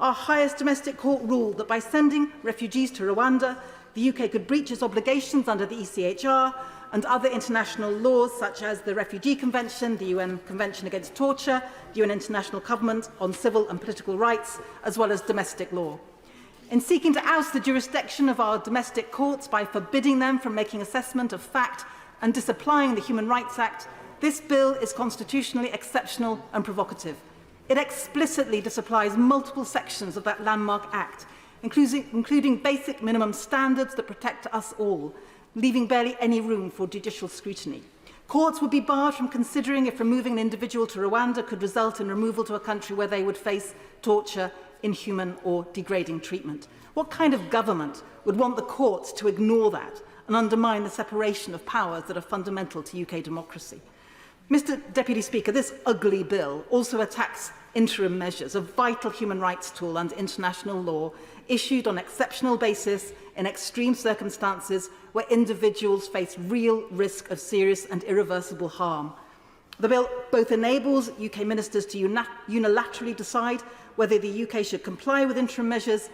Our highest domestic court ruled that by sending refugees to Rwanda, the UK could breach its obligations under the ECHR and other international laws such as the Refugee Convention, the UN Convention Against Torture, the UN International Covenant on Civil and Political Rights, as well as domestic law. In seeking to oust the jurisdiction of our domestic courts by forbidding them from making assessment of fact and disapplying the Human Rights Act, this bill is constitutionally exceptional and provocative. It explicitly disapplies multiple sections of that landmark act, including basic minimum standards that protect us all, leaving barely any room for judicial scrutiny. Courts would be barred from considering if removing an individual to Rwanda could result in removal to a country where they would face torture, inhuman or degrading treatment. What kind of government would want the courts to ignore that and undermine the separation of powers that are fundamental to UK democracy? Mr. Deputy Speaker, this ugly bill also attacks interim measures, a vital human rights tool under international law, issued on exceptional basis in extreme circumstances where individuals face real risk of serious and irreversible harm. The bill both enables UK ministers to unilaterally decide whether the UK should comply with interim measures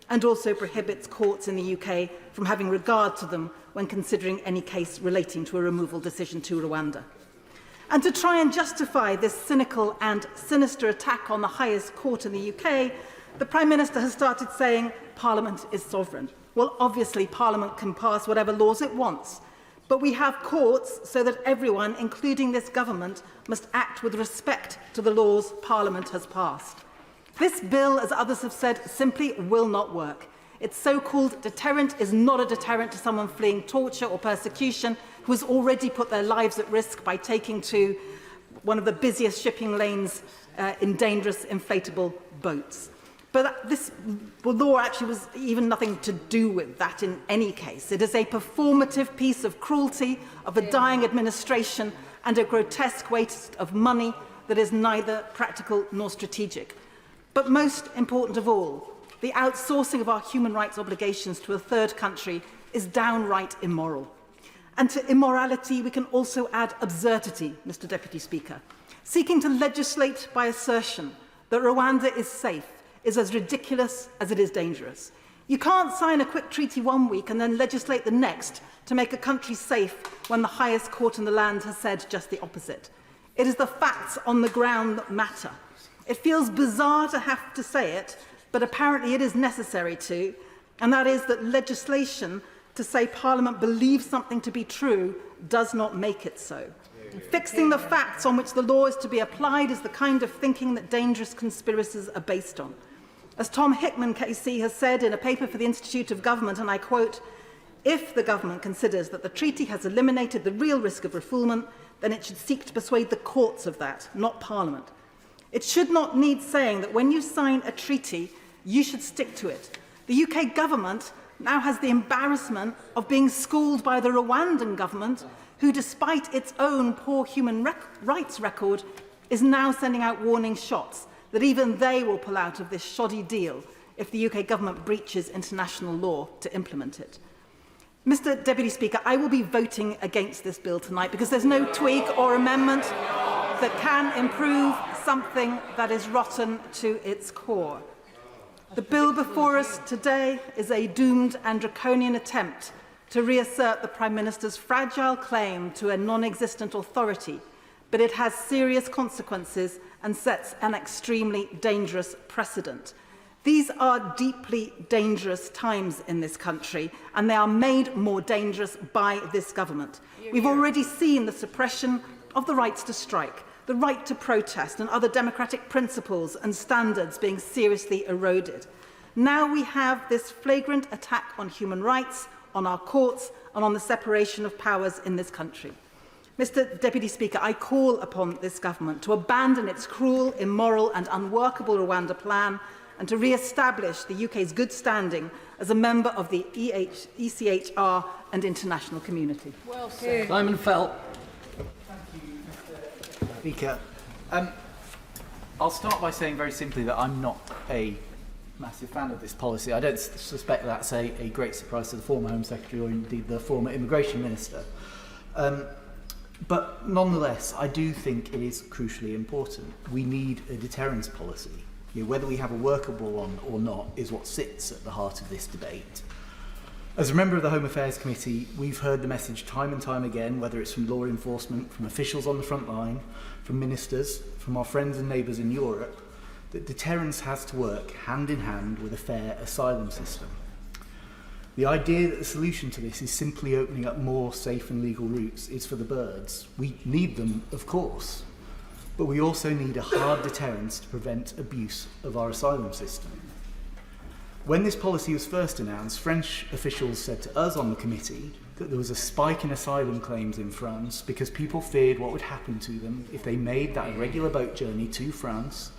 and also prohibits courts in the UK from having regard to them when considering any case relating to a removal decision to Rwanda. And to try and justify this cynical and sinister attack on the highest court in the UK, the Prime Minister has started saying Parliament is sovereign. Well, obviously, Parliament can pass whatever laws it wants, but we have courts so that everyone, including this government, must act with respect to the laws Parliament has passed. This bill, as others have said, simply will not work. Its so-called deterrent is not a deterrent to someone fleeing torture or persecution who has already put their lives at risk by taking to one of the busiest shipping lanes in dangerous inflatable boats. But this law actually was even nothing to do with that in any case. It is a performative piece of cruelty of a dying administration and a grotesque waste of money that is neither practical nor strategic. But most important of all, the outsourcing of our human rights obligations to a third country is downright immoral. And to immorality, we can also add absurdity, Mr. Deputy Speaker. Seeking to legislate by assertion that Rwanda is safe is as ridiculous as it is dangerous. You can't sign a quick treaty one week and then legislate the next to make a country safe when the highest court in the land has said just the opposite. It is the facts on the ground that matter. It feels bizarre to have to say it, but apparently it is necessary to, and that is that legislation to say Parliament believes something to be true does not make it so. Fixing the facts on which the law is to be applied is the kind of thinking that dangerous conspiracies are based on. As Tom Hickman, KC, has said in a paper for the Institute of Government, and I quote, "If the government considers that the treaty has eliminated the real risk of refoulement, then it should seek to persuade the courts of that, not Parliament. It should not need saying that when you sign a treaty, you should stick to it. The UK government now has the embarrassment of being schooled by the Rwandan government, who, despite its own poor human rights record, is now sending out warning shots that even they will pull out of this shoddy deal if the UK government breaches international law to implement it." Mr. Deputy Speaker, I will be voting against this bill tonight because there's no tweak or amendment that can improve something that is rotten to its core. The bill before us today is a doomed and draconian attempt to reassert the Prime Minister's fragile claim to a non-existent authority, but it has serious consequences and sets an extremely dangerous precedent. These are deeply dangerous times in this country, and they are made more dangerous by this government. We've already seen the suppression of the rights to strike, the right to protest, and other democratic principles and standards being seriously eroded. Now we have this flagrant attack on human rights, on our courts, and on the separation of powers in this country. Mr. Deputy Speaker, I call upon this government to abandon its cruel, immoral and unworkable Rwanda plan and to re-establish the UK's good standing as a member of the ECHR and international community. Well said. Simon Felt. Speaker, I'll start by saying very simply that I'm not a massive fan of this policy. I don't suspect that's a great surprise to the former Home Secretary or indeed the former Immigration Minister. But nonetheless, I do think it is crucially important. We need a deterrence policy. Whether we have a workable one or not is what sits at the heart of this debate. As a member of the Home Affairs Committee, we've heard the message time and time again, whether it's from law enforcement, from officials on the front line, from ministers, from our friends and neighbours in Europe, that deterrence has to work hand in hand with a fair asylum system. The idea that the solution to this is simply opening up more safe and legal routes is for the birds. We need them, of course, but we also need a hard deterrence to prevent abuse of our asylum system. When this policy was first announced, French officials said to us on the committee that there was a spike in asylum claims in France because people feared what would happen to them if they made that irregular boat journey to France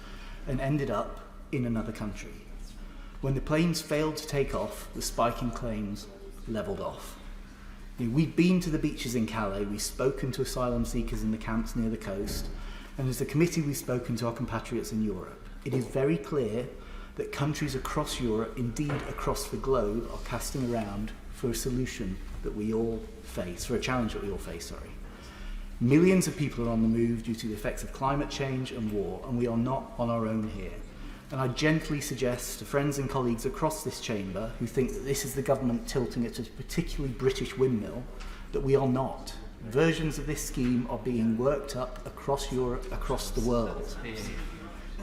and ended up in another country. When the planes failed to take off, the spike in claims levelled off. We've been to the beaches in Calais, we've spoken to asylum seekers in the camps near the coast, and as a committee we've spoken to our compatriots in Europe. It is very clear that countries across Europe, indeed across the globe, are casting around for a solution that we all face, for a challenge that we all face, Millions of people are on the move due to the effects of climate change and war, and we are not on our own here. And I gently suggest to friends and colleagues across this chamber who think that this is the government tilting at a particularly British windmill, that we are not. Versions of this scheme are being worked up across Europe, across the world.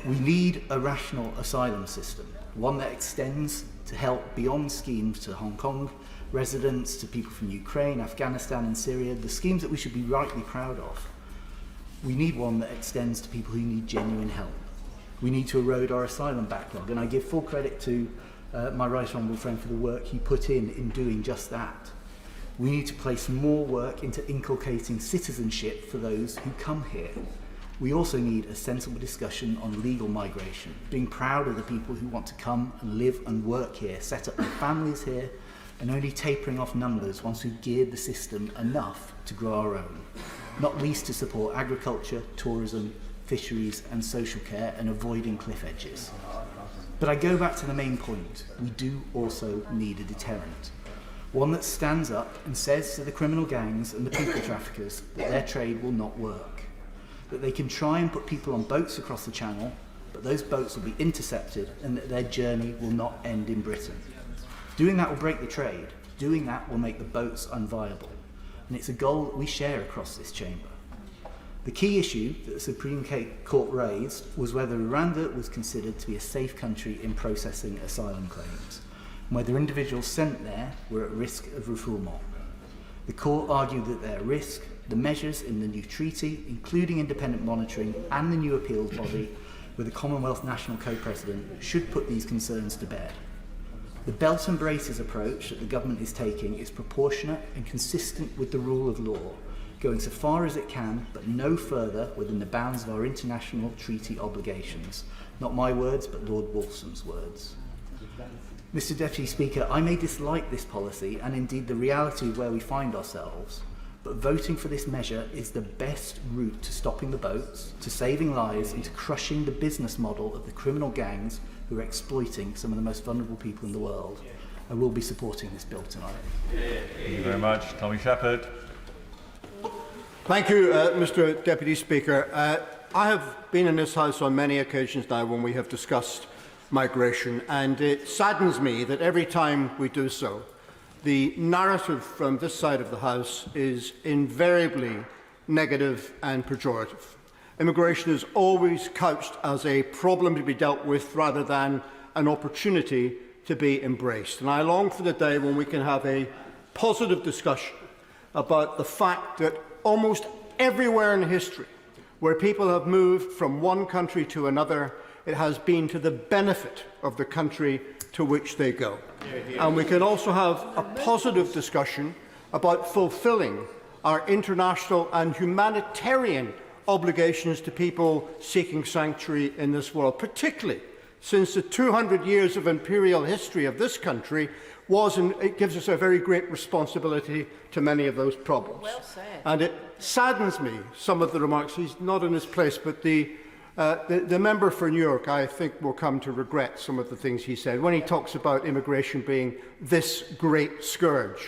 We need a rational asylum system, one that extends to help beyond schemes to Hong Kong residents, to people from Ukraine, Afghanistan and Syria, the schemes that we should be rightly proud of. We need one that extends to people who need genuine help. We need to erode our asylum backlog, and I give full credit to my right honourable friend for the work he put in doing just that. We need to place more work into inculcating citizenship for those who come here. We also need a sensible discussion on legal migration, being proud of the people who want to come and live and work here, set up their families here, and only tapering off numbers once we've geared the system enough to grow our own, not least to support agriculture, tourism, fisheries and social care, and avoiding cliff edges. But I go back to the main point. We do also need a deterrent. One that stands up and says to the criminal gangs and the people traffickers that their trade will not work. That they can try and put people on boats across the channel, but those boats will be intercepted and that their journey will not end in Britain. Doing that will break the trade. Doing that will make the boats unviable. And it's a goal that we share across this chamber. The key issue that the Supreme Court raised was whether Rwanda was considered to be a safe country in processing asylum claims, and whether individuals sent there were at risk of refoulement. The court argued that they're at risk. The measures in the new treaty, including independent monitoring and the new appeals body with a Commonwealth National Co-President, should put these concerns to bed. The belt and braces approach that the government is taking is proportionate and consistent with the rule of law, going so far as it can, but no further within the bounds of our international treaty obligations. Not my words, but Lord Wolfson's words. Mr. Deputy Speaker, I may dislike this policy and indeed the reality of where we find ourselves, but voting for this measure is the best route to stopping the boats, to saving lives, and to crushing the business model of the criminal gangs who are exploiting some of the most vulnerable people in the world. I will be supporting this bill tonight. Thank you very much. Tommy Shepherd. Thank you, Mr. Deputy Speaker. I have been in this House on many occasions now when we have discussed migration, and it saddens me that every time we do so, the narrative from this side of the House is invariably negative and pejorative. Immigration is always couched as a problem to be dealt with rather than an opportunity to be embraced. And I long for the day when we can have a positive discussion about the fact that almost everywhere in history where people have moved from one country to another, it has been to the benefit of the country to which they go. And we can also have a positive discussion about fulfilling our international and humanitarian obligations to people seeking sanctuary in this world, particularly since the 200 years of imperial history of this country was, and it gives us a very great responsibility to many of those problems. Well said. And it saddens me, some of the remarks, he's not in his place, but the member for New York, I think, will come to regret some of the things he said when he talks about immigration being this great scourge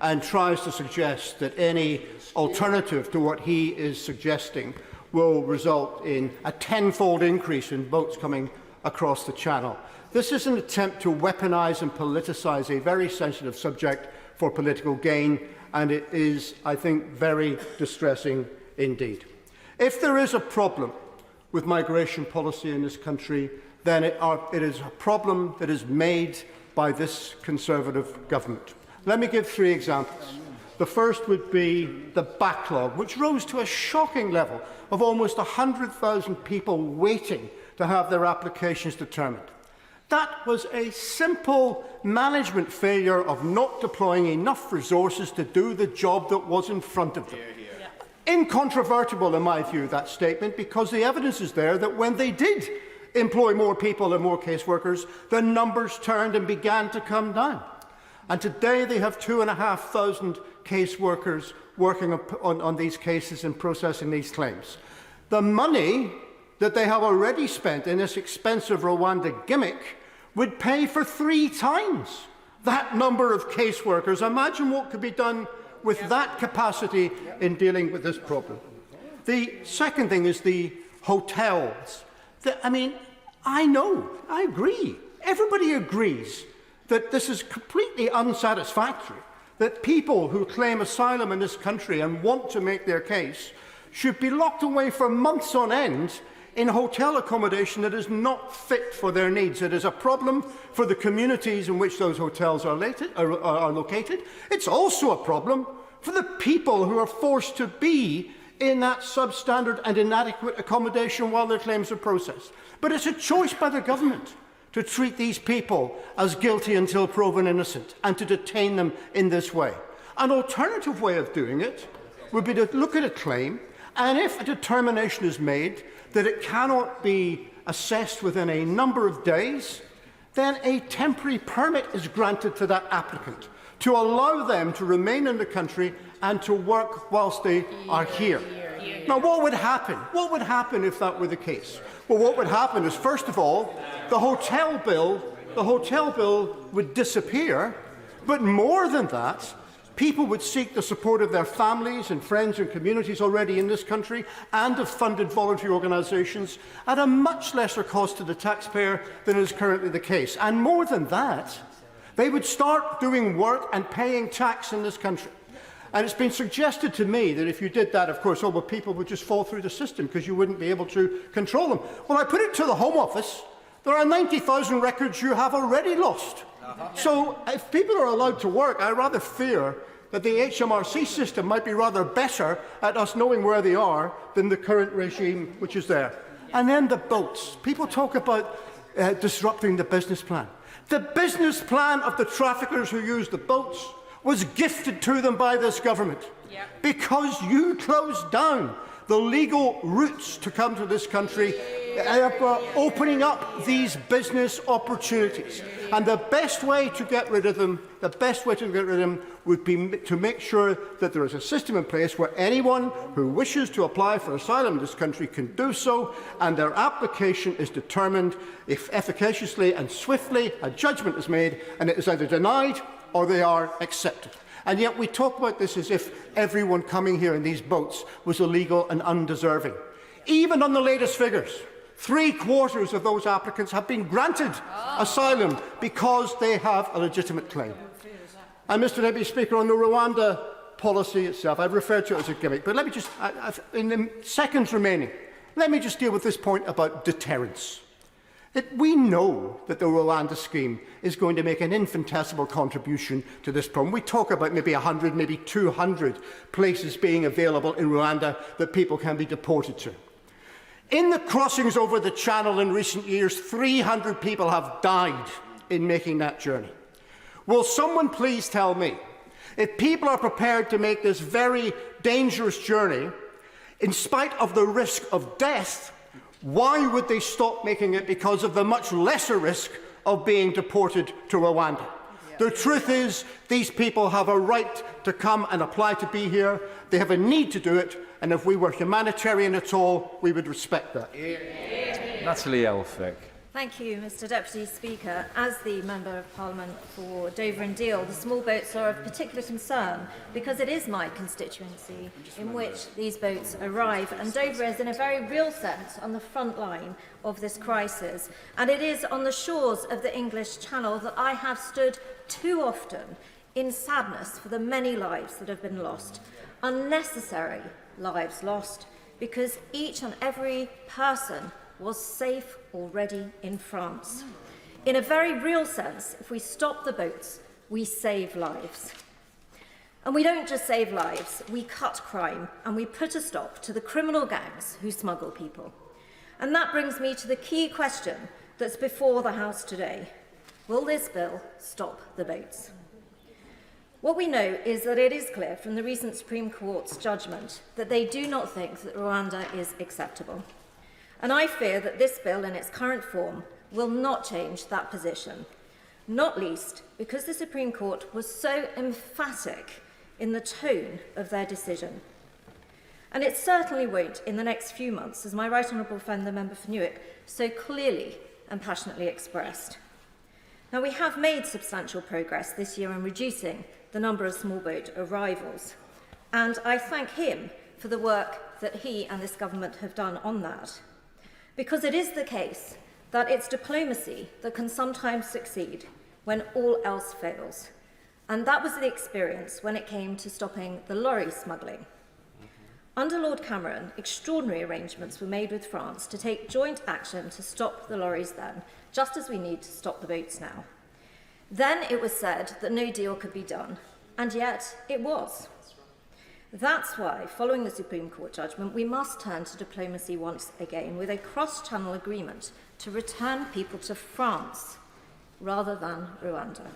and tries to suggest that any alternative to what he is suggesting will result in a tenfold increase in boats coming across the channel. This is an attempt to weaponise and politicise a very sensitive subject for political gain, and it is, I think, very distressing indeed. If there is a problem with migration policy in this country, then it is a problem that is made by this Conservative government. Let me give 3 examples. The first would be the backlog, which rose to a shocking level of almost 100,000 people waiting to have their applications determined. That was a simple management failure of not deploying enough resources to do the job that was in front of them. Incontrovertible, in my view, that statement, because the evidence is there that when they did employ more people and more caseworkers, the numbers turned and began to come down. And today they have 2,500 caseworkers working on these cases and processing these claims. The money that they have already spent in this expensive Rwanda gimmick would pay for 3 times that number of caseworkers. Imagine what could be done with that capacity in dealing with this problem. The second thing is the hotels. I agree. Everybody agrees that this is completely unsatisfactory, that people who claim asylum in this country and want to make their case should be locked away for months on end in hotel accommodation that is not fit for their needs. It is a problem for the communities in which those hotels are located. It's also a problem for the people who are forced to be in that substandard and inadequate accommodation while their claims are processed. But it's a choice by the government to treat these people as guilty until proven innocent and to detain them in this way. An alternative way of doing it would be to look at a claim, and if a determination is made that it cannot be assessed within a number of days, then a temporary permit is granted to that applicant to allow them to remain in the country and to work whilst they are here. Now, what would happen? What would happen if that were the case? Well, what would happen is, first of all, the hotel bill would disappear, but more than that, people would seek the support of their families and friends and communities already in this country and of funded voluntary organisations at a much lesser cost to the taxpayer than is currently the case. And more than that, they would start doing work and paying tax in this country. And it's been suggested to me that if you did that, of course, people would just fall through the system because you wouldn't be able to control them. Well, I put it to the Home Office. There are 90,000 records you have already lost. So if people are allowed to work, I rather fear that the HMRC system might be rather better at us knowing where they are than the current regime which is there. And then the boats. People talk about disrupting the business plan. The business plan of the traffickers who use the boats was gifted to them by this government because you closed down the legal routes to come to this country, opening up these business opportunities. And the best way to get rid of them, would be to make sure that there is a system in place where anyone who wishes to apply for asylum in this country can do so, and their application is determined if efficaciously and swiftly a judgment is made, and it is either denied or they are accepted. And yet we talk about this as if everyone coming here in these boats was illegal and undeserving. Even on the latest figures, 3/4 of those applicants have been granted asylum because they have a legitimate claim. And Mr. Deputy Speaker, on the Rwanda policy itself, I've referred to it as a gimmick, but let me just, in the seconds remaining, let me just deal with this point about deterrence. We know that the Rwanda scheme is going to make an infinitesimal contribution to this problem. We talk about maybe 100, maybe 200 places being available in Rwanda that people can be deported to. In the crossings over the Channel in recent years, 300 people have died in making that journey. Will someone please tell me, if people are prepared to make this very dangerous journey, in spite of the risk of death, why would they stop making it because of the much lesser risk of being deported to Rwanda? The truth is, these people have a right to come and apply to be here. They have a need to do it, and if we were humanitarian at all, we would respect that. Natalie Elphicke. Thank you, Mr Deputy Speaker. As the Member of Parliament for Dover and Deal, the small boats are of particular concern because it is my constituency in which these boats arrive, and Dover is in a very real sense on the front line of this crisis. And it is on the shores of the English Channel that I have stood too often in sadness for the many lives that have been lost, unnecessary lives lost, because each and every person was safe already in France. In a very real sense, if we stop the boats, we save lives. And we don't just save lives, we cut crime and we put a stop to the criminal gangs who smuggle people. And that brings me to the key question that's before the House today. Will this bill stop the boats? What we know is that it is clear from the recent Supreme Court's judgment that they do not think that Rwanda is acceptable. And I fear that this bill in its current form will not change that position, not least because the Supreme Court was so emphatic in the tone of their decision. And it certainly won't in the next few months, as my right honourable friend, the member for Newark, so clearly and passionately expressed. Now, we have made substantial progress this year in reducing the number of small boat arrivals, and I thank him for the work that he and this government have done on that, because it is the case that it's diplomacy that can sometimes succeed when all else fails. And that was the experience when it came to stopping the lorry smuggling. Under Lord Cameron, extraordinary arrangements were made with France to take joint action to stop the lorries then, just as we need to stop the boats now. Then it was said that no deal could be done, and yet it was. That's why, following the Supreme Court judgment, we must turn to diplomacy once again with a cross-channel agreement to return people to France rather than Rwanda.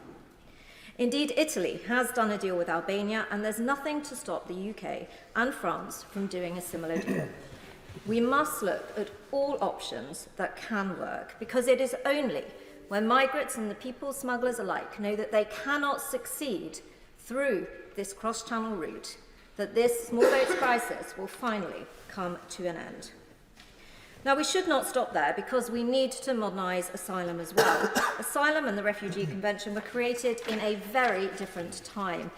Indeed, Italy has done a deal with Albania, and there's nothing to stop the UK and France from doing a similar deal. We must look at all options that can work, because it is only when migrants and the people smugglers alike know that they cannot succeed through this cross-channel route that this small boats crisis will finally come to an end. Now, we should not stop there, because we need to modernise asylum as well. Asylum and the Refugee Convention were created in a very different time.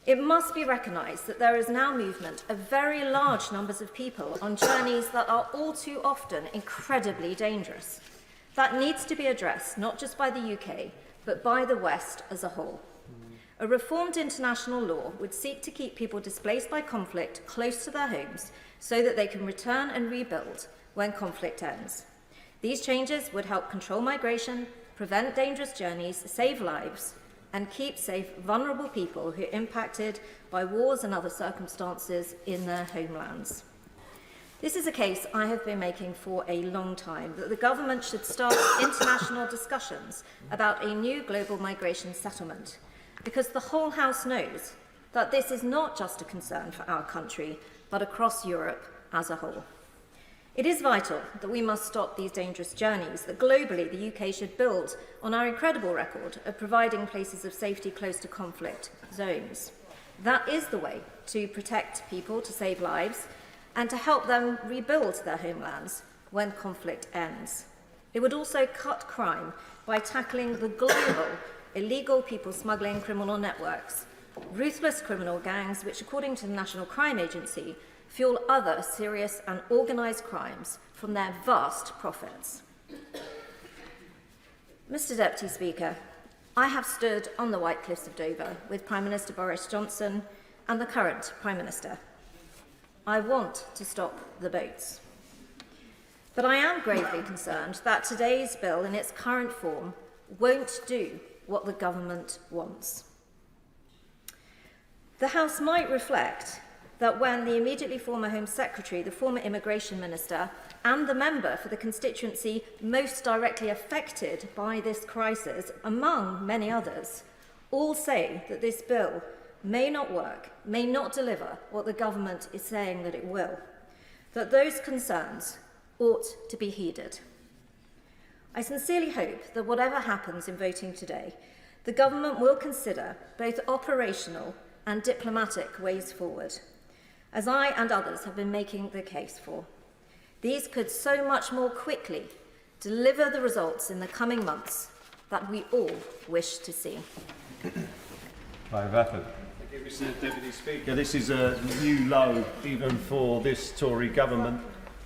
It must be recognised that there is now movement of very large numbers of people on journeys that are all too often incredibly dangerous. That needs to be addressed not just by the UK, but by the West as a whole. A reformed international law would seek to keep people displaced by conflict close to their homes so that they can return and rebuild when conflict ends. These changes would help control migration, prevent dangerous journeys, save lives, and keep safe vulnerable people who are impacted by wars and other circumstances in their homelands. This is a case I have been making for a long time, that the government should start international discussions about a new global migration settlement, because the whole House knows that this is not just a concern for our country, but across Europe as a whole. It is vital that we must stop these dangerous journeys, that globally the UK should build on our incredible record of providing places of safety close to conflict zones. That is the way to protect people, to save lives, and to help them rebuild their homelands when conflict ends. It would also cut crime by tackling the global illegal people smuggling criminal networks, ruthless criminal gangs which, according to the National Crime Agency, fuel other serious and organised crimes from their vast profits. Mr. Deputy Speaker, I have stood on the White Cliffs of Dover with Prime Minister Boris Johnson and the current Prime Minister. I want to stop the boats. But I am gravely concerned that today's bill in its current form won't do what the government wants. The House might reflect that when the immediately former Home Secretary, the former Immigration Minister, and the member for the constituency most directly affected by this crisis, among many others, all say that this bill may not work, may not deliver what the government is saying that it will, that those concerns ought to be heeded. I sincerely hope that whatever happens in voting today, the government will consider both operational and diplomatic ways forward, as I and others have been making the case for. These could so much more quickly deliver the results in the coming months that we all wish to see. Thank you, Mr. Deputy Speaker. This is a new low even for this Tory government.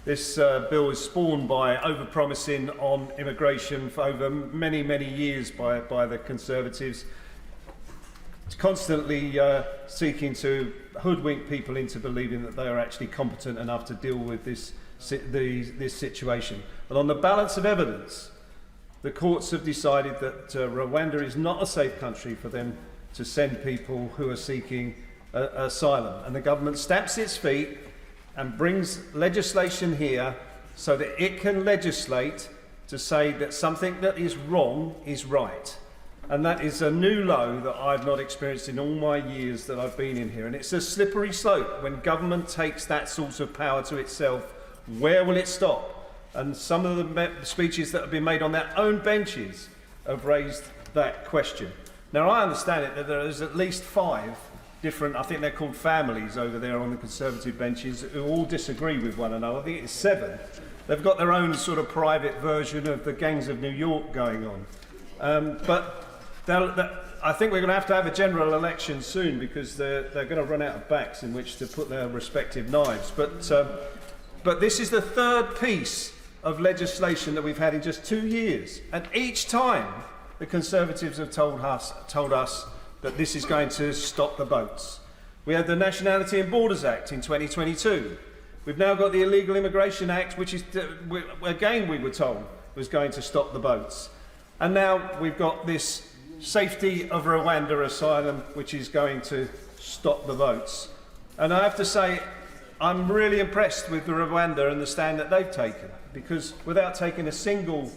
This bill is spawned by over-promising on immigration for over many, many years by the Conservatives. constantly seeking to hoodwink people into believing that they are actually competent enough to deal with this situation. And on the balance of evidence, the courts have decided that Rwanda is not a safe country for them to send people who are seeking asylum. And the government stamps its feet and brings legislation here so that it can legislate to say that something that is wrong is right. And that is a new low that I've not experienced in all my years that I've been in here. And it's a slippery slope. When government takes that sort of power to itself, where will it stop? And some of the speeches that have been made on their own benches have raised that question. Now, I understand it that there is at least 5 different, I think they're called families over there on the Conservative benches, who all disagree with one another. I think it's 7. They've got their own sort of private version of the gangs of New York going on. But I think we're going to have a general election soon, because they're going to run out of backs in which to put their respective knives. But this is the 3rd piece of legislation that we've had in just 2 years. And each time the Conservatives have told us that this is going to stop the boats. We had the Nationality and Borders Act in 2022. We've now got the Illegal Immigration Act, which is, again, we were told was going to stop the boats. And now we've got this Safety of Rwanda Asylum, which is going to stop the boats. And I have to say, I'm really impressed with the Rwanda and the stand that they've taken, because without taking a single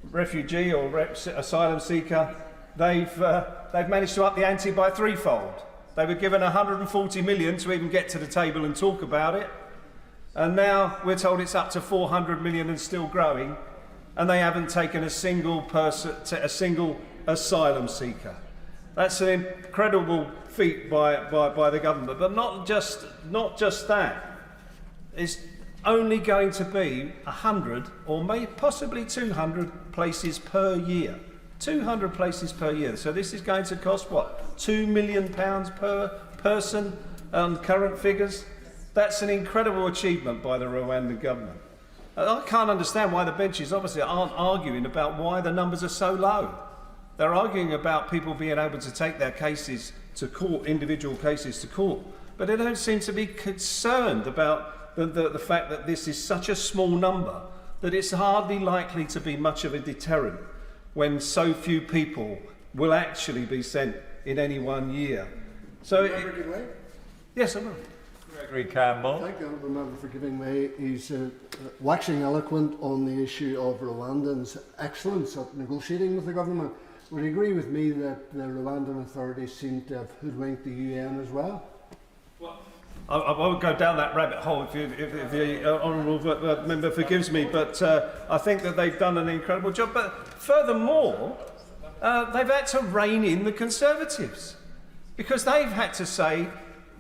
refugee or asylum seeker, they've managed to up the ante by 3-fold. They were given 140 million to even get to the table and talk about it, and now we're told it's up to 400 million and still growing, and they haven't taken a single asylum seeker. That's an incredible feat by the government. But not just that. It's only going to be 100 or maybe possibly 200 places per year. 200 places per year. So this is going to cost what? £2 million per person on current figures. That's an incredible achievement by the Rwandan government. I can't understand why the benches obviously aren't arguing about why the numbers are so low. They're arguing about people being able to take their cases to court, individual cases to court, but they don't seem to be concerned about the fact that this is such a small number that it's hardly likely to be much of a deterrent when so few people will actually be sent in any one year. So, yes, I will. Gregory Campbell. Thank you, Honourable Member, for giving way. He's waxing eloquent on the issue of Rwandans' excellence at negotiating with the government. Would you agree with me that the Rwandan authorities seem to have hoodwinked the UN as well? I won't go down that rabbit hole if the honourable member forgives me, but I think that they've done an incredible job. But furthermore, they've had to rein in the Conservatives, because they've had to say,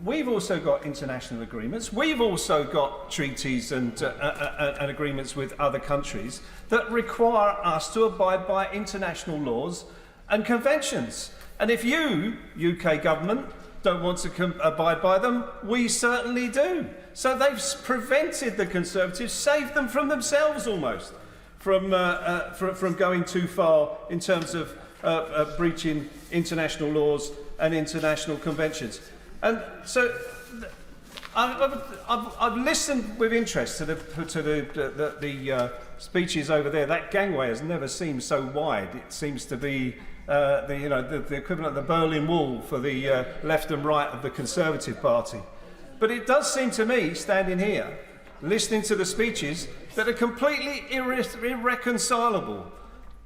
we've also got international agreements, we've also got treaties and agreements with other countries that require us to abide by international laws and conventions. And if you, UK government, don't want to abide by them, we certainly do. So they've prevented the Conservatives, saved them from themselves almost, from going too far in terms of breaching international laws and international conventions. And so I've listened with interest to the speeches over there. That gangway has never seemed so wide. It seems to be the equivalent of the Berlin Wall for the left and right of the Conservative Party. But it does seem to me, standing here, listening to the speeches, that are completely irreconcilable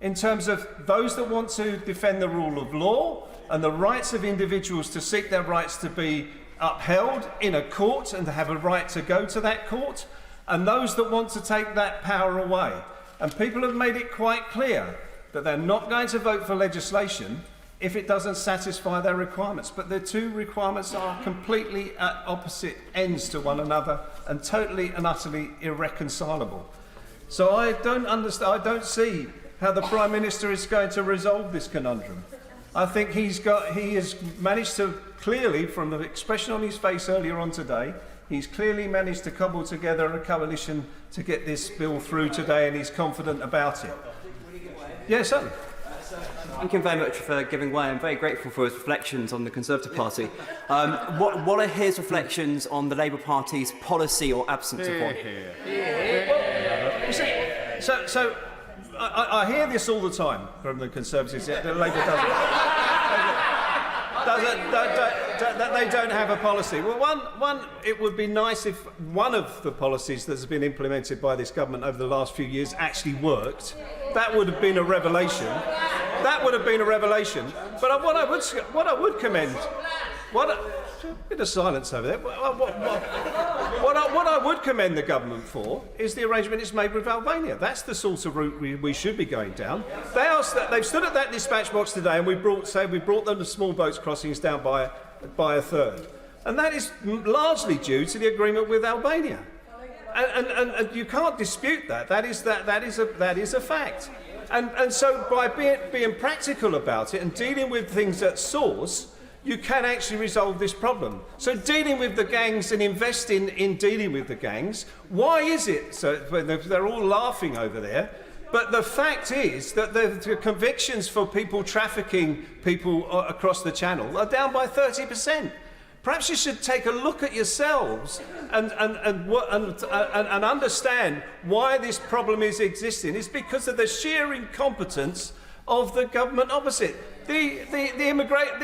in terms of those that want to defend the rule of law and the rights of individuals to seek their rights to be upheld in a court and to have a right to go to that court, and those that want to take that power away. And people have made it quite clear that they're not going to vote for legislation if it doesn't satisfy their requirements. But the two requirements are completely at opposite ends to one another and totally and utterly irreconcilable. So I don't understand, I don't see how the Prime Minister is going to resolve this conundrum. I think he has managed to clearly, from the expression on his face earlier on today, he's clearly managed to cobble together a coalition to get this bill through today, and he's confident about it. Yes, sir. Thank him very much for giving way. I'm very grateful for his reflections on the Conservative Party. What are his reflections on the Labour Party's policy or absence of one? So I hear this all the time from the Conservatives. Yeah, Labour they don't have a policy. Well, one, it would be nice if one of the policies that's been implemented by this government over the last few years actually worked. That would have been a revelation. That would have been a revelation. But what I would commend, a bit of silence over there. What I would commend the government for is the arrangement it's made with Albania. That's the sort of route we should be going down. They've stood at that dispatch box today, and we brought them the small boats crossings down by a third, and that is largely due to the agreement with Albania. And you can't dispute that. That is a fact. And so by being practical about it and dealing with things at source, you can actually resolve this problem. So dealing with the gangs and investing in dealing with the gangs, why is it? So they're all laughing over there, but the fact is that the convictions for people trafficking people across the channel are down by 30%. Perhaps you should take a look at yourselves and understand why this problem is existing. It's because of the sheer incompetence of the government opposite. The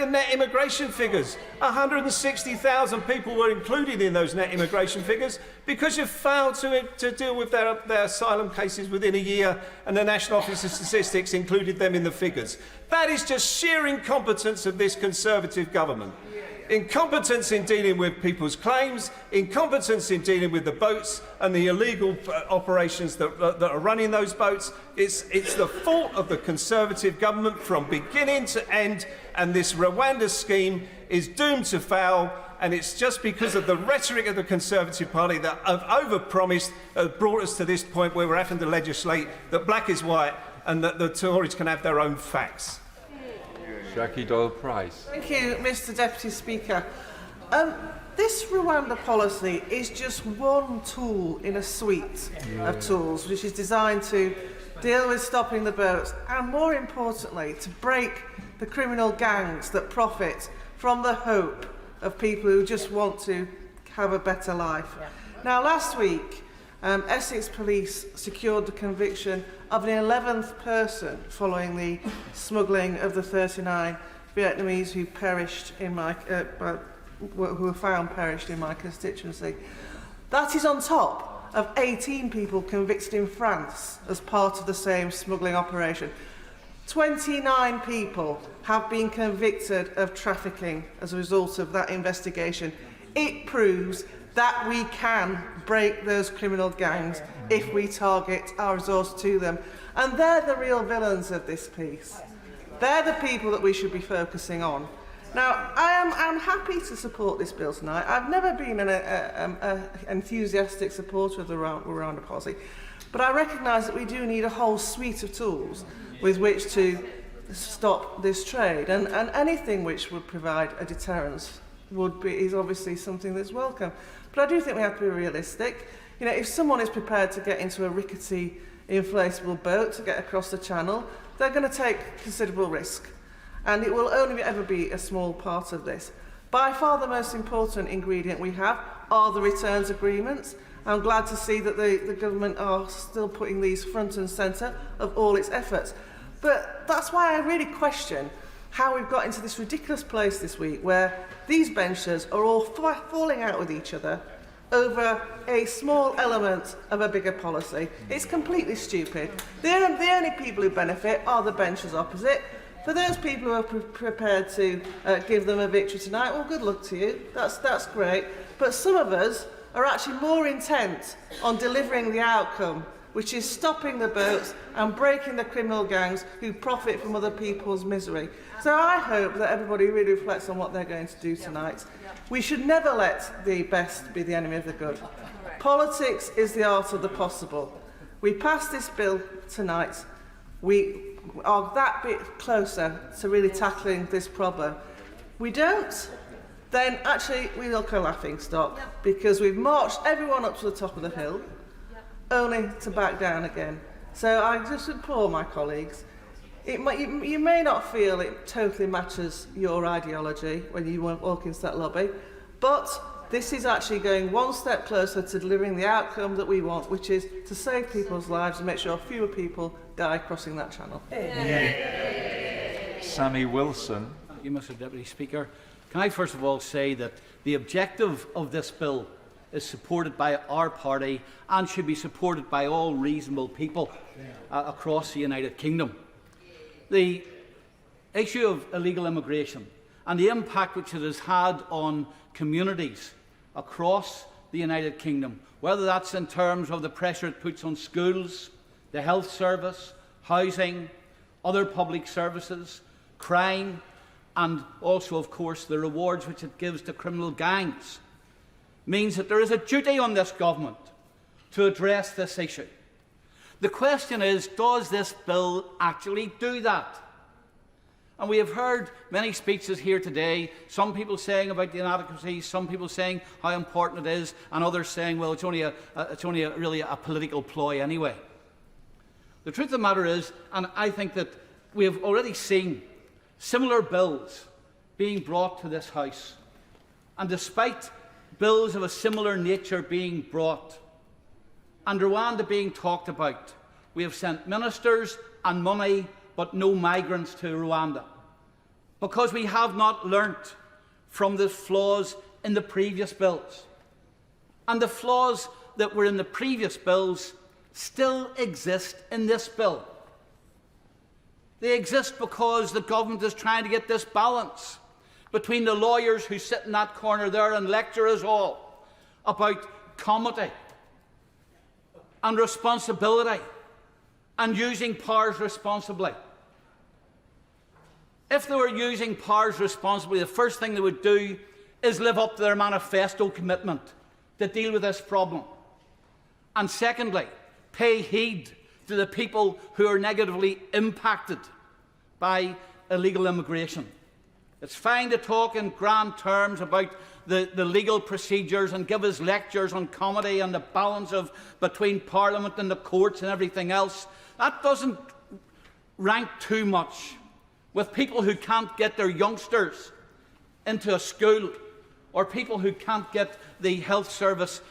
net immigration figures, 160,000 people were included in those net immigration figures because you failed to deal with their asylum cases within a year, and the National Office of Statistics included them in the figures. That is just sheer incompetence of this Conservative government. Incompetence in dealing with people's claims, incompetence in dealing with the boats and the illegal operations that are running those boats. It's the fault of the Conservative government from beginning to end, and this Rwanda scheme is doomed to fail, and it's just because of the rhetoric of the Conservative Party that have overpromised brought us to this point where we're having to legislate that black is white and that the Tories can have their own facts. Jackie Doyle-Price. Thank you, Mr Deputy Speaker. This Rwanda policy is just one tool in a suite of tools which is designed to deal with stopping the boats and, more importantly, to break the criminal gangs that profit from the hope of people who just want to have a better life. Now, last week, Essex Police secured the conviction of an 11th person following the smuggling of the 39 Vietnamese who perished in my, who were found perished in my constituency. That is on top of 18 people convicted in France as part of the same smuggling operation. 29 people have been convicted of trafficking as a result of that investigation. It proves that we can break those criminal gangs if we target our resource to them. And they're the real villains of this piece. They're the people that we should be focusing on. Now, I'm happy to support this bill tonight. I've never been an enthusiastic supporter of the Rwanda policy, but I recognise that we do need a whole suite of tools with which to stop this trade, and anything which would provide a deterrence is obviously something that's welcome. But I do think we have to be realistic. You know, if someone is prepared to get into a rickety inflatable boat to get across the channel, they're going to take considerable risk. And it will only ever be a small part of this. By far the most important ingredient we have are the returns agreements. I'm glad to see that the government are still putting these front and centre of all its efforts. But that's why I really question how we've got into this ridiculous place this week where these benchers are all falling out with each other over a small element of a bigger policy. It's completely stupid. The only people who benefit are the benchers opposite. For those people who are prepared to give them a victory tonight, well, good luck to you. That's great. But some of us are actually more intent on delivering the outcome, which is stopping the boats and breaking the criminal gangs who profit from other people's misery. So I hope that everybody really reflects on what they're going to do tonight. We should never let the best be the enemy of the good. Politics is the art of the possible. We pass this bill tonight. We are that bit closer to really tackling this problem. We don't, then actually we look a laughing stock because we've marched everyone up to the top of the hill only to back down again. So I just implore my colleagues, You may not feel it totally matches your ideology when you walk into that lobby, but this is actually going one step closer to delivering the outcome that we want, which is to save people's lives and make sure fewer people die crossing that channel. Sammy Wilson. Thank you, Mr. Deputy Speaker. Can I first of all say that the objective of this bill is supported by our party and should be supported by all reasonable people across the United Kingdom. The issue of illegal immigration and the impact which it has had on communities across the United Kingdom, whether that's in terms of the pressure it puts on schools, the health service, housing, other public services, crime, and also, of course, the rewards which it gives to criminal gangs, means that there is a duty on this government to address this issue. The question is, does this bill actually do that? And we have heard many speeches here today, some people saying about the inadequacies, some people saying how important it is, and others saying, well, it's only really a political ploy anyway. The truth of the matter is, and I think that we have already seen similar bills being brought to this House, and despite bills of a similar nature being brought, and Rwanda being talked about, we have sent ministers and money but no migrants to Rwanda, because we have not learnt from the flaws in the previous bills. And the flaws that were in the previous bills still exist in this bill. They exist because the government is trying to get this balance between the lawyers who sit in that corner there and lecture us all about comity and responsibility and using powers responsibly. If they were using powers responsibly, the first thing they would do is live up to their manifesto commitment to deal with this problem. And secondly, pay heed to the people who are negatively impacted by illegal immigration. It's fine to talk in grand terms about the legal procedures and give us lectures on comedy and the balance between Parliament and the courts and everything else. That doesn't rank too much with people who can't get their youngsters into a school, or people who can't get the health service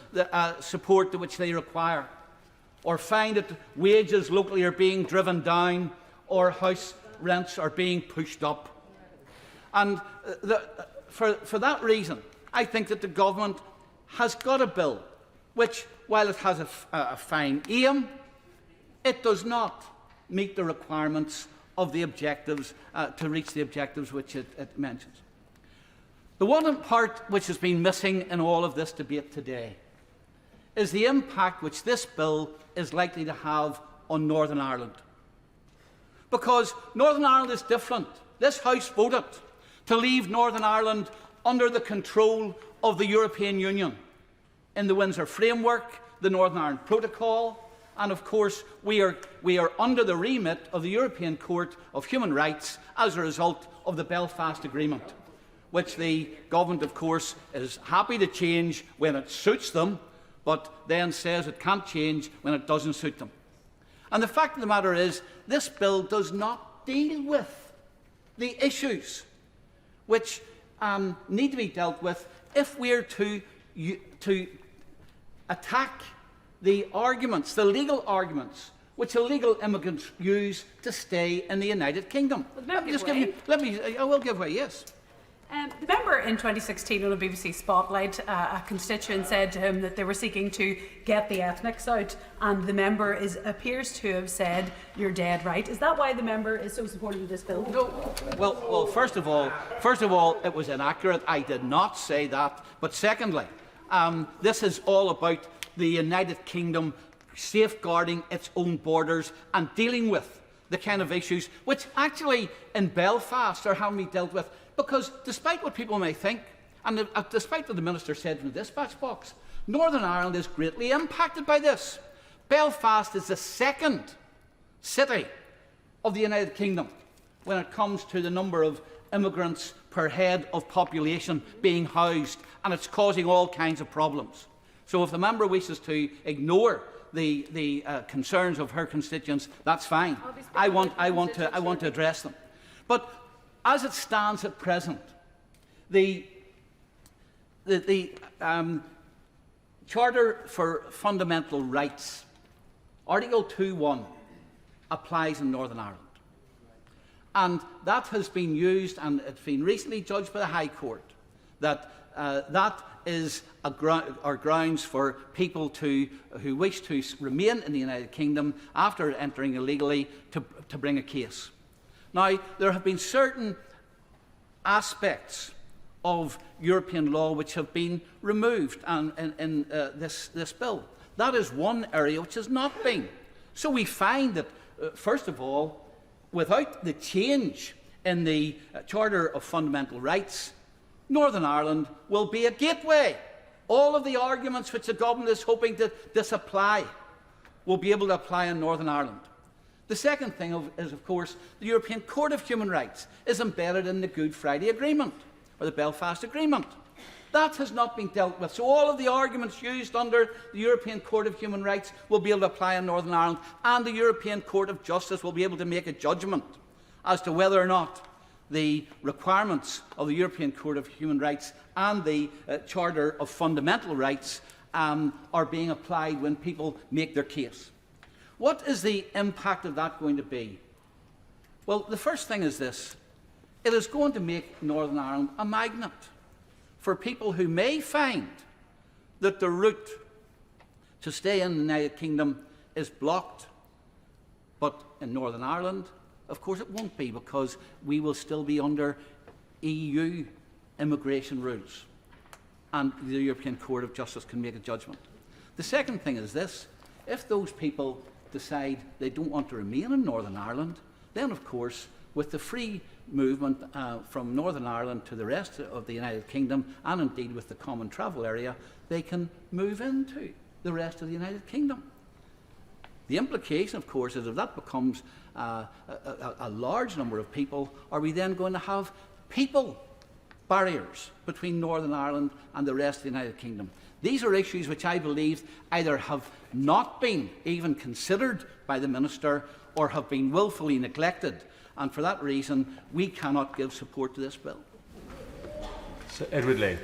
support to which they require, or find that wages locally are being driven down, or house rents are being pushed up. And for that reason, I think that the government has got a bill which, while it has a fine aim, it does not meet the requirements of the objectives to reach the objectives which it mentions. The one part which has been missing in all of this debate today is the impact which this bill is likely to have on Northern Ireland. Because Northern Ireland is different. This House voted to leave Northern Ireland under the control of the European Union in the Windsor Framework, the Northern Ireland Protocol, and of course we are under the remit of the European Court of Human Rights as a result of the Belfast Agreement, which the government, of course, is happy to change when it suits them, but then says it can't change when it doesn't suit them. And the fact of the matter is, this bill does not deal with the issues which need to be dealt with if we are to attack the arguments, the legal arguments, which illegal immigrants use to stay in the United Kingdom. I will give way, yes. The member in 2016 on a BBC Spotlight, a constituent said to him that they were seeking to get the ethnics out, and the member appears to have said, "You're dead right." Is that why the member is so supportive of this bill? No. Well, first of all, it was inaccurate. I did not say that. But secondly, this is all about the United Kingdom safeguarding its own borders and dealing with the kind of issues which actually in Belfast are having to be dealt with. Because despite what people may think, and despite what the Minister said in the dispatch box, Northern Ireland is greatly impacted by this. Belfast is the second city of the United Kingdom when it comes to the number of immigrants per head of population being housed, and it's causing all kinds of problems. So if the member wishes to ignore the concerns of her constituents, that's fine. I want to address them. But as it stands at present, the Charter for Fundamental Rights, Article 2.1, applies in Northern Ireland. And that has been used, and it's been recently judged by the High Court, that that is grounds for people who wish to remain in the United Kingdom after entering illegally to bring a case. Now, there have been certain aspects of European law which have been removed in this bill. That is one area which has not been. So we find that, first of all, without the change in the Charter of Fundamental Rights, Northern Ireland will be a gateway. All of the arguments which the government is hoping to disapply will be able to apply in Northern Ireland. The second thing is, of course, the European Court of Human Rights is embedded in the Good Friday Agreement, or the Belfast Agreement. That has not been dealt with. So all of the arguments used under the European Court of Human Rights will be able to apply in Northern Ireland, and the European Court of Justice will be able to make a judgment as to whether or not the requirements of the European Court of Human Rights and the Charter of Fundamental Rights are being applied when people make their case. What is the impact of that going to be? Well, the first thing is this. It is going to make Northern Ireland a magnet for people who may find that the route to stay in the United Kingdom is blocked. But in Northern Ireland, of course it won't be, because we will still be under EU immigration rules, and the European Court of Justice can make a judgment. The second thing is this. If those people decide they don't want to remain in Northern Ireland, then of course, with the free movement from Northern Ireland to the rest of the United Kingdom, and indeed with the common travel area, they can move into the rest of the United Kingdom. The implication, of course, is if that becomes a large number of people, are we then going to have people barriers between Northern Ireland and the rest of the United Kingdom? These are issues which I believe either have not been even considered by the Minister or have been willfully neglected, and for that reason we cannot give support to this bill. Sir Edward Lee.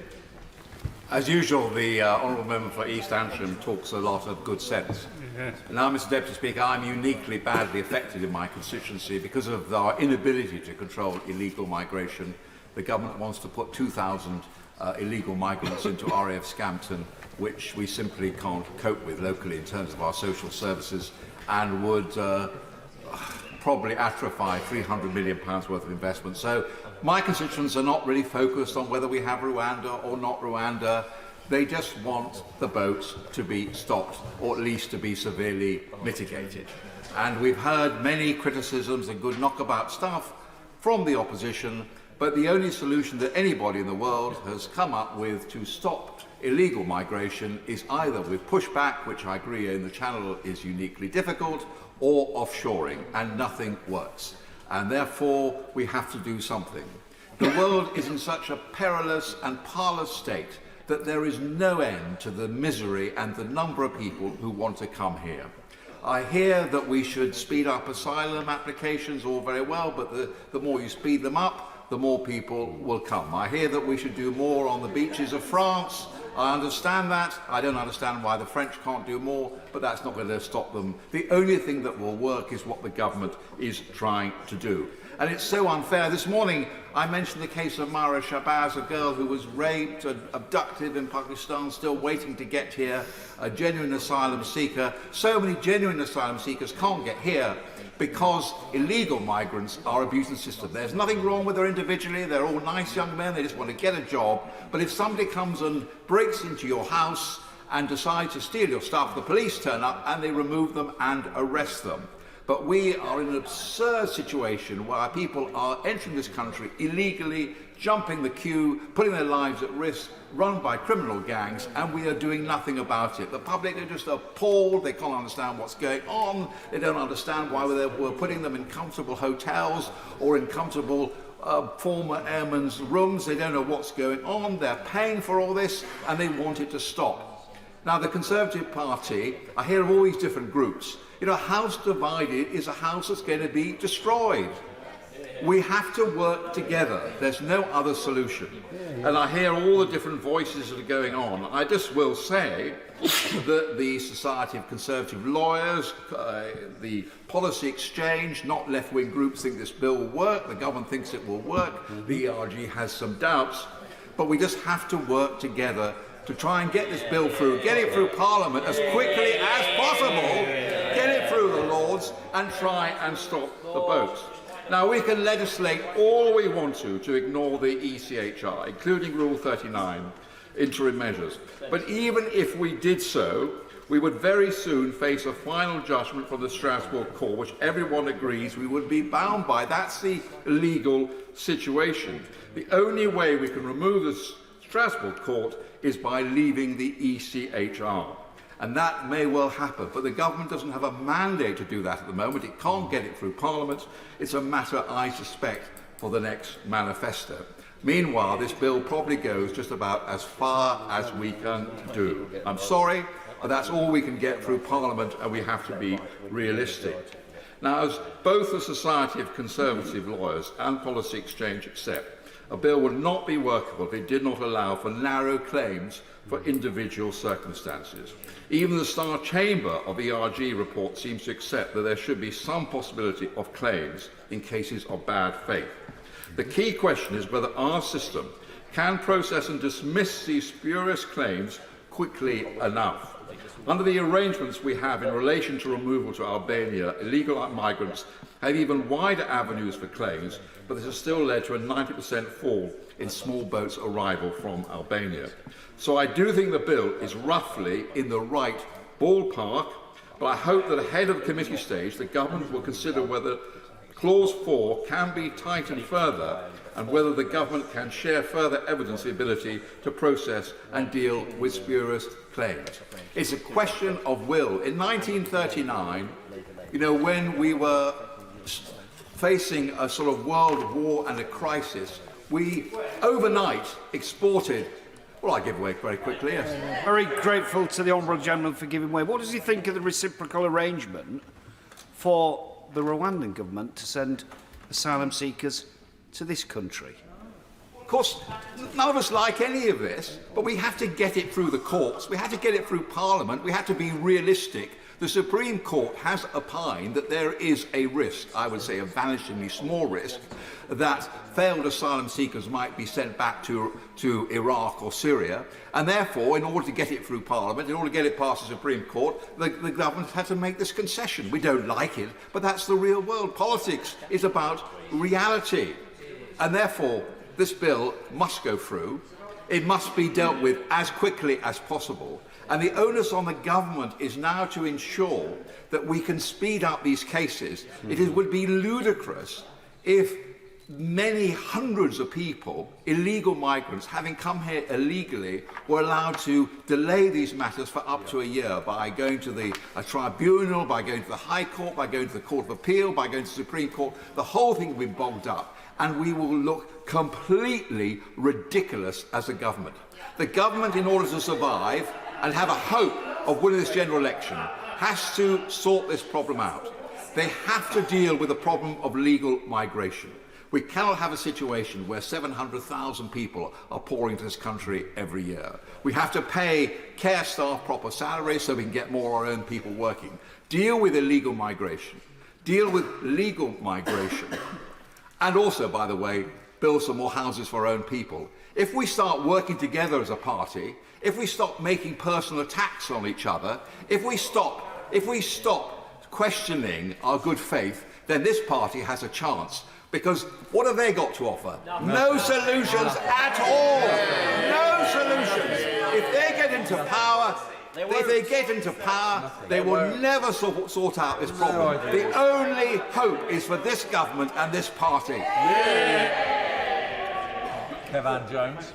As usual, the Honourable Member for East Antrim talks a lot of good sense. Yes. Now, Mr Deputy Speaker, I'm uniquely badly affected in my constituency because of our inability to control illegal migration. The government wants to put 2,000 illegal migrants into RAF Scampton, which we simply can't cope with locally in terms of our social services, and would probably atrophy £300 million worth of investment. So my constituents are not really focused on whether we have Rwanda or not Rwanda. They just want the boats to be stopped, or at least to be severely mitigated. And we've heard many criticisms and good knockabout stuff from the opposition, but the only solution that anybody in the world has come up with to stop illegal migration is either with pushback, which I agree in the Channel is uniquely difficult, or offshoring, and nothing works. And therefore, we have to do something. The world is in such a perilous and parlous state that there is no end to the misery and the number of people who want to come here. I hear that we should speed up asylum applications, all very well, but the more you speed them up, the more people will come. I hear that we should do more on the beaches of France. I understand that. I don't understand why the French can't do more, but that's not going to stop them. The only thing that will work is what the government is trying to do. And it's so unfair. This morning, I mentioned the case of Mara Shabazz, a girl who was raped and abducted in Pakistan, still waiting to get here, a genuine asylum seeker. So many genuine asylum seekers can't get here because illegal migrants are abusing the system. There's nothing wrong with them individually. They're all nice young men. They just want to get a job. But if somebody comes and breaks into your house and decides to steal your stuff, the police turn up and they remove them and arrest them. But we are in an absurd situation where people are entering this country illegally, jumping the queue, putting their lives at risk, run by criminal gangs, and we are doing nothing about it. The public are just appalled. They can't understand what's going on. They don't understand why we're putting them in comfortable hotels or in comfortable former airmen's rooms. They don't know what's going on. They're paying for all this, and they want it to stop. Now, the Conservative Party, I hear of all these different groups. You know, a house divided is a house that's going to be destroyed. We have to work together. There's no other solution. And I hear all the different voices that are going on. I just will say that the Society of Conservative Lawyers, the Policy Exchange, not left-wing groups think this bill will work. The government thinks it will work. The ERG has some doubts. But we just have to work together to try and get this bill through, get it through Parliament as quickly as possible, get it through the Lords, and try and stop the boats. Now, we can legislate all we want to ignore the ECHR, including Rule 39, interim measures. But even if we did so, we would very soon face a final judgment from the Strasbourg Court, which everyone agrees we would be bound by. That's the legal situation. The only way we can remove the Strasbourg Court is by leaving the ECHR. And that may well happen, but the government doesn't have a mandate to do that at the moment. It can't get it through Parliament. It's a matter, I suspect, for the next manifesto. Meanwhile, this bill probably goes just about as far as we can do. I'm sorry, but that's all we can get through Parliament, and we have to be realistic. Now, as both the Society of Conservative Lawyers and Policy Exchange accept, a bill would not be workable if it did not allow for narrow claims for individual circumstances. Even the Star Chamber of ERG report seems to accept that there should be some possibility of claims in cases of bad faith. The key question is whether our system can process and dismiss these spurious claims quickly enough. Under the arrangements we have in relation to removal to Albania, illegal migrants have even wider avenues for claims, but this has still led to a 90% fall in small boats' arrival from Albania. So I do think the bill is roughly in the right ballpark, but I hope that ahead of the committee stage, the government will consider whether Clause 4 can be tightened further and whether the government can share further evidence of the ability to process and deal with spurious claims. It's a question of will. In 1939, you know, when we were facing a sort of world war and a crisis, we overnight exported. Well, I give way very quickly, yes. Very grateful to the Honourable Gentleman for giving way. What does he think of the reciprocal arrangement for the Rwandan government to send asylum seekers to this country? Of course, none of us like any of this, but we have to get it through the courts. We have to get it through Parliament. We have to be realistic. The Supreme Court has opined that there is a risk, I would say a vanishingly small risk, that failed asylum seekers might be sent back to Iraq or Syria, and therefore, in order to get it through Parliament, in order to get it past the Supreme Court, the government had to make this concession. We don't like it, but that's the real world. Politics is about reality, and therefore, this bill must go through. It must be dealt with as quickly as possible. And the onus on the government is now to ensure that we can speed up these cases. It would be ludicrous if many hundreds of people, illegal migrants, having come here illegally, were allowed to delay these matters for up to a year by going to a tribunal, by going to the High Court, by going to the Court of Appeal, by going to the Supreme Court. The whole thing will be bogged up, and we will look completely ridiculous as a government. The government, in order to survive and have a hope of winning this general election, has to sort this problem out. They have to deal with the problem of legal migration. We cannot have a situation where 700,000 people are pouring into this country every year. We have to pay care staff proper salaries so we can get more of our own people working. Deal with illegal migration. Deal with legal migration. And also, by the way, build some more houses for our own people. If we start working together as a party, if we stop making personal attacks on each other, if we stop questioning our good faith, then this party has a chance. Because what have they got to offer? No solutions at all. No solutions. If they get into power, they will never sort out this problem. The only hope is for this government and this party. Kevan Jones.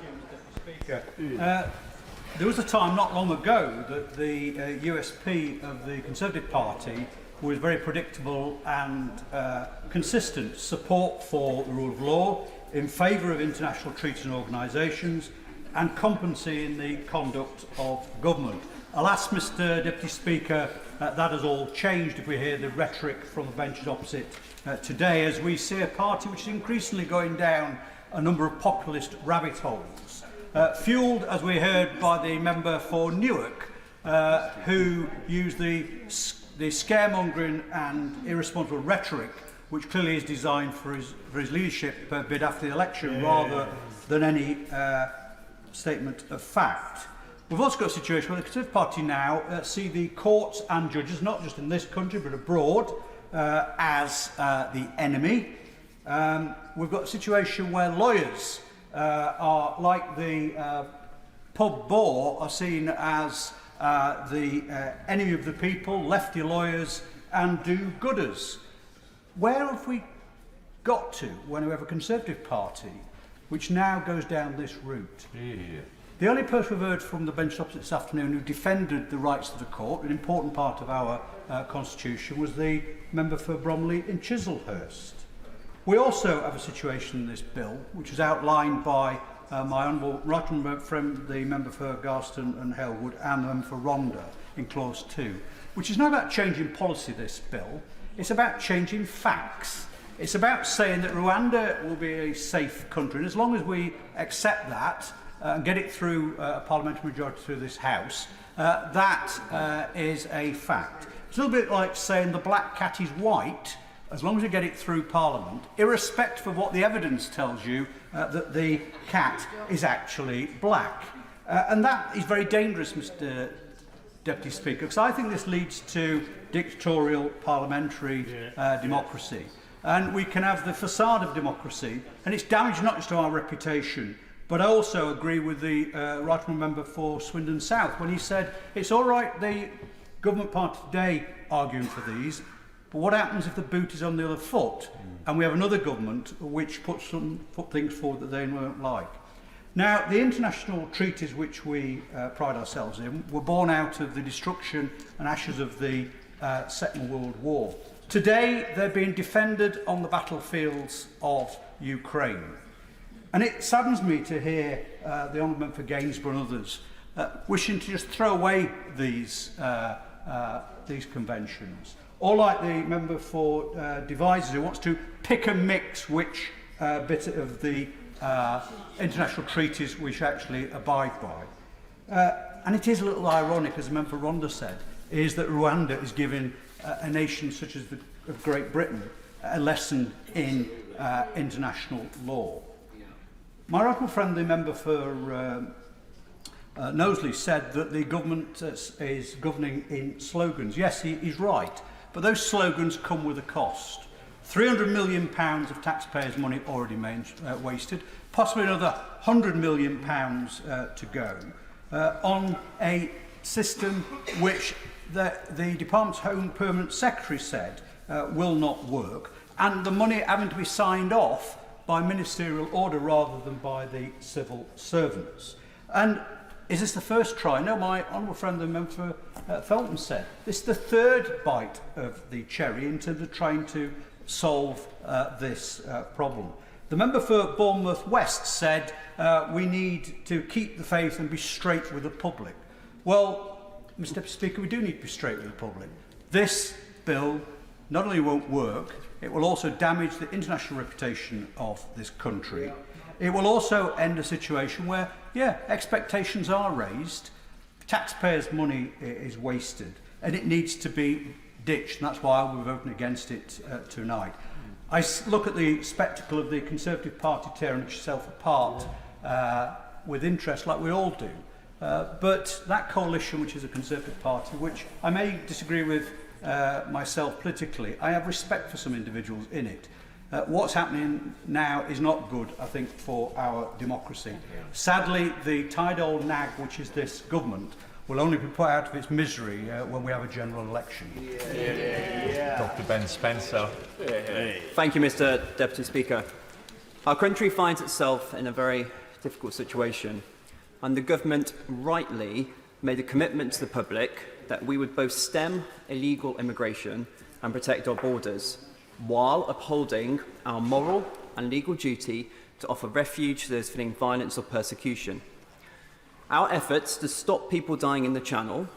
There was a time not long ago that the USP of the Conservative Party was very predictable and consistent support for the rule of law, in favour of international treaties and organisations, and competency in the conduct of government. I'll ask Mr Deputy Speaker, that has all changed if we hear the rhetoric from the benches opposite today, as we see a party which is increasingly going down a number of populist rabbit holes, fuelled, as we heard, by the member for Newark, who used the scaremongering and irresponsible rhetoric which clearly is designed for his leadership bid after the election, rather than any statement of fact. We've also got a situation where the Conservative Party now see the courts and judges, not just in this country but abroad, as the enemy. We've got a situation where lawyers are, like the pub bore, are seen as the enemy of the people, lefty lawyers and do-gooders. Where have we got to when we have a Conservative Party which now goes down this route? The only person we've heard from the bench opposite this afternoon who defended the rights of the court, an important part of our constitution, was the member for Bromley in Chislehurst. We also have a situation in this bill which is outlined by my honourable right honourable friend, the member for Garston and Halewood, and the member for Rwanda in clause 2, which is not about changing policy, this bill, it's about changing facts. It's about saying that Rwanda will be a safe country, and as long as we accept that and get it through a parliamentary majority through this House, that is a fact. It's a little bit like saying the black cat is white, as long as you get it through Parliament, irrespective of what the evidence tells you that the cat is actually black. And that is very dangerous, Mr Deputy Speaker, because I think this leads to dictatorial parliamentary democracy. And we can have the facade of democracy, and it's damaged not just to our reputation, but I also agree with the right honourable member for Swindon South when he said it's all right the government party today arguing for these, but what happens if the boot is on the other foot and we have another government which puts things forward that they won't like? Now, the international treaties which we pride ourselves in were born out of the destruction and ashes of the Second World War. Today, they're being defended on the battlefields of Ukraine. And it saddens me to hear the Honourable Member for Gainsborough and others wishing to just throw away these conventions. Or like the member for Devizes, who wants to pick and mix which bit of the international treaties we should actually abide by. And it is a little ironic, as the member for Rwanda said, is that Rwanda is giving a nation such as of Great Britain a lesson in international law. My right friend, the member for Knowsley, said that the government is governing in slogans. Yes, he's right, but those slogans come with a cost. £300 million of taxpayers' money already wasted, possibly another £100 million to go, on a system which the Department's Home Permanent Secretary said will not work, and the money having to be signed off by ministerial order rather than by the civil servants. And is this the first try? No, my honourable friend, the member for Felton, said this is the third bite of the cherry in terms of trying to solve this problem. The member for Bournemouth West said we need to keep the faith and be straight with the public. Well, Mr Deputy Speaker, we do need to be straight with the public. This bill not only won't work, it will also damage the international reputation of this country. It will also end a situation where, expectations are raised, taxpayers' money is wasted, and it needs to be ditched, and that's why we're voting against it tonight. I look at the spectacle of the Conservative Party tearing itself apart with interest, like we all do. But that coalition, which is a Conservative Party, which I may disagree with myself politically, I have respect for some individuals in it. What's happening now is not good, I think, for our democracy. Sadly, the tied old nag, which is this government, will only be put out of its misery when we have a general election. Dr. Ben Spencer. Thank you, Mr. Deputy Speaker. Our country finds itself in a very difficult situation, and the government rightly made a commitment to the public that we would both stem illegal immigration and protect our borders, while upholding our moral and legal duty to offer refuge to those fleeing violence or persecution. Our efforts to stop people dying in the Channel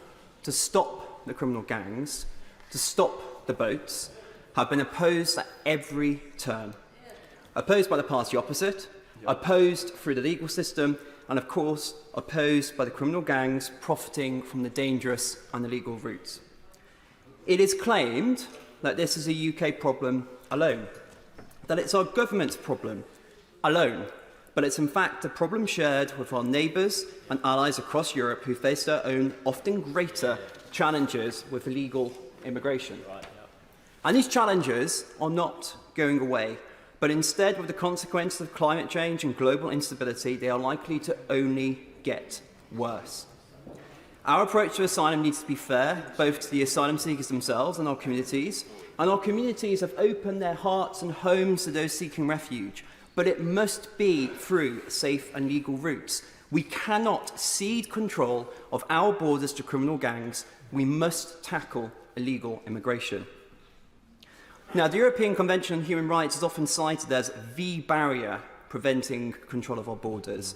to stop the criminal gangs, to stop the boats, have been opposed at every turn. Opposed by the party opposite, opposed through the legal system, and of course, opposed by the criminal gangs profiting from the dangerous and illegal routes. It is claimed that this is a UK problem alone, that it's our government's problem alone, but it's in fact a problem shared with our neighbours and allies across Europe who face their own, often greater, challenges with illegal immigration. And these challenges are not going away, but instead, with the consequences of climate change and global instability, they are likely to only get worse. Our approach to asylum needs to be fair, both to the asylum seekers themselves and our communities have opened their hearts and homes to those seeking refuge, but it must be through safe and legal routes. We cannot cede control of our borders to criminal gangs. We must tackle illegal immigration. Now, the European Convention on Human Rights is often cited as the barrier preventing control of our borders.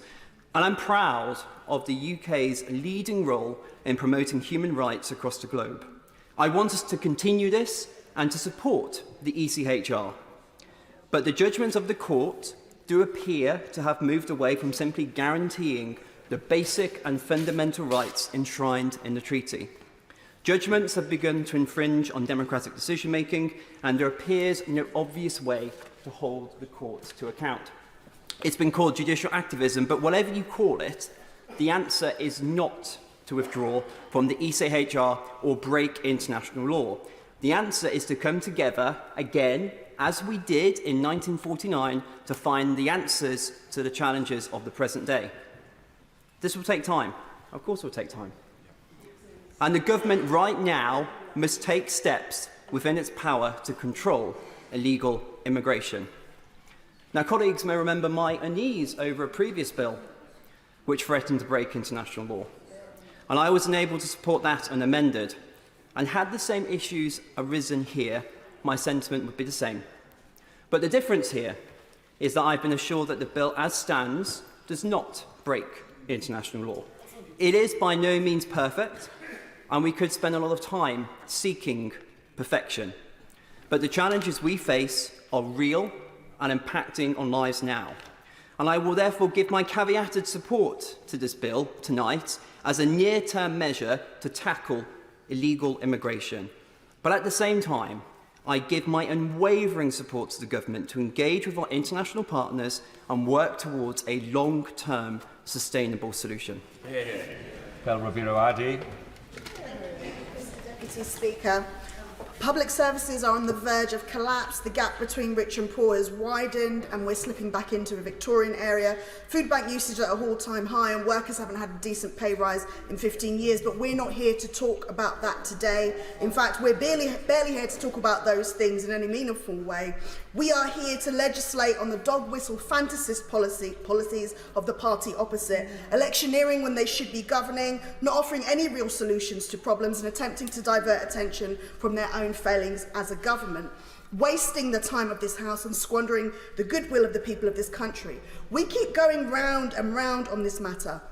And I'm proud of the UK's leading role in promoting human rights across the globe. I want us to continue this and to support the ECHR. But the judgments of the court do appear to have moved away from simply guaranteeing the basic and fundamental rights enshrined in the treaty. Judgments have begun to infringe on democratic decision-making, and there appears no obvious way to hold the courts to account. It's been called judicial activism, but whatever you call it, the answer is not to withdraw from the ECHR or break international law. The answer is to come together again, as we did in 1949, to find the answers to the challenges of the present day. This will take time. Of course it will take time. And the government right now must take steps within its power to control illegal immigration. Now, colleagues may remember my unease over a previous bill which threatened to break international law. And I was unable to support that unamended. And had the same issues arisen here, my sentiment would be the same. But the difference here is that I've been assured that the bill as stands does not break international law. It is by no means perfect, and we could spend a lot of time seeking perfection. But the challenges we face are real and impacting on lives now. And I will therefore give my caveated support to this bill tonight as a near-term measure to tackle illegal immigration. But at the same time, I give my unwavering support to the government to engage with our international partners and work towards a long-term sustainable solution. Deputy Speaker, public services are on the verge of collapse. The gap between rich and poor has widened and we're slipping back into a Victorian area. Food bank usage at a all-time high and workers haven't had a decent pay rise in 15 years, but we're not here to talk about that today. In fact, we're barely here to talk about those things in any meaningful way. We are here to legislate on the dog-whistle fantasist policies of the party opposite, electioneering when they should be governing, not offering any real solutions to problems and attempting to divert attention from their own failings as a government, wasting the time of this House and squandering the goodwill of the people of this country. We keep going round and round on this matter.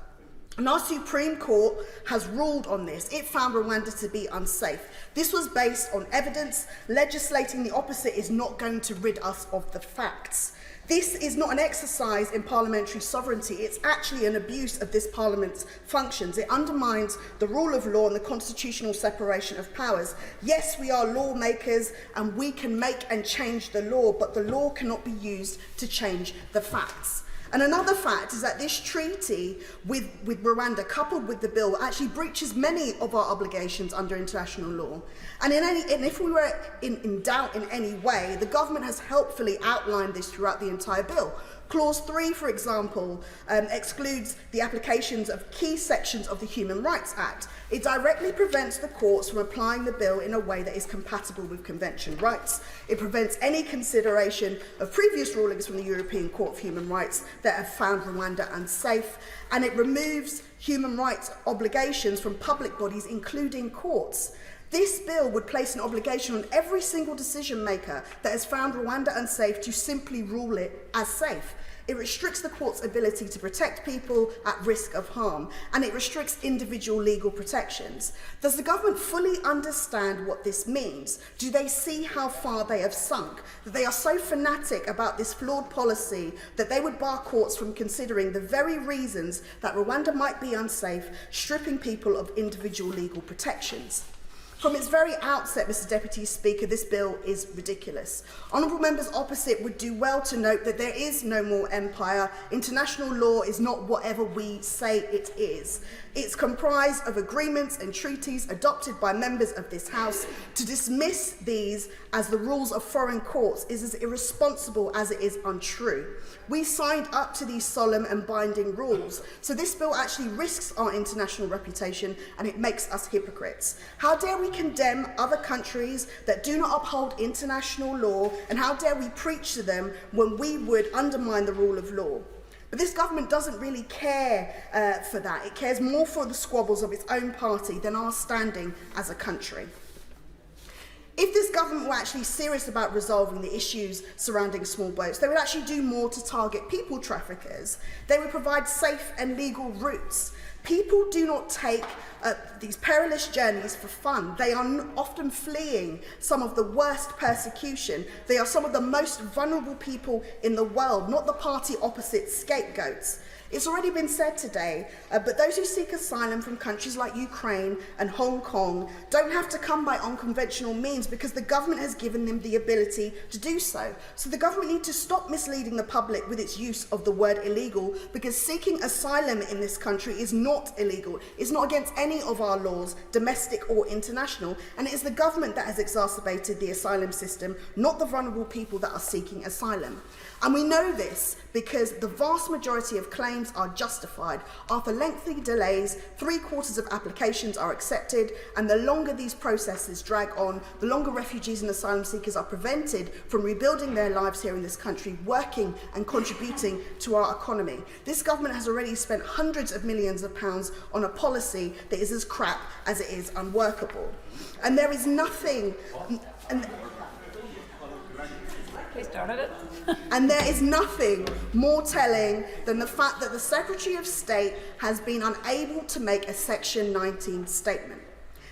And our Supreme Court has ruled on this. It found Rwanda to be unsafe. This was based on evidence. Legislating the opposite is not going to rid us of the facts. This is not an exercise in parliamentary sovereignty. It's actually an abuse of this Parliament's functions. It undermines the rule of law and the constitutional separation of powers. Yes, we are lawmakers and we can make and change the law, but the law cannot be used to change the facts. And another fact is that this treaty with Rwanda, coupled with the bill, actually breaches many of our obligations under international law. And if we were in doubt in any way, the government has helpfully outlined this throughout the entire bill. Clause 3, for example, excludes the applications of key sections of the Human Rights Act. It directly prevents the courts from applying the bill in a way that is compatible with convention rights. It prevents any consideration of previous rulings from the European Court of Human Rights that have found Rwanda unsafe, and it removes human rights obligations from public bodies, including courts. This bill would place an obligation on every single decision maker that has found Rwanda unsafe to simply rule it as safe. It restricts the court's ability to protect people at risk of harm, and it restricts individual legal protections. Does the government fully understand what this means? Do they see how far they have sunk? That they are so fanatic about this flawed policy that they would bar courts from considering the very reasons that Rwanda might be unsafe, stripping people of individual legal protections. From its very outset, Mr. Deputy Speaker, this bill is ridiculous. Honourable members opposite would do well to note that there is no more empire. International law is not whatever we say it is. It's comprised of agreements and treaties adopted by members of this House. To dismiss these as the rules of foreign courts is as irresponsible as it is untrue. We signed up to these solemn and binding rules, so this bill actually risks our international reputation and it makes us hypocrites. How dare we condemn other countries that do not uphold international law, and how dare we preach to them when we would undermine the rule of law? But this government doesn't really care for that. It cares more for the squabbles of its own party than our standing as a country. If this government were actually serious about resolving the issues surrounding small boats, they would actually do more to target people traffickers. They would provide safe and legal routes. People do not take these perilous journeys for fun. They are often fleeing some of the worst persecution. They are some of the most vulnerable people in the world, not the party opposite scapegoats. It's already been said today, but those who seek asylum from countries like Ukraine and Hong Kong don't have to come by unconventional means because the government has given them the ability to do so. So the government needs to stop misleading the public with its use of the word illegal, because seeking asylum in this country is not illegal. It's not against any of our laws, domestic or international, and it is the government that has exacerbated the asylum system, not the vulnerable people that are seeking asylum. And we know this because the vast majority of claims are justified. After lengthy delays, 3/4 of applications are accepted, and the longer these processes drag on, the longer refugees and asylum seekers are prevented from rebuilding their lives here in this country, working and contributing to our economy. This government has already spent hundreds of millions of pounds on a policy that is as crap as it is unworkable. And there is nothing... And there is nothing more telling than the fact that the Secretary of State has been unable to make a Section 19 statement.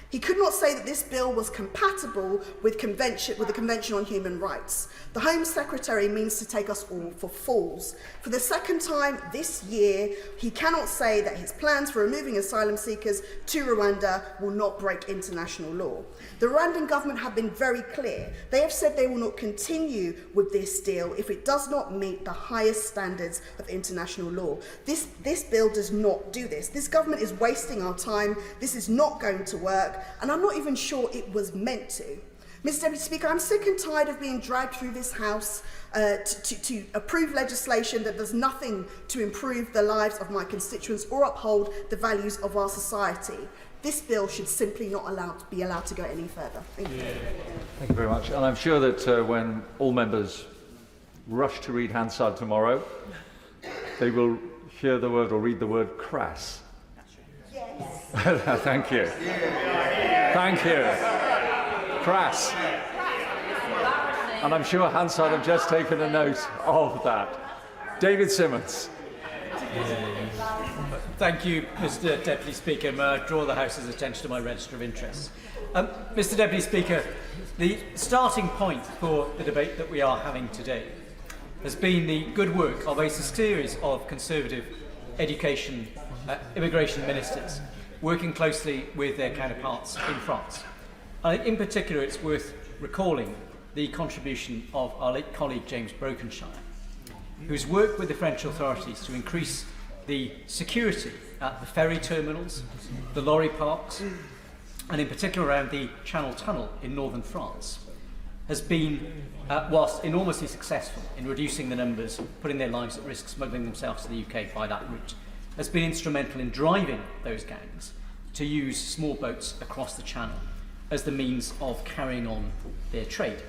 He could not say that this bill was compatible with the Convention on Human Rights. The Home Secretary means to take us all for fools. For the second time this year, he cannot say that his plans for removing asylum seekers to Rwanda will not break international law. The Rwandan government have been very clear. They have said they will not continue with this deal if it does not meet the highest standards of international law. This bill does not do this. This government is wasting our time. This is not going to work. And I'm not even sure it was meant to. Mr. Deputy Speaker, I'm sick and tired of being dragged through this House to approve legislation that does nothing to improve the lives of my constituents or uphold the values of our society. This bill should simply not be allowed to go any further. Thank you. Thank you very much. And I'm sure that when all members rush to read Hansard tomorrow, they will hear the word or read the word crass. Thank you. Thank you. Crass. And I'm sure Hansard have just taken a note of that. David Simmons. Thank you, Mr. Deputy Speaker. May I draw the House's attention to my register of interests. Mr. Deputy Speaker, the starting point for the debate that we are having today has been the good work of a series of Conservative education immigration ministers working closely with their counterparts in France. In particular, it's worth recalling the contribution of our late colleague James Brokenshire, who's worked with the French authorities to increase the security at the ferry terminals, the lorry parks, and in particular around the Channel Tunnel in northern France, has been, whilst enormously successful in reducing the numbers, putting their lives at risk, smuggling themselves to the UK by that route, has been instrumental in driving those gangs to use small boats across the channel as the means of carrying on their trade.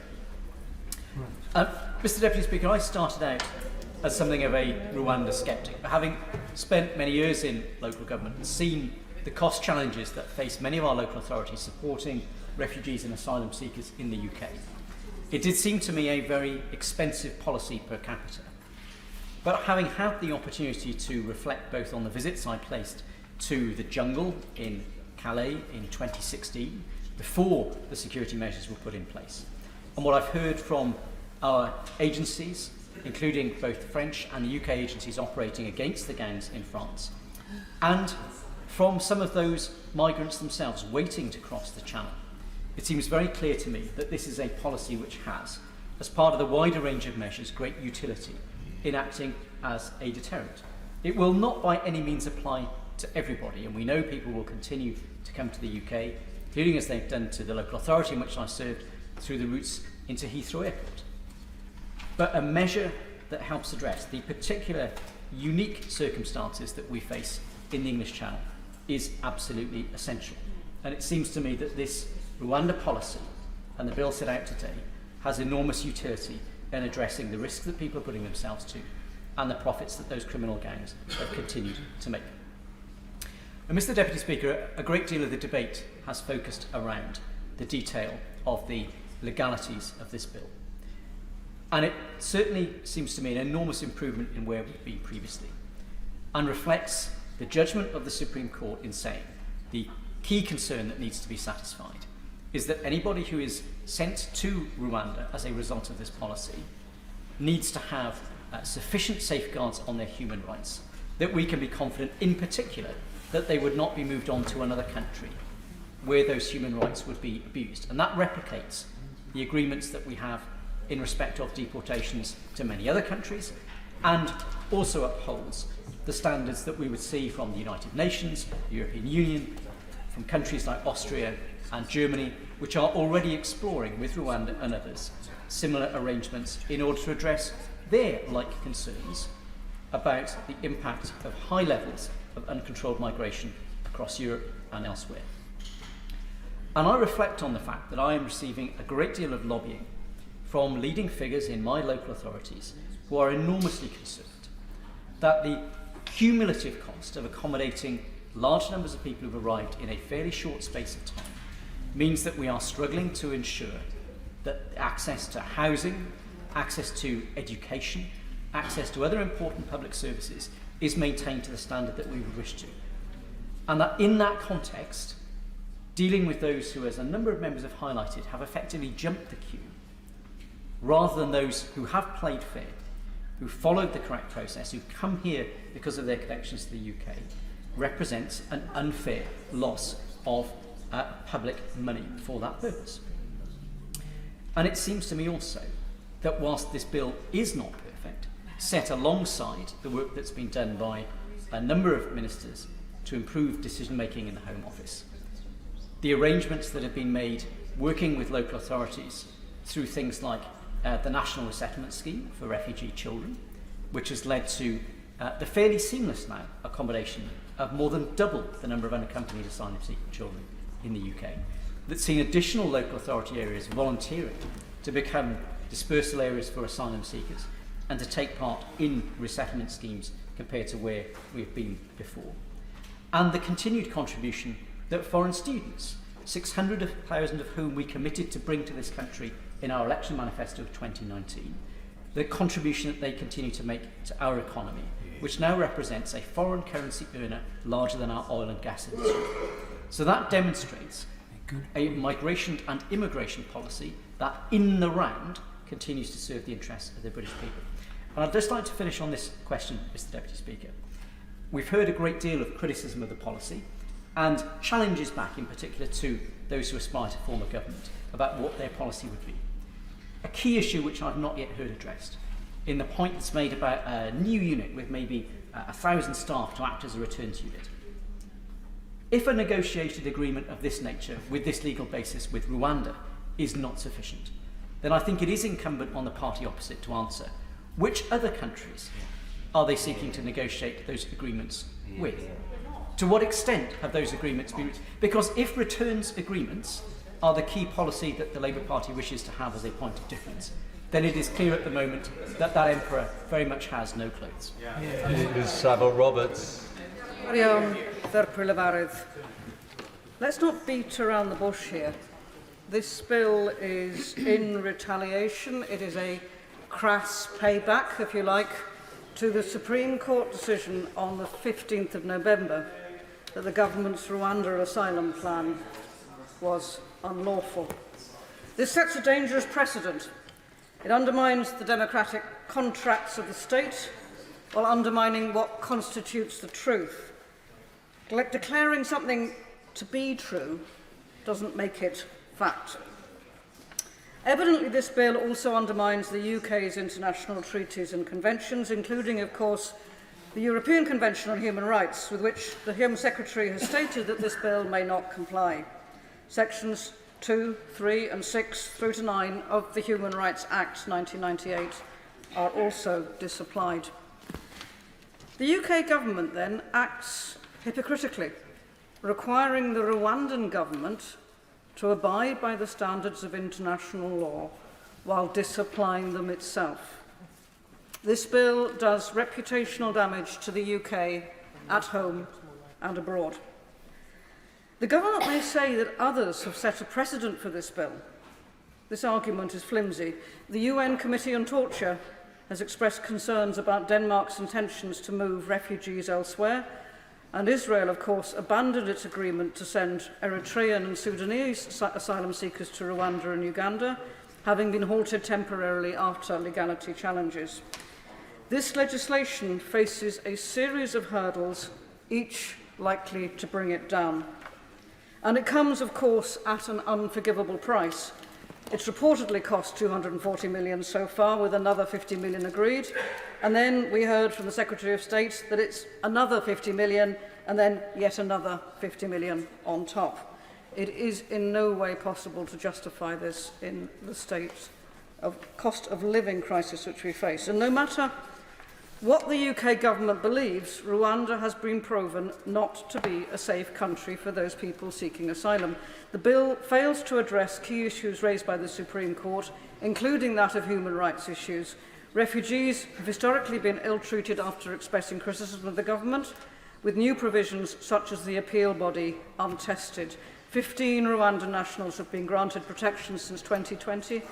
Mr. Deputy Speaker, I started out as something of a Rwanda sceptic, but having spent many years in local government and seen the cost challenges that face many of our local authorities supporting refugees and asylum seekers in the UK, it did seem to me a very expensive policy per capita. But having had the opportunity to reflect both on the visits I placed to the jungle in Calais in 2016, before the security measures were put in place, and what I've heard from our agencies, including both the French and the UK agencies operating against the gangs in France, and from some of those migrants themselves waiting to cross the channel, it seems very clear to me that this is a policy which has, as part of the wider range of measures, great utility in acting as a deterrent. It will not by any means apply to everybody, and we know people will continue to come to the UK, including as they've done to the local authority in which I served, through the routes into Heathrow Airport. But a measure that helps address the particular unique circumstances that we face in the English Channel is absolutely essential. And it seems to me that this Rwanda policy and the bill set out today has enormous utility in addressing the risks that people are putting themselves to and the profits that those criminal gangs have continued to make. And Mr. Deputy Speaker, a great deal of the debate has focused around the detail of the legalities of this bill. And it certainly seems to me an enormous improvement in where we've been previously, and reflects the judgment of the Supreme Court in saying the key concern that needs to be satisfied is that anybody who is sent to Rwanda as a result of this policy needs to have sufficient safeguards on their human rights, that we can be confident in particular that they would not be moved on to another country where those human rights would be abused. And that replicates the agreements that we have in respect of deportations to many other countries, and also upholds the standards that we would see from the United Nations, the European Union, from countries like Austria and Germany, which are already exploring with Rwanda and others similar arrangements in order to address their like concerns about the impact of high levels of uncontrolled migration across Europe and elsewhere. And I reflect on the fact that I am receiving a great deal of lobbying from leading figures in my local authorities who are enormously concerned that the cumulative cost of accommodating large numbers of people who've arrived in a fairly short space of time means that we are struggling to ensure that access to housing, access to education, access to other important public services is maintained to the standard that we would wish to. And that in that context, dealing with those who, as a number of members have highlighted, have effectively jumped the queue, rather than those who have played fair, who followed the correct process, who come here because of their connections to the UK, represents an unfair loss of public money for that purpose. And it seems to me also that whilst this bill is not perfect, set alongside the work that's been done by a number of ministers to improve decision making in the Home Office, the arrangements that have been made working with local authorities through things like the National Resettlement Scheme for refugee children, which has led to the fairly seamless now accommodation of more than double the number of unaccompanied asylum-seeking children in the UK, that's seen additional local authority areas volunteering to become dispersal areas for asylum seekers and to take part in resettlement schemes compared to where we've been before. And the continued contribution that foreign students, 600,000 of whom we committed to bring to this country in our election manifesto of 2019, the contribution that they continue to make to our economy, which now represents a foreign currency earner larger than our oil and gas industry. So that demonstrates a migration and immigration policy that in the round continues to serve the interests of the British people. And I'd just like to finish on this question, Mr. Deputy Speaker. We've heard a great deal of criticism of the policy and challenges back in particular to those who aspire to form a government about what their policy would be. A key issue which I've not yet heard addressed in the point that's made about a new unit with maybe 1,000 staff to act as a returns unit. If a negotiated agreement of this nature with this legal basis with Rwanda is not sufficient, then I think it is incumbent on the party opposite to answer which other countries are they seeking to negotiate those agreements with? To what extent have those agreements been reached? Because if returns agreements are the key policy that the Labour Party wishes to have as a point of difference, then it is clear at the moment that that emperor very much has no clothes. Ms. Savile Roberts. Let's not beat around the bush here. This bill is in retaliation. It is a crass payback, if you like, to the Supreme Court decision on the 15th of November that the government's Rwanda asylum plan was unlawful. This sets a dangerous precedent. It undermines the democratic contracts of the state while undermining what constitutes the truth. Declaring something to be true doesn't make it fact. Evidently, this bill also undermines the UK's international treaties and conventions, including, of course, the European Convention on Human Rights, with which the Home Secretary has stated that this bill may not comply. Sections 2, 3 and 6 through to 9 of the Human Rights Act 1998 are also disapplied. The UK government then acts hypocritically, requiring the Rwandan government to abide by the standards of international law while disapplying them itself. This bill does reputational damage to the UK at home and abroad. The government may say that others have set a precedent for this bill. This argument is flimsy. The UN Committee on Torture has expressed concerns about Denmark's intentions to move refugees elsewhere, and Israel, of course, abandoned its agreement to send Eritrean and Sudanese asylum seekers to Rwanda and Uganda, having been halted temporarily after legality challenges. This legislation faces a series of hurdles, each likely to bring it down. And it comes, of course, at an unforgivable price. It's reportedly cost $240 million so far, with another $50 million agreed. And then we heard from the Secretary of State that it's another $50 million, and then yet another $50 million on top. It is in no way possible to justify this in the state of cost of living crisis which we face. And no matter what the UK government believes, Rwanda has been proven not to be a safe country for those people seeking asylum. The bill fails to address key issues raised by the Supreme Court, including that of human rights issues. Refugees have historically been ill-treated after expressing criticism of the government, with new provisions such as the appeal body untested. 15 Rwandan nationals have been granted protection since 2020,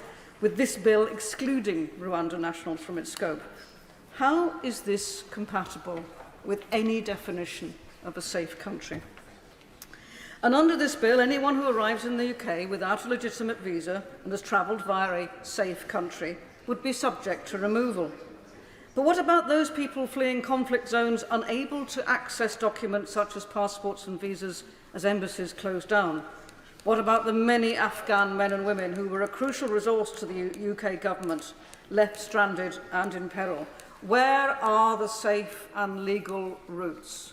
with this bill excluding Rwandan nationals from its scope. How is this compatible with any definition of a safe country? And under this bill, anyone who arrives in the UK without a legitimate visa and has travelled via a safe country would be subject to removal. But what about those people fleeing conflict zones, unable to access documents such as passports and visas as embassies closed down? What about the many Afghan men and women who were a crucial resource to the UK government, left stranded and in peril? Where are the safe and legal routes?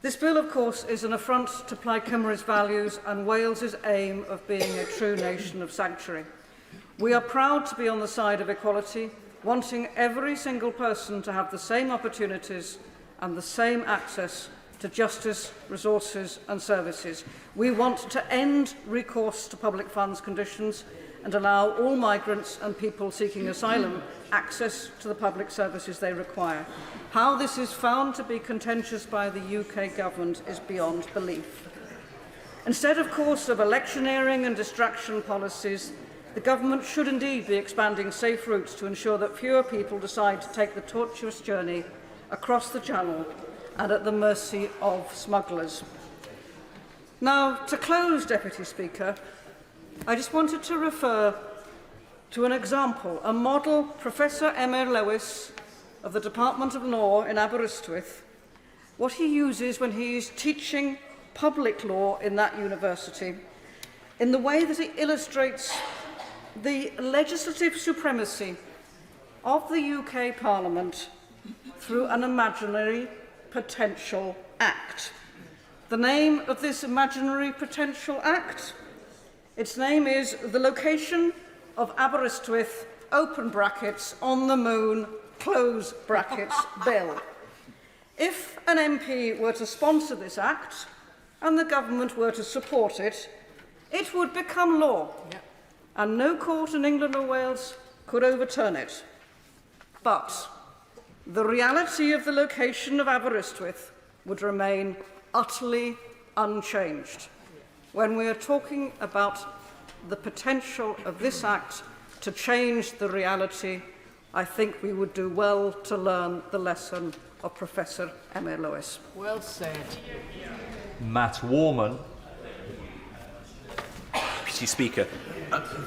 This bill, of course, is an affront to Plaid Cymru's values and Wales's aim of being a true nation of sanctuary. We are proud to be on the side of equality, wanting every single person to have the same opportunities and the same access to justice, resources and services. We want to end recourse to public funds conditions and allow all migrants and people seeking asylum access to the public services they require. How this is found to be contentious by the UK government is beyond belief. Instead, of course, of electioneering and distraction policies, the government should indeed be expanding safe routes to ensure that fewer people decide to take the tortuous journey across the Channel and at the mercy of smugglers. Now, to close, Deputy Speaker, I just wanted to refer to an example, a model Professor Emyr Lewis of the Department of Law in Aberystwyth, what he uses when he is teaching public law in that university, in the way that he illustrates the legislative supremacy of the UK Parliament through an imaginary potential act. The name of this imaginary potential act? Its name is the location of Aberystwyth, open brackets, on the moon, close brackets, bill. If an MP were to sponsor this act and the government were to support it, it would become law, and no court in England or Wales could overturn it. But the reality of the location of Aberystwyth would remain utterly unchanged when we are talking about the potential of this act to change the reality I think we would do well to learn the lesson of Professor Emma Lewis. Well said. Matt Warman. Mr. Speaker,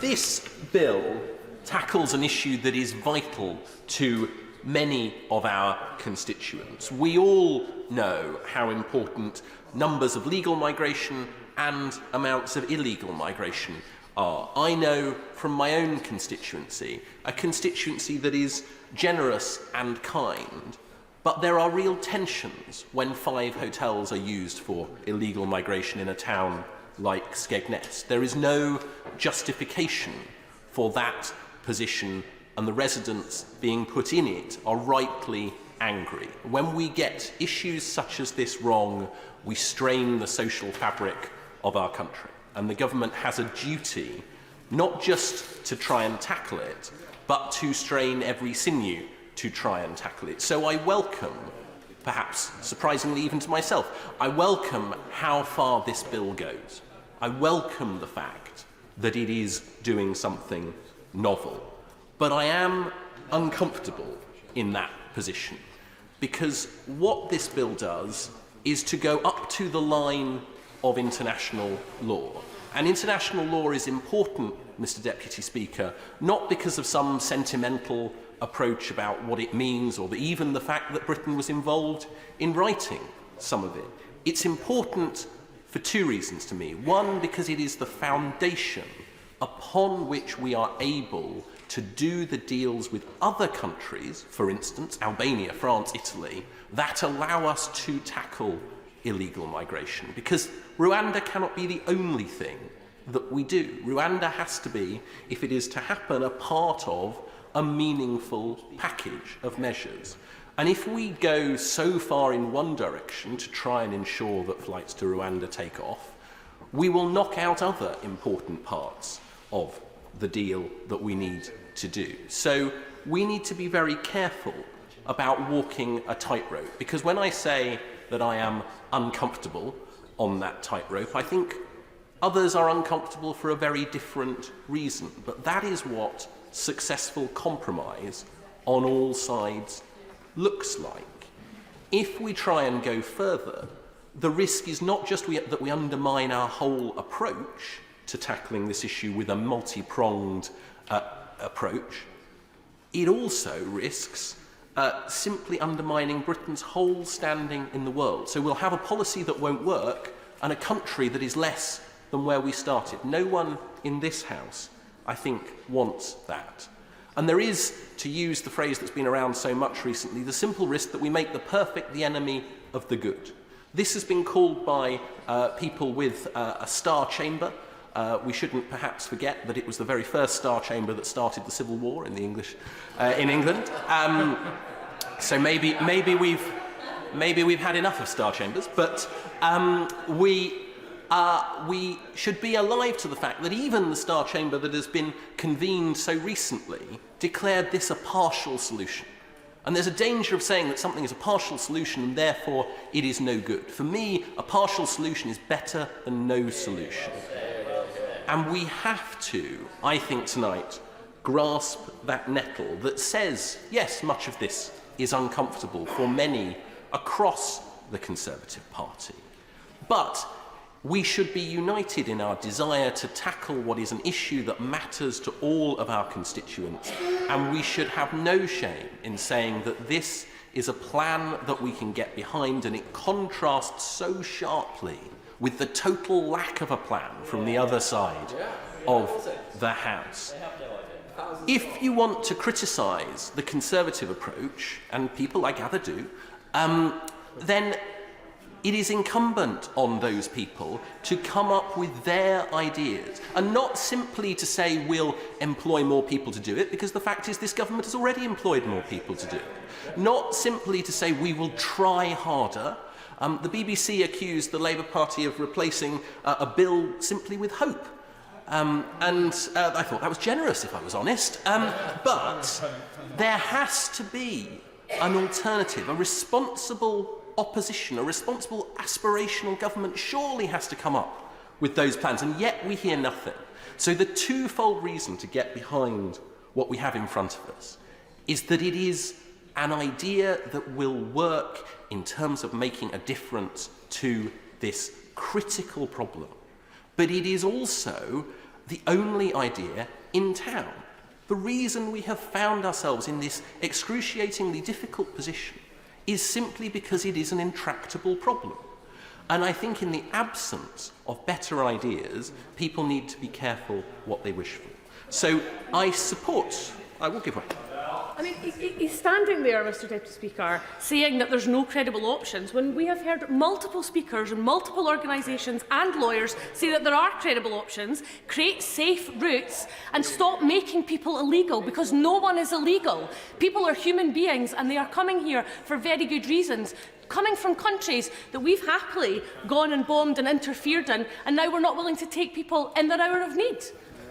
this bill tackles an issue that is vital to many of our constituents. We all know how important numbers of legal migration and amounts of illegal migration are. I know from my own constituency, a constituency that is generous and kind, but there are real tensions when 5 hotels are used for illegal migration in a town like Skegness. There is no justification for that position, and the residents being put in it are rightly angry. When we get issues such as this wrong, we strain the social fabric of our country, and the government has a duty not just to try and tackle it, but to strain every sinew to try and tackle it. So I welcome, perhaps surprisingly even to myself, I welcome how far this bill goes. I welcome the fact that it is doing something novel. But I am uncomfortable in that position, because what this bill does is to go up to the line of international law. And international law is important, Mr. Deputy Speaker, not because of some sentimental approach about what it means, or even the fact that Britain was involved in writing some of it. It's important for 2 reasons to me. One, because it is the foundation upon which we are able to do the deals with other countries, for instance, Albania, France, Italy, that allow us to tackle illegal migration. Because Rwanda cannot be the only thing that we do. Rwanda has to be, if it is to happen, a part of a meaningful package of measures. And if we go so far in one direction to try and ensure that flights to Rwanda take off, we will knock out other important parts of the deal that we need to do. So we need to be very careful about walking a tightrope, because when I say that I am uncomfortable on that tightrope, I think others are uncomfortable for a very different reason. But that is what successful compromise on all sides looks like. If we try and go further, the risk is not just that we undermine our whole approach to tackling this issue with a multi-pronged approach. It also risks simply undermining Britain's whole standing in the world. So we'll have a policy that won't work and a country that is less than where we started. No one in this House, I think, wants that. And there is, to use the phrase that's been around so much recently, the simple risk that we make the perfect the enemy of the good. This has been called by people with a star chamber. We shouldn't perhaps forget that it was the very first star chamber that started the Civil War in in England. So maybe we've had enough of star chambers, but we should be alive to the fact that even the Star Chamber that has been convened so recently declared this a partial solution. And there's a danger of saying that something is a partial solution and therefore it is no good. For me, a partial solution is better than no solution. And we have to, I think tonight, grasp that nettle that says, yes, much of this is uncomfortable for many across the Conservative Party. But we should be united in our desire to tackle what is an issue that matters to all of our constituents, and we should have no shame in saying that this is a plan that we can get behind, and it contrasts so sharply with the total lack of a plan from the other side of the House. If you want to criticise the Conservative approach, and people I gather do, then it is incumbent on those people to come up with their ideas, and not simply to say we'll employ more people to do it, because the fact is this government has already employed more people to do it. Not simply to say we will try harder. The BBC accused the Labour Party of replacing a bill simply with hope. And I thought that was generous, if I was honest. But there has to be an alternative, a responsible opposition, a responsible aspirational government surely has to come up with those plans, and yet we hear nothing. So the twofold reason to get behind what we have in front of us is that it is an idea that will work in terms of making a difference to this critical problem. But it is also the only idea in town. The reason we have found ourselves in this excruciatingly difficult position is simply because it is an intractable problem. And I think in the absence of better ideas, people need to be careful what they wish for. So I will give way. I mean, he's standing there, Mr Deputy Speaker, saying that there's no credible options, when we have heard multiple speakers and multiple organisations and lawyers say that there are credible options, create safe routes and stop making people illegal, because no one is illegal. People are human beings and they are coming here for very good reasons, coming from countries that we've happily gone and bombed and interfered in, and now we're not willing to take people in their hour of need.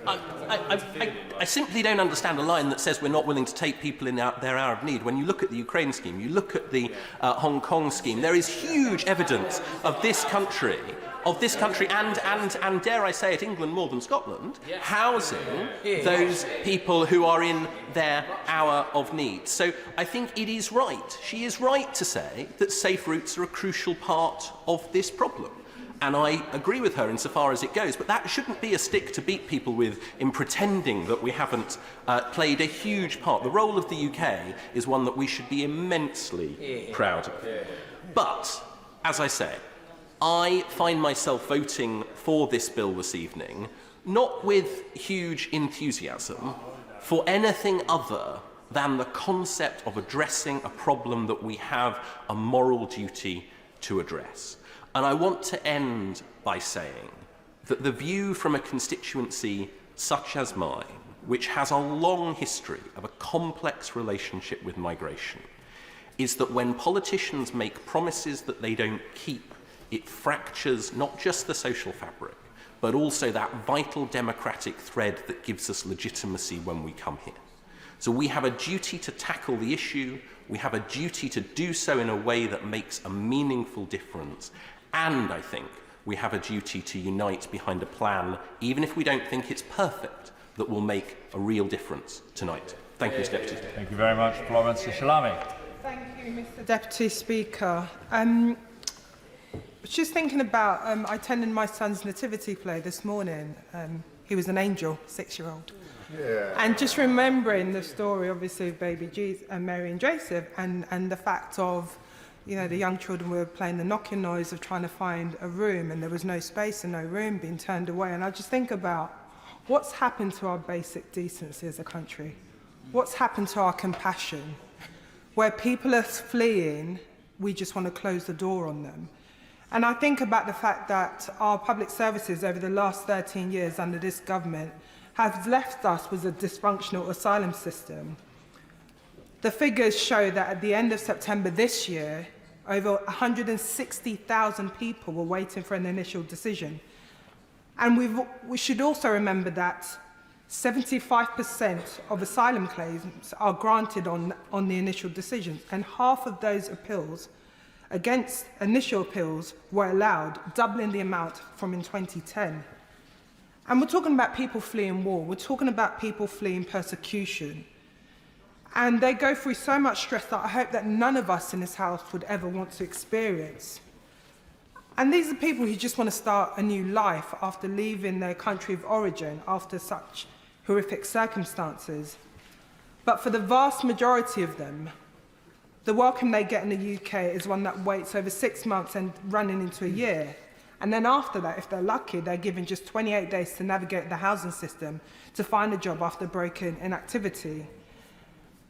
I simply don't understand a line that says we're not willing to take people in their hour of need. When you look at the Ukraine scheme, you look at the Hong Kong scheme, there is huge evidence of this country, and dare I say it, England more than Scotland, housing those people who are in their hour of need. So I think it is right, she is right to say that safe routes are a crucial part of this problem. And I agree with her insofar as it goes, but that shouldn't be a stick to beat people with in pretending that we haven't played a huge part. The role of the UK is one that we should be immensely proud of. But, as I say, I find myself voting for this bill this evening, not with huge enthusiasm, for anything other than the concept of addressing a problem that we have a moral duty to address. And I want to end by saying that the view from a constituency such as mine, which has a long history of a complex relationship with migration, is that when politicians make promises that they don't keep, it fractures not just the social fabric, but also that vital democratic thread that gives us legitimacy when we come here. So we have a duty to tackle the issue, we have a duty to do so in a way that makes a meaningful difference, and I think we have a duty to unite behind a plan, even if we don't think it's perfect, that will make a real difference tonight. Thank you, Mr Deputy Speaker. Thank you very much, Florence Shalami. Thank you, Mr Deputy Speaker. I was just thinking about, I attended my son's nativity play this morning. He was an angel, 6-year-old. Yeah. And just remembering the story, obviously, of baby Jesus and Mary and Joseph, and the fact of, you know, the young children were playing the knocking noise of trying to find a room, and there was no space and no room, being turned away. And I just think about what's happened to our basic decency as a country. What's happened to our compassion? Where people are fleeing, we just want to close the door on them. And I think about the fact that our public services over the last 13 years under this government have left us with a dysfunctional asylum system. The figures show that at the end of September this year, over 160,000 people were waiting for an initial decision. And we should also remember that 75% of asylum claims are granted on the initial decisions, and half of those appeals against initial appeals were allowed, doubling the amount from in 2010. And we're talking about people fleeing war, we're talking about people fleeing persecution. And they go through so much stress that I hope that none of us in this house would ever want to experience. And these are people who just want to start a new life after leaving their country of origin after such horrific circumstances. But for the vast majority of them, the welcome they get in the UK is one that waits over 6 months and running into a year. And then after that, if they're lucky, they're given just 28 days to navigate the housing system to find a job after breaking inactivity.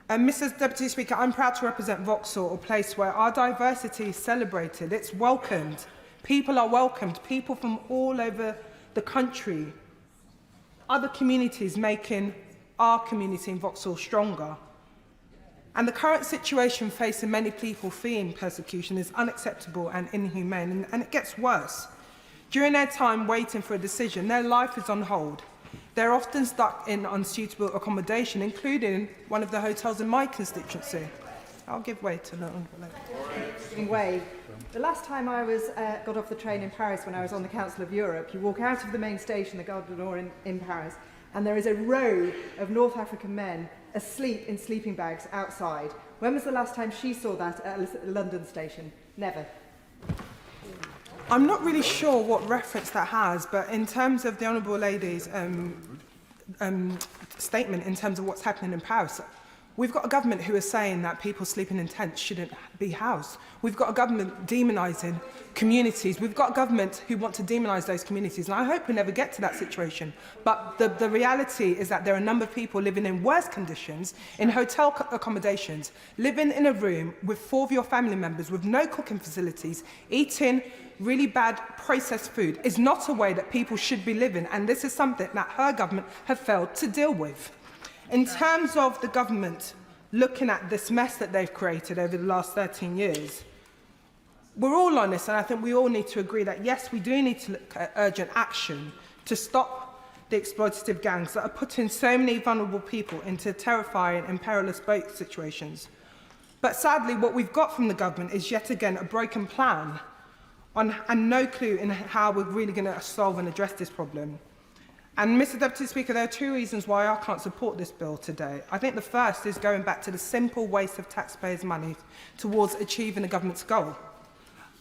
Mr Deputy Speaker, I'm proud to represent Vauxhall, a place where our diversity is celebrated, it's welcomed. People are welcomed, people from all over the country, other communities making our community in Vauxhall stronger. And the current situation facing many people fleeing persecution is unacceptable and inhumane, and it gets worse. During their time waiting for a decision, their life is on hold. They're often stuck in unsuitable accommodation, including one of the hotels in my constituency. I'll give way to that one. The last time I got off the train in Paris when I was on the Council of Europe, you walk out of the main station, the Gare du Nord in Paris, and there is a row of North African men asleep in sleeping bags outside. When was the last time she saw that at a London station? Never. I'm not really sure what reference that has, but in terms of the Honourable Lady's statement in terms of what's happening in Paris, we've got a government who is saying that people sleeping in tents shouldn't be housed. We've got a government demonising communities. We've got a government who want to demonise those communities, and I hope we never get to that situation. But the reality is that there are a number of people living in worse conditions, in hotel accommodations, living in a room with 4 of your family members with no cooking facilities, eating really bad processed food is not a way that people should be living, and this is something that her government have failed to deal with. In terms of the government looking at this mess that they've created over the last 13 years, we're all honest, and I think we all need to agree that yes, we do need to look at urgent action to stop the exploitative gangs that are putting so many vulnerable people into terrifying and perilous boat situations. But sadly, what we've got from the government is yet again a broken plan and no clue in how we're really going to solve and address this problem. And Mr Deputy Speaker, there are 2 reasons why I can't support this bill today. I think the first is going back to the simple waste of taxpayers' money towards achieving the government's goal.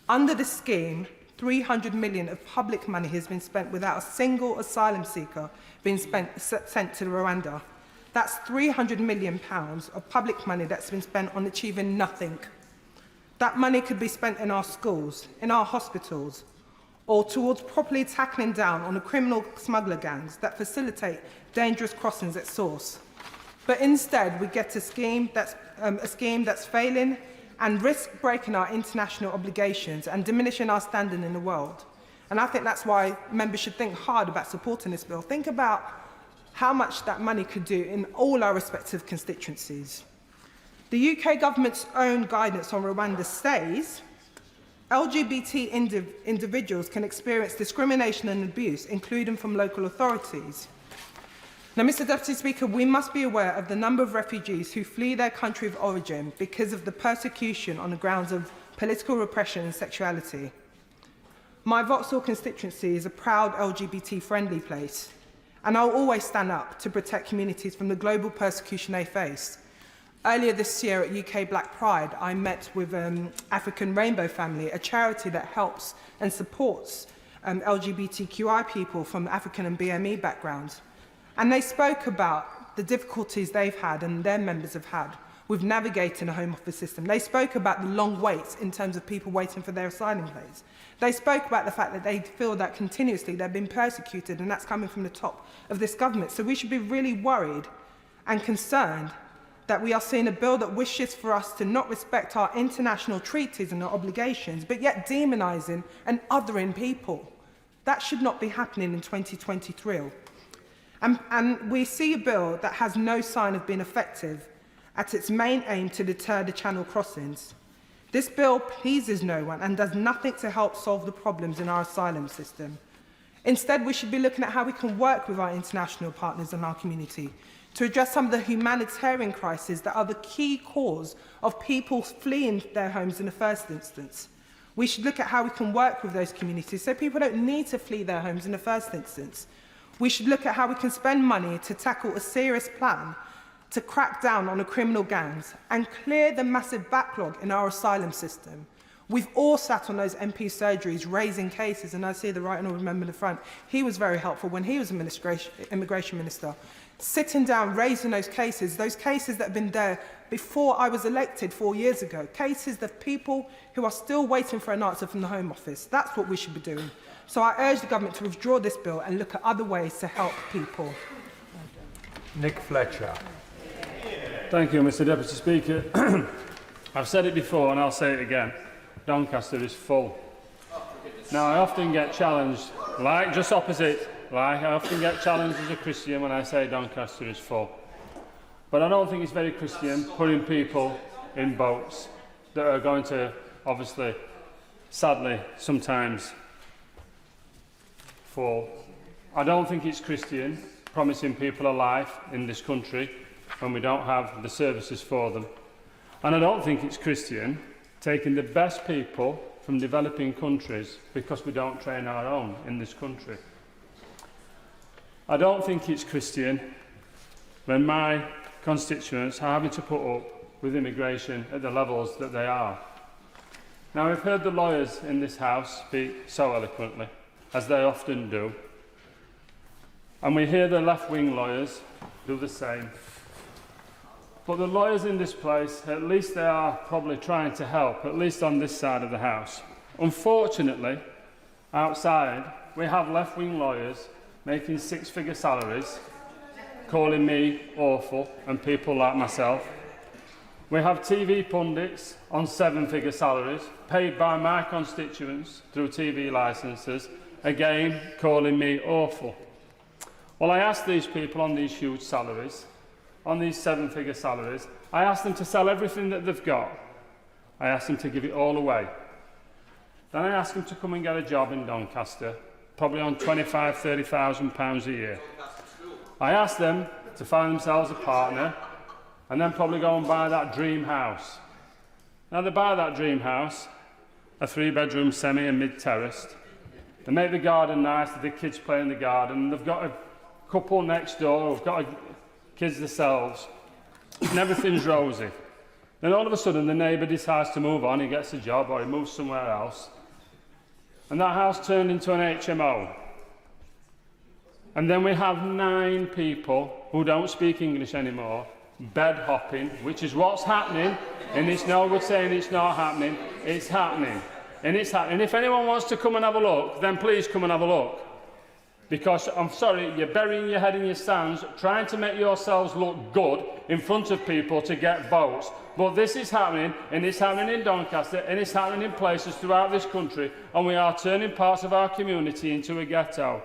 Under this scheme, 300 million of public money has been spent without a single asylum seeker being sent to Rwanda. That's £300 million of public money that's been spent on achieving nothing. That money could be spent in our schools, in our hospitals, or towards properly tackling down on the criminal smuggler gangs that facilitate dangerous crossings at source. But instead, we get a scheme that's failing and risk breaking our international obligations and diminishing our standing in the world. And I think that's why members should think hard about supporting this bill. Think about how much that money could do in all our respective constituencies. The UK government's own guidance on Rwanda says LGBT individuals can experience discrimination and abuse, including from local authorities. Now, Mr Deputy Speaker, we must be aware of the number of refugees who flee their country of origin because of the persecution on the grounds of political repression and sexuality. My Vauxhall constituency is a proud LGBT-friendly place, and I'll always stand up to protect communities from the global persecution they face. Earlier this year at UK Black Pride, I met with African Rainbow Family, a charity that helps and supports LGBTQI people from African and BME backgrounds. And they spoke about the difficulties they've had and their members have had with navigating a Home Office system. They spoke about the long waits in terms of people waiting for their asylum claims. They spoke about the fact that they feel that continuously they've been persecuted, and that's coming from the top of this government. So we should be really worried and concerned that we are seeing a bill that wishes for us to not respect our international treaties and our obligations, but yet demonising and othering people. That should not be happening in 2023. And we see a bill that has no sign of being effective at its main aim to deter the Channel crossings. This bill pleases no one and does nothing to help solve the problems in our asylum system. Instead, we should be looking at how we can work with our international partners in our community to address some of the humanitarian crises that are the key cause of people fleeing their homes in the first instance. We should look at how we can work with those communities so people don't need to flee their homes in the first instance. We should look at how we can spend money to tackle a serious plan to crack down on the criminal gangs and clear the massive backlog in our asylum system. We've all sat on those MP surgeries raising cases, and I see the right honourable member in the front. He was very helpful when he was immigration minister. Sitting down, raising those cases that have been there before I was elected 4 years ago, cases that people who are still waiting for an answer from the Home Office. That's what we should be doing. So I urge the government to withdraw this bill and look at other ways to help people. Nick Fletcher. Thank you, Mr Deputy Speaker. I've said it before and I'll say it again. Doncaster is full. Now, I often get challenged, I often get challenged as a Christian when I say Doncaster is full. But I don't think it's very Christian putting people in boats that are going to, obviously, sadly, sometimes fall. I don't think it's Christian promising people a life in this country when we don't have the services for them. And I don't think it's Christian taking the best people from developing countries because we don't train our own in this country. I don't think it's Christian when my constituents are having to put up with immigration at the levels that they are. Now, we've heard the lawyers in this House speak so eloquently, as they often do, and we hear the left-wing lawyers do the same. But the lawyers in this place, at least they are probably trying to help, at least on this side of the House. Unfortunately, outside, we have left-wing lawyers making six-figure salaries, calling me awful, and people like myself. We have TV pundits on seven-figure salaries, paid by my constituents through TV licences, again calling me awful. Well, I asked these people on these huge salaries, on these seven-figure salaries, I asked them to sell everything that they've got. I asked them to give it all away. Then I asked them to come and get a job in Doncaster, probably on £25,000, £30,000 a year. I asked them to find themselves a partner and then probably go and buy that dream house. Now, they buy that dream house, a three-bedroom semi and mid-terraced. They make the garden nice, the kids play in the garden. They've got a couple next door who've got kids themselves, and everything's rosy. Then all of a sudden, the neighbour decides to move on, he gets a job or he moves somewhere else. And that house turned into an HMO. And then we have 9 people who don't speak English anymore, bed hopping, which is what's happening, and it's no good saying it's not happening, it's happening. And it's happening. If anyone wants to come and have a look, then please come and have a look. Because, I'm sorry, you're burying your head in your sands, trying to make yourselves look good in front of people to get votes. But this is happening, and it's happening in Doncaster, and it's happening in places throughout this country, and we are turning parts of our community into a ghetto.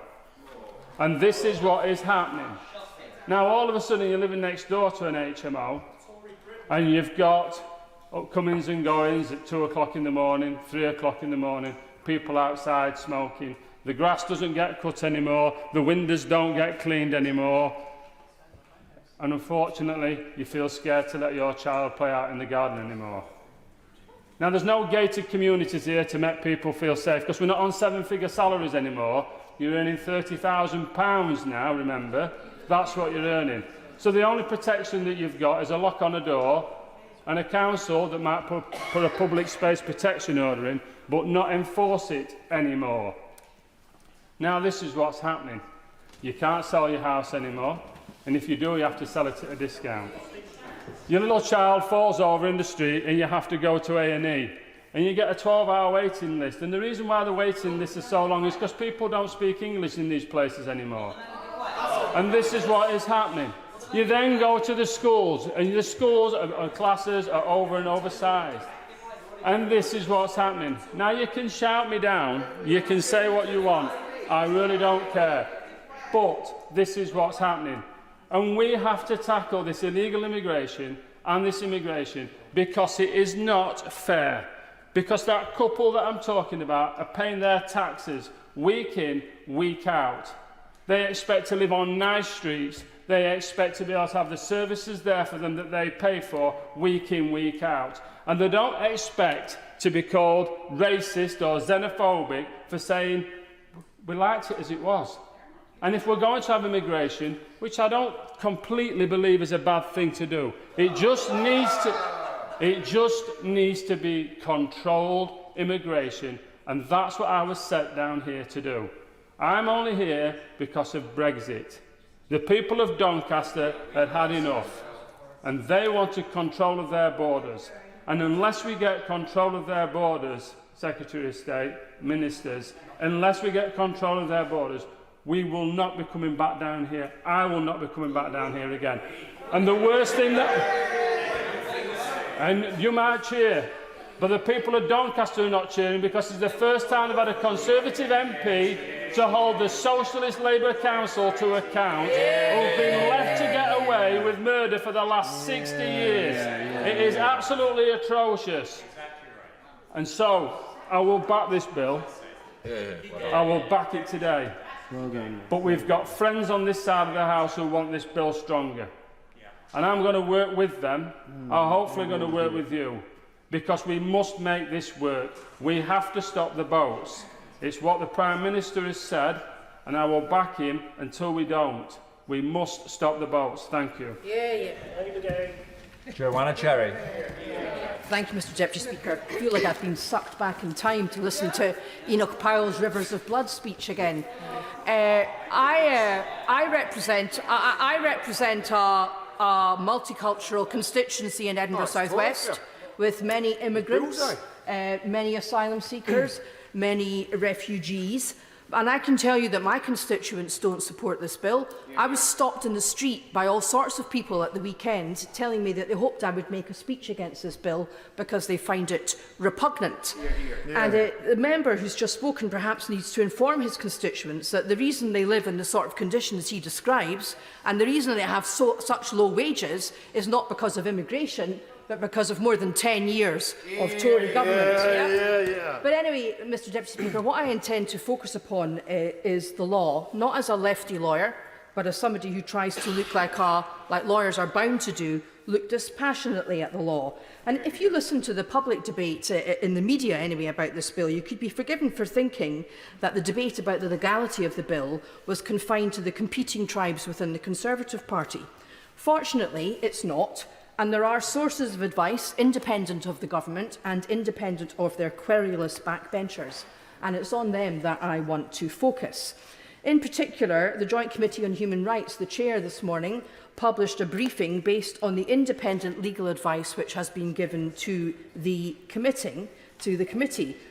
And this is what is happening. Now, all of a sudden, you're living next door to an HMO, and you've got comings and goings at 2 o'clock in the morning, 3 o'clock in the morning, people outside smoking. The grass doesn't get cut anymore, the windows don't get cleaned anymore, and unfortunately, you feel scared to let your child play out in the garden anymore. Now, there's no gated communities here to make people feel safe, because we're not on seven-figure salaries anymore. You're earning £30,000 now, remember? That's what you're earning. So the only protection that you've got is a lock on a door and a council that might put a public space protection order in, but not enforce it anymore. Now, this is what's happening. You can't sell your house anymore, and if you do, you have to sell it at a discount. Your little child falls over in the street and you have to go to A&E, and you get a 12-hour waiting list. And the reason why the waiting list is so long is because people don't speak English in these places anymore. And this is what is happening. You then go to the schools, and the schools classes are over and oversized. And this is what's happening. Now, you can shout me down, you can say what you want, I really don't care. But this is what's happening. And we have to tackle this illegal immigration and this immigration because it is not fair. Because that couple that I'm talking about are paying their taxes week in, week out. They expect to live on nice streets. They expect to be able to have the services there for them that they pay for week in, week out. And they don't expect to be called racist or xenophobic for saying, we liked it as it was. And if we're going to have immigration, which I don't completely believe is a bad thing to do, it just needs to be controlled immigration, and that's what I was set down here to do. I'm only here because of Brexit. The people of Doncaster had had enough, and they wanted control of their borders. And unless we get control of their borders, Secretary of State, ministers, unless we get control of their borders, we will not be coming back down here. I will not be coming back down here again. And the worst thing that... And you might cheer, but the people of Doncaster are not cheering because it's the first time they've had a Conservative MP to hold the Socialist Labour Council to account, who've been left to get away with murder for the last 60 years. It is absolutely atrocious. And so, I will back this bill. I will back it today. But we've got friends on this side of the House who want this bill stronger. And I'm going to work with them. I'm hopefully going to work with you. Because we must make this work. We have to stop the boats. It's what the Prime Minister has said. and I will back him until we don't. We must stop the boats. Thank you. Joanna Cherry. Thank you, Mr Deputy Speaker. I feel like I've been sucked back in time to listen to Enoch Powell's Rivers of Blood speech again. I represent a multicultural constituency in Edinburgh South West with many immigrants, many asylum seekers, many refugees. And I can tell you that my constituents don't support this bill. I was stopped in the street by all sorts of people at the weekend telling me that they hoped I would make a speech against this bill because they find it repugnant. And the member who's just spoken perhaps needs to inform his constituents that the reason they live in the sort of conditions he describes and the reason they have such low wages is not because of immigration, but because of more than 10 years of Tory government. But anyway, Mr Deputy Speaker, what I intend to focus upon is the law, not as a lefty lawyer, but as somebody who tries to look like lawyers are bound to do, look dispassionately at the law. And if you listen to the public debate, in the media anyway, about this bill, you could be forgiven for thinking that the debate about the legality of the bill was confined to the competing tribes within the Conservative Party. Fortunately, it's not. And there are sources of advice independent of the government and independent of their querulous backbenchers. And it's on them that I want to focus. In particular, the Joint Committee on Human Rights, the chair this morning, published a briefing based on the independent legal advice which has been given to the committee.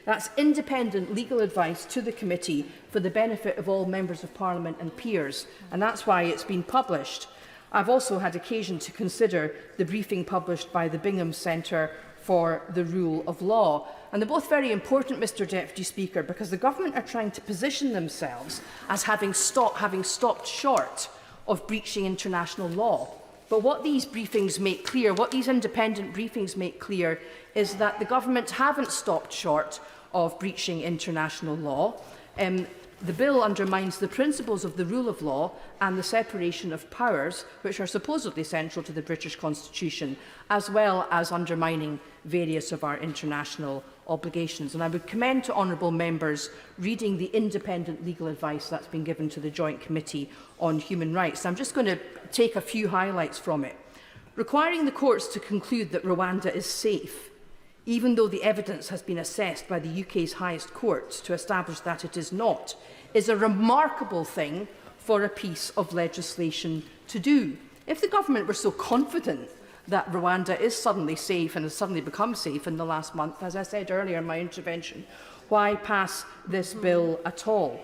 That's independent legal advice to the committee for the benefit of all members of Parliament and peers. And that's why it's been published. I've also had occasion to consider the briefing published by the Bingham Centre for the Rule of Law. And they're both very important, Mr Deputy Speaker, because the government are trying to position themselves as having stopped short of breaching international law. But what these briefings make clear, what these independent briefings make clear, is that the government haven't stopped short of breaching international law. The bill undermines the principles of the rule of law and the separation of powers, which are supposedly central to the British Constitution, as well as undermining various of our international obligations. And I would commend to honourable members reading the independent legal advice that's been given to the Joint Committee on Human Rights. I'm just going to take a few highlights from it. Requiring the courts to conclude that Rwanda is safe, even though the evidence has been assessed by the UK's highest courts to establish that it is not, is a remarkable thing for a piece of legislation to do. If the government were so confident that Rwanda is suddenly safe and has suddenly become safe in the last month, as I said earlier in my intervention, why pass this bill at all?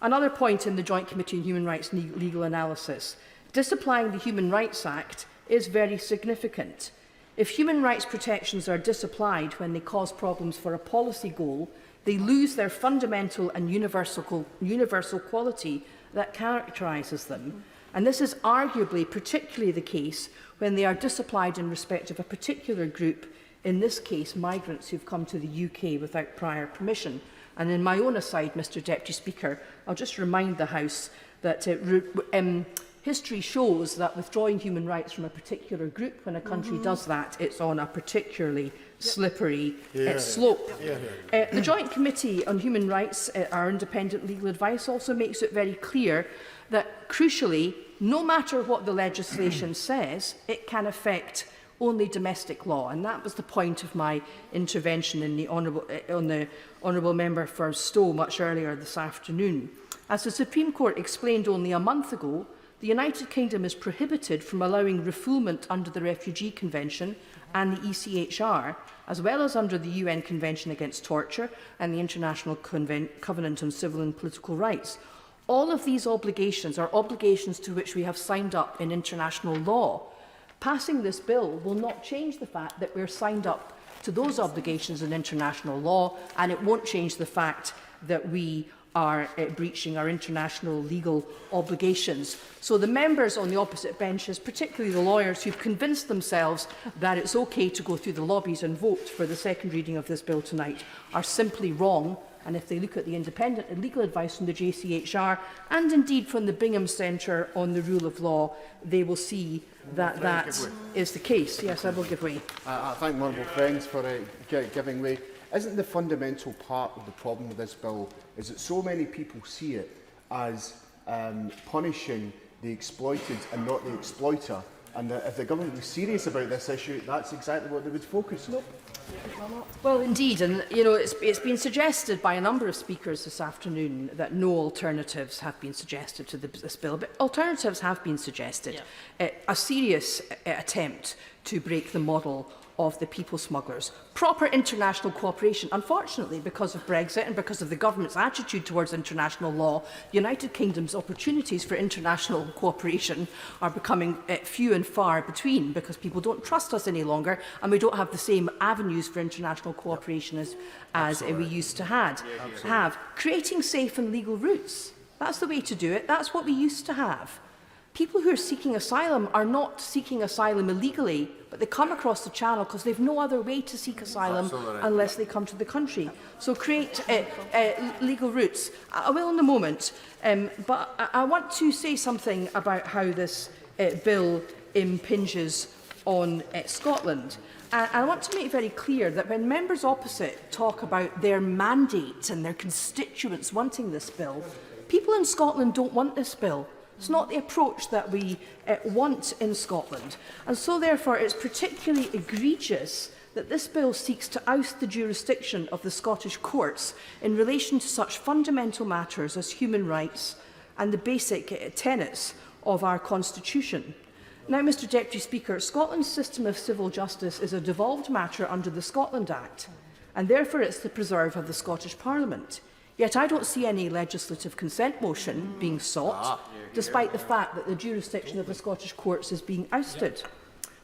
Another point in the Joint Committee on Human Rights legal analysis. Disapplying the Human Rights Act is very significant. If human rights protections are disapplied when they cause problems for a policy goal, they lose their fundamental and universal quality that characterises them. And this is arguably particularly the case when they are disapplied in respect of a particular group, in this case migrants who've come to the UK without prior permission. And in my own aside, Mr Deputy Speaker, I'll just remind the House that history shows that withdrawing human rights from a particular group, when a country does that, it's on a particularly slippery slope. The Joint Committee on Human Rights, our independent legal advice, also makes it very clear that, crucially, no matter what the legislation says, it can affect only domestic law. And that was the point of my intervention in the Honourable Member for Stowe much earlier this afternoon. As the Supreme Court explained only a month ago, the United Kingdom is prohibited from allowing refoulement under the Refugee Convention and the ECHR, as well as under the UN Convention Against Torture and the International Covenant on Civil and Political Rights. All of these obligations are obligations to which we have signed up in international law. Passing this bill will not change the fact that we're signed up to those obligations in international law, and it won't change the fact that we are breaching our international legal obligations. So the members on the opposite benches, particularly the lawyers who've convinced themselves that it's okay to go through the lobbies and vote for the second reading of this bill tonight, are simply wrong. And if they look at the independent and legal advice from the JCHR and indeed from the Bingham Centre on the Rule of Law, they will see that that is the case. Yes, I will give way. I thank my honourable friends for giving way. Isn't the fundamental part of the problem with this bill is that so many people see it as punishing the exploited and not the exploiter. And if the government was serious about this issue, that's exactly what they would focus on. Well, indeed, and you know, it's been suggested by a number of speakers this afternoon that no alternatives have been suggested to this bill, but alternatives have been suggested. Yeah. A serious attempt to break the model of the people smugglers. Proper international cooperation. Unfortunately, because of Brexit and because of the government's attitude towards international law, the United Kingdom's opportunities for international cooperation are becoming few and far between because people don't trust us any longer and we don't have the same avenues for international cooperation as we used to have. Creating safe and legal routes. That's the way to do it. That's what we used to have. People who are seeking asylum are not seeking asylum illegally, but they come across the channel because they've no other way to seek asylum unless they come to the country. So create legal routes. I will in a moment, but I want to say something about how this bill impinges on Scotland. And I want to make very clear that when members opposite talk about their mandate and their constituents wanting this bill, people in Scotland don't want this bill. It's not the approach that we want in Scotland. And so, therefore, it's particularly egregious that this bill seeks to oust the jurisdiction of the Scottish courts in relation to such fundamental matters as human rights and the basic tenets of our constitution. Now, Mr Deputy Speaker, Scotland's system of civil justice is a devolved matter under the Scotland Act, and therefore it's the preserve of the Scottish Parliament. Yet I don't see any legislative consent motion being sought, despite the fact that the jurisdiction of the Scottish courts is being ousted.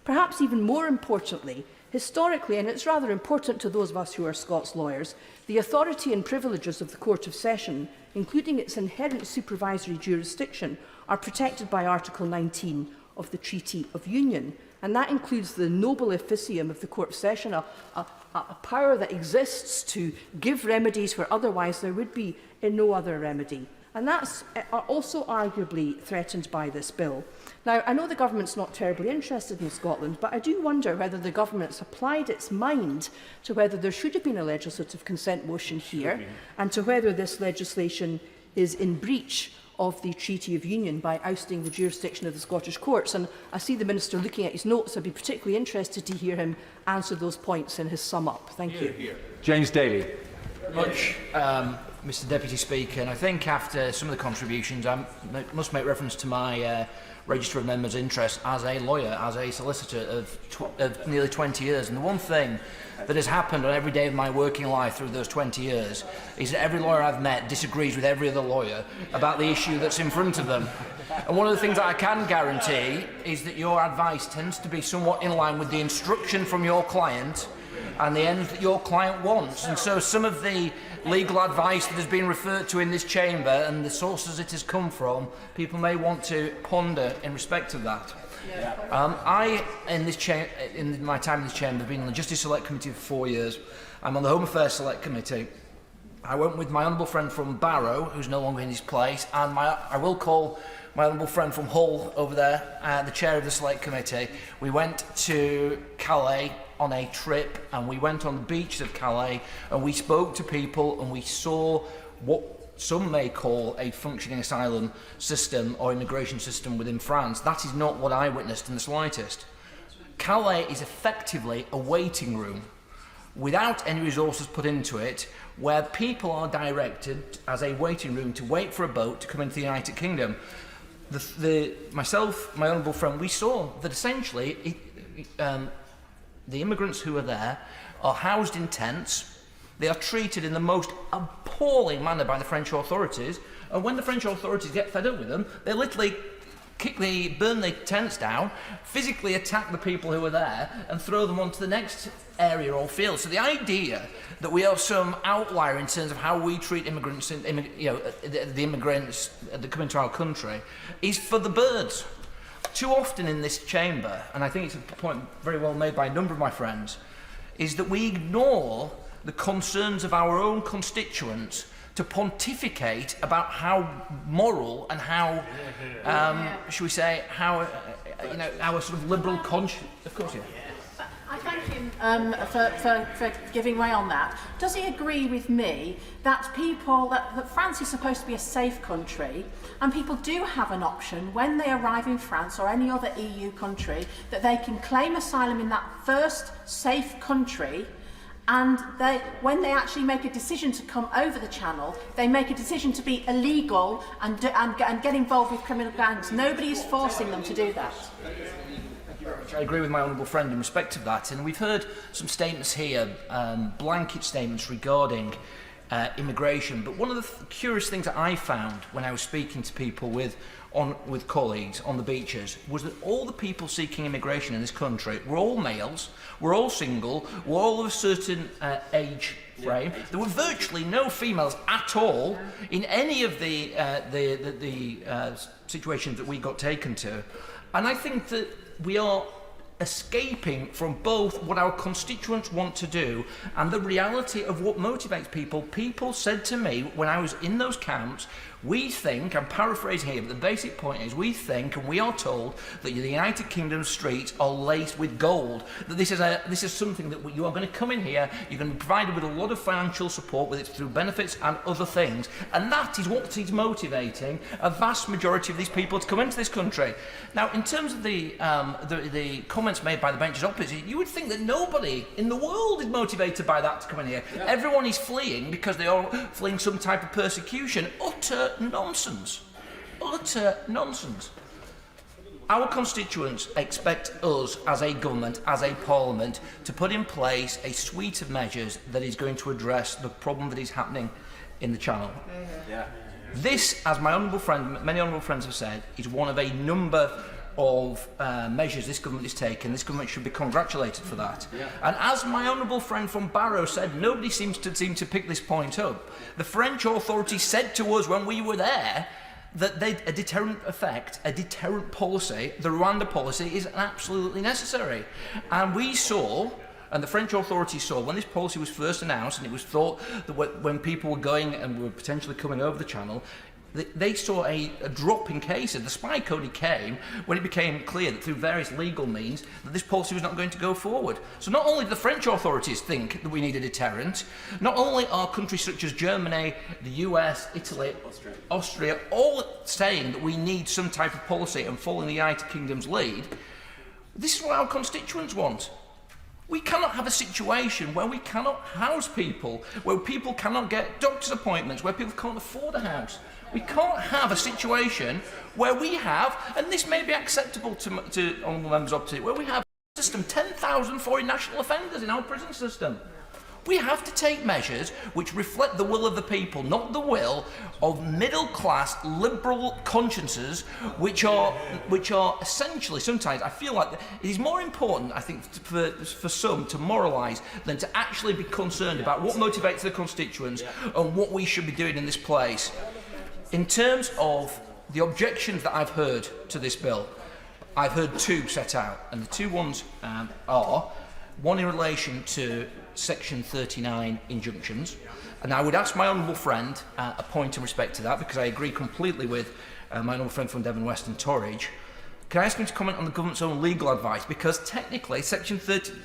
Perhaps even more importantly, historically, and it's rather important to those of us who are Scots lawyers, the authority and privileges of the Court of Session, including its inherent supervisory jurisdiction, are protected by Article 19 of the Treaty of Union. And that includes the noble officium of the Court of Session, a power that exists to give remedies where otherwise there would be no other remedy. And that's also arguably threatened by this bill. Now, I know the government's not terribly interested in Scotland, but I do wonder whether the government's applied its mind to whether there should have been a legislative consent motion here and to whether this legislation is in breach of the Treaty of Union by ousting the jurisdiction of the Scottish courts. And I see the Minister looking at his notes. I'd be particularly interested to hear him answer those points in his sum-up. Thank you. James Daly. Much, Mr Deputy Speaker, and I think after some of the contributions I must make reference to my Register of Members' interest as a lawyer, as a solicitor of nearly 20 years. And the one thing that has happened on every day of my working life through those 20 years is that every lawyer I've met disagrees with every other lawyer about the issue that's in front of them. And one of the things that I can guarantee is that your advice tends to be somewhat in line with the instruction from your client and the ends that your client wants. And so some of the legal advice that has been referred to in this chamber and the sources it has come from, people may want to ponder in respect of that. I, in my time in this chamber, have been on the Justice Select Committee for 4 years. I'm on the Home Affairs Select Committee. I went with my honourable friend from Barrow, who's no longer in his place, and I will call my honourable friend from Hull over there, the chair of the Select Committee. We went to Calais on a trip, and we went on the beaches of Calais, and we spoke to people, and we saw what some may call a functioning asylum system or immigration system within France. That is not what I witnessed in the slightest. Calais is effectively a waiting room without any resources put into it, where people are directed as a waiting room to wait for a boat to come into the United Kingdom. Myself, my honourable friend, we saw that essentially the immigrants who are there are housed in tents. They are treated in the most appalling manner by the French authorities, and when the French authorities get fed up with them, they literally burn the tents down, physically attack the people who are there, and throw them onto the next area or field. So the idea that we are some outlier in terms of how we treat immigrants, the immigrants that come into our country, is for the birds. Too often in this chamber, and I think it's a point very well made by a number of my friends, is that we ignore the concerns of our own constituents to pontificate about how moral and how, shall we say, how, our sort of liberal conscience. Of course, yeah. I thank him for giving way on that. Does he agree with me that that France is supposed to be a safe country, and people do have an option when they arrive in France or any other EU country that they can claim asylum in that first safe country, and when they actually make a decision to come over the channel, they make a decision to be illegal and get involved with criminal gangs. Nobody is forcing them to do that. I agree with my honourable friend in respect of that, and we've heard some statements here, blanket statements regarding immigration, but one of the curious things that I found when I was speaking to people with colleagues on the beaches was that all the people seeking immigration in this country were all males, were all single, were all of a certain age frame. There were virtually no females at all in any of the situations that we got taken to. And I think that we are escaping from both what our constituents want to do and the reality of what motivates people. People said to me when I was in those camps, we think, I'm paraphrasing here, but the basic point is we think and we are told that the United Kingdom streets are laced with gold, that this is something that you are going to come in here, you're going to be provided with a lot of financial support, whether it's through benefits and other things, and that is what is motivating a vast majority of these people to come into this country. Now, in terms of the comments made by the benches opposite, you would think that nobody in the world is motivated by that to come in here. Yeah. Everyone is fleeing because they are fleeing some type of persecution. Utter nonsense. Utter nonsense. Our constituents expect us as a government, as a parliament, to put in place a suite of measures that is going to address the problem that is happening in the Channel. Yeah. This, as my honourable friend, many honourable friends have said, is one of a number of measures this government has taken. This government should be congratulated for that. Yeah. And as my honourable friend from Barrow said, nobody seems to pick this point up. The French authorities said to us when we were there that a deterrent effect, a deterrent policy, the Rwanda policy, is absolutely necessary. And we saw, and the French authorities saw, when this policy was first announced, and it was thought that when people were going and were potentially coming over the Channel, they saw a drop in cases. The spike only came when it became clear that through various legal means that this policy was not going to go forward. So not only do the French authorities think that we need a deterrent, not only are countries such as Germany, the US, Italy, Austria all saying that we need some type of policy and following the United Kingdom's lead, this is what our constituents want. We cannot have a situation where we cannot house people, where people cannot get doctor's appointments, where people can't afford a house. We can't have a situation where we have, and this may be acceptable to honourable members opposite, where we have a system, 10,000 foreign national offenders in our prison system. We have to take measures which reflect the will of the people, not the will of middle-class liberal consciences, which are essentially, sometimes I feel like it is more important, I think, for some to moralise than to actually be concerned about what motivates their constituents and what we should be doing in this place. In terms of the objections that I've heard to this bill, I've heard two set out, and the two ones are one in relation to Section 39 injunctions, and I would ask my honourable friend a point in respect to that, because I agree completely with my honourable friend from Devon West and Torridge. Can I ask him to comment on the government's own legal advice? Because technically,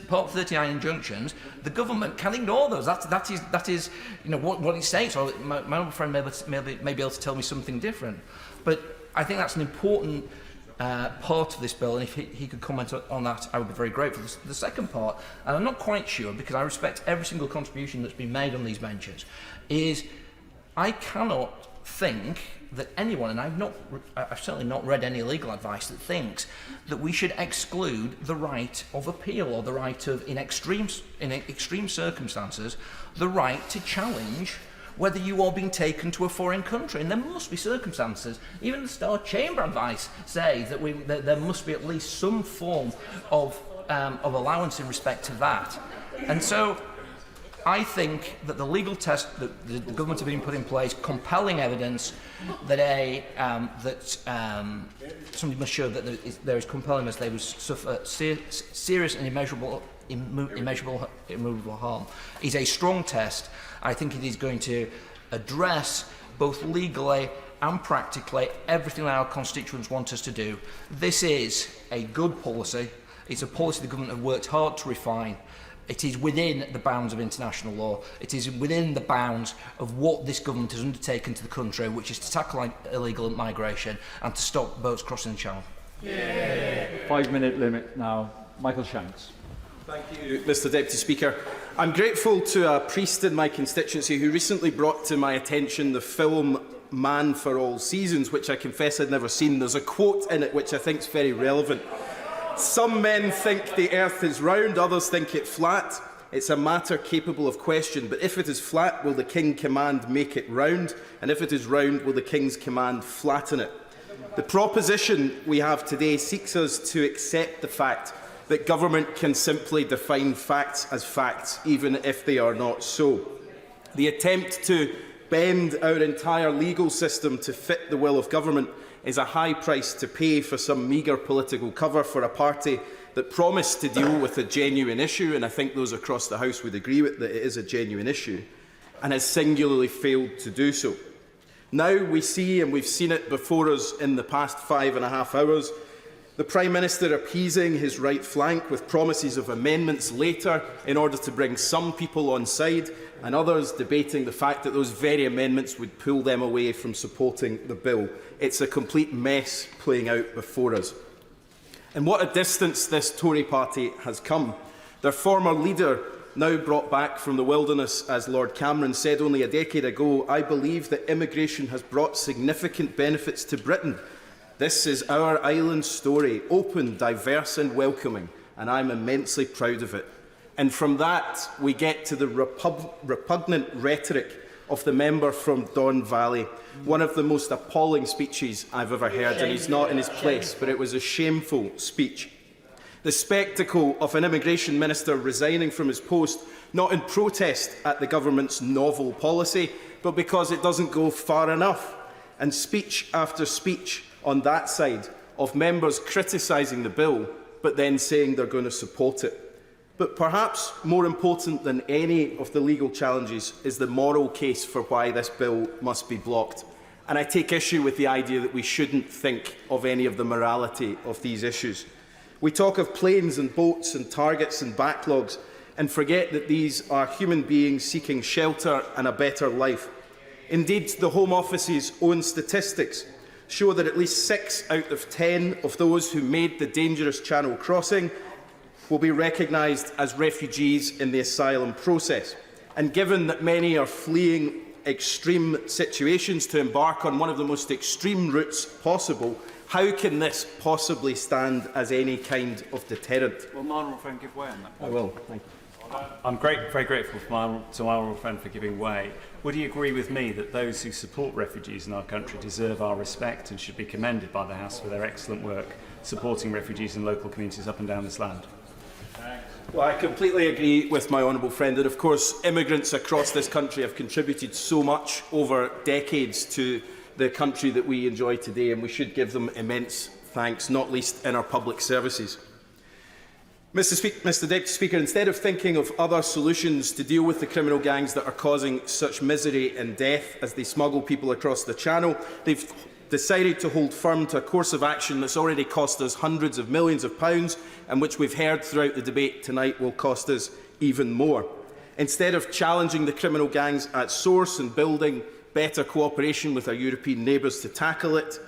Part 39 injunctions, the government can ignore those. That is, you know, what it states. Or my honourable friend may be able to tell me something different. But I think that's an important part of this bill, and if he could comment on that, I would be very grateful. The second part, and I'm not quite sure, because I respect every single contribution that's been made on these benches, is I cannot think that anyone, and I've certainly not read any legal advice that thinks that we should exclude the right of appeal, or the right of, in extreme circumstances, the right to challenge whether you are being taken to a foreign country. And there must be circumstances. Even the Star Chamber advice says that there must be at least some form of allowance in respect to that. And so I think that the legal test that the government have been put in place, compelling evidence that somebody must show that there is compelling evidence they will suffer serious and immeasurable harm, is a strong test. I think it is going to address both legally and practically everything that our constituents want us to do. This is a good policy. It's a policy the government have worked hard to refine. It is within the bounds of international law. It is within the bounds of what this government has undertaken to the country, which is to tackle illegal migration and to stop boats crossing the channel. 5-minute limit now. Michael Shanks. Thank you, Mr Deputy Speaker. I'm grateful to a priest in my constituency who recently brought to my attention the film Man for All Seasons, which I confess I'd never seen. There's a quote in it which I think is very relevant. Some men think the earth is round, others think it flat. It's a matter capable of question, but if it is flat, will the king command make it round? And if it is round, will the king's command flatten it? The proposition we have today seeks us to accept the fact that government can simply define facts as facts, even if they are not so. The attempt to bend our entire legal system to fit the will of government is a high price to pay for some meagre political cover for a party that promised to deal with a genuine issue, and I think those across the House would agree with that it is a genuine issue, and has singularly failed to do so. Now we see, and we've seen it before us in the past 5.5 hours, the Prime Minister appeasing his right flank with promises of amendments later in order to bring some people on side, and others debating the fact that those very amendments would pull them away from supporting the bill. It's a complete mess playing out before us. And what a distance this Tory party has come. Their former leader, now brought back from the wilderness, as Lord Cameron said only a decade ago, "I believe that immigration has brought significant benefits to Britain. This is our island story, open, diverse and welcoming, and I'm immensely proud of it." And from that, we get to the repugnant rhetoric of the member from Don Valley, one of the most appalling speeches I've ever heard, and he's not in his place, but it was a shameful speech. The spectacle of an immigration minister resigning from his post, not in protest at the government's novel policy, but because it doesn't go far enough, and speech after speech on that side of members criticising the bill, but then saying they're going to support it. But perhaps more important than any of the legal challenges is the moral case for why this bill must be blocked. And I take issue with the idea that we shouldn't think of any of the morality of these issues. We talk of planes and boats and targets and backlogs and forget that these are human beings seeking shelter and a better life. Indeed, the Home Office's own statistics show that at least 6 out of 10 of those who made the dangerous channel crossing will be recognised as refugees in the asylum process. And given that many are fleeing extreme situations to embark on one of the most extreme routes possible, how can this possibly stand as any kind of deterrent? Will my honourable friend give way on that? I will. Thank you. I'm very grateful to my honourable friend for giving way. Would he agree with me that those who support refugees in our country deserve our respect and should be commended by the House for their excellent work supporting refugees and local communities up and down this land? Well, I completely agree with my honourable friend, and of course immigrants across this country have contributed so much over decades to the country that we enjoy today, and we should give them immense thanks, not least in our public services. Mr Deputy Speaker, instead of thinking of other solutions to deal with the criminal gangs that are causing such misery and death as they smuggle people across the Channel, they've decided to hold firm to a course of action that's already cost us hundreds of millions of pounds and which we've heard throughout the debate tonight will cost us even more. Instead of challenging the criminal gangs at source and building better cooperation with our European neighbours to tackle it,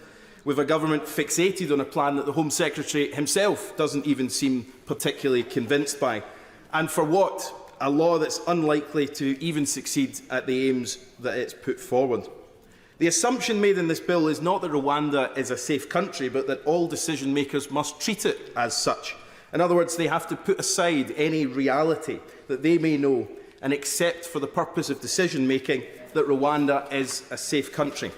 with a government fixated on a plan that the Home Secretary himself doesn't even seem particularly convinced by. And for what? A law that's unlikely to even succeed at the aims that it's put forward. The assumption made in this bill is not that Rwanda is a safe country, but that all decision makers must treat it as such. In other words, they have to put aside any reality that they may know and accept for the purpose of decision making that Rwanda is a safe country.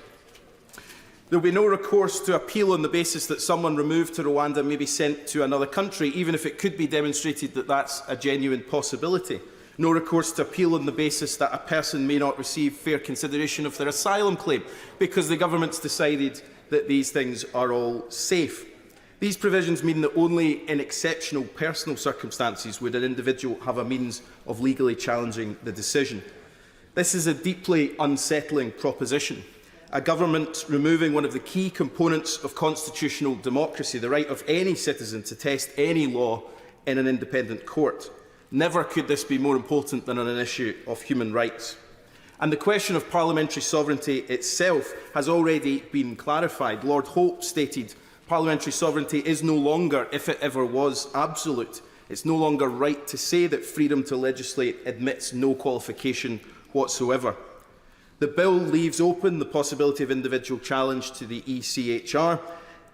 There will be no recourse to appeal on the basis that someone removed to Rwanda may be sent to another country, even if it could be demonstrated that that's a genuine possibility. No recourse to appeal on the basis that a person may not receive fair consideration of their asylum claim, because the government's decided that these things are all safe. These provisions mean that only in exceptional personal circumstances would an individual have a means of legally challenging the decision. This is a deeply unsettling proposition. a government removing one of the key components of constitutional democracy, the right of any citizen to test any law in an independent court. Never could this be more important than on an issue of human rights. And the question of parliamentary sovereignty itself has already been clarified. Lord Hope stated parliamentary sovereignty is no longer, if it ever was, absolute. It's no longer right to say that freedom to legislate admits no qualification whatsoever. The bill leaves open the possibility of individual challenge to the ECHR,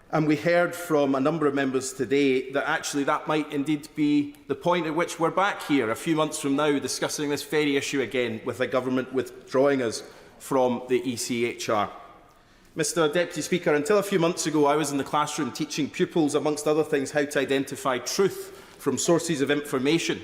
and we heard from a number of members today that actually that might indeed be the point at which we're back here a few months from now discussing this very issue again with a government withdrawing us from the ECHR. Mr Deputy Speaker, until a few months ago I was in the classroom teaching pupils, amongst other things, how to identify truth from sources of information.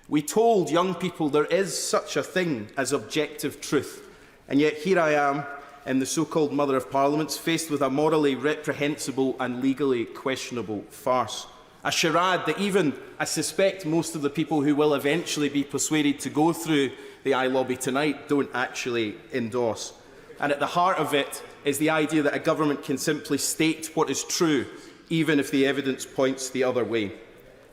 We told young people there is such a thing as objective truth, and yet here I am in the so-called Mother of Parliaments, faced with a morally reprehensible and legally questionable farce. A charade that even, I suspect, most of the people who will eventually be persuaded to go through the iLobby tonight don't actually endorse. And at the heart of it is the idea that a government can simply state what is true, even if the evidence points the other way.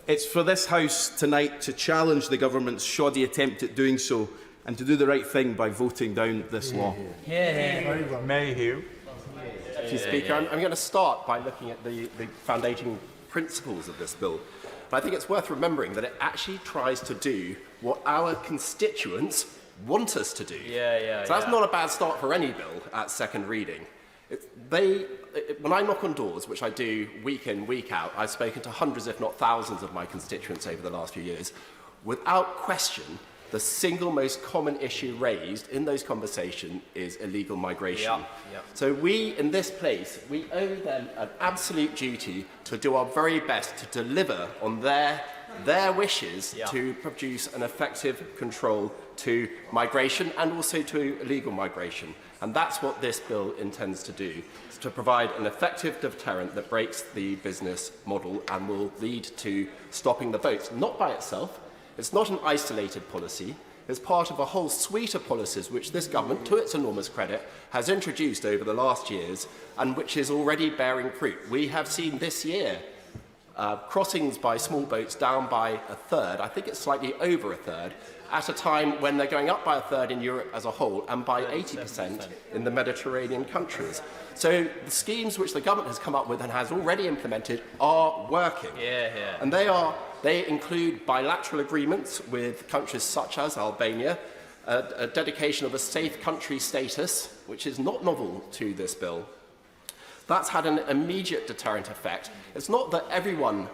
It's for this House tonight to challenge the government's shoddy attempt at doing so, and to do the right thing by voting down this law. Mayhew. Mr. Speaker, I'm going to start by looking at the founding principles of this bill. But I think it's worth remembering that it actually tries to do what our constituents want us to do. So that's not a bad start for any bill at second reading. When I knock on doors, which I do week in, week out, I've spoken to hundreds, if not thousands, of my constituents over the last few years. Without question, the single most common issue raised in those conversations is illegal migration. So we, in this place, we owe them an absolute duty to do our very best to deliver on their wishes to produce an effective control to migration and also to illegal migration. And that's what this bill intends to do, is to provide an effective deterrent that breaks the business model and will lead to stopping the votes, not by itself. It's not an isolated policy. It's part of a whole suite of policies which this government, to its enormous credit, has introduced over the last years and which is already bearing fruit. We have seen this year crossings by small boats down by a third, I think it's slightly over a third, at a time when they're going up by a third in Europe as a whole and by 80% in the Mediterranean countries. So the schemes which the government has come up with and has already implemented are working. And they include bilateral agreements with countries such as Albania, a dedication of a safe country status, which is not novel to this bill. That's had an immediate deterrent effect. It's not that everyone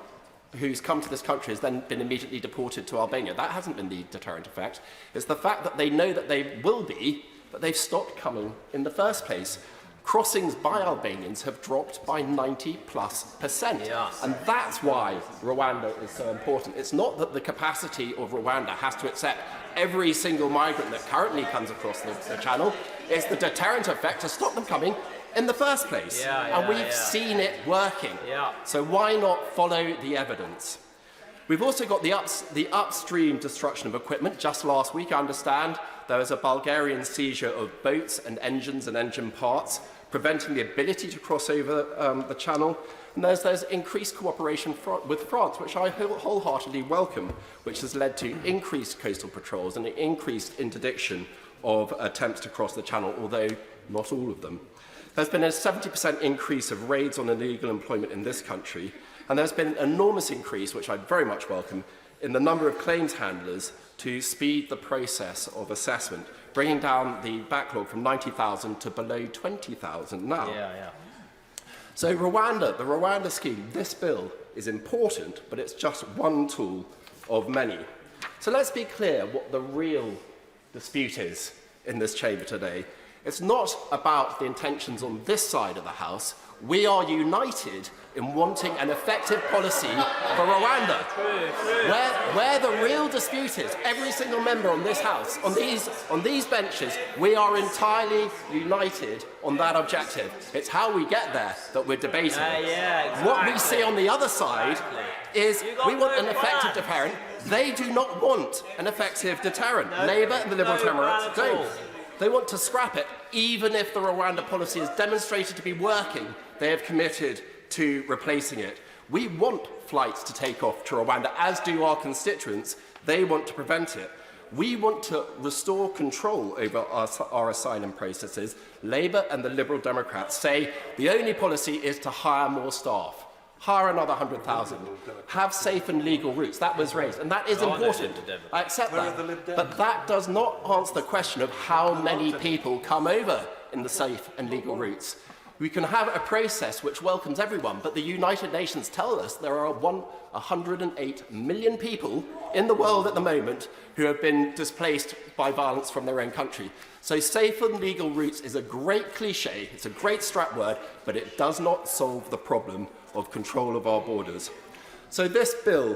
who's come to this country has then been immediately deported to Albania. That hasn't been the deterrent effect. It's the fact that they know that they will be, but they've stopped coming in the first place. Crossings by Albanians have dropped by 90+%. And that's why Rwanda is so important. It's not that the capacity of Rwanda has to accept every single migrant that currently comes across the channel. It's the deterrent effect to stop them coming in the first place. And we've seen it working. So why not follow the evidence? We've also got the upstream destruction of equipment. Just last week, I understand, there was a Bulgarian seizure of boats and engines and engine parts, preventing the ability to cross over the channel. And there's increased cooperation with France, which I wholeheartedly welcome, which has led to increased coastal patrols and an increased interdiction of attempts to cross the channel, although not all of them. There's been a 70% increase of raids on illegal employment in this country, and there's been an enormous increase, which I very much welcome, in the number of claims handlers to speed the process of assessment, bringing down the backlog from 90,000 to below 20,000 now. So the Rwanda scheme, this bill is important, but it's just one tool of many. So let's be clear what the real dispute is in this chamber today. It's not about the intentions on this side of the House. We are united in wanting an effective policy for Rwanda. Where the real dispute is, every single member on this House, on these benches, we are entirely united on that objective. It's how we get there that we're debating. What we see on the other side is we want an effective deterrent. They do not want an effective deterrent. Labour and the Liberal Democrats don't. They want to scrap it, even if the Rwanda policy is demonstrated to be working. They have committed to replacing it. We want flights to take off to Rwanda, as do our constituents. They want to prevent it. We want to restore control over our asylum processes. Labour and the Liberal Democrats say the only policy is to hire more staff. Hire another 100,000. Have safe and legal routes. That was raised, and that is important. I accept that. But that does not answer the question of how many people come over in the safe and legal routes. We can have a process which welcomes everyone, but the United Nations tell us there are 108 million people in the world at the moment who have been displaced by violence from their own country. So safe and legal routes is a great cliche, it's a great strap word, but it does not solve the problem of control of our borders. So this bill,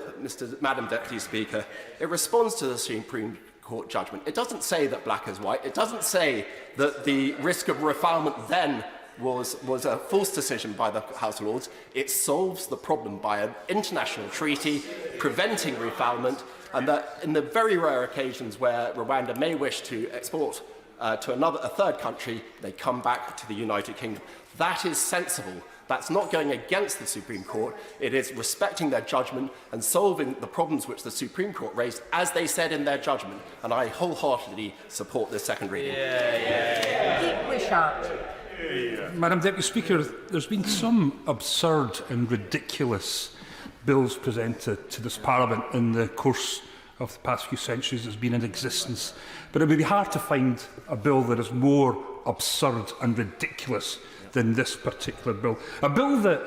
Madam Deputy Speaker, it responds to the Supreme Court judgment. It doesn't say that black is white. It doesn't say that the risk of refoulement then was a false decision by the House of Lords. It solves the problem by an international treaty preventing refoulement, and that in the very rare occasions where Rwanda may wish to export to a third country, they come back to the United Kingdom. That is sensible. That's not going against the Supreme Court. It is respecting their judgment and solving the problems which the Supreme Court raised, as they said in their judgment. And I wholeheartedly support this second reading. Madam Deputy Speaker, there's been some absurd and ridiculous bills presented to this Parliament in the course of the past few centuries that's been in existence. But it would be hard to find a bill that is more absurd and ridiculous than this particular bill. A bill that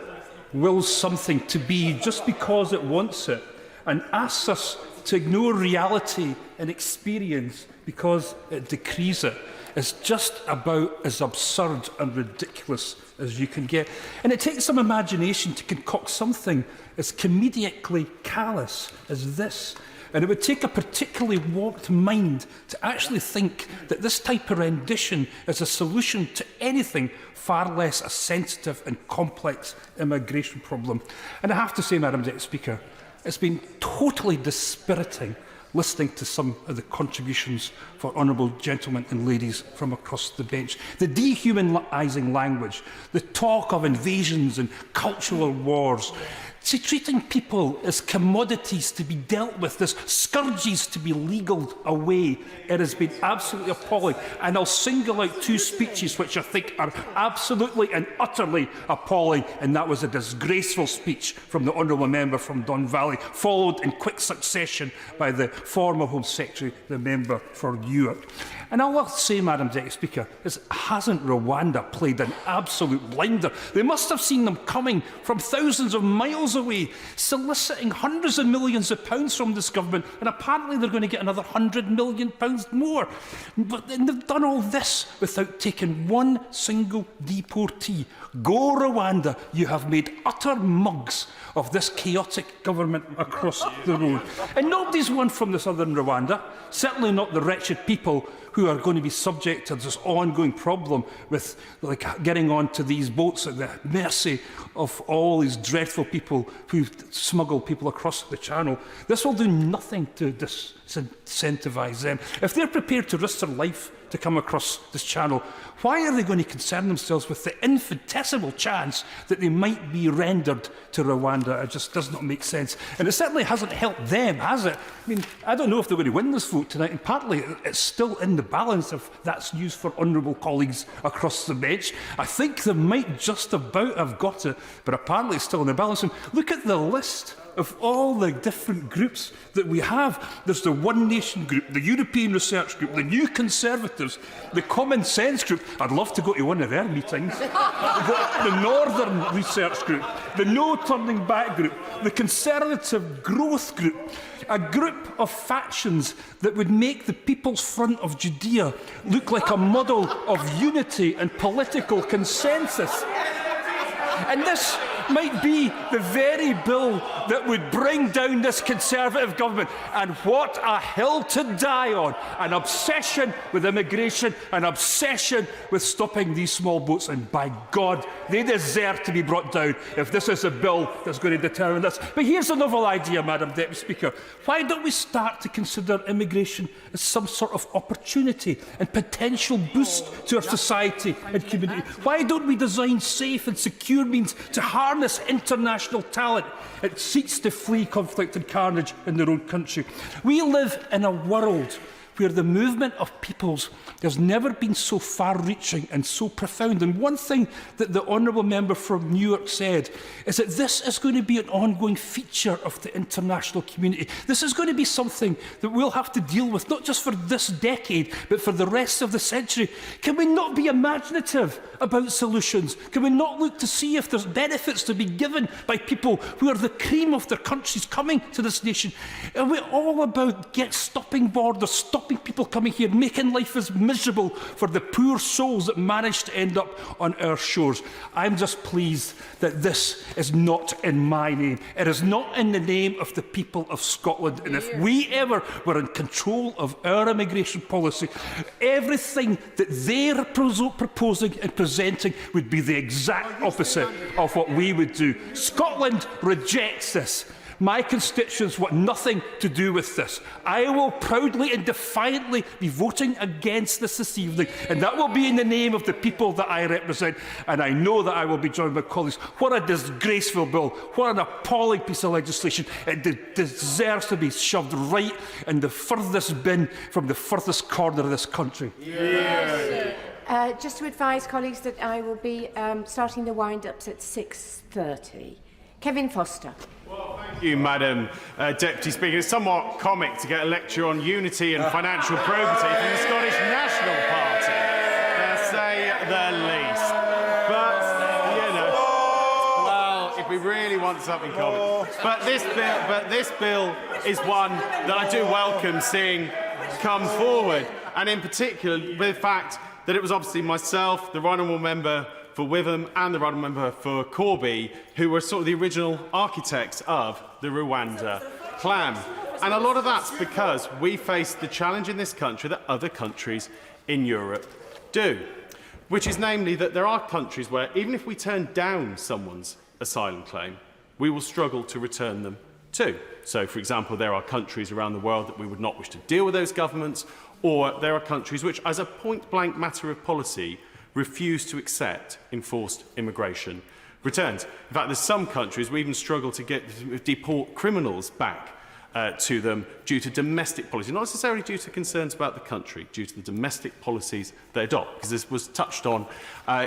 wills something to be just because it wants it and asks us to ignore reality and experience because it decrees it is just about as absurd and ridiculous as you can get. And it takes some imagination to concoct something as comedically callous as this. And it would take a particularly warped mind to actually think that this type of rendition is a solution to anything far less a sensitive and complex immigration problem. And I have to say, Madam Deputy Speaker, it's been totally dispiriting listening to some of the contributions for honourable gentlemen and ladies from across the bench. The dehumanising language, the talk of invasions and cultural wars, treating people as commodities to be dealt with, as scourges to be legaled away. It has been absolutely appalling. And I'll single out two speeches which I think are absolutely and utterly appalling. And that was a disgraceful speech from the honourable member from Don Valley, followed in quick succession by the former Home Secretary, the member for Newark. And all I'll say, Madam Deputy Speaker, is hasn't Rwanda played an absolute blinder? They must have seen them coming from thousands of miles away, soliciting hundreds of millions of pounds from this government, and apparently they're going to get another £100 million more. But they've done all this without taking one single deportee. Go Rwanda, you have made utter mugs of this chaotic government across the road. And nobody's won from the southern Rwanda, certainly not the wretched people who are going to be subject to this ongoing problem with getting onto these boats at the mercy of all these dreadful people who smuggle people across the channel. This will do nothing to disincentivise them. If they're prepared to risk their life to come across this channel, why are they going to concern themselves with the infinitesimal chance that they might be rendered to Rwanda? It just does not make sense. And it certainly hasn't helped them, has it? I mean, I don't know if they're going to win this vote tonight, and partly it's still in the balance if that's news for honourable colleagues across the bench. I think they might just about have got it, but apparently it's still in the balance. And look at the list of all the different groups that we have. There's the One Nation group, the European Research Group, the New Conservatives, the Common Sense group. I'd love to go to one of their meetings. the Northern Research Group, the No Turning Back group, the Conservative Growth group, a group of factions that would make the People's Front of Judea look like a model of unity and political consensus. And that might be the very bill that would bring down this Conservative government. And what a hill to die on. An obsession with immigration, an obsession with stopping these small boats. And by God, they deserve to be brought down if this is a bill that's going to determine this. But here's a novel idea, Madam Deputy Speaker. Why don't we start to consider immigration as some sort of opportunity and potential boost to our society and community? Why don't we design safe and secure means to harness international talent? It seeks to flee conflict and carnage in their own country. We live in a world where the movement of peoples has never been so far-reaching and so profound. And one thing that the honourable member from New York said is that this is going to be an ongoing feature of the international community. This is going to be something that we'll have to deal with, not just for this decade, but for the rest of the century. Can we not be imaginative about solutions? Can we not look to see if there's benefits to be given by people who are the cream of their countries coming to this nation? Are we all about stopping borders, stopping people coming here, making life as miserable for the poor souls that manage to end up on our shores? I'm just pleased that this is not in my name. It is not in the name of the people of Scotland. And if we ever were in control of our immigration policy, everything that they're proposing and presenting would be the exact opposite of what we would do. Scotland rejects this. My constituents want nothing to do with this. I will proudly and defiantly be voting against this evening, and that will be in the name of the people that I represent, and I know that I will be joined by colleagues. What a disgraceful bill. What an appalling piece of legislation. It deserves to be shoved right in the furthest bin from the furthest corner of this country. Just to advise colleagues that I will be starting the wind-ups at 6:30. Kevin Foster. Thank you, Madam Deputy Speaker. It's somewhat comic to get a lecture on unity and financial probity from the Scottish National Party, to say the least. But, you know, well, if we really want something comic. But this bill is one that I do welcome seeing come forward, and in particular with the fact that it was obviously myself, the right honourable member for Witham and the right honourable member for Corby, who were sort of the original architects of the Rwanda plan. And a lot of that's because we face the challenge in this country that other countries in Europe do, which is namely that there are countries where even if we turn down someone's asylum claim, we will struggle to return them too. So, for example, there are countries around the world that we would not wish to deal with those governments, or there are countries which, as a point-blank matter of policy, refuse to accept enforced immigration returns. In fact, there's some countries we even struggle to deport criminals back to them due to domestic policy, not necessarily due to concerns about the country, due to the domestic policies they adopt. Because this was touched on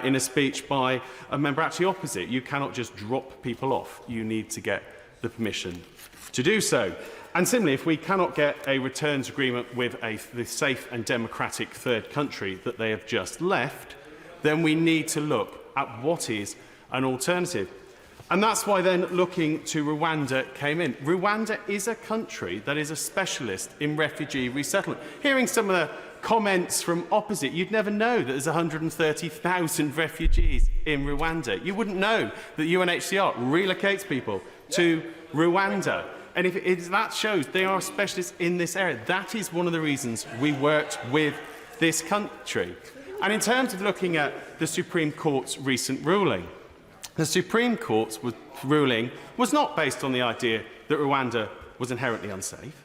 in a speech by a member actually opposite. You cannot just drop people off. You need to get the permission to do so. And similarly, if we cannot get a returns agreement with the safe and democratic third country that they have just left, then we need to look at what is an alternative. And that's why then looking to Rwanda came in. Rwanda is a country that is a specialist in refugee resettlement. Hearing some of the comments from opposite, you'd never know that there's 130,000 refugees in Rwanda. You wouldn't know that UNHCR relocates people to Rwanda. And if that shows they are specialists in this area. That is one of the reasons we worked with this country. And in terms of looking at the Supreme Court's recent ruling, the Supreme Court's ruling was not based on the idea that Rwanda was inherently unsafe.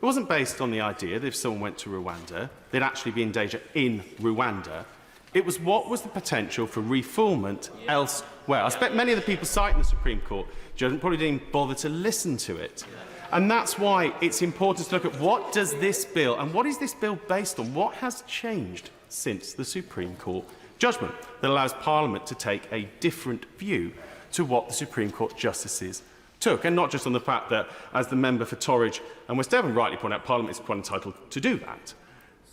It wasn't based on the idea that if someone went to Rwanda, they'd actually be in danger in Rwanda. It was what was the potential for refoulement elsewhere. I expect many of the people citing the Supreme Court judgment probably didn't bother to listen to it. And that's why it's important to look at what does this bill, and what is this bill based on? What has changed since the Supreme Court judgment that allows Parliament to take a different view to what the Supreme Court justices took? And not just on the fact that, as the member for Torridge and West Devon rightly pointed out, Parliament is quite entitled to do that.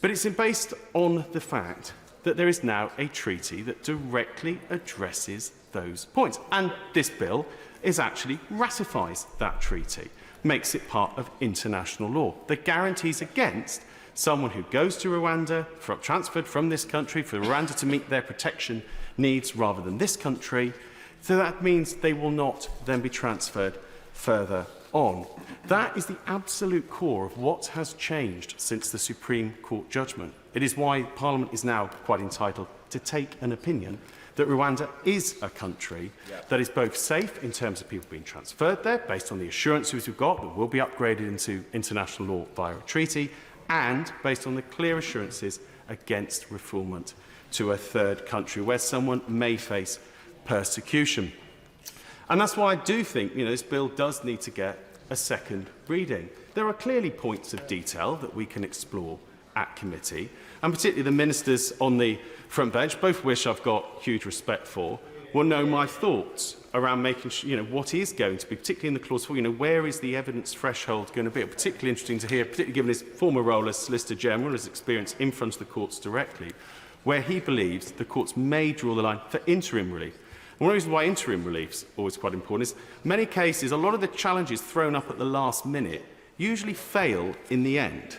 But it's based on the fact that there is now a treaty that directly addresses those points. And this bill actually ratifies that treaty, makes it part of international law that guarantees against someone who goes to Rwanda, transferred from this country, for Rwanda to meet their protection needs rather than this country, So that means they will not then be transferred further on. That is the absolute core of what has changed since the Supreme Court judgment. It is why Parliament is now quite entitled to take an opinion that Rwanda is a country that is both safe in terms of people being transferred there, based on the assurances we've got that will be upgraded into international law via a treaty, and based on the clear assurances against refoulement to a third country where someone may face persecution. And that's why I do think this bill does need to get a second reading. There are clearly points of detail that we can explore at committee, and particularly the ministers on the front bench, both of which I've got huge respect for, will know my thoughts around making sure, what is going to be, particularly in the clause 4, where is the evidence threshold going to be? Particularly interesting to hear, particularly given his former role as Solicitor General, his experience in front of the courts directly, where he believes the courts may draw the line for interim relief. And one of the reasons why interim relief is always quite important is many cases, a lot of the challenges thrown up at the last minute usually fail in the end.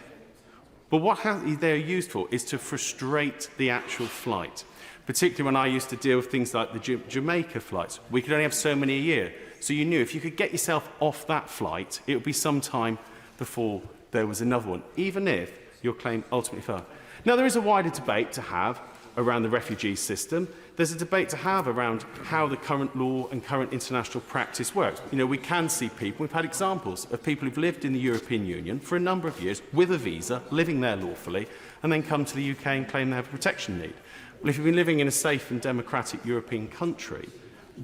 But what they're used for is to frustrate the actual flight, particularly when I used to deal with things like the Jamaica flights. We could only have so many a year. So you knew if you could get yourself off that flight, it would be some time before there was another one, even if your claim ultimately fell. Now, there is a wider debate to have around the refugee system. There's a debate to have around how the current law and current international practice works. We can see people, we've had examples of people who've lived in the European Union for a number of years with a visa, living there lawfully, and then come to the UK and claim they have a protection need. Well, if you've been living in a safe and democratic European country,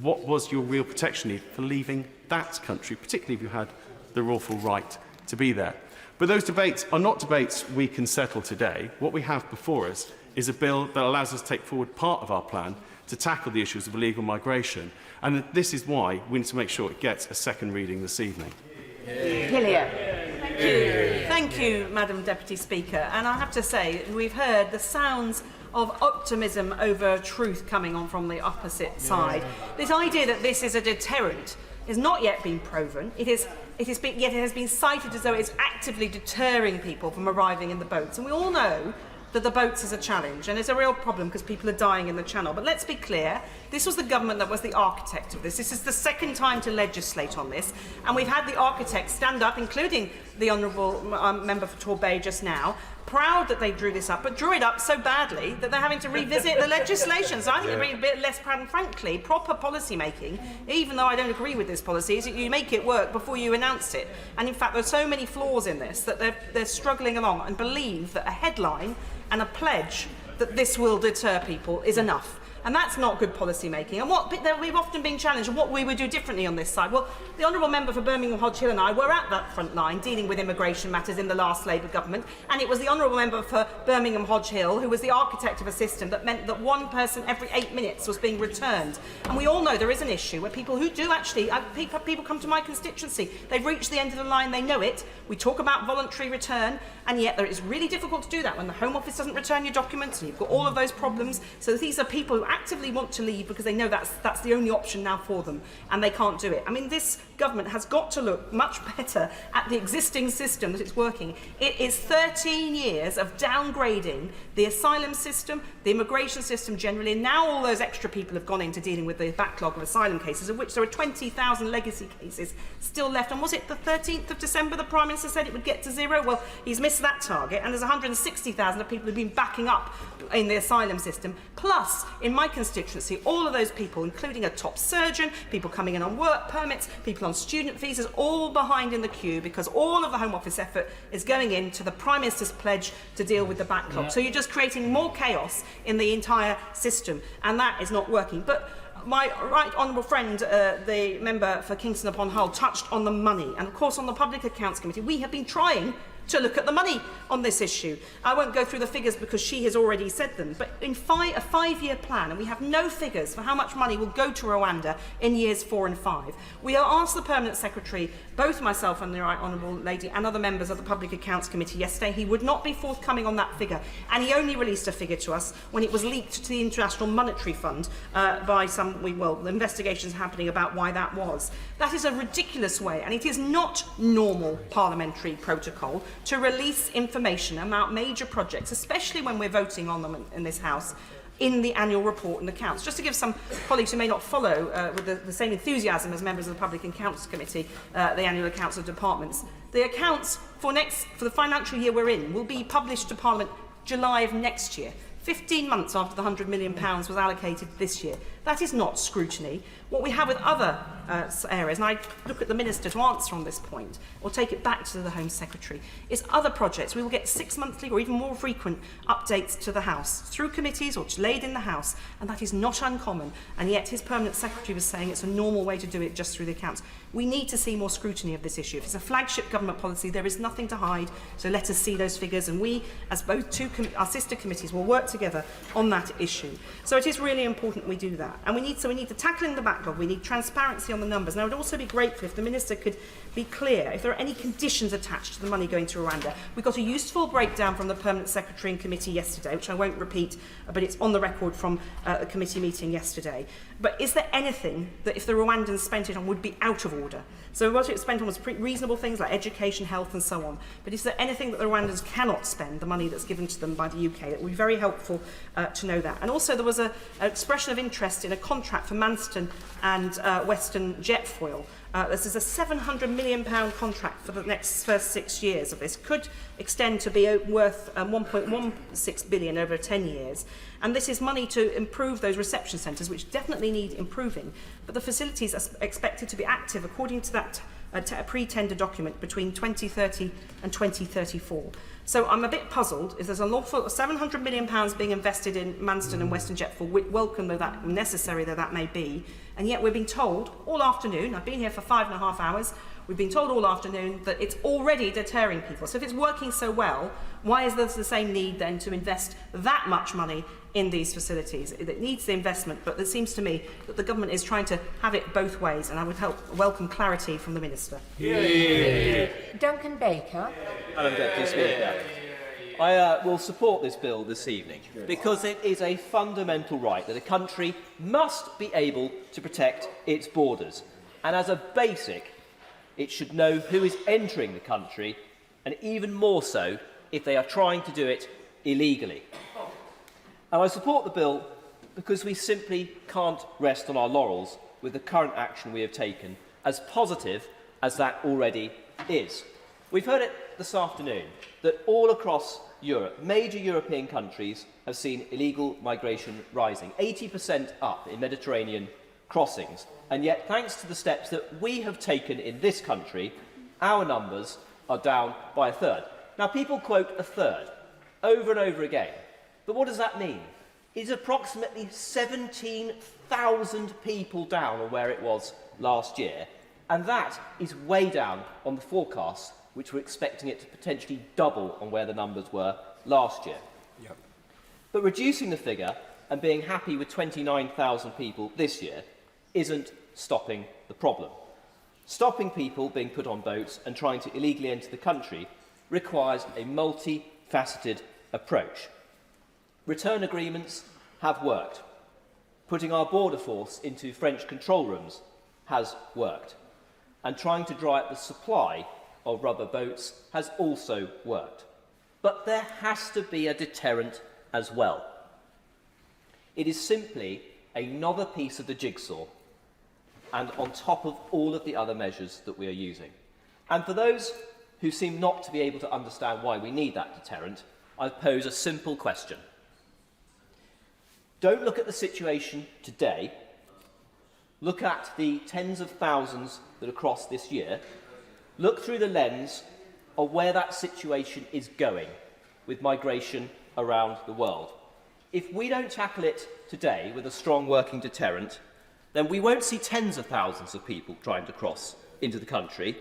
what was your real protection need for leaving that country, particularly if you had the lawful right to be there? But those debates are not debates we can settle today. What we have before us is a bill that allows us to take forward part of our plan to tackle the issues of illegal migration. And this is why we need to make sure it gets a second reading this evening. Hillier. Thank you, Madam Deputy Speaker. And I have to say, we've heard the sounds of optimism over truth coming on from the opposite side. This idea that this is a deterrent has not yet been proven. Yet it has been cited as though it's actively deterring people from arriving in the boats. And we all know that the boats is a challenge, and it's a real problem because people are dying in the channel. But let's be clear, this was the government that was the architect of this. This is the second time to legislate on this, and we've had the architects stand up, including the Honourable Member for Torbay just now, proud that they drew this up, but drew it up so badly that they're having to revisit the legislation. So I think it'd be a bit less proud, and frankly, proper policy making, even though I don't agree with this policy, is that you make it work before you announce it. And in fact, there's so many flaws in this that they're struggling along and believe that a headline and a pledge that this will deter people is enough. And that's not good policy making. And we've often been challenged on what we would do differently on this side. Well, the Honourable Member for Birmingham Hodge Hill and I were at that front line dealing with immigration matters in the last Labour government, and it was the Honourable Member for Birmingham Hodge Hill who was the architect of a system that meant that one person every 8 minutes was being returned. And we all know there is an issue where people who do actually, people come to my constituency, they've reached the end of the line, they know it. We talk about voluntary return, and yet it's really difficult to do that when the Home Office doesn't return your documents and you've got all of those problems. So these are people who actively want to leave because they know that's the only option now for them, and they can't do it. I mean, this government has got to look much better at the existing system that it's working. It is 13 years of downgrading the asylum system, the immigration system generally, and now all those extra people have gone into dealing with the backlog of asylum cases, of which there are 20,000 legacy cases still left. And was it the 13th of December the Prime Minister said it would get to zero? Well, he's missed that target, and there's 160,000 of people who've been backing up in the asylum system. Plus, in my constituency, all of those people, including a top surgeon, people coming in on work permits, people on student visas, all behind in the queue because all of the Home Office effort is going into the Prime Minister's pledge to deal with the backlog. Yeah. So you're just creating more chaos in the entire system, and that is not working. But my right honourable friend, the member for Kingston upon Hull, touched on the money. And of course, on the Public Accounts Committee, we have been trying to look at the money on this issue. I won't go through the figures because she has already said them, but in a five-year plan, and we have no figures for how much money will go to Rwanda in years 4 and 5. We have asked the Permanent Secretary, both myself and the Right Honourable Lady and other members of the Public Accounts Committee yesterday. He would not be forthcoming on that figure, and he only released a figure to us when it was leaked to the International Monetary Fund by the investigations happening about why that was. That is a ridiculous way, and it is not normal parliamentary protocol to release information about major projects, especially when we're voting on them in this House, in the annual report and accounts. Just to give some colleagues who may not follow with the same enthusiasm as members of the Public Accounts Committee, the annual accounts of departments, the accounts for the financial year we're in will be published to Parliament July of next year. 15 months after the £100 million was allocated this year. That is not scrutiny. What we have with other areas, and I look at the Minister to answer on this point, or take it back to the Home Secretary, is other projects. We will get 6 monthly or even more frequent updates to the House, through committees or laid in the House, and that is not uncommon. And yet his Permanent Secretary was saying it's a normal way to do it just through the accounts. We need to see more scrutiny of this issue. If it's a flagship government policy, there is nothing to hide, so let us see those figures, and we, as both our sister committees, will work together on that issue. So it is really important we do that. And we need to tackling the backlog, we need transparency on the numbers. And I would also be grateful if the Minister could be clear if there are any conditions attached to the money going to Rwanda. We got a useful breakdown from the Permanent Secretary and Committee yesterday, which I won't repeat, but it's on the record from the committee meeting yesterday. But is there anything that if the Rwandans spent it on would be out of order? So what it spent on was reasonable things like education, health and so on. But is there anything that the Rwandans cannot spend, the money that's given to them by the UK? It would be very helpful to know that. And also there was an expression of interest in a contract for Manston and Western Jetfoil. This is a £700 million contract for the first 6 years of this. Could extend to be worth 1.16 billion over 10 years. And this is money to improve those reception centres, which definitely need improving. But the facilities are expected to be active, according to that pre-tender document, between 2030 and 2034. So I'm a bit puzzled if there's a lawful £700 million being invested in Manston and Western Jetfoil, welcome though that, necessary though that may be, and yet we're being told all afternoon, I've been here for 5.5 hours, we've been told all afternoon that it's already deterring people. So if it's working so well, why is there the same need then to invest that much money in these facilities? It needs the investment, but it seems to me that the government is trying to have it both ways, and I would welcome clarity from the Minister. Duncan Baker. Madam Deputy Speaker, I will support this bill this evening because it is a fundamental right that a country must be able to protect its borders. And as a basic, it should know who is entering the country, and even more so if they are trying to do it illegally. And I support the bill because we simply can't rest on our laurels with the current action we have taken, as positive as that already is. We've heard it this afternoon that all across Europe, major European countries have seen illegal migration rising, 80% up in Mediterranean crossings. And yet, thanks to the steps that we have taken in this country, our numbers are down by a third. Now, people quote a third over and over again. But what does that mean? It's approximately 17,000 people down on where it was last year. And that is way down on the forecasts, which were expecting it to potentially double on where the numbers were last year. Yep. But reducing the figure and being happy with 29,000 people this year isn't stopping the problem. Stopping people being put on boats and trying to illegally enter the country requires a multifaceted approach. Return agreements have worked. Putting our border force into French control rooms has worked. And trying to dry up the supply of rubber boats has also worked. But there has to be a deterrent as well. It is simply another piece of the jigsaw, and on top of all of the other measures that we are using. And for those who seem not to be able to understand why we need that deterrent, I pose a simple question. Don't look at the situation today. Look at the tens of thousands that are crossed this year. Look through the lens of where that situation is going with migration around the world. If we don't tackle it today with a strong working deterrent, then we won't see tens of thousands of people trying to cross into the country.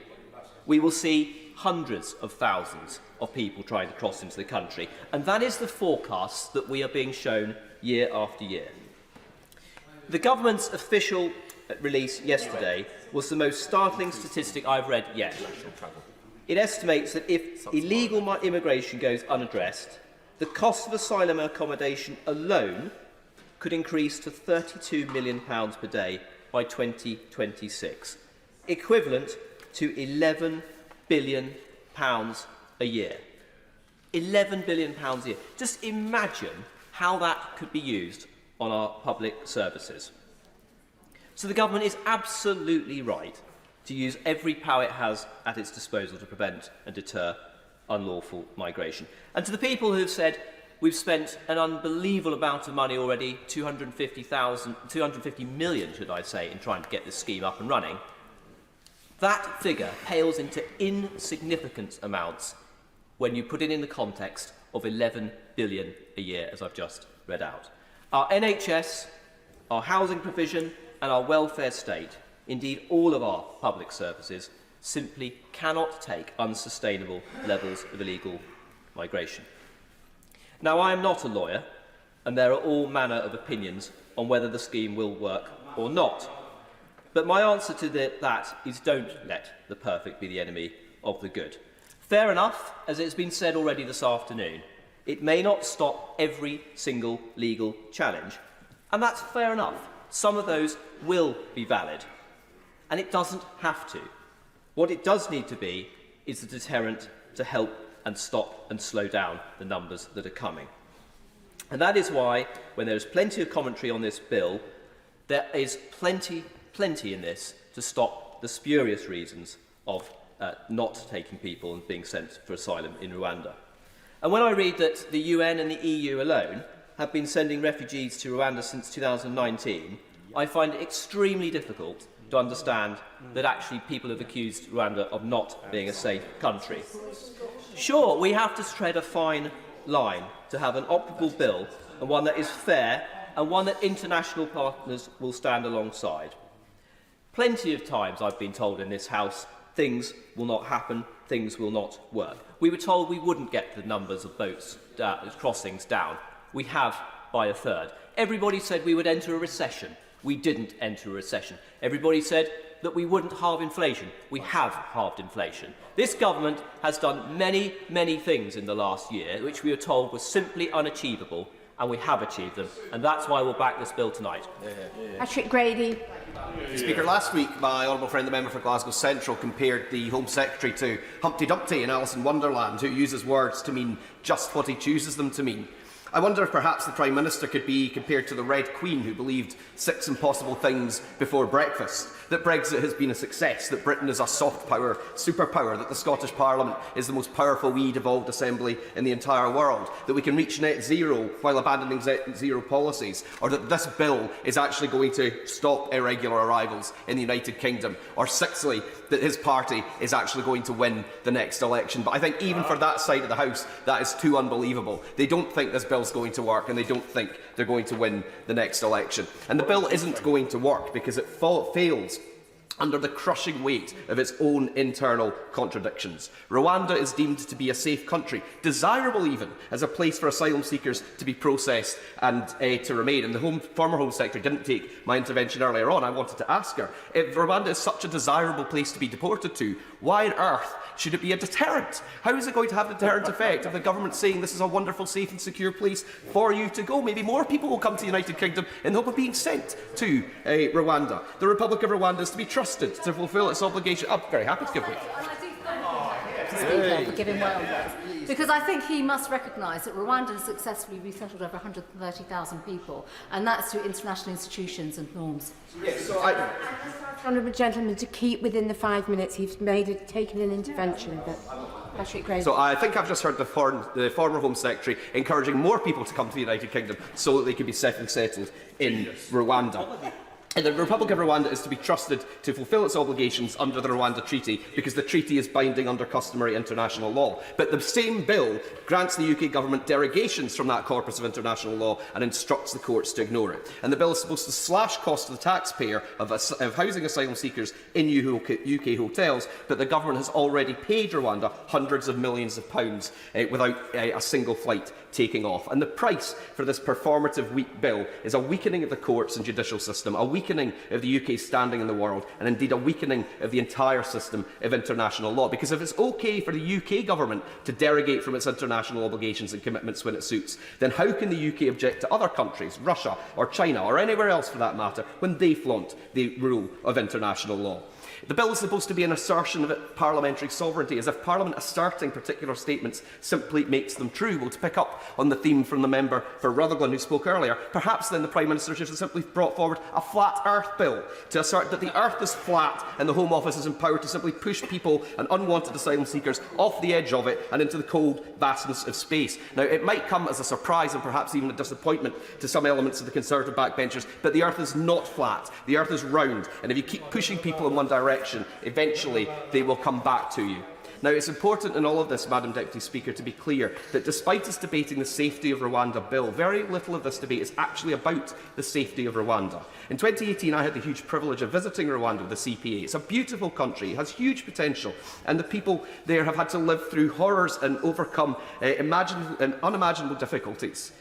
We will see hundreds of thousands of people trying to cross into the country. And that is the forecast that we are being shown year after year. The government's official release yesterday was the most startling statistic I've read yet. It estimates that if illegal immigration goes unaddressed, the cost of asylum and accommodation alone could increase to £32 million per day by 2026, equivalent to £11 billion a year. £11 billion a year. Just imagine how that could be used on our public services. So the government is absolutely right to use every power it has at its disposal to prevent and deter unlawful migration. And to the people who have said, we've spent an unbelievable amount of money already, 250 million, should I say, in trying to get this scheme up and running, that figure pales into insignificant amounts when you put it in the context of 11 billion a year, as I've just read out. Our NHS, our housing provision and our welfare state, indeed all of our public services, simply cannot take unsustainable levels of illegal migration. Now, I am not a lawyer, and there are all manner of opinions on whether the scheme will work or not. But my answer to that is don't let the perfect be the enemy of the good. Fair enough, as it's been said already this afternoon, it may not stop every single legal challenge, and that's fair enough. Some of those will be valid, and it doesn't have to. What it does need to be is a deterrent to help and stop and slow down the numbers that are coming. And that is why, when there is plenty of commentary on this bill, there is plenty in this to stop the spurious reasons of not taking people and being sent for asylum in Rwanda. And when I read that the UN and the EU alone have been sending refugees to Rwanda since 2019, I find it extremely difficult to understand that actually people have accused Rwanda of not being a safe country. Sure, we have to tread a fine line to have an operable bill, and one that is fair, and one that international partners will stand alongside. Plenty of times I've been told in this House, things will not happen, things will not work. We were told we wouldn't get the numbers of boats crossings down. We have by a third. Everybody said we would enter a recession. We didn't enter a recession. Everybody said that we wouldn't halve inflation. We have halved inflation. This government has done many, many things in the last year which we were told were simply unachievable, and we have achieved them, and that's why we'll back this bill tonight. Patrick Grady. Speaker, last week my honourable friend the member for Glasgow Central compared the Home Secretary to Humpty Dumpty in Alice in Wonderland, who uses words to mean just what he chooses them to mean. I wonder if perhaps the Prime Minister could be compared to the Red Queen who believed 6 impossible things before breakfast, that Brexit has been a success, that Britain is a soft power superpower, that the Scottish Parliament is the most powerful wee devolved assembly in the entire world, that we can reach net zero while abandoning zero policies, or that this bill is actually going to stop irregular arrivals in the United Kingdom, or sixthly, that his party is actually going to win the next election. But I think even for that side of the House, that is too unbelievable. They don't think this bill's going to work, and they don't think they're going to win the next election. And the bill isn't going to work because it fails under the crushing weight of its own internal contradictions. Rwanda is deemed to be a safe country, desirable even as a place for asylum seekers to be processed and to remain. And the former Home Secretary didn't take my intervention earlier on. I wanted to ask her, if Rwanda is such a desirable place to be deported to, why on earth should it be a deterrent? How is it going to have a deterrent effect if the government's saying this is a wonderful, safe and secure place for you to go? Maybe more people will come to the United Kingdom in the hope of being sent to Rwanda. The Republic of Rwanda is to be trusted to fulfil its obligation. I'm very happy to give way. Speaker, for giving way on this. Because I think he must recognise that Rwanda has successfully resettled over 130,000 people, and that's through international institutions and norms. Yes, so Honourable gentleman, to keep within the 5 minutes. He's taken an intervention, but Patrick Grady. So I think I've just heard the former Home Secretary encouraging more people to come to the United Kingdom so that they can be safely settled in Rwanda. And the Republic of Rwanda is to be trusted to fulfil its obligations under the Rwanda Treaty because the treaty is binding under customary international law. But the same bill grants the UK government derogations from that corpus of international law and instructs the courts to ignore it. And the bill is supposed to slash costs to the taxpayer of housing asylum seekers in UK hotels, but the government has already paid Rwanda hundreds of millions of pounds without a single flight taking off. And the price for this performative weak bill is a weakening of the courts and judicial system, a weakening of the UK's standing in the world, and indeed a weakening of the entire system of international law. Because if it's okay for the UK government to derogate from its international obligations and commitments when it suits, then how can the UK object to other countries, Russia or China or anywhere else for that matter, when they flaunt the rule of international law? The bill is supposed to be an assertion of parliamentary sovereignty, as if Parliament asserting particular statements simply makes them true. Well, to pick up on the theme from the member for Rutherglen who spoke earlier, perhaps then the Prime Minister should have simply brought forward a flat earth bill to assert that the earth is flat and the Home Office is empowered to simply push people and unwanted asylum seekers off the edge of it and into the cold vastness of space. Now, it might come as a surprise and perhaps even a disappointment to some elements of the Conservative backbenchers, but the earth is not flat. The earth is round, and if you keep pushing people in one direction, eventually they will come back to you. Now, it's important in all of this, Madam Deputy Speaker, to be clear that despite us debating the safety of Rwanda bill, very little of this debate is actually about the safety of Rwanda. In 2018, I had the huge privilege of visiting Rwanda with the CPA. It's a beautiful country, it has huge potential, and the people there have had to live through horrors and overcome unimaginable difficulties.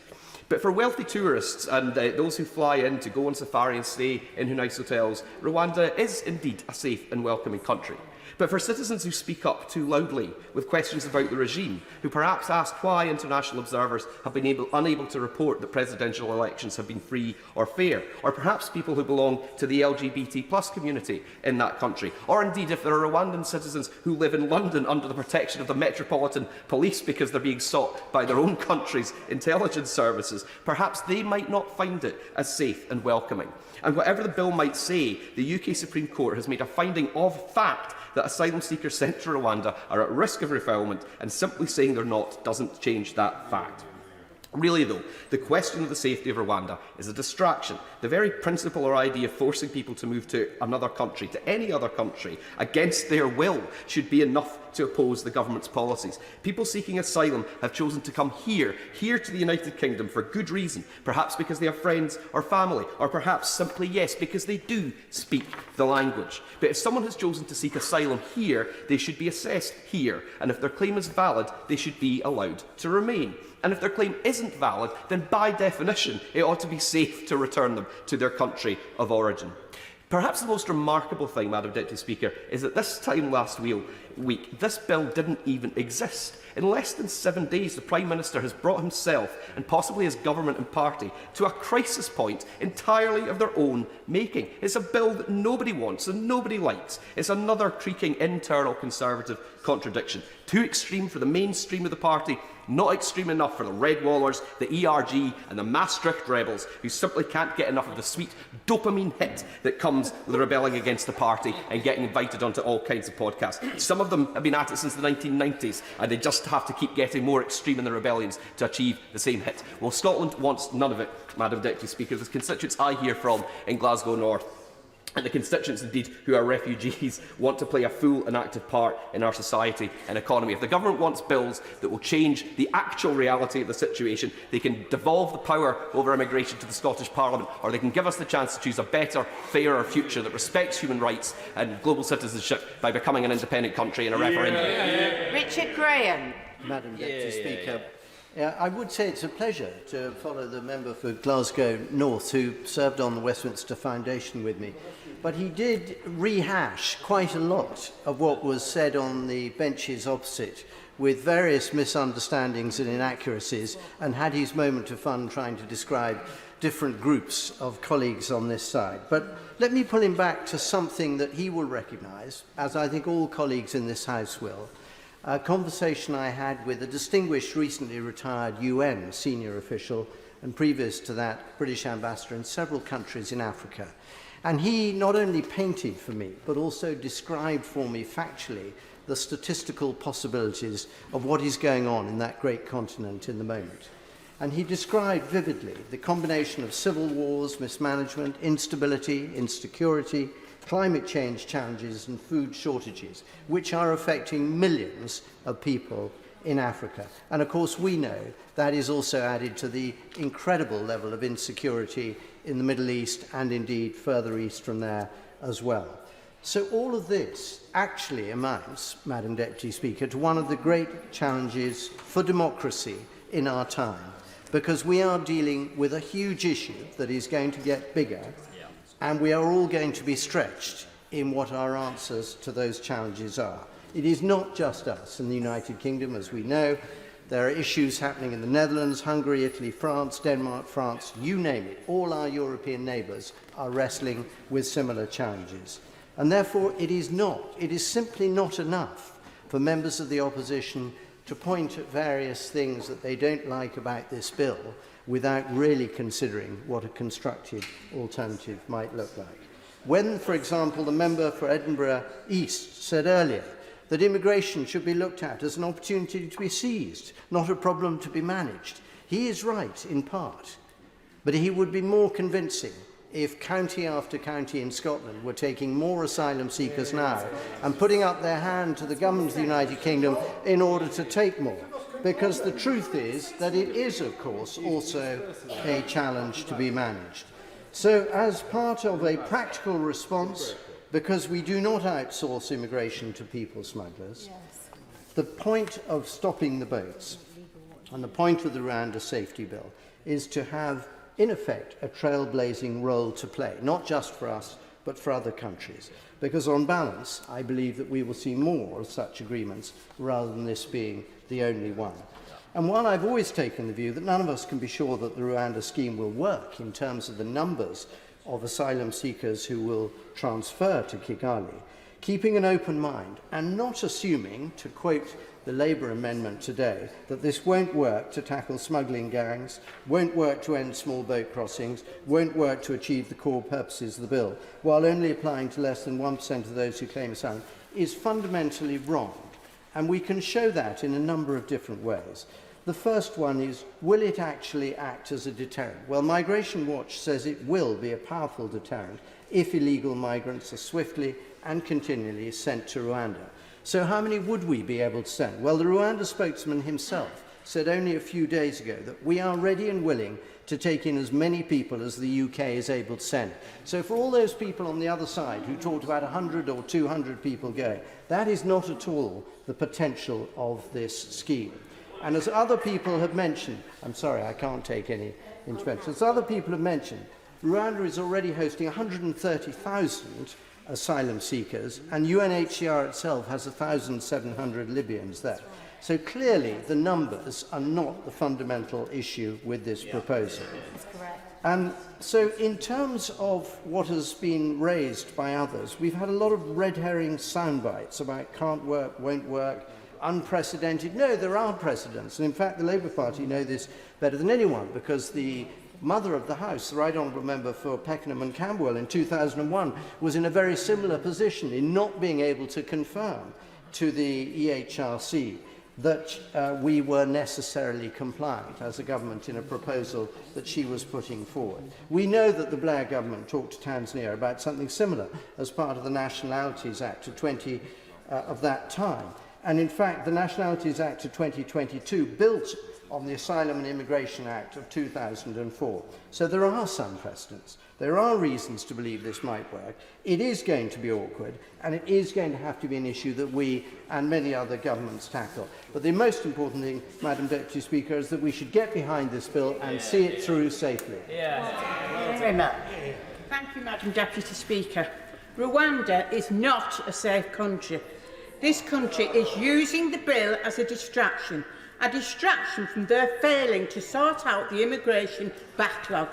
But for wealthy tourists and those who fly in to go on safari and stay in nice hotels, Rwanda is indeed a safe and welcoming country. But for citizens who speak up too loudly with questions about the regime, who perhaps ask why international observers have been unable to report that presidential elections have been free or fair, or perhaps people who belong to the LGBT+ community in that country, or indeed if there are Rwandan citizens who live in London under the protection of the Metropolitan Police because they're being sought by their own country's intelligence services, perhaps they might not find it as safe and welcoming. And whatever the bill might say, the UK Supreme Court has made a finding of fact that asylum seekers sent to Rwanda are at risk of refoulement, and simply saying they're not doesn't change that fact. Really, though, the question of the safety of Rwanda is a distraction. The very principle or idea of forcing people to move to another country, to any other country, against their will, should be enough to oppose the government's policies. People seeking asylum have chosen to come here to the United Kingdom for good reason, perhaps because they have friends or family, or perhaps simply, yes, because they do speak the language. But if someone has chosen to seek asylum here, they should be assessed here, and if their claim is valid, they should be allowed to remain. And if their claim isn't valid, then by definition, it ought to be safe to return them to their country of origin. Perhaps the most remarkable thing, Madam Deputy Speaker, is that this time last week, this bill didn't even exist. In less than 7 days, the Prime Minister has brought himself, and possibly his government and party, to a crisis point entirely of their own making. It's a bill that nobody wants and nobody likes. It's another creaking internal Conservative contradiction. Too extreme for the mainstream of the party, not extreme enough for the Red Wallers, the ERG and the Maastricht rebels who simply can't get enough of the sweet dopamine hit that comes with rebelling against the party and getting invited onto all kinds of podcasts. Some of them have been at it since the 1990s, and they just have to keep getting more extreme in their rebellions to achieve the same hit. Well, Scotland wants none of it, Madam Deputy Speaker. The constituents I hear from in Glasgow North, and the constituents, indeed, who are refugees, want to play a full and active part in our society and economy. If the government wants bills that will change the actual reality of the situation, they can devolve the power over immigration to the Scottish Parliament, or they can give us the chance to choose a better, fairer future that respects human rights and global citizenship by becoming an independent country in a referendum. Richard Graham. Madam Deputy Speaker. I would say it's a pleasure to follow the member for Glasgow North who served on the Westminster Foundation with me. But he did rehash quite a lot of what was said on the benches opposite, with various misunderstandings and inaccuracies, and had his moment of fun trying to describe different groups of colleagues on this side. But let me pull him back to something that he will recognise, as I think all colleagues in this House will. A conversation I had with a distinguished, recently retired UN senior official, and previous to that, British ambassador in several countries in Africa. And he not only painted for me, but also described for me factually the statistical possibilities of what is going on in that great continent in the moment. And he described vividly the combination of civil wars, mismanagement, instability, insecurity, climate change challenges and food shortages, which are affecting millions of people in Africa. And of course we know that is also added to the incredible level of insecurity in the Middle East and indeed further east from there as well. So all of this actually amounts, Madam Deputy Speaker, to one of the great challenges for democracy in our time, because we are dealing with a huge issue that is going to get bigger, and we are all going to be stretched in what our answers to those challenges are. It is not just us in the United Kingdom, as we know. There are issues happening in the Netherlands, Hungary, Italy, France, Denmark, France, you name it. All our European neighbours are wrestling with similar challenges. And therefore it is simply not enough for members of the opposition to point at various things that they don't like about this bill without really considering what a constructive alternative might look like. When, for example, the member for Edinburgh East said earlier that immigration should be looked at as an opportunity to be seized, not a problem to be managed, he is right in part, but he would be more convincing if county after county in Scotland were taking more asylum seekers now and putting up their hand to the government of the United Kingdom in order to take more. Because the truth is that it is, of course, also a challenge to be managed. So, as part of a practical response, because we do not outsource immigration to people smugglers, the point of stopping the boats and the point of the Rwanda Safety Bill is to have, in effect, a trailblazing role to play, not just for us, but for other countries. Because on balance, I believe that we will see more of such agreements rather than this being the only one. And while I've always taken the view that none of us can be sure that the Rwanda scheme will work in terms of the numbers of asylum seekers who will transfer to Kigali, keeping an open mind and not assuming, to quote the Labour amendment today, that this won't work to tackle smuggling gangs, won't work to end small boat crossings, won't work to achieve the core purposes of the bill, while only applying to less than 1% of those who claim asylum, is fundamentally wrong. And we can show that in a number of different ways. The first one is, will it actually act as a deterrent? Well, Migration Watch says it will be a powerful deterrent if illegal migrants are swiftly and continually sent to Rwanda. So how many would we be able to send? Well, the Rwanda spokesman himself said only a few days ago that we are ready and willing to take in as many people as the UK is able to send. So for all those people on the other side who talked about 100 or 200 people going, that is not at all the potential of this scheme. And as other people have mentioned, I'm sorry, I can't take any intervention. As other people have mentioned, Rwanda is already hosting 130,000 asylum seekers, and UNHCR itself has 1,700 Libyans there. So clearly the numbers are not the fundamental issue with this proposal. That's correct. So in terms of what has been raised by others, we've had a lot of red herring sound bites about can't work, won't work, unprecedented. No, there are precedents. And in fact, the Labour Party know this better than anyone, because the Mother of the House, the Right Honourable Member for Pakenham and Camberwell in 2001, was in a very similar position in not being able to confirm to the EHRC that we were necessarily compliant as a government in a proposal that she was putting forward. We know that the Blair government talked to Tanzania about something similar as part of the Nationalities Act of that time. And in fact, the Nationalities Act of 2022 built on the Asylum and Immigration Act of 2004. So there are some precedents. There are reasons to believe this might work. It is going to be awkward, and it is going to have to be an issue that we and many other governments tackle. But the most important thing, Madam Deputy Speaker, is that we should get behind this bill and see it through safely. Thank you, Madam Deputy Speaker. Rwanda is not a safe country. This country is using the bill as a distraction from their failing to sort out the immigration backlog.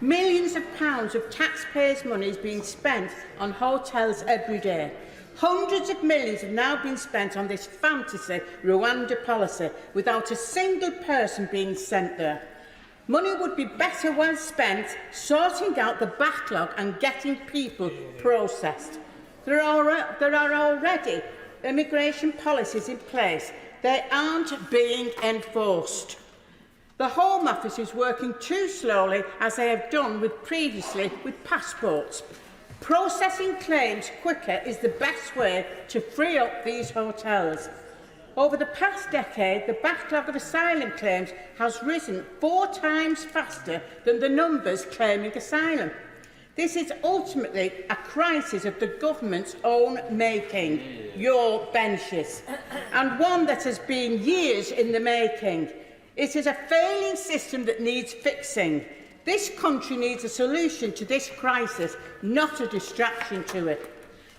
Millions of pounds of taxpayers' money is being spent on hotels every day. Hundreds of millions have now been spent on this fantasy Rwanda policy without a single person being sent there. Money would be better well spent sorting out the backlog and getting people processed. There are already immigration policies in place. They aren't being enforced. The Home Office is working too slowly, as they have done previously with passports. Processing claims quicker is the best way to free up these hotels. Over the past decade, the backlog of asylum claims has risen 4 times faster than the numbers claiming asylum. This is ultimately a crisis of the government's own making, your benches, and one that has been years in the making. It is a failing system that needs fixing. This country needs a solution to this crisis, not a distraction to it.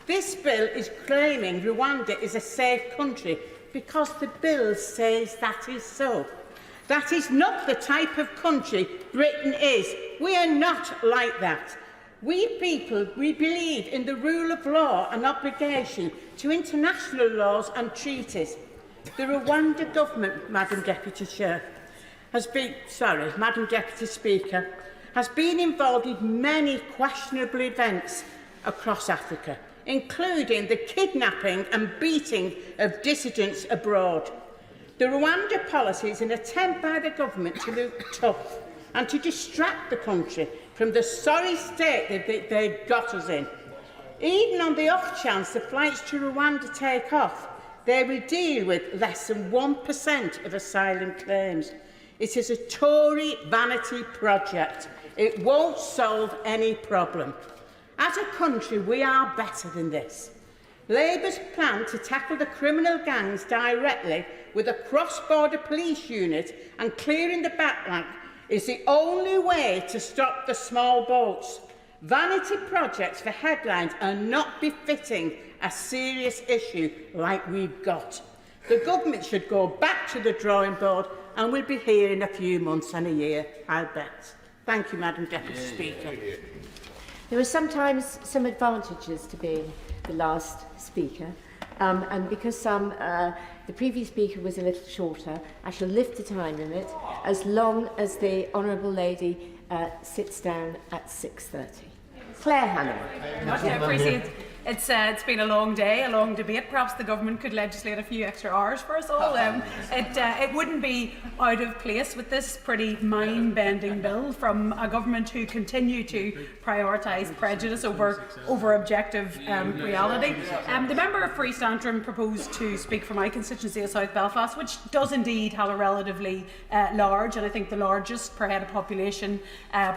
This bill is claiming Rwanda is a safe country because the bill says that is so. That is not the type of country Britain is. We are not like that. We people, we believe in the rule of law and obligation to international laws and treaties. The Rwanda government, Madam Deputy Chair, Madam Deputy Speaker, has been involved in many questionable events across Africa, including the kidnapping and beating of dissidents abroad. The Rwanda policy is an attempt by the government to look tough and to distract the country from the sorry state that they've got us in. Even on the off chance the flights to Rwanda take off, they will deal with less than 1% of asylum claims. It is a Tory vanity project. It won't solve any problem. As a country, we are better than this. Labour's plan to tackle the criminal gangs directly with a cross-border police unit and clearing the backlog is the only way to stop the small boats. Vanity projects for headlines are not befitting a serious issue like we've got. The government should go back to the drawing board and we'll be here in a few months and a year, I'll bet. Thank you, Madam Deputy Speaker. There are sometimes some advantages to being the last speaker, and because the previous speaker was a little shorter, I shall lift the time limit as long as the Honourable Lady sits down at 6:30. Claire Hannon. It's been a long day, a long debate. Perhaps the government could legislate a few extra hours for us all. It wouldn't be out of place with this pretty mind-bending bill from a government who continue to prioritise prejudice over objective reality. The member for East Antrim proposed to speak for my constituency of South Belfast, which does indeed have a relatively large, and I think the largest per head of population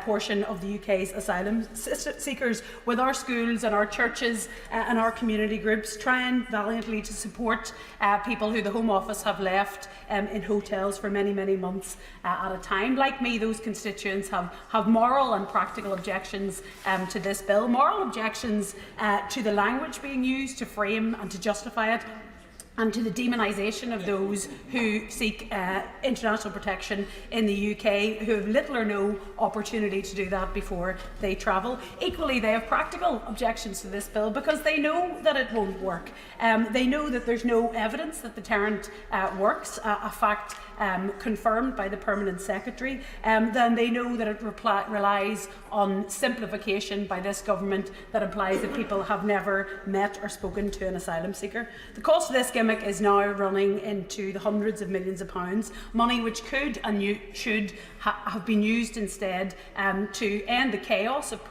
portion of the UK's asylum seekers, with our schools and our churches and our community groups trying valiantly to support people who the Home Office have left in hotels for many, many months at a time. Like me, those constituents have moral and practical objections to this bill, moral objections to the language being used to frame and to justify it, and to the demonisation of those who seek international protection in the UK, who have little or no opportunity to do that before they travel. Equally, they have practical objections to this bill because they know that it won't work. They know that there's no evidence that the deterrent works, a fact confirmed by the Permanent Secretary. Then they know that it relies on simplification by this government that implies that people have never met or spoken to an asylum seeker. The cost of this gimmick is now running into the hundreds of millions of pounds, money which could and should have been used instead to end the chaos of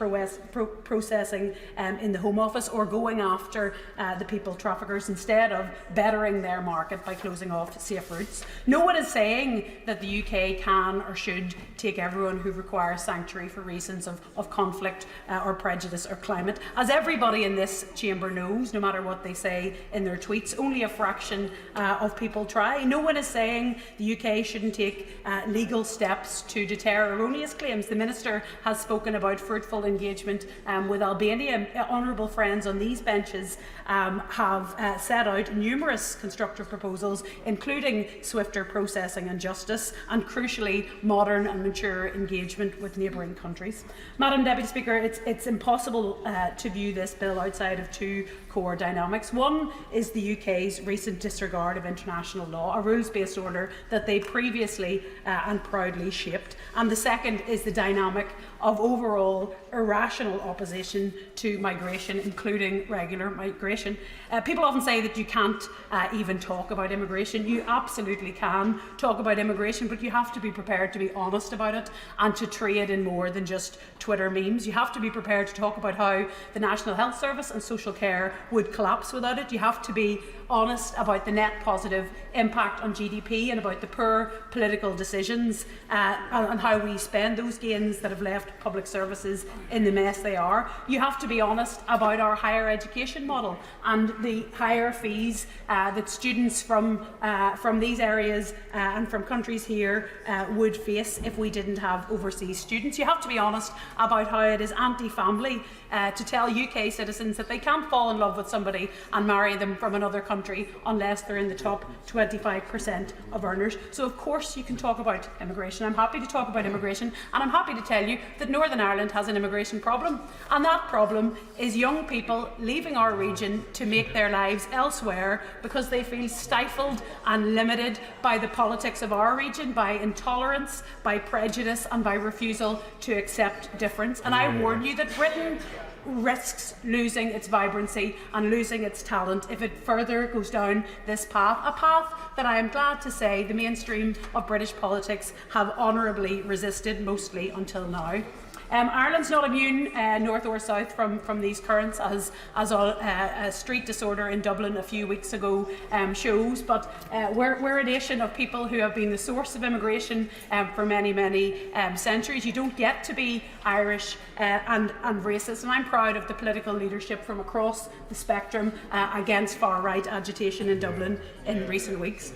processing in the Home Office, or going after the people traffickers instead of bettering their market by closing off safe routes. No one is saying that the UK can or should take everyone who requires sanctuary for reasons of conflict or prejudice or climate. As everybody in this chamber knows, no matter what they say in their tweets, only a fraction of people try. No one is saying the UK shouldn't take legal steps to deter erroneous claims. The Minister has spoken about fruitful engagement with Albania. Honourable friends on these benches have set out numerous constructive proposals, including swifter processing and justice, and crucially modern and mature engagement with neighbouring countries. Madam Deputy Speaker, it's impossible to view this bill outside of two core dynamics. One is the UK's recent disregard of international law, a rules-based order that they previously and proudly shaped, and the second is the dynamic of overall irrational opposition to migration, including regular migration. People often say that you can't even talk about immigration. You absolutely can talk about immigration, but you have to be prepared to be honest about it and to trade in more than just Twitter memes. You have to be prepared to talk about how the National Health Service and social care would collapse without it. You have to be honest about the net positive impact on GDP and about the poor political decisions and how we spend those gains that have left public services in the mess they are. You have to be honest about our higher education model and the higher fees that students from these areas and from countries here would face if we didn't have overseas students. You have to be honest about how it is anti-family to tell UK citizens that they can't fall in love with somebody and marry them from another country country unless they're in the top 25% of earners. So of course you can talk about immigration. I'm happy to talk about immigration, and I'm happy to tell you that Northern Ireland has an immigration problem, and that problem is young people leaving our region to make their lives elsewhere because they feel stifled and limited by the politics of our region, by intolerance, by prejudice and by refusal to accept difference. And I warn you that Britain risks losing its vibrancy and losing its talent if it further goes down this path, a path that I am glad to say the mainstream of British politics have honourably resisted, mostly until now. Ireland's not immune, north or south, from these currents, as a street disorder in Dublin a few weeks ago shows. But we're a nation of people who have been the source of immigration for many, many centuries. You don't get to be Irish and racist, and I'm proud of the political leadership from across the spectrum against far-right agitation in Dublin in recent weeks.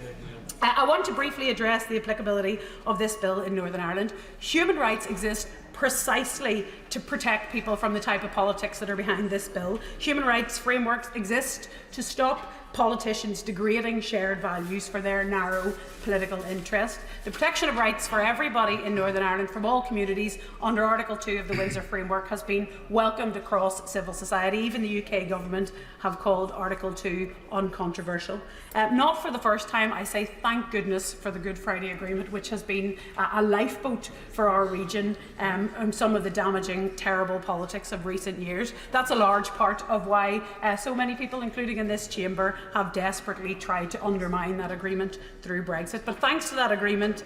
I want to briefly address the applicability of this bill in Northern Ireland. Human rights exist precisely to protect people from the type of politics that are behind this bill. Human rights frameworks exist to stop politicians degrading shared values for their narrow political interest. The protection of rights for everybody in Northern Ireland from all communities under Article 2 of the Windsor Framework has been welcomed across civil society. Even the UK government have called Article 2 uncontroversial. Not for the first time, I say thank goodness for the Good Friday Agreement, which has been a lifeboat for our region and some of the damaging, terrible politics of recent years. That's a large part of why so many people, including in this chamber, have desperately tried to undermine that agreement through Brexit. But thanks to that agreement,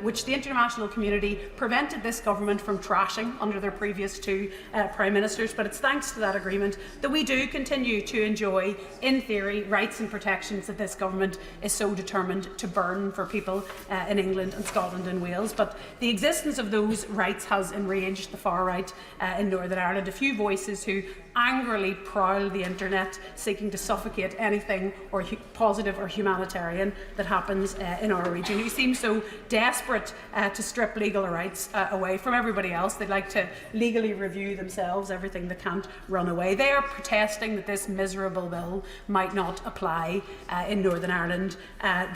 which the international community prevented this government from trashing under their previous two Prime Ministers, but it's thanks to that agreement that we do continue to enjoy, in theory, rights and protections that this government is so determined to burn for people in England and Scotland and Wales. But the existence of those rights has enraged the far right in Northern Ireland. A few voices who angrily prowl the internet seeking to suffocate anything or positive or humanitarian that happens in our region, who seem so desperate to strip legal rights away from everybody else. They'd like to legally review themselves, everything that can't run away. They are protesting that this miserable bill might not apply in Northern Ireland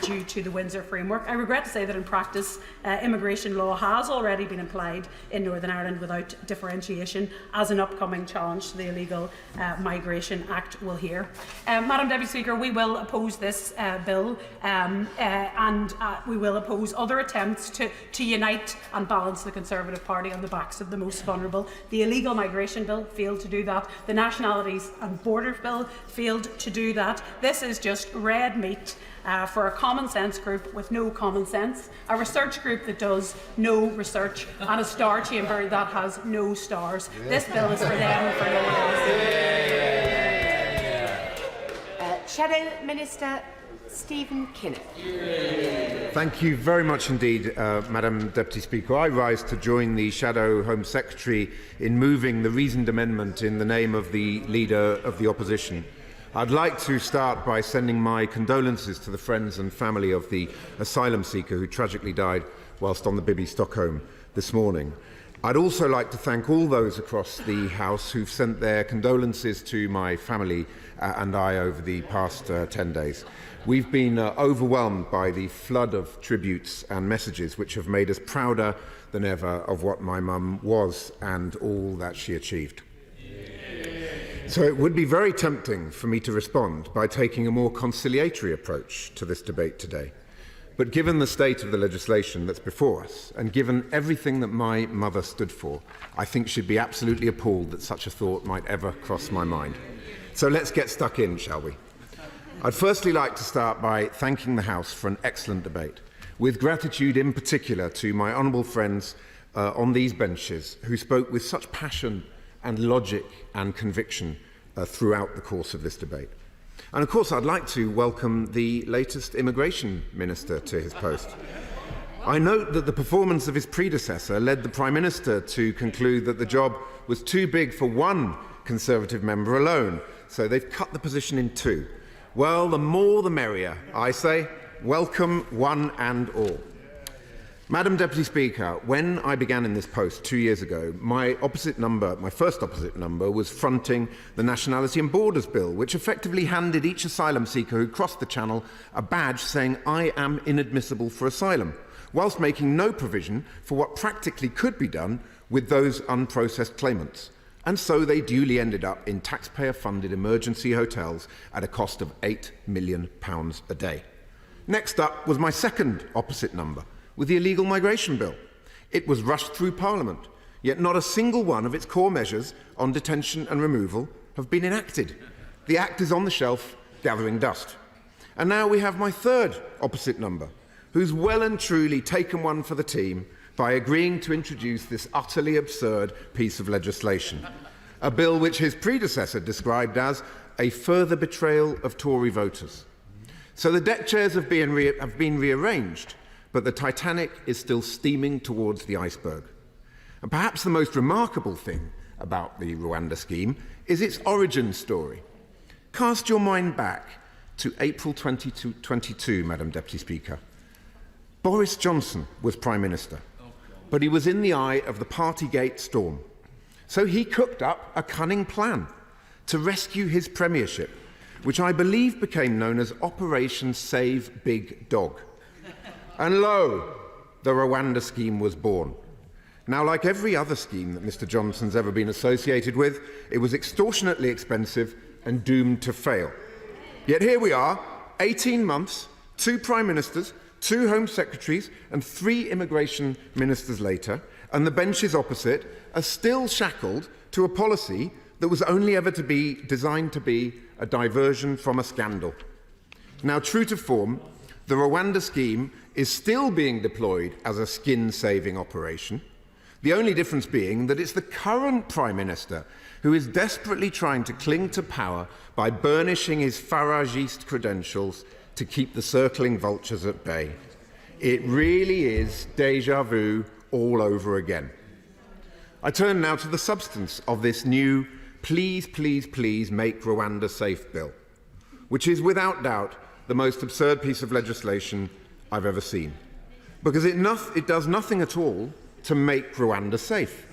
due to the Windsor Framework. I regret to say that in practice immigration law has already been applied in Northern Ireland without differentiation, as an upcoming challenge to the Illegal Migration Act will hear. Madam Deputy Speaker, we will oppose this bill and we will oppose other attempts to unite and balance the Conservative Party on the backs of the most vulnerable. The Illegal Migration Bill failed to do that. The Nationalities and Borders Bill failed to do that. This is just red meat for a common sense group with no common sense, a research group that does no research, and a star chamber that has no stars. This bill is for them, for no one else. Shadow Minister Stephen Kinnock. Thank you very much indeed, Madam Deputy Speaker. I rise to join the Shadow Home Secretary in moving the reasoned amendment in the name of the Leader of the Opposition. I'd like to start by sending my condolences to the friends and family of the asylum seeker who tragically died whilst on the Bibby Stockholm this morning. I'd also like to thank all those across the House who've sent their condolences to my family and I over the past 10 days. We've been overwhelmed by the flood of tributes and messages which have made us prouder than ever of what my mum was and all that she achieved. So it would be very tempting for me to respond by taking a more conciliatory approach to this debate today. But given the state of the legislation that's before us, and given everything that my mother stood for, I think she'd be absolutely appalled that such a thought might ever cross my mind. So let's get stuck in, shall we? I'd firstly like to start by thanking the House for an excellent debate, with gratitude in particular to my honourable friends on these benches who spoke with such passion and logic and conviction throughout the course of this debate. And of course, I'd like to welcome the latest Immigration Minister to his post. I note that the performance of his predecessor led the Prime Minister to conclude that the job was too big for one Conservative member alone, so they've cut the position in two. Well, the more the merrier, I say. Welcome one and all. Madam Deputy Speaker, when I began in this post 2 years ago, my first opposite number was fronting the Nationality and Borders Bill, which effectively handed each asylum seeker who crossed the Channel a badge saying, "I am inadmissible for asylum," whilst making no provision for what practically could be done with those unprocessed claimants. And so they duly ended up in taxpayer-funded emergency hotels at a cost of £8 million a day. Next up was my second opposite number, with the illegal migration bill. It was rushed through Parliament, yet not a single one of its core measures on detention and removal have been enacted. The Act is on the shelf, gathering dust. And now we have my third opposite number, who's well and truly taken one for the team by agreeing to introduce this utterly absurd piece of legislation, a bill which his predecessor described as a further betrayal of Tory voters. So the deck chairs have been rearranged, but the Titanic is still steaming towards the iceberg. And perhaps the most remarkable thing about the Rwanda scheme is its origin story. Cast your mind back to April 2022, Madam Deputy Speaker. Boris Johnson was Prime Minister, but he was in the eye of the Partygate storm. So he cooked up a cunning plan to rescue his premiership, which I believe became known as Operation Save Big Dog. And lo, the Rwanda scheme was born. Now, like every other scheme that Mr. Johnson's ever been associated with, it was extortionately expensive and doomed to fail. Yet here we are, 18 months, 2 Prime Ministers, 2 Home Secretaries and 3 Immigration Ministers later, and the benches opposite are still shackled to a policy that was only ever designed to be a diversion from a scandal. Now, true to form, the Rwanda scheme is still being deployed as a skin-saving operation, the only difference being that it's the current Prime Minister who is desperately trying to cling to power by burnishing his Faragist credentials to keep the circling vultures at bay. It really is déjà vu all over again. I turn now to the substance of this new Please, Please, Please Make Rwanda Safe bill, which is without doubt the most absurd piece of legislation I've ever seen, because it does nothing at all to make Rwanda safe.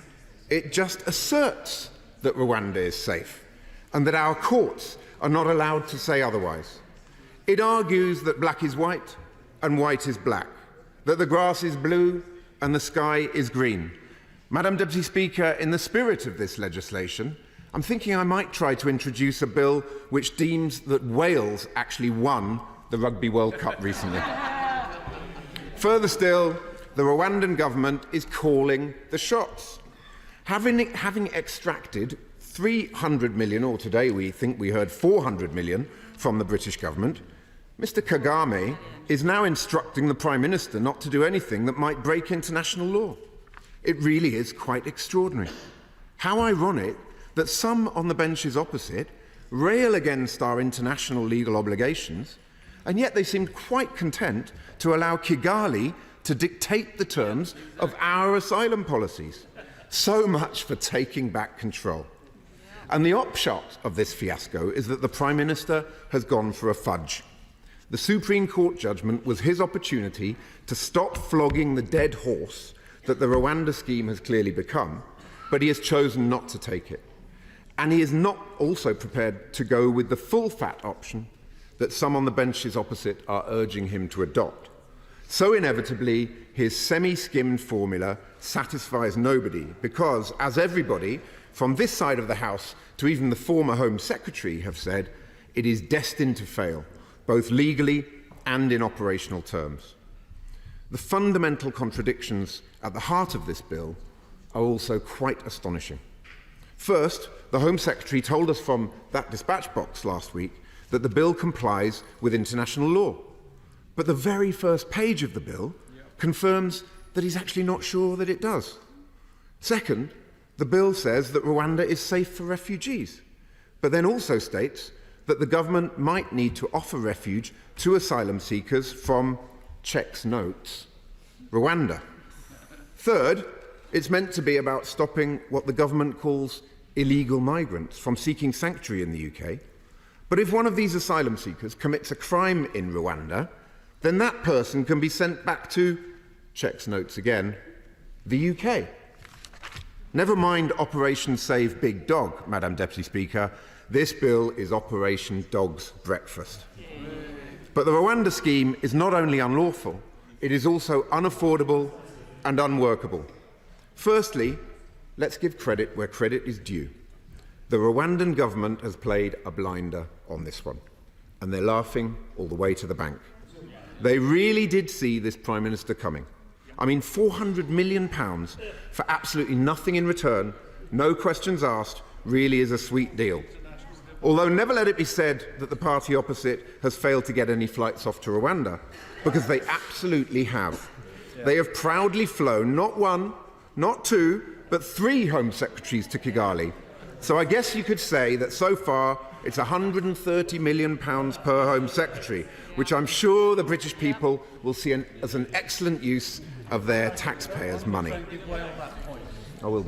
It just asserts that Rwanda is safe and that our courts are not allowed to say otherwise. It argues that black is white and white is black, that the grass is blue and the sky is green. Madam Deputy Speaker, in the spirit of this legislation, I'm thinking I might try to introduce a bill which deems that Wales actually won the Rugby World Cup recently. Further still, the Rwandan government is calling the shots. Having extracted 300 million, or today we think we heard 400 million, from the British government, Mr. Kagame is now instructing the Prime Minister not to do anything that might break international law. It really is quite extraordinary. How ironic that some on the benches opposite rail against our international legal obligations, and yet they seemed quite content to allow Kigali to dictate the terms of our asylum policies. So much for taking back control. And the upshot of this fiasco is that the Prime Minister has gone for a fudge. The Supreme Court judgment was his opportunity to stop flogging the dead horse that the Rwanda scheme has clearly become, but he has chosen not to take it. And he is not also prepared to go with the full-fat option that some on the benches opposite are urging him to adopt. So inevitably, his semi-skimmed formula satisfies nobody because, as everybody, from this side of the House to even the former Home Secretary have said, it is destined to fail, both legally and in operational terms. The fundamental contradictions at the heart of this bill are also quite astonishing. First, the Home Secretary told us from that dispatch box last week that the bill complies with international law. But the very first page of the bill confirms that he's actually not sure that it does. Second, the bill says that Rwanda is safe for refugees, but then also states that the government might need to offer refuge to asylum seekers from, checks notes, Rwanda. Third, it's meant to be about stopping what the government calls illegal migrants from seeking sanctuary in the UK. But if one of these asylum seekers commits a crime in Rwanda, then that person can be sent back to checks notes again, the UK. Never mind Operation Save Big Dog, Madam Deputy Speaker. This bill is Operation Dog's Breakfast. But the Rwanda scheme is not only unlawful, it is also unaffordable and unworkable. Firstly, let's give credit where credit is due. The Rwandan government has played a blinder on this one, and they're laughing all the way to the bank. They really did see this Prime Minister coming. I mean, £400 million for absolutely nothing in return, no questions asked, really is a sweet deal. Although never let it be said that the party opposite has failed to get any flights off to Rwanda, because they absolutely have. They have proudly flown not one, not two, but 3 Home Secretaries to Kigali. So I guess you could say that so far it's £130 million per Home Secretary, which I'm sure the British people will see as an excellent use of their taxpayers' money. I will.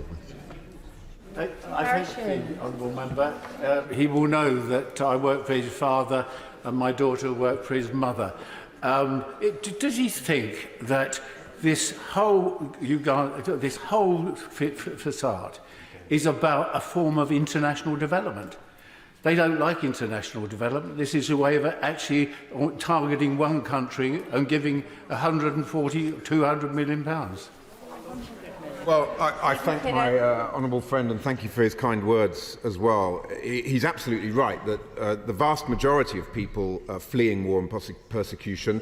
I think the honourable member, he will know that I work for his father and my daughter worked for his mother. Does he think that this whole facade is about a form of international development? They don't like international development. This is a way of actually targeting one country and giving 140, 200 million pounds. Well, I thank my honourable friend and thank you for his kind words as well. He's absolutely right that the vast majority of people fleeing war and persecution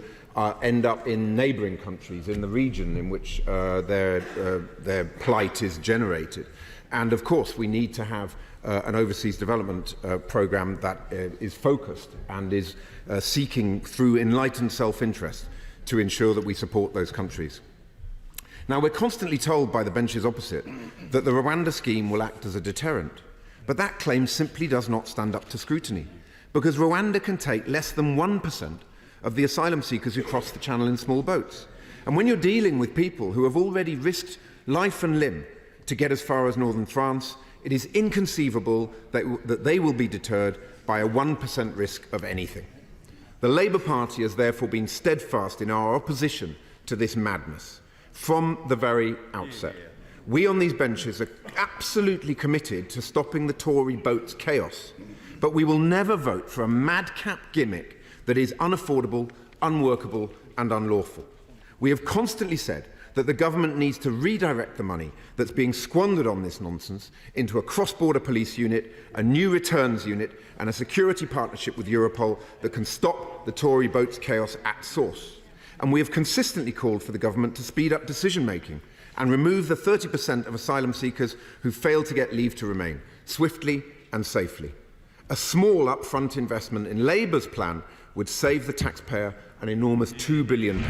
end up in neighbouring countries in the region in which their plight is generated. And of course, we need to have an overseas development programme that is focused and is seeking through enlightened self-interest to ensure that we support those countries. Now, we're constantly told by the benches opposite that the Rwanda scheme will act as a deterrent, but that claim simply does not stand up to scrutiny, because Rwanda can take less than 1% of the asylum seekers who cross the channel in small boats. And when you're dealing with people who have already risked life and limb to get as far as northern France, it is inconceivable that they will be deterred by a 1% risk of anything. The Labour Party has therefore been steadfast in our opposition to this madness from the very outset. We on these benches are absolutely committed to stopping the Tory boat's chaos, but we will never vote for a madcap gimmick that is unaffordable, unworkable and unlawful. We have constantly said that the government needs to redirect the money that's being squandered on this nonsense into a cross-border police unit, a new returns unit and a security partnership with Europol that can stop the Tory boat's chaos at source. And we have consistently called for the government to speed up decision-making and remove the 30% of asylum seekers who fail to get leave to remain, swiftly and safely. A small upfront investment in Labour's plan would save the taxpayer an enormous £2 billion.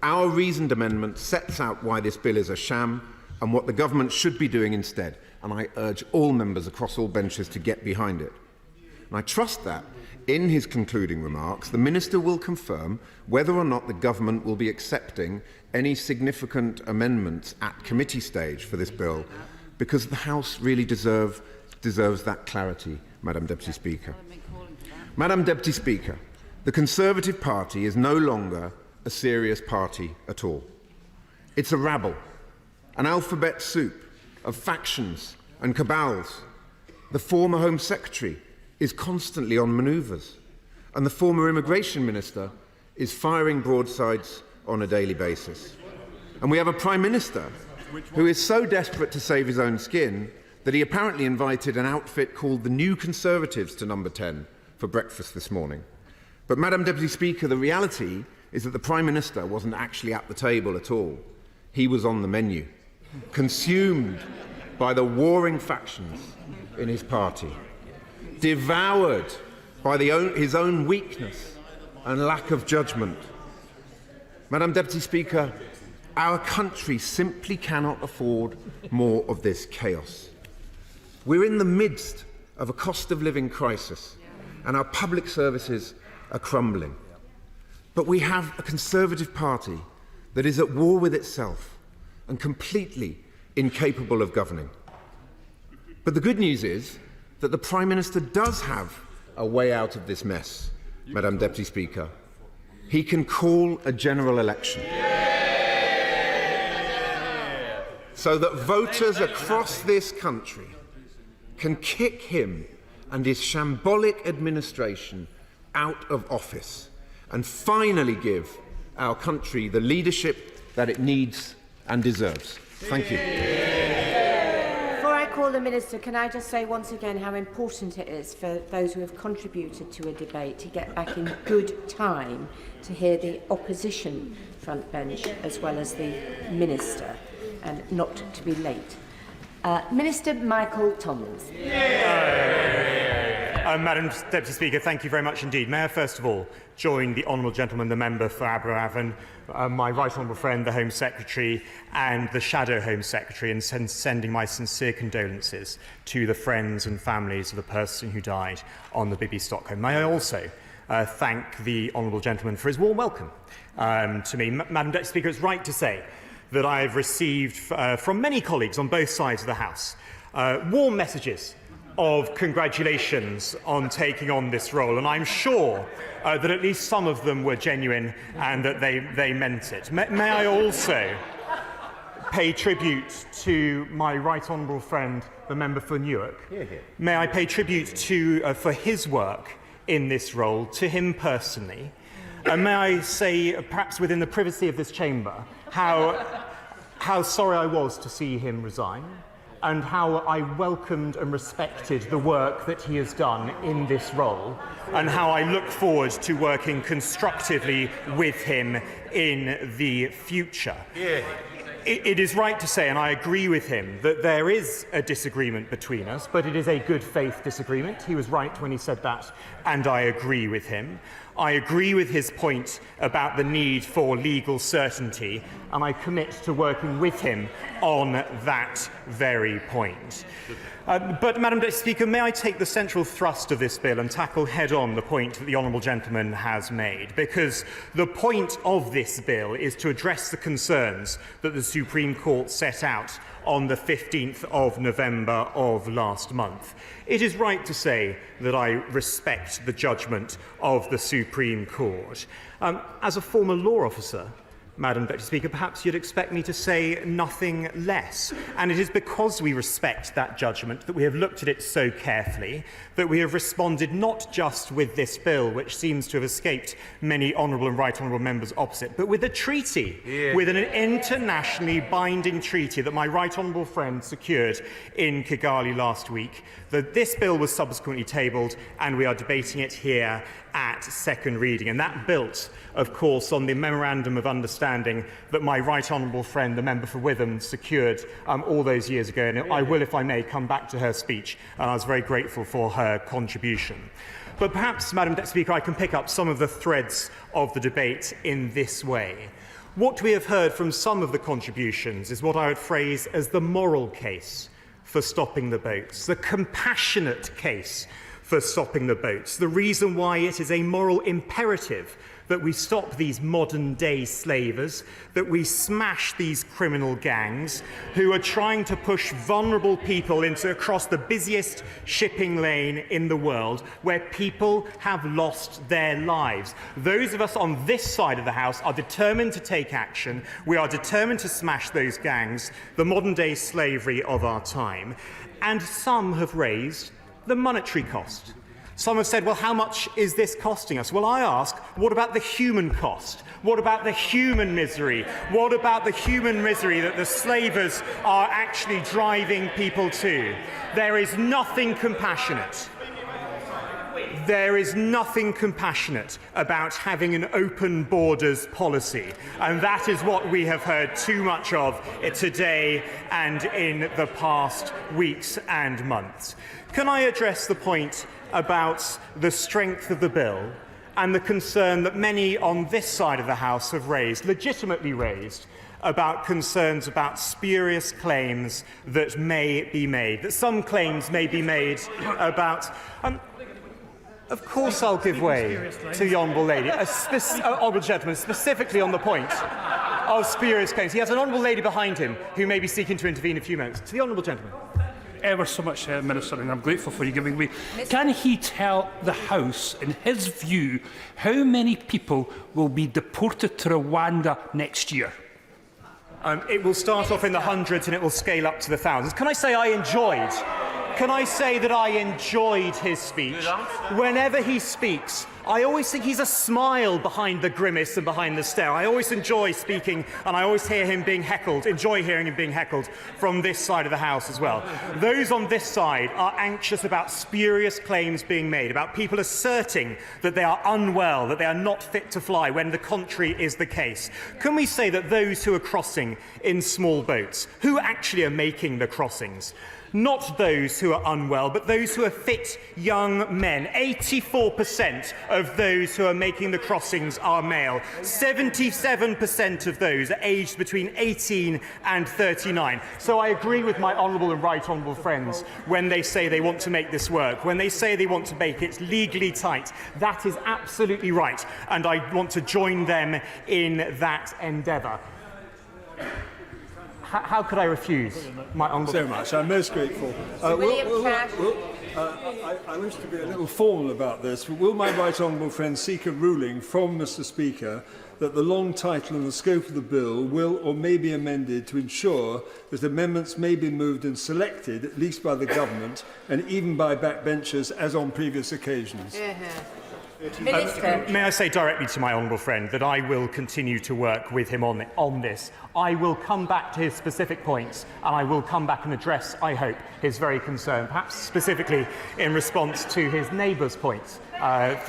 Our reasoned amendment sets out why this bill is a sham and what the government should be doing instead, and I urge all members across all benches to get behind it. And I trust that, in his concluding remarks, the Minister will confirm whether or not the government will be accepting any significant amendments at committee stage for this bill, because the House really deserves that clarity, Madam Deputy Speaker. Madam Deputy Speaker, the Conservative Party is no longer a serious party at all. It's a rabble, an alphabet soup of factions and cabals. The former Home Secretary is constantly on manoeuvres, and the former Immigration Minister is firing broadsides on a daily basis. And we have a Prime Minister who is so desperate to save his own skin that he apparently invited an outfit called the New Conservatives to number 10 for breakfast this morning. But, Madam Deputy Speaker, the reality is that the Prime Minister wasn't actually at the table at all. He was on the menu, consumed by the warring factions in his party, devoured by his own weakness and lack of judgment. Madam Deputy Speaker, our country simply cannot afford more of this chaos. We're in the midst of a cost of living crisis, and our public services are crumbling. But we have a Conservative Party that is at war with itself and completely incapable of governing. But the good news is that the Prime Minister does have a way out of this mess, Madam Deputy Speaker. He can call a general election. so that voters across this country can kick him and his shambolic administration out of office and finally give our country the leadership that it needs and deserves. Thank you. Before I call the Minister, can I just say once again how important it is for those who have contributed to a debate to get back in good time to hear the opposition front bench as well as the Minister, and not to be late. Minister Michael Tomlins. Madam Deputy Speaker, thank you very much indeed. May I first of all join the honourable gentleman, the member for Aberavon, my right honourable friend, the Home Secretary, and the Shadow Home Secretary, in sending my sincere condolences to the friends and families of the person who died on the Bibby Stockholm. May I also thank the honourable gentleman for his warm welcome to me. Madam Deputy Speaker, it's right to say that I have received from many colleagues on both sides of the House warm messages of congratulations on taking on this role, and I'm sure that at least some of them were genuine and that they meant it. May I also pay tribute to my right honourable friend, the member for Newark. May I pay tribute to for his work in this role, to him personally. And may I say, perhaps within the privacy of this chamber, how sorry I was to see him resign, and how I welcomed and respected the work that he has done in this role, and how I look forward to working constructively with him in the future. It is right to say, and I agree with him, that there is a disagreement between us, but it is a good faith disagreement. He was right when he said that, and I agree with him. I agree with his point about the need for legal certainty, and I commit to working with him on that very point. But, Madam Deputy Speaker, may I take the central thrust of this bill and tackle head-on the point that the honourable gentleman has made? Because the point of this bill is to address the concerns that the Supreme Court set out on the 15th of November of last month. It is right to say that I respect the judgment of the Supreme Court. As a former law officer, Madam Deputy Speaker, perhaps you'd expect me to say nothing less. And it is because we respect that judgment that we have looked at it so carefully, that we have responded not just with this bill, which seems to have escaped many honourable and right honourable members opposite, but with a treaty, with an internationally binding treaty that my right honourable friend secured in Kigali last week. This bill was subsequently tabled, and we are debating it here at second reading. And that built, of course, on the Memorandum of Understanding that my right honourable friend, the member for Witham, secured all those years ago. And I will, if I may, come back to her speech, and I was very grateful for her contribution. But perhaps, Madam Deputy Speaker, I can pick up some of the threads of the debate in this way. What we have heard from some of the contributions is what I would phrase as the moral case for stopping the boats, the compassionate case for stopping the boats, the reason why it is a moral imperative that we stop these modern-day slavers, that we smash these criminal gangs who are trying to push vulnerable people across the busiest shipping lane in the world, where people have lost their lives. Those of us on this side of the House are determined to take action. We are determined to smash those gangs, the modern-day slavery of our time. And some have raised the monetary cost. Some have said, well, how much is this costing us? Well, I ask, what about the human cost? What about the human misery? What about the human misery that the slavers are actually driving people to? There is nothing compassionate. There is nothing compassionate about having an open borders policy, and that is what we have heard too much of today and in the past weeks and months. Can I address the point about the strength of the bill and the concern that many on this side of the House have raised, legitimately raised, about concerns about spurious claims that may be made, that some claims may be made about... Of course I'll give way to the honourable lady, honourable gentleman, specifically on the point of spurious claims. He has an honourable lady behind him who may be seeking to intervene in a few minutes. To the honourable gentleman. Ever so much, Minister, and I'm grateful for you giving me. Can he tell the House, in his view, how many people will be deported to Rwanda next year? It will start off in the hundreds and it will scale up to the thousands. Can I say I enjoyed? Can I say that I enjoyed his speech? Whenever he speaks, I always think he's a smile behind the grimace and behind the stare. I always enjoy speaking, and I always hear him being heckled, enjoy hearing him being heckled from this side of the House as well. Those on this side are anxious about spurious claims being made, about people asserting that they are unwell, that they are not fit to fly, when the contrary is the case. Can we say that those who are crossing in small boats, who actually are making the crossings, not those who are unwell, but those who are fit young men. 84% of those who are making the crossings are male. 77% of those are aged between 18 and 39. So I agree with my honourable and right honourable friends when they say they want to make this work, when they say they want to make it legally tight. That is absolutely right, and I want to join them in that endeavour. How could I refuse, my honourable? So much. I'm most grateful. I wish to be a little formal about this. Will my right honourable friend seek a ruling from Mr. Speaker that the long title and the scope of the bill will or may be amended to ensure that amendments may be moved and selected, at least by the government, and even by backbenchers, as on previous occasions? Minister. May I say directly to my honourable friend that I will continue to work with him on this. I will come back to his specific points, and I will come back and address, I hope, his very concern, perhaps specifically in response to his neighbour's points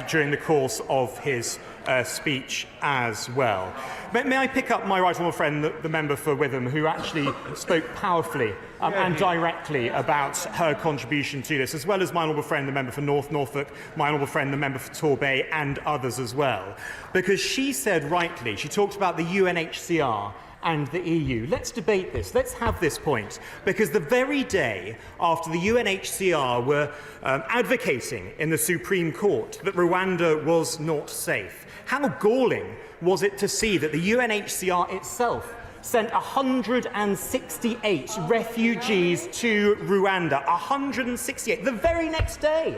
during the course of his speech as well. May I pick up my right honourable friend, the member for Witham, who actually spoke powerfully and directly about her contribution to this, as well as my honourable friend, the member for North Norfolk, my honourable friend, the member for Torbay, and others as well. Because she said rightly, she talked about the UNHCR and the EU. Let's debate this. Let's have this point. Because the very day after the UNHCR were advocating in the Supreme Court that Rwanda was not safe, how galling was it to see that the UNHCR itself sent 168 refugees to Rwanda, 168, the very next day,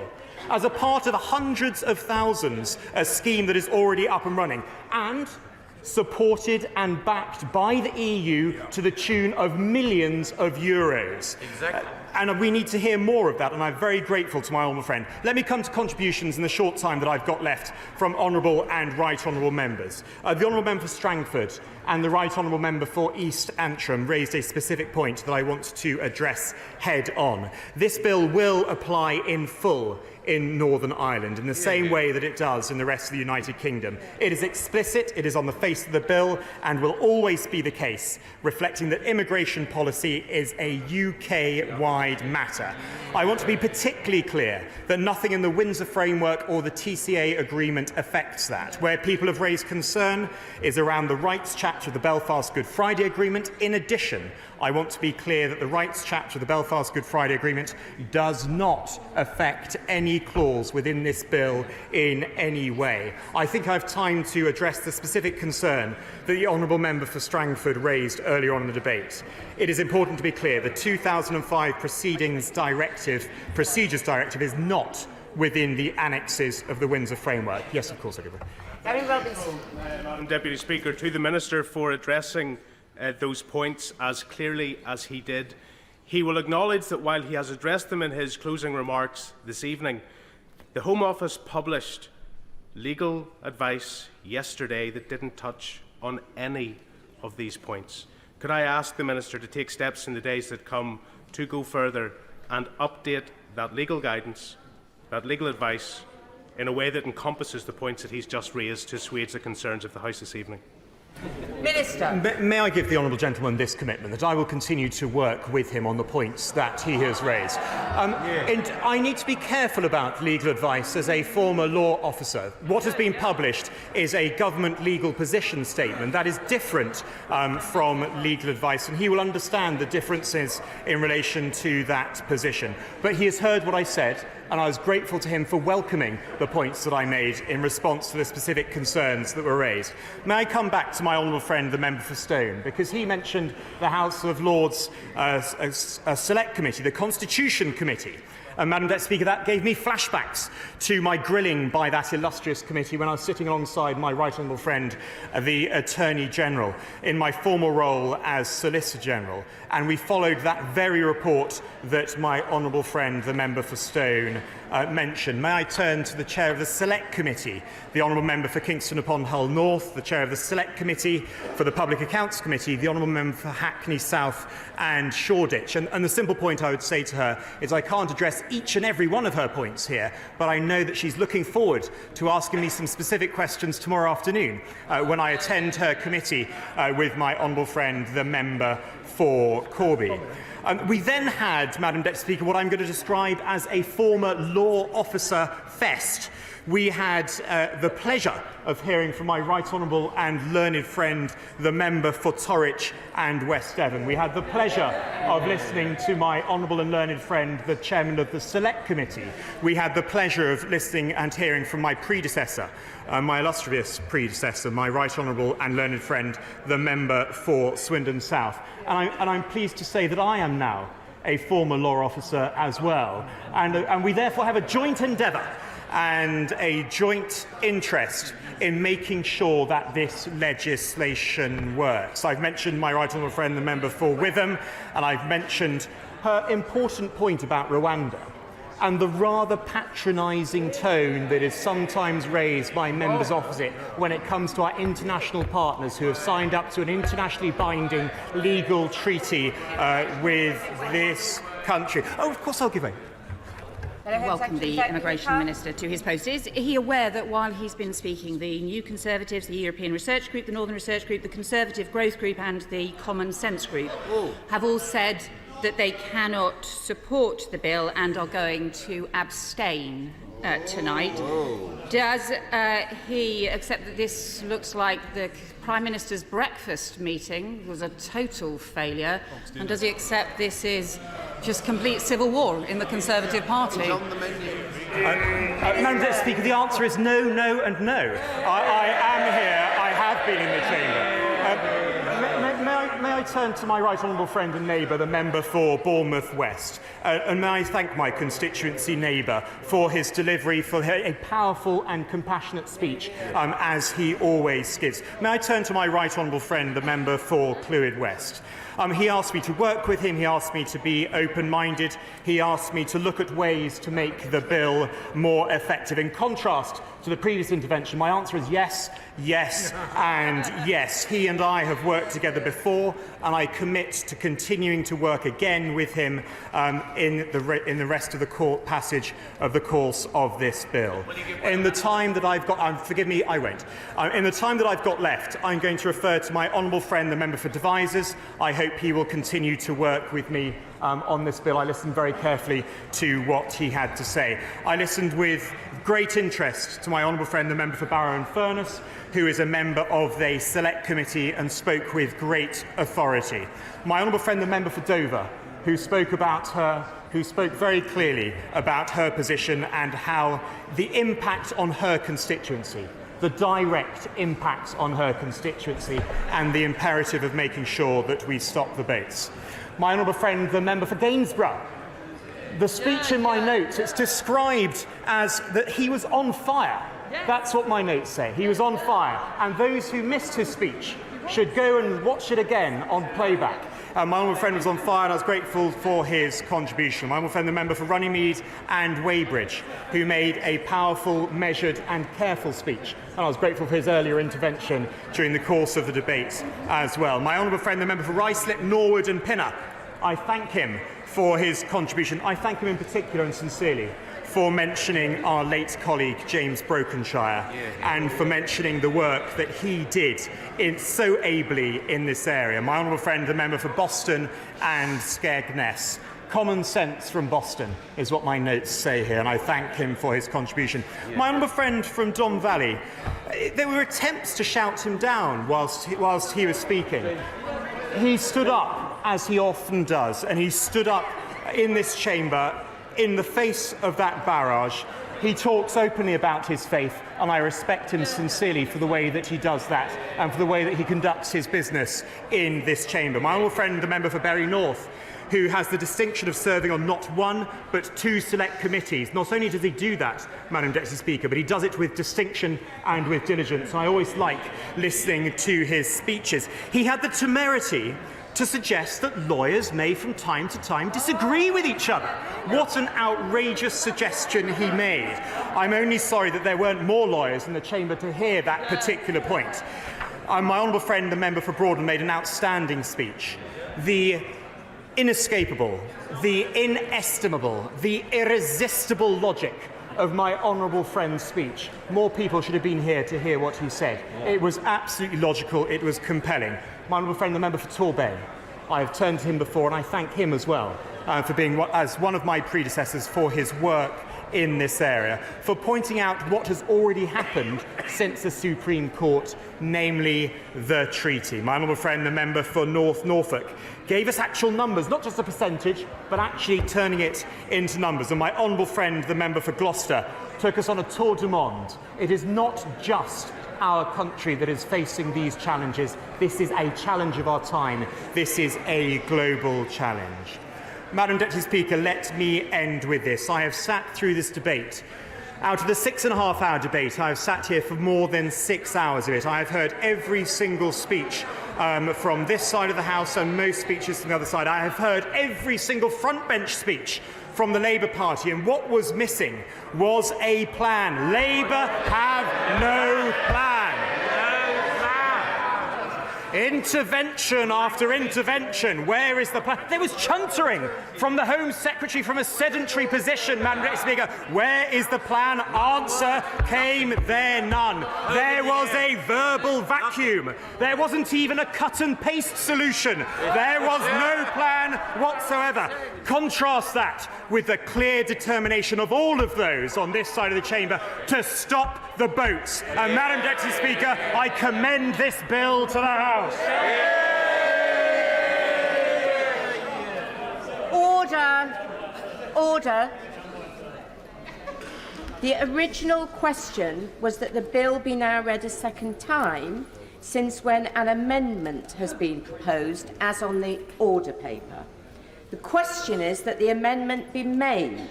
as a part of the hundreds of thousands, a scheme that is already up and running, and supported and backed by the EU to the tune of millions of euros. Exactly. And we need to hear more of that, and I'm very grateful to my honourable friend. Let me come to contributions in the short time that I've got left from honourable and right honourable members. The honourable member for Strangford and the right honourable member for East Antrim raised a specific point that I want to address head on. This bill will apply in full in Northern Ireland in the same way that it does in the rest of the United Kingdom. It is explicit, it is on the face of the bill, and will always be the case, reflecting that immigration policy is a UK-wide matter. I want to be particularly clear that nothing in the Windsor Framework or the TCA agreement affects that. Where people have raised concern is around the rights chapter of the Belfast Good Friday Agreement. In addition, I want to be clear that the rights chapter of the Belfast Good Friday Agreement does not affect any clause within this bill in any way. I think I have time to address the specific concern that the honourable member for Strangford raised earlier on in the debate. It is important to be clear the 2005 Procedures Directive is not within the annexes of the Windsor Framework. Yes, of course, I do. Gary Robinson. Madam Deputy Speaker, to the Minister for addressing those points as clearly as he did. He will acknowledge that while he has addressed them in his closing remarks this evening, the Home Office published legal advice yesterday that didn't touch on any of these points. Could I ask the Minister to take steps in the days that come to go further and update that legal guidance, that legal advice, in a way that encompasses the points that he's just raised to assuage the concerns of the House this evening? Minister. May I give the honourable gentleman this commitment, that I will continue to work with him on the points that he has raised. And I need to be careful about legal advice as a former law officer. What has been published is a government legal position statement that is different from legal advice, and he will understand the differences in relation to that position. But he has heard what I said, and I was grateful to him for welcoming the points that I made in response to the specific concerns that were raised. May I come back to my honourable friend, the member for Stone, because he mentioned the House of Lords Select Committee, the Constitution Committee. And, Madam Deputy Speaker, that gave me flashbacks to my grilling by that illustrious committee when I was sitting alongside my right honourable friend, the Attorney General, in my formal role as Solicitor General. And we followed that very report that my honourable friend, the member for Stone, mentioned. May I turn to the Chair of the Select Committee, the Honourable Member for Kingston upon Hull North, the Chair of the Select Committee for the Public Accounts Committee, the Honourable Member for Hackney South and Shoreditch. And the simple point I would say to her is I can't address each and every one of her points here, but I know that she's looking forward to asking me some specific questions tomorrow afternoon when I attend her committee with my honourable friend, the member for Corby. We then had, Madam Deputy Speaker, what I'm going to describe as a former law officer fest. We had the pleasure of hearing from my right honourable and learned friend, the member for Torwich and West Devon. We had the pleasure of listening to my honourable and learned friend, the chairman of the Select Committee. We had the pleasure of listening and hearing from my predecessor, my illustrious predecessor, my right honourable and learned friend, the member for Swindon South. And I'm pleased to say that I am now a former law officer as well. And we therefore have a joint endeavour and a joint interest in making sure that this legislation works. I've mentioned my right honourable friend, the member for Witham, and I've mentioned her important point about Rwanda and the rather patronising tone that is sometimes raised by members opposite when it comes to our international partners who have signed up to an internationally binding legal treaty with this country. Oh, of course I'll give way. Welcome the Immigration Minister to his post. Is he aware that while he's been speaking, the New Conservatives, the European Research Group, the Northern Research Group, the Conservative Growth Group and the Common Sense Group have all said that they cannot support the bill and are going to abstain tonight? Does he accept that this looks like the Prime Minister's breakfast meeting was a total failure? And does he accept this is just complete civil war in the Conservative Party? Madam Deputy Speaker, the answer is no, no and no. I am here. I have been in the chamber. May I turn to my right honourable friend and neighbour, the member for Bournemouth West, and may I thank my constituency neighbour for his delivery, for a powerful and compassionate speech, as he always gives. May I turn to my right honourable friend, the member for Clwyd West. He asked me to work with him, he asked me to be open-minded, he asked me to look at ways to make the bill more effective. In contrast to the previous intervention, my answer is yes, yes and yes. He and I have worked together before and I commit to continuing to work again with him in the rest of the passage of the course of this bill. In the time that I've got, forgive me, I won't. In the time that I've got left, I'm going to refer to my honourable friend, the member for Devizes. I hope he will continue to work with me on this bill. I listened very carefully to what he had to say. I listened with great interest to my honourable friend, the member for Barrow and Furness, who is a member of the Select Committee and spoke with great authority. My honourable friend, the member for Dover, who spoke very clearly about her position and how the impact on her constituency, the direct impact on her constituency, and the imperative of making sure that we stop the boats. My honourable friend, the member for Gainsborough, the speech in my notes, it's described as that he was on fire. That's what my notes say. He was on fire. And those who missed his speech should go and watch it again on playback. My honourable friend was on fire and I was grateful for his contribution. My honourable friend, the member for Runnymede and Weybridge, who made a powerful, measured and careful speech. And I was grateful for his earlier intervention during the course of the debates as well. My honourable friend, the member for Ruislip, Norwood and Pinner, I thank him for his contribution. I thank him in particular and sincerely for mentioning our late colleague James Brokenshire and for mentioning the work that he did so ably in this area. My honourable friend, the member for Boston and Skegness. Common sense from Boston is what my notes say here, and I thank him for his contribution. My honourable friend from Don Valley, there were attempts to shout him down whilst he was speaking. He stood up, as he often does, and he stood up in this chamber in the face of that barrage He talks openly about his faith, and I respect him sincerely for the way that he does that and for the way that he conducts his business in this chamber. My honourable friend, the member for Bury North, who has the distinction of serving on not one but two select committees. Not only does he do that, Madam Deputy Speaker, but he does it with distinction and with diligence. I always like listening to his speeches. He had the temerity to suggest that lawyers may from time to time disagree with each other. What an outrageous suggestion he made. I'm only sorry that there weren't more lawyers in the chamber to hear that particular point. My honourable friend, the member for Broughton, made an outstanding speech. The inescapable, the inestimable, the irresistible logic of my honourable friend's speech. More people should have been here to hear what he said. It was absolutely logical, it was compelling. My honourable friend, the member for Torbay, I have turned to him before and I thank him as well for being, as one of my predecessors, for his work in this area, for pointing out what has already happened since the Supreme Court, namely the treaty. My honourable friend, the member for North Norfolk, gave us actual numbers, not just a percentage, but actually turning it into numbers. And my honourable friend, the member for Gloucester, took us on a tour du monde. It is not just our country that is facing these challenges. This is a challenge of our time. This is a global challenge. Madam Deputy Speaker, let me end with this. I have sat through this debate. Out of the 6.5-hour debate, I have sat here for more than 6 hours of it. I have heard every single speech from this side of the House and most speeches from the other side. I have heard every single front bench speech from the Labour Party, and what was missing was a plan. Labour have no plan. Intervention after intervention. Where is the plan? There was chuntering from the Home Secretary from a sedentary position, Madam Deputy Speaker. Where is the plan? Answer came there none. There was a verbal vacuum. There wasn't even a cut and paste solution. There was no plan whatsoever. Contrast that with the clear determination of all of those on this side of the chamber to stop the boats. And Madam Deputy Speaker, I commend this bill to the House. Order. Order. The original question was that the bill be now read a second time, since when an amendment has been proposed, as on the order paper. The question is that the amendment be made.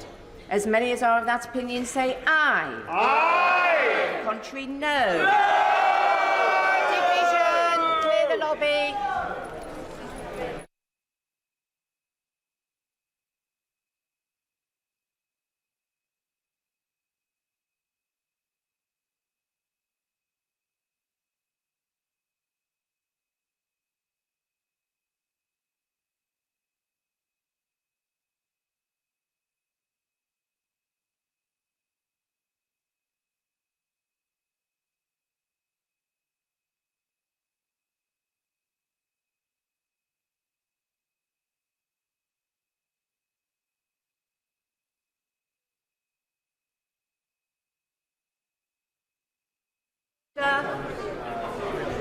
As many as are of that opinion say aye. Aye. Contrary, no. Division. Clear the lobby.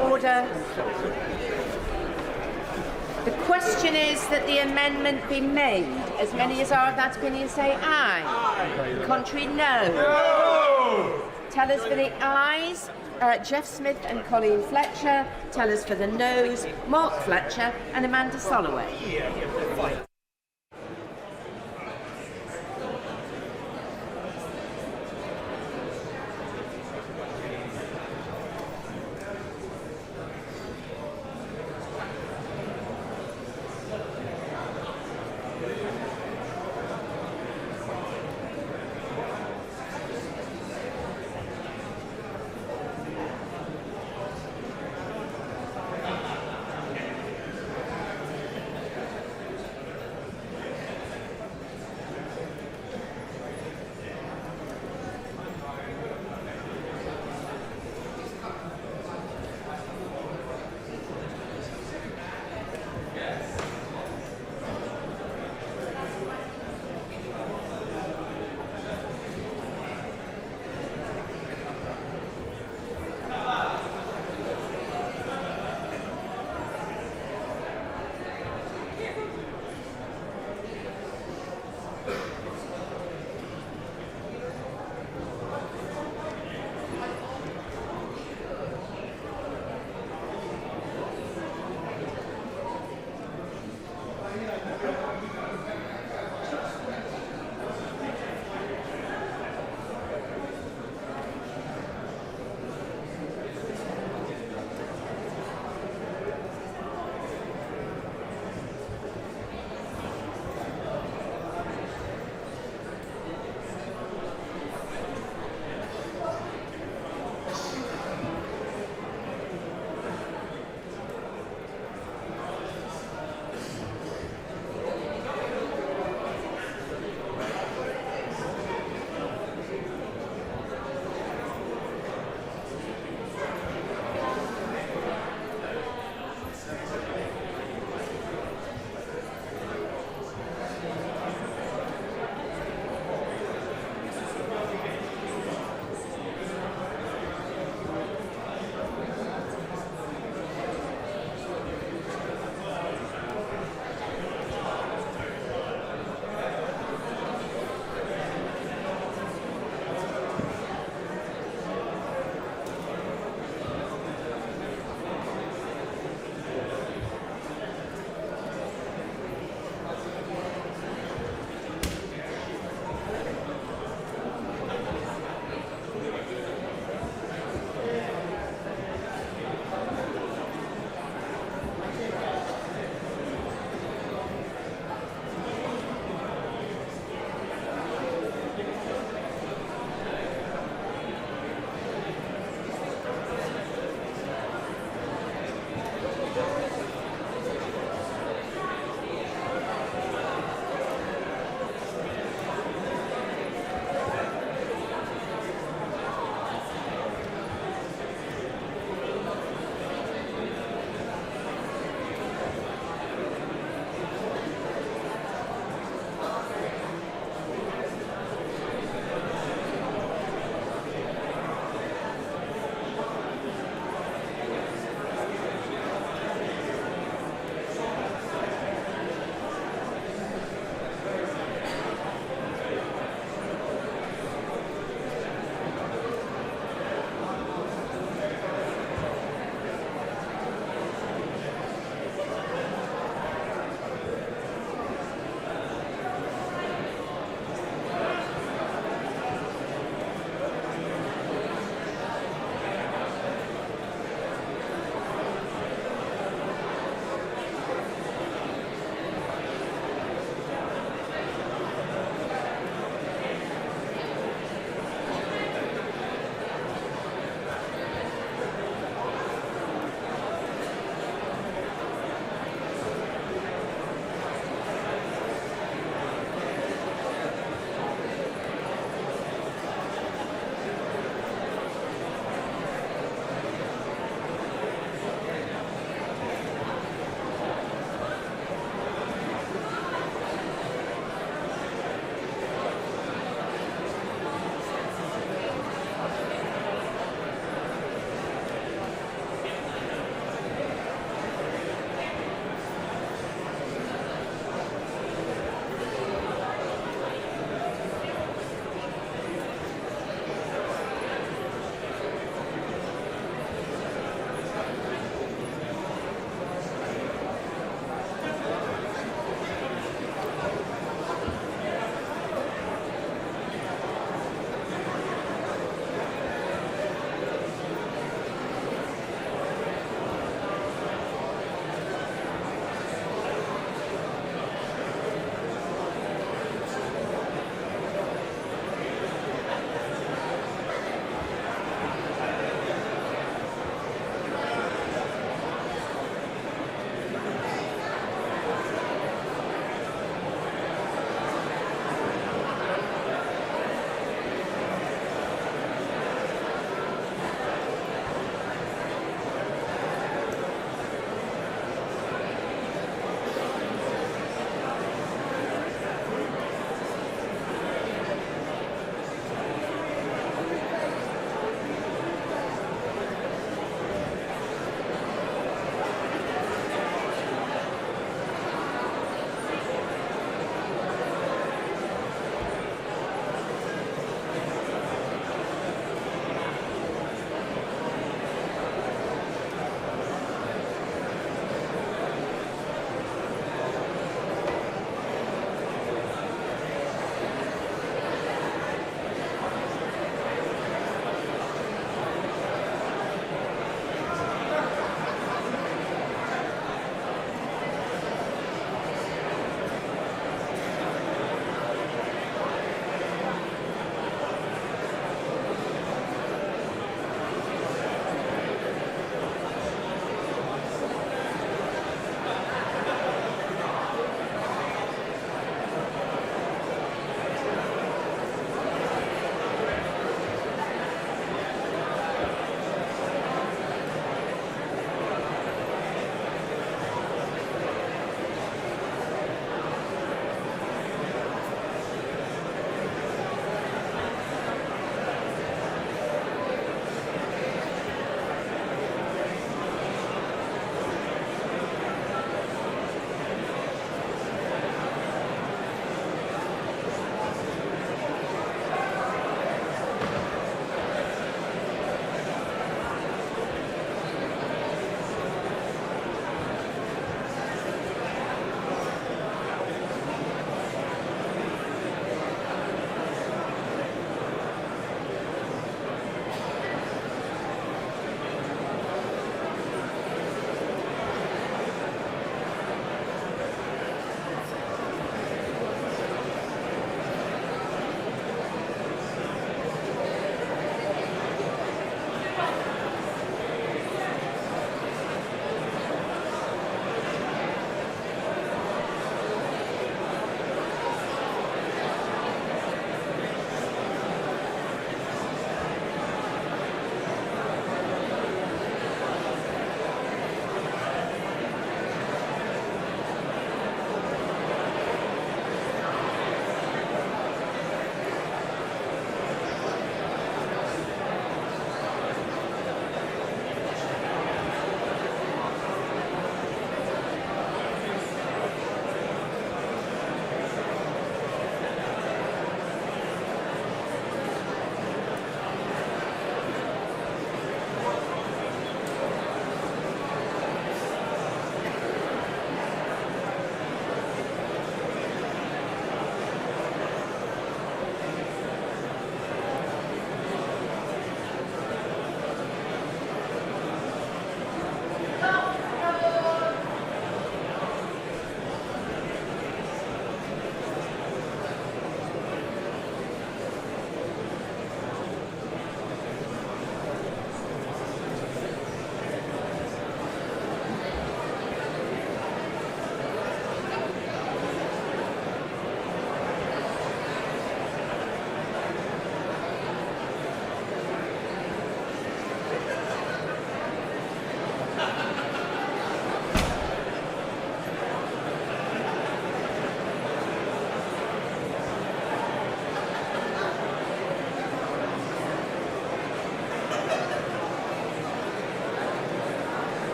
Order. The question is that the amendment be made. As many as are of that opinion say aye. Aye. Contrary, no. No. Tellers for the ayes, Jeff Smith and Colleen Fletcher. Tellers for the noes, Mark Fletcher and Amanda Soloway.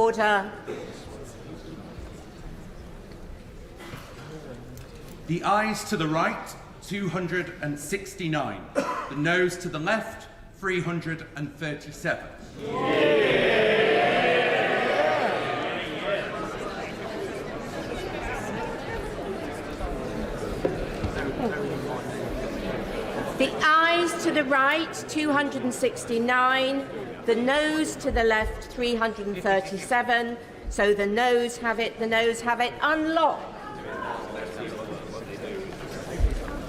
Order. The ayes to the right, 269. The noes to the left, 337. The ayes to the right, 269. The noes to the left, 337. So the noes have it, the noes have it. Unlock.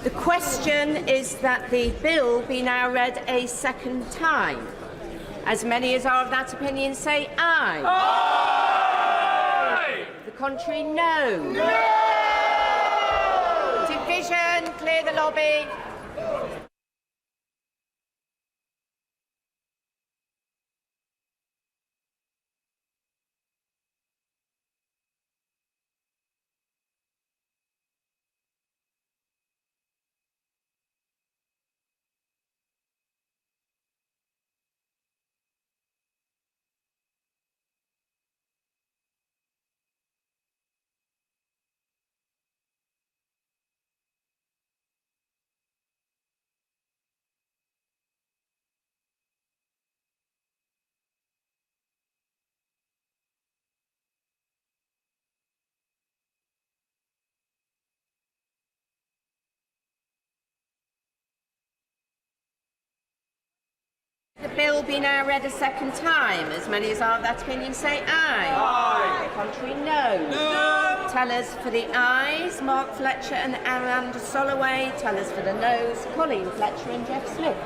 The question is that the bill be now read a second time. As many as are of that opinion say aye. Aye! The contrary, no. No! Division, clear the lobby. The bill be now read a second time. As many as are of that opinion say aye. Aye. Contrary, no. No. Tellers for the ayes, Mark Fletcher and Amanda Soloway. Tellers for the noes, Colleen Fletcher and Jeff Smith.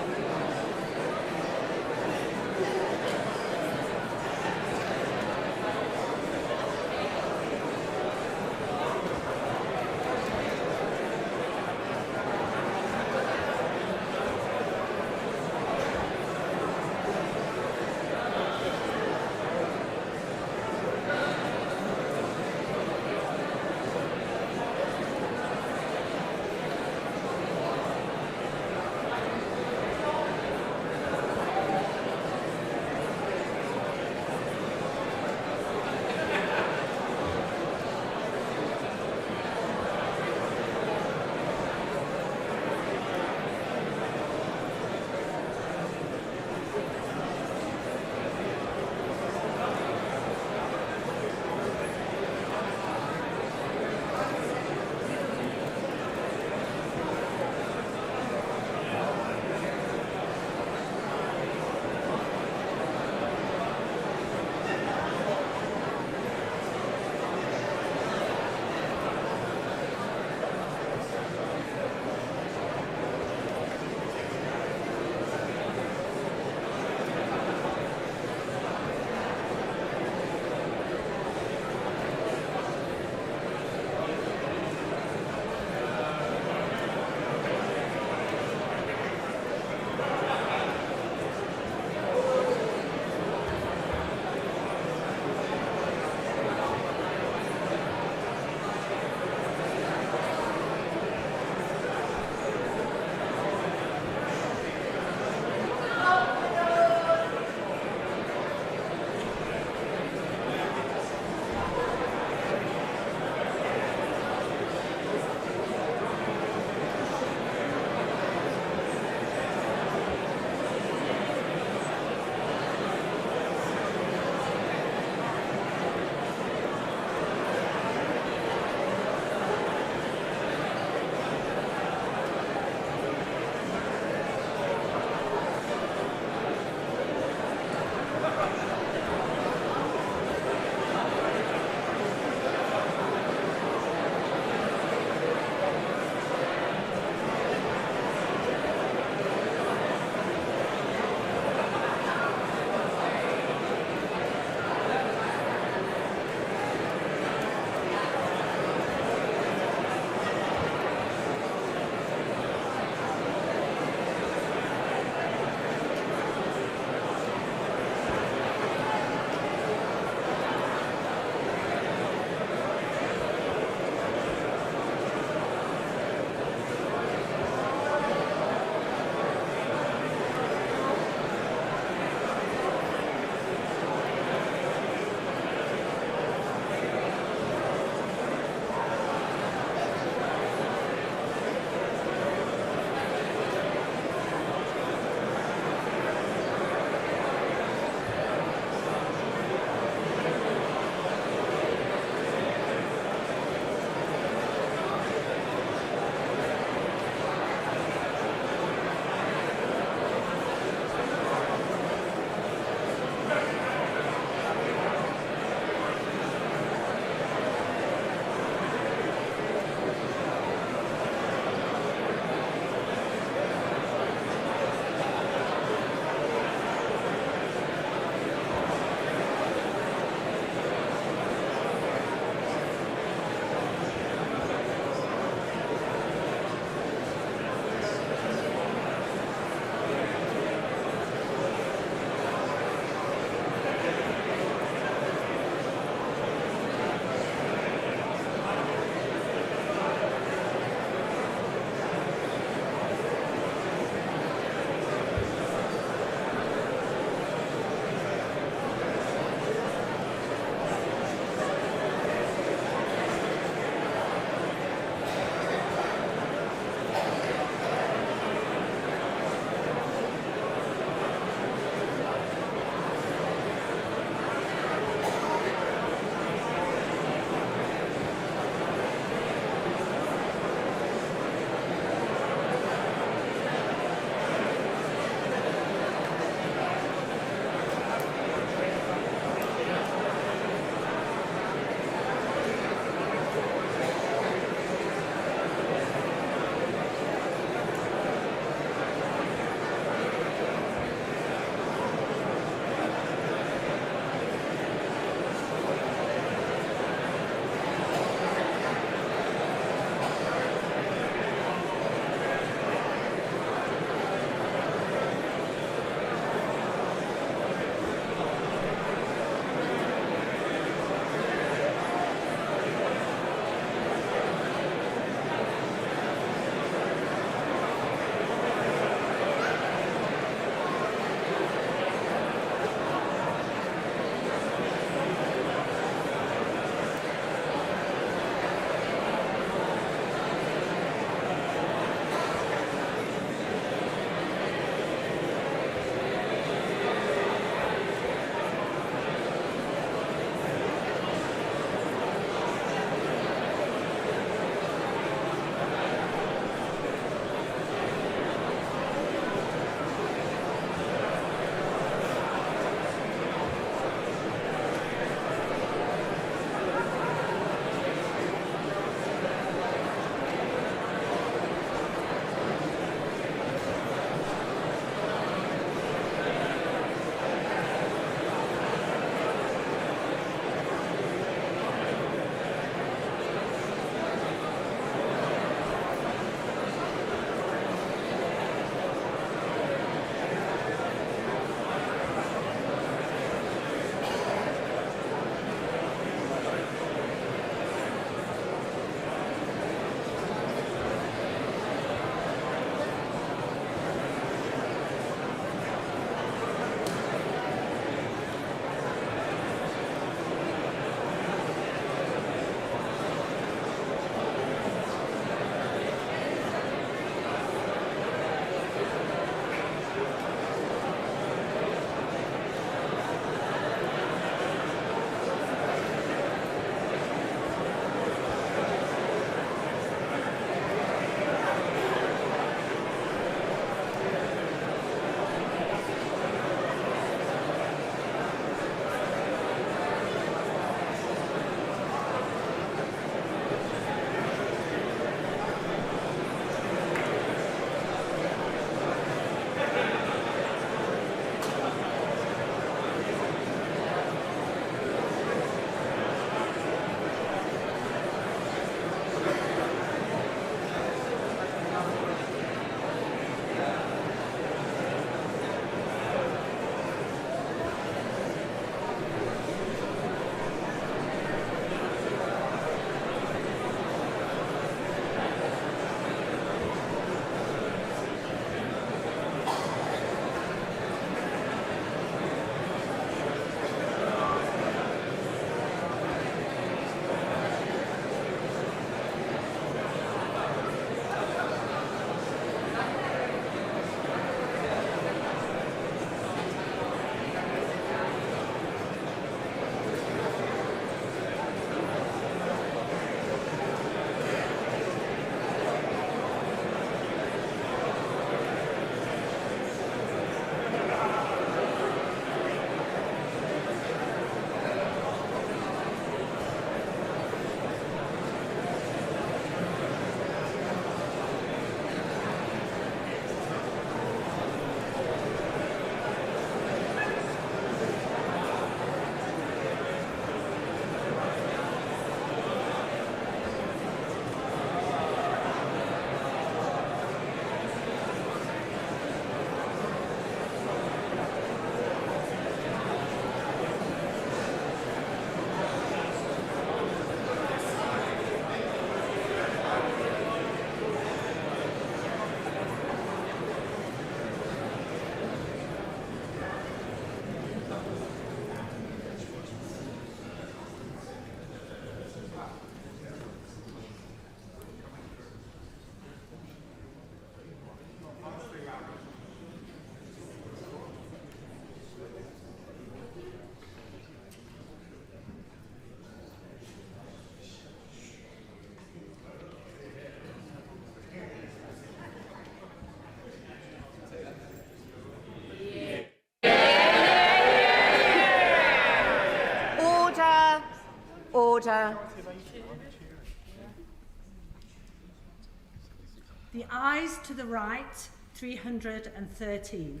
The ayes to the right, 313.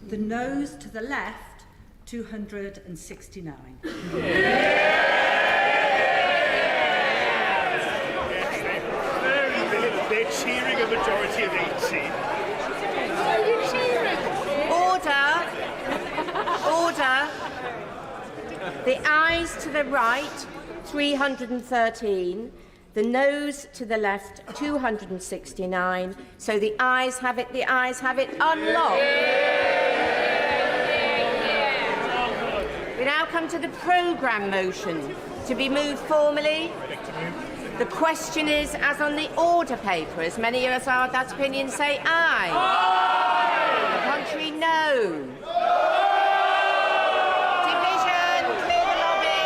The noes to the left, 269. They're cheering a majority of 80. Order. The ayes to the right, 313. The noes to the left, 269. So the ayes have it, unlocked. We now come to the programme motion. To be moved formally. The question is, as on the order paper, as many of us are of that opinion say aye. Aye. The contrary, no. Division, clear the lobby.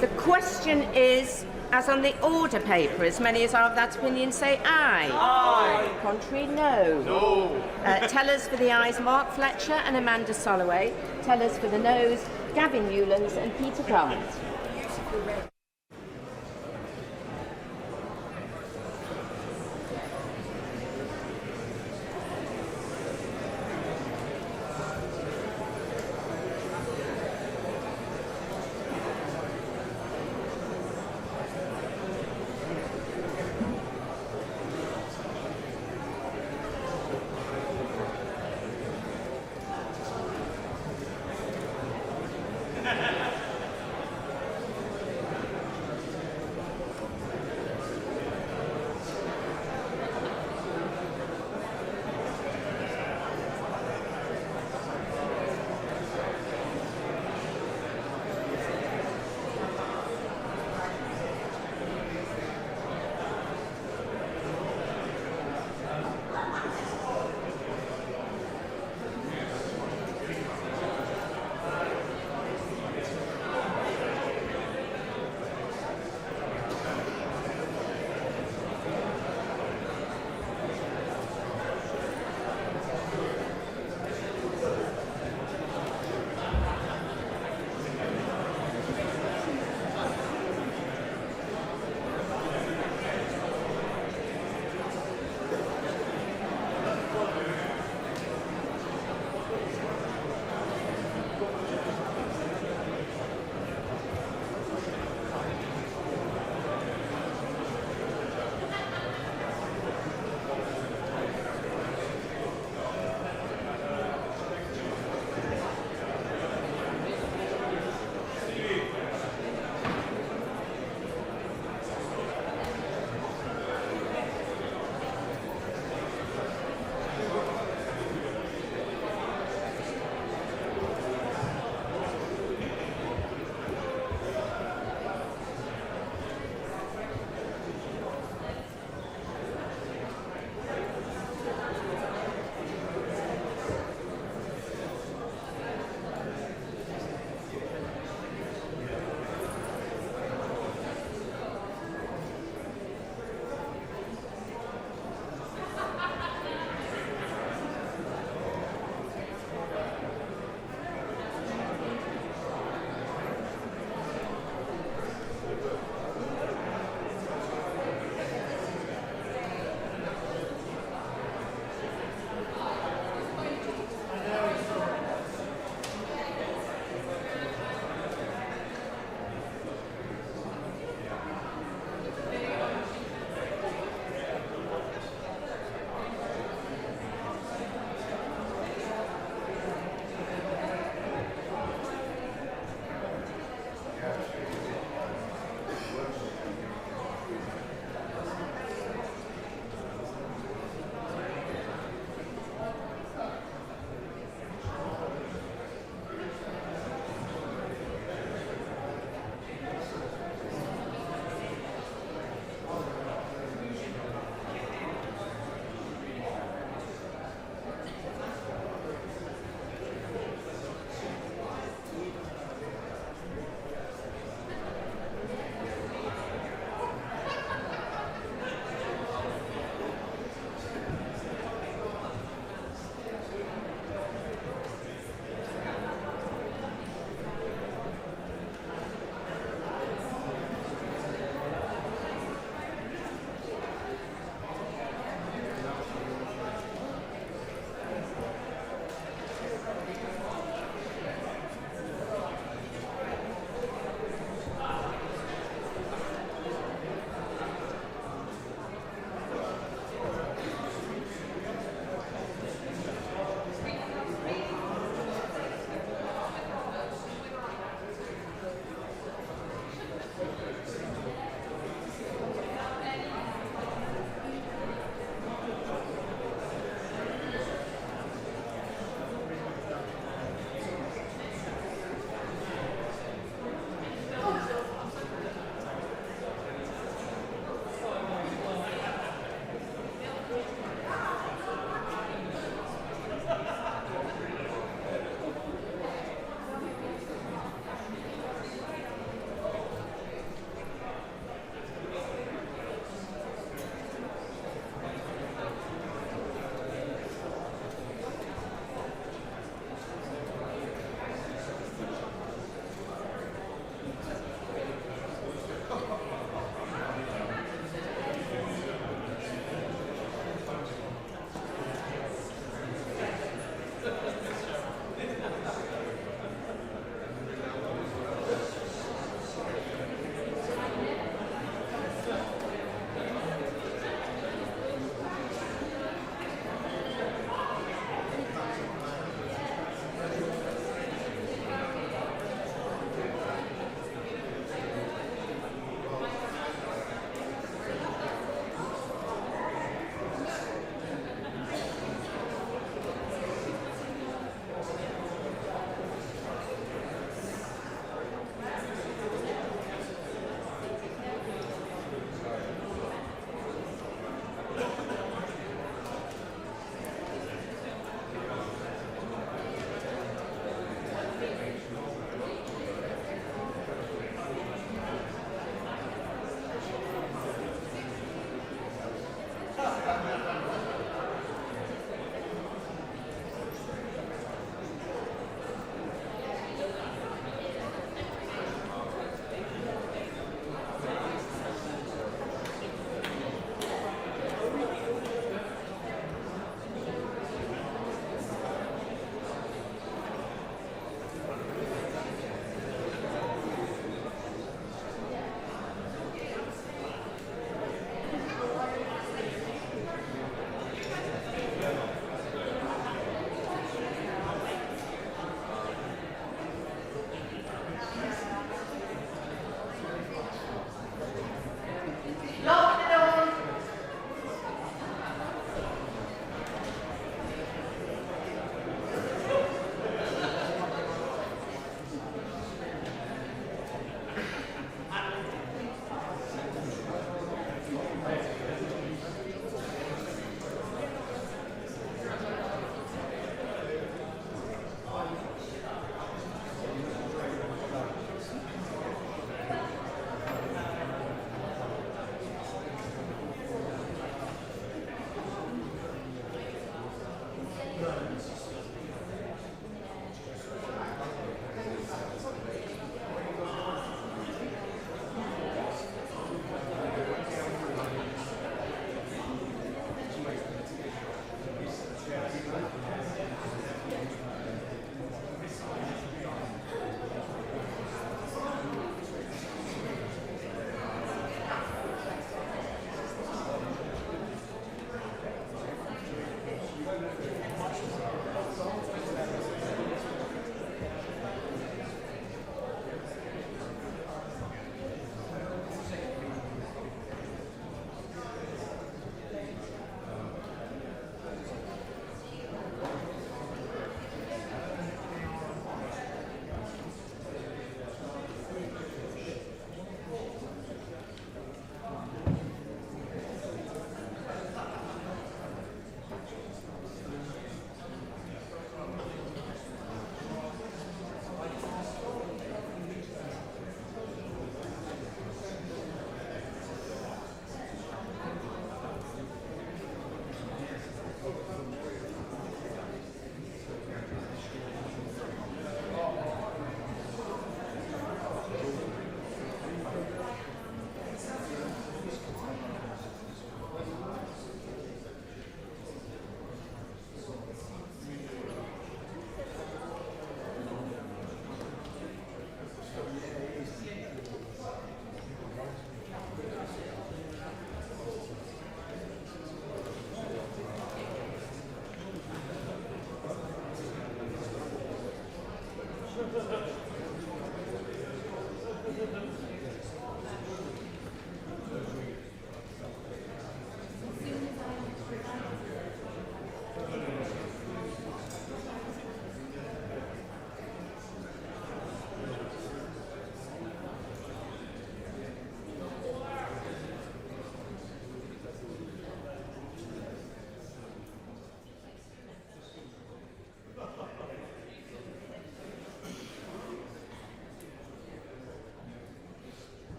The question is, as on the order paper, as many as are of that opinion say aye. Aye. Contrary, no. No. Tellers for the ayes, Mark Fletcher and Amanda Soloway. Tellers for the noes, Gavin Newlands and Peter Grant.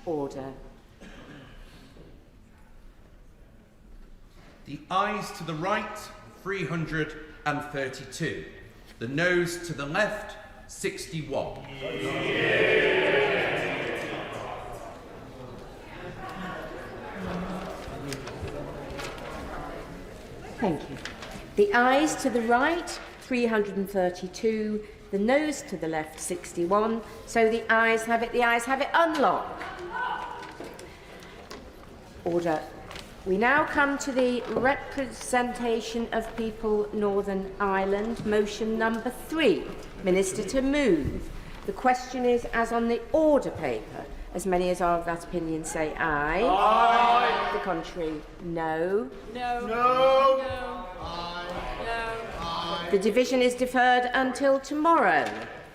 Order. The ayes to the right, 332. The noes to the left, 61. Thank you. The ayes to the right, 332. The noes to the left, 61. So the ayes have it. The ayes have it. Unlock. Order. We now come to the representation of people Northern Ireland. Motion number 3. Minister to move. The question is, as on the order paper, as many as are of that opinion say aye. Aye. The contrary, no. No. No. No. The division is deferred until tomorrow.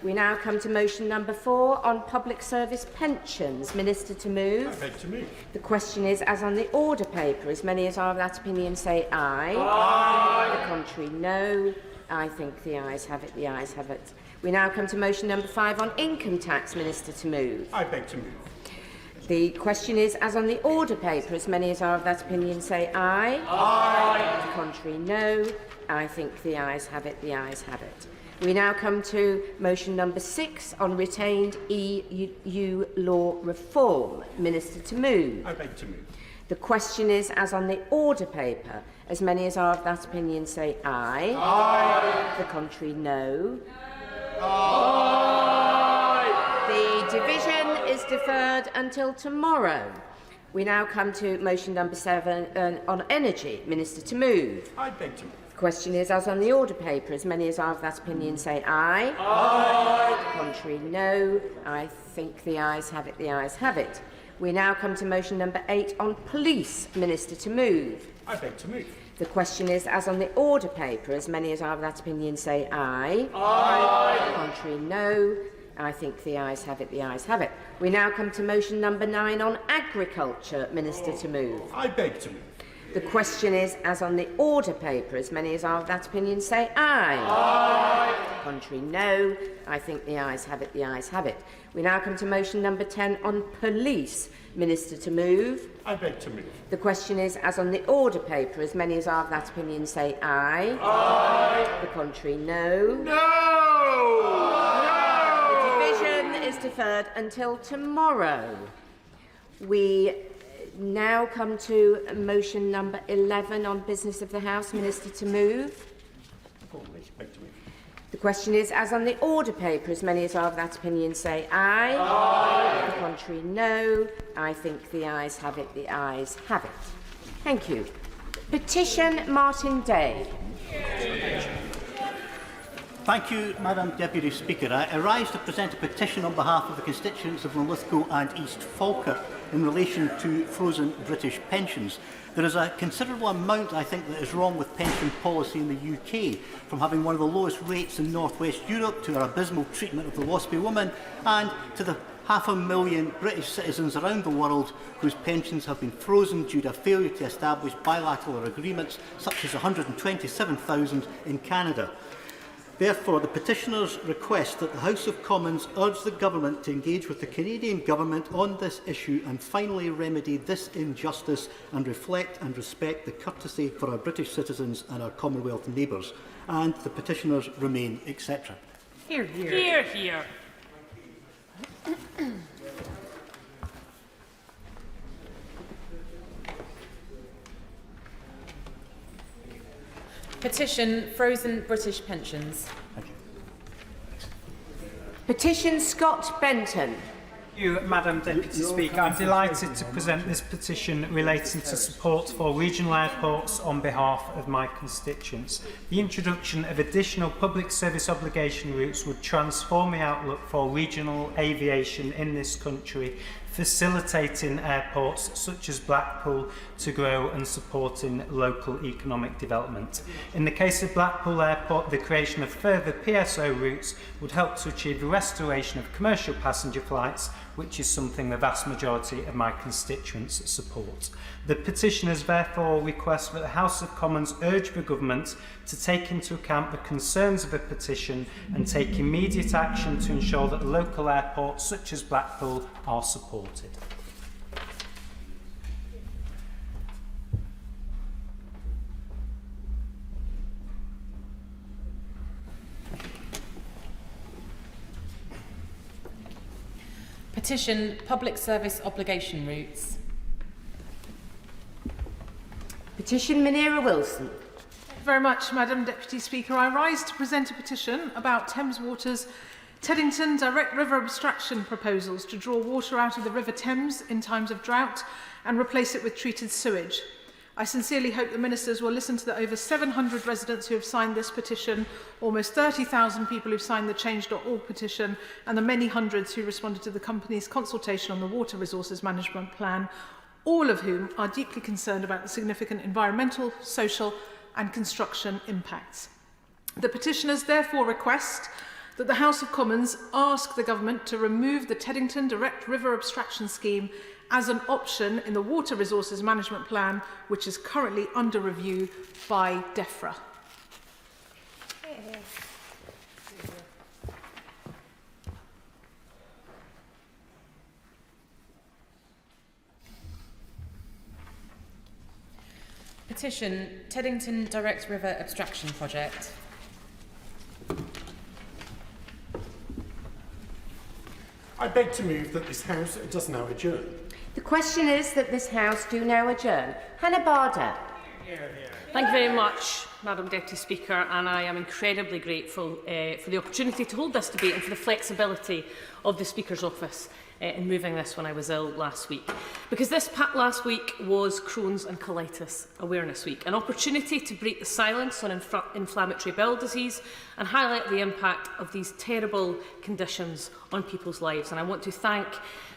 We now come to motion number 4 on public service pensions. Minister to move. I beg to move. The question is, as on the order paper, as many as are of that opinion say aye. Aye. The contrary, no. I think the ayes have it. The ayes have it. We now come to motion number 5 on income tax. Minister to move. I beg to move. The question is, as on the order paper, as many as are of that opinion say aye. Aye. The contrary, no. I think the ayes have it. The ayes have it. We now come to motion number 6 on retained EU law reform. Minister to move. I beg to move. The question is, as on the order paper, as many as are of that opinion say aye. Aye. The contrary, no. Aye. The division is deferred until tomorrow. We now come to motion number 7 on energy. Minister to move. I beg to move. The question is, as on the order paper, as many as are of that opinion say aye. Aye. The contrary, no. I think the ayes have it. The ayes have it. We now come to motion number 8 on police. Minister to move. I beg to move. The question is, as on the order paper, as many as are of that opinion say aye. Aye. The contrary, no. I think the ayes have it. The ayes have it. We now come to motion number 9 on agriculture. Minister to move. I beg to move. The question is, as on the order paper, as many as are of that opinion say aye. Aye. Contrary, no. I think the ayes have it. The ayes have it. We now come to motion number 10 on police. Minister to move. I beg to move. The question is, as on the order paper, as many as are of that opinion say aye. Aye. The contrary, no. No. The division is deferred until tomorrow. We now come to motion number 11 on business of the House. Minister to move. The question is, as on the order paper, as many as are of that opinion say aye. Aye. The contrary, no. I think the ayes have it. The ayes have it. Thank you. Petition Martin Day. Thank you, Madam Deputy Speaker. I rise to present a petition on behalf of the constituents of Linlithgow and East Falkirk in relation to frozen British pensions. There is a considerable amount, I think, that is wrong with pension policy in the UK, from having one of the lowest rates in North West Europe to our abysmal treatment of the WASPy woman, and to the 500,000 British citizens around the world whose pensions have been frozen due to a failure to establish bilateral agreements, such as 127,000 in Canada. Therefore, the petitioners request that the House of Commons urge the Government to engage with the Canadian Government on this issue and finally remedy this injustice and reflect and respect the courtesy for our British citizens and our Commonwealth neighbours. And the petitioners remain, etc. Hear, hear. Hear, hear. Petition Frozen British Pensions. Petition Scott Benton. Thank you, Madam Deputy Speaker. I'm delighted to present this petition relating to support for regional airports on behalf of my constituents. The introduction of additional public service obligation routes would transform the outlook for regional aviation in this country, facilitating airports such as Blackpool to grow and supporting local economic development. In the case of Blackpool Airport, the creation of further PSO routes would help to achieve the restoration of commercial passenger flights, which is something the vast majority of my constituents support. The petitioners therefore request that the House of Commons urge the government to take into account the concerns of the petition and take immediate action to ensure that local airports such as Blackpool are supported. Petition public service obligation routes. Petition Munira Wilson. Thank you very much, Madam Deputy Speaker. I rise to present a petition about Thames Water's Teddington direct river abstraction proposals to draw water out of the River Thames in times of drought and replace it with treated sewage. I sincerely hope the ministers will listen to the over 700 residents who have signed this petition, almost 30,000 people who've signed the Change.org petition, and the many hundreds who responded to the company's consultation on the Water Resources Management Plan, all of whom are deeply concerned about the significant environmental, social and construction impacts. The petitioners therefore request that the House of Commons ask the government to remove the Teddington direct river abstraction scheme as an option in the Water Resources Management Plan, which is currently under review by DEFRA. Petition Teddington Direct River Abstraction Project. I beg to move that this House does now adjourn. The question is that this House do now adjourn. Hannah Barder. Thank you very much, Madam Deputy Speaker, and I am incredibly grateful for the opportunity to hold this debate and for the flexibility of the Speaker's office in moving this when I was ill last week. Because this last week was Crohn's and Colitis Awareness Week, an opportunity to break the silence on inflammatory bowel disease and highlight the impact of these terrible conditions on people's lives. And I want to thank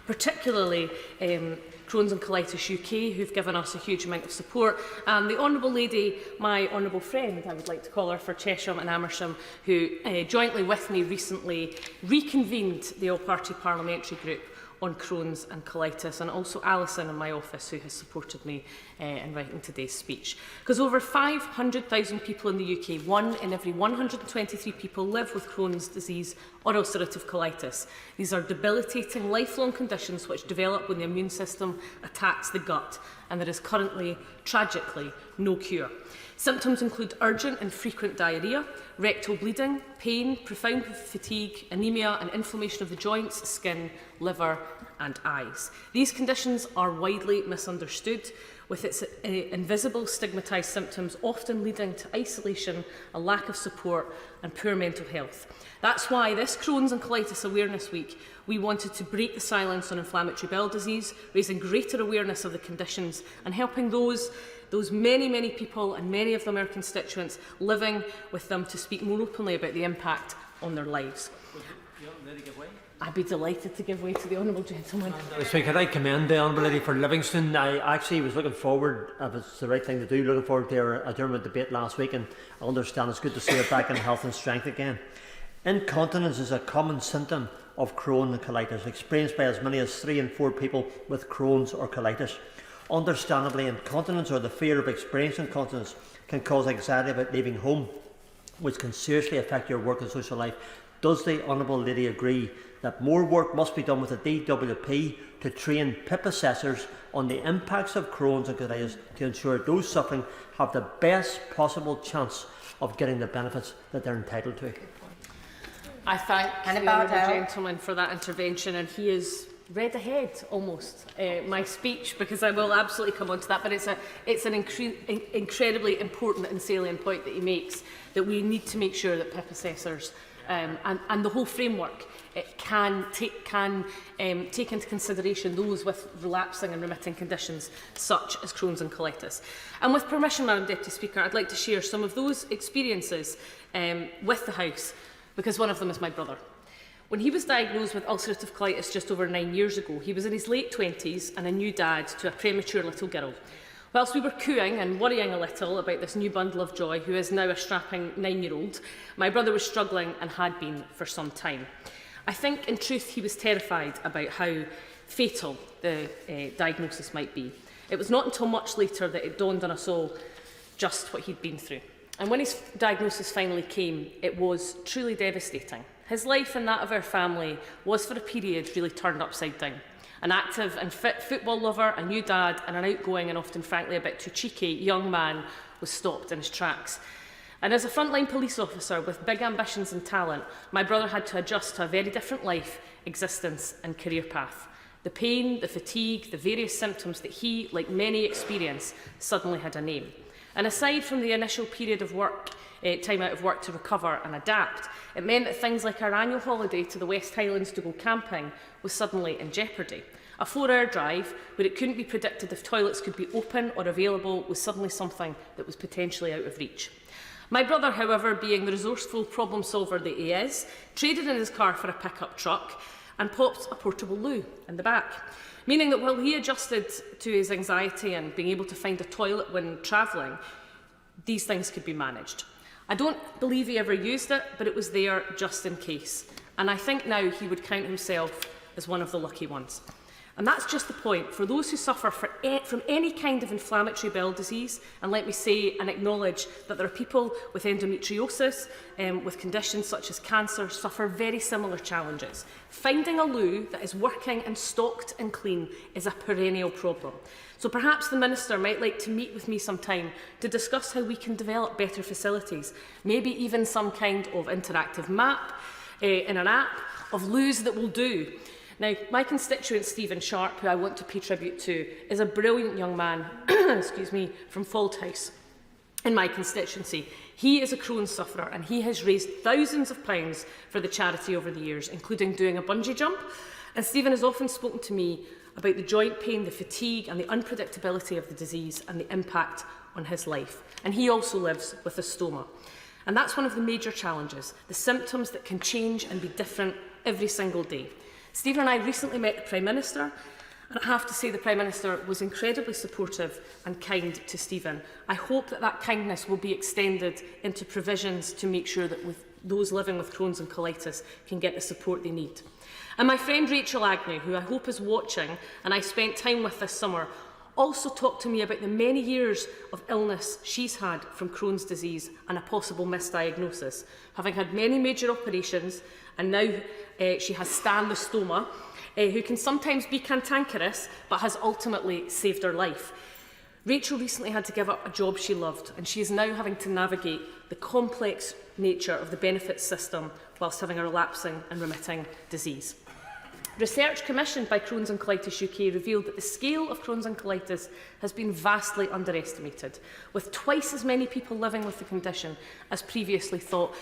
particularly Crohn's and Colitis UK, who've given us a huge amount of support, and the Honourable Lady, my honourable friend, I would like to call her, for Chesham and Amersham, who jointly with me recently reconvened the all-party parliamentary group on Crohn's and Colitis, and also Alison in my office, who has supported me in writing today's speech. Because over 500,000 people in the UK, 1 in every 123 people, live with Crohn's disease or ulcerative colitis. These are debilitating, lifelong conditions which develop when the immune system attacks the gut, and there is currently, tragically, no cure. Symptoms include urgent and frequent diarrhoea, rectal bleeding, pain, profound fatigue, anemia and inflammation of the joints, skin, liver and eyes. These conditions are widely misunderstood, with its invisible stigmatised symptoms often leading to isolation, a lack of support and poor mental health. That's why this Crohn's and Colitis Awareness Week we wanted to break the silence on inflammatory bowel disease, raising greater awareness of the conditions and helping those many people, and many of them our constituents, living with them, to speak more openly about the impact on their lives. I'd be delighted to give way to the honourable gentleman. Speaker, I commend the honourable lady for Livingston. I actually was looking forward, if it's the right thing to do, looking forward to our adjournment debate last week, and I understand it's good to see her back in health and strength again. Incontinence is a common symptom of Crohn's and colitis, experienced by as many as 3 in 4 people with Crohn's or colitis. Understandably, incontinence, or the fear of experiencing incontinence, can cause anxiety about leaving home, which can seriously affect your work and social life. Does the honourable lady agree that more work must be done with the DWP to train PIP assessors on the impacts of Crohn's and colitis to ensure those suffering have the best possible chance of getting the benefits that they're entitled to? I thank the honourable gentleman for that intervention, and he is read ahead almost my speech, because I will absolutely come on to that, but it's an incredibly important and salient point that he makes, that we need to make sure that PIP assessors and the whole framework can take into consideration those with relapsing and remitting conditions such as Crohn's and colitis. And with permission, Madam Deputy Speaker, I'd like to share some of those experiences with the House, because one of them is my brother. When he was diagnosed with ulcerative colitis just over 9 years ago, he was in his late 20s and a new dad to a premature little girl. Whilst we were cooing and worrying a little about this new bundle of joy, who is now a strapping 9-year-old, my brother was struggling and had been for some time. I think, in truth, he was terrified about how fatal the diagnosis might be. It was not until much later that it dawned on us all just what he'd been through. And when his diagnosis finally came, it was truly devastating. His life and that of our family was, for a period, really turned upside down. An active and fit football lover, a new dad, and an outgoing and often, frankly, a bit too cheeky young man was stopped in his tracks. And as a frontline police officer with big ambitions and talent, my brother had to adjust to a very different life, existence and career path. The pain, the fatigue, the various symptoms that he, like many, experience suddenly had a name. And aside from the initial period of work, time out of work to recover and adapt, it meant that things like our annual holiday to the West Highlands to go camping was suddenly in jeopardy. A 4-hour drive, where it couldn't be predicted if toilets could be open or available, was suddenly something that was potentially out of reach. My brother, however, being the resourceful problem solver that he is, traded in his car for a pickup truck and popped a portable loo in the back, meaning that while he adjusted to his anxiety and being able to find a toilet when travelling, these things could be managed. I don't believe he ever used it, but it was there just in case. And I think now he would count himself as one of the lucky ones. And that's just the point. For those who suffer from any kind of inflammatory bowel disease, and let me say and acknowledge that there are people with endometriosis, with conditions such as cancer, suffer very similar challenges. Finding a loo that is working and stocked and clean is a perennial problem. So perhaps the Minister might like to meet with me sometime to discuss how we can develop better facilities, maybe even some kind of interactive map in an app of loos that will do. Now, my constituent Stephen Sharp, who I want to pay tribute to, is a brilliant young man excuse me, from Fauldhouse in my constituency. He is a Crohn's sufferer and he has raised thousands of pounds for the charity over the years, including doing a bungee jump. And Stephen has often spoken to me about the joint pain, the fatigue and the unpredictability of the disease and the impact on his life. And he also lives with a stoma. And that's one of the major challenges, the symptoms that can change and be different every single day. Stephen and I recently met the Prime Minister, and I have to say the Prime Minister was incredibly supportive and kind to Stephen. I hope that that kindness will be extended into provisions to make sure that those living with Crohn's and colitis can get the support they need. And my friend Rachel Agnew, who I hope is watching, and I spent time with this summer, also talked to me about the many years of illness she's had from Crohn's disease and a possible misdiagnosis, having had many major operations, and now she has Stan the stoma, who can sometimes be cantankerous, but has ultimately saved her life. Rachel recently had to give up a job she loved, and she is now having to navigate the complex nature of the benefits system whilst having a relapsing and remitting disease. Research commissioned by Crohn's and Colitis UK revealed that the scale of Crohn's and colitis has been vastly underestimated, with twice as many people living with the condition as previously thought.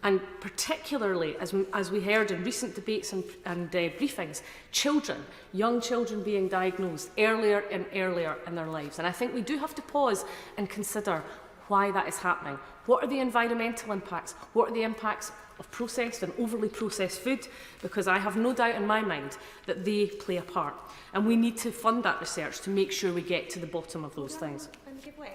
And particularly, as we heard in recent debates and briefings, children, young children being diagnosed earlier and earlier in their lives. And I think we do have to pause and consider why that is happening. What are the environmental impacts? What are the impacts of processed and overly processed food? Because I have no doubt in my mind that they play a part. And we need to fund that research to make sure we get to the bottom of those things.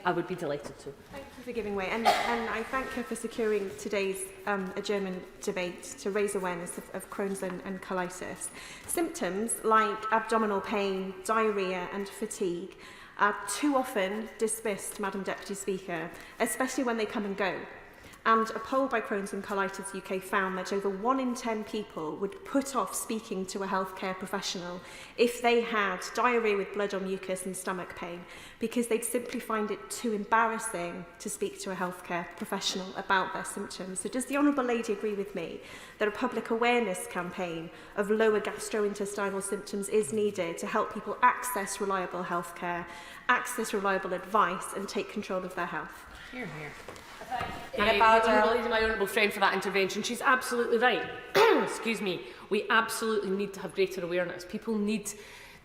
I would be delighted to. Thank you for giving way. And I thank her for securing today's adjournment debate to raise awareness of Crohn's and colitis. Symptoms like abdominal pain, diarrhoea and fatigue are too often dismissed, Madam Deputy Speaker, especially when they come and go. And a poll by Crohn's and Colitis UK found that over 1 in 10 people would put off speaking to a healthcare professional if they had diarrhoea with blood or mucus and stomach pain, because they'd simply find it too embarrassing to speak to a healthcare professional about their symptoms. So does the Honourable Lady agree with me that a public awareness campaign of lower gastrointestinal symptoms is needed to help people access reliable healthcare, access reliable advice and take control of their health? Hear, hear. My honourable friend for that intervention. She's absolutely right. Excuse me. We absolutely need to have greater awareness. People need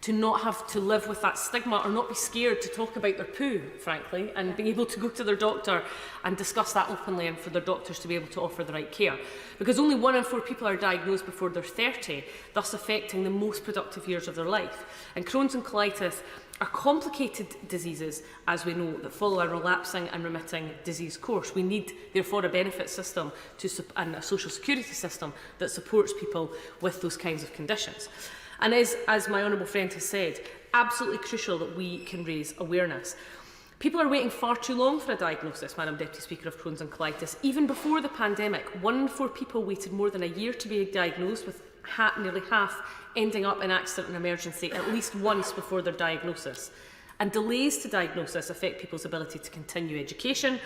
to not have to live with that stigma or not be scared to talk about their poo, frankly, and be able to go to their doctor and discuss that openly, and for their doctors to be able to offer the right care. Because only 1 in 4 people are diagnosed before they're 30, thus affecting the most productive years of their life. And Crohn's and colitis are complicated diseases, as we know, that follow a relapsing and remitting disease course. We need, therefore, a benefit system and a social security system that supports people with those kinds of conditions. And as my honourable friend has said, absolutely crucial that we can raise awareness. People are waiting far too long for a diagnosis, Madam Deputy Speaker, of Crohn's and colitis. Even before the pandemic, 1 in 4 people waited more than a year to be diagnosed, with nearly half ending up in accident and emergency at least once before their diagnosis. And delays to diagnosis affect people's ability to continue education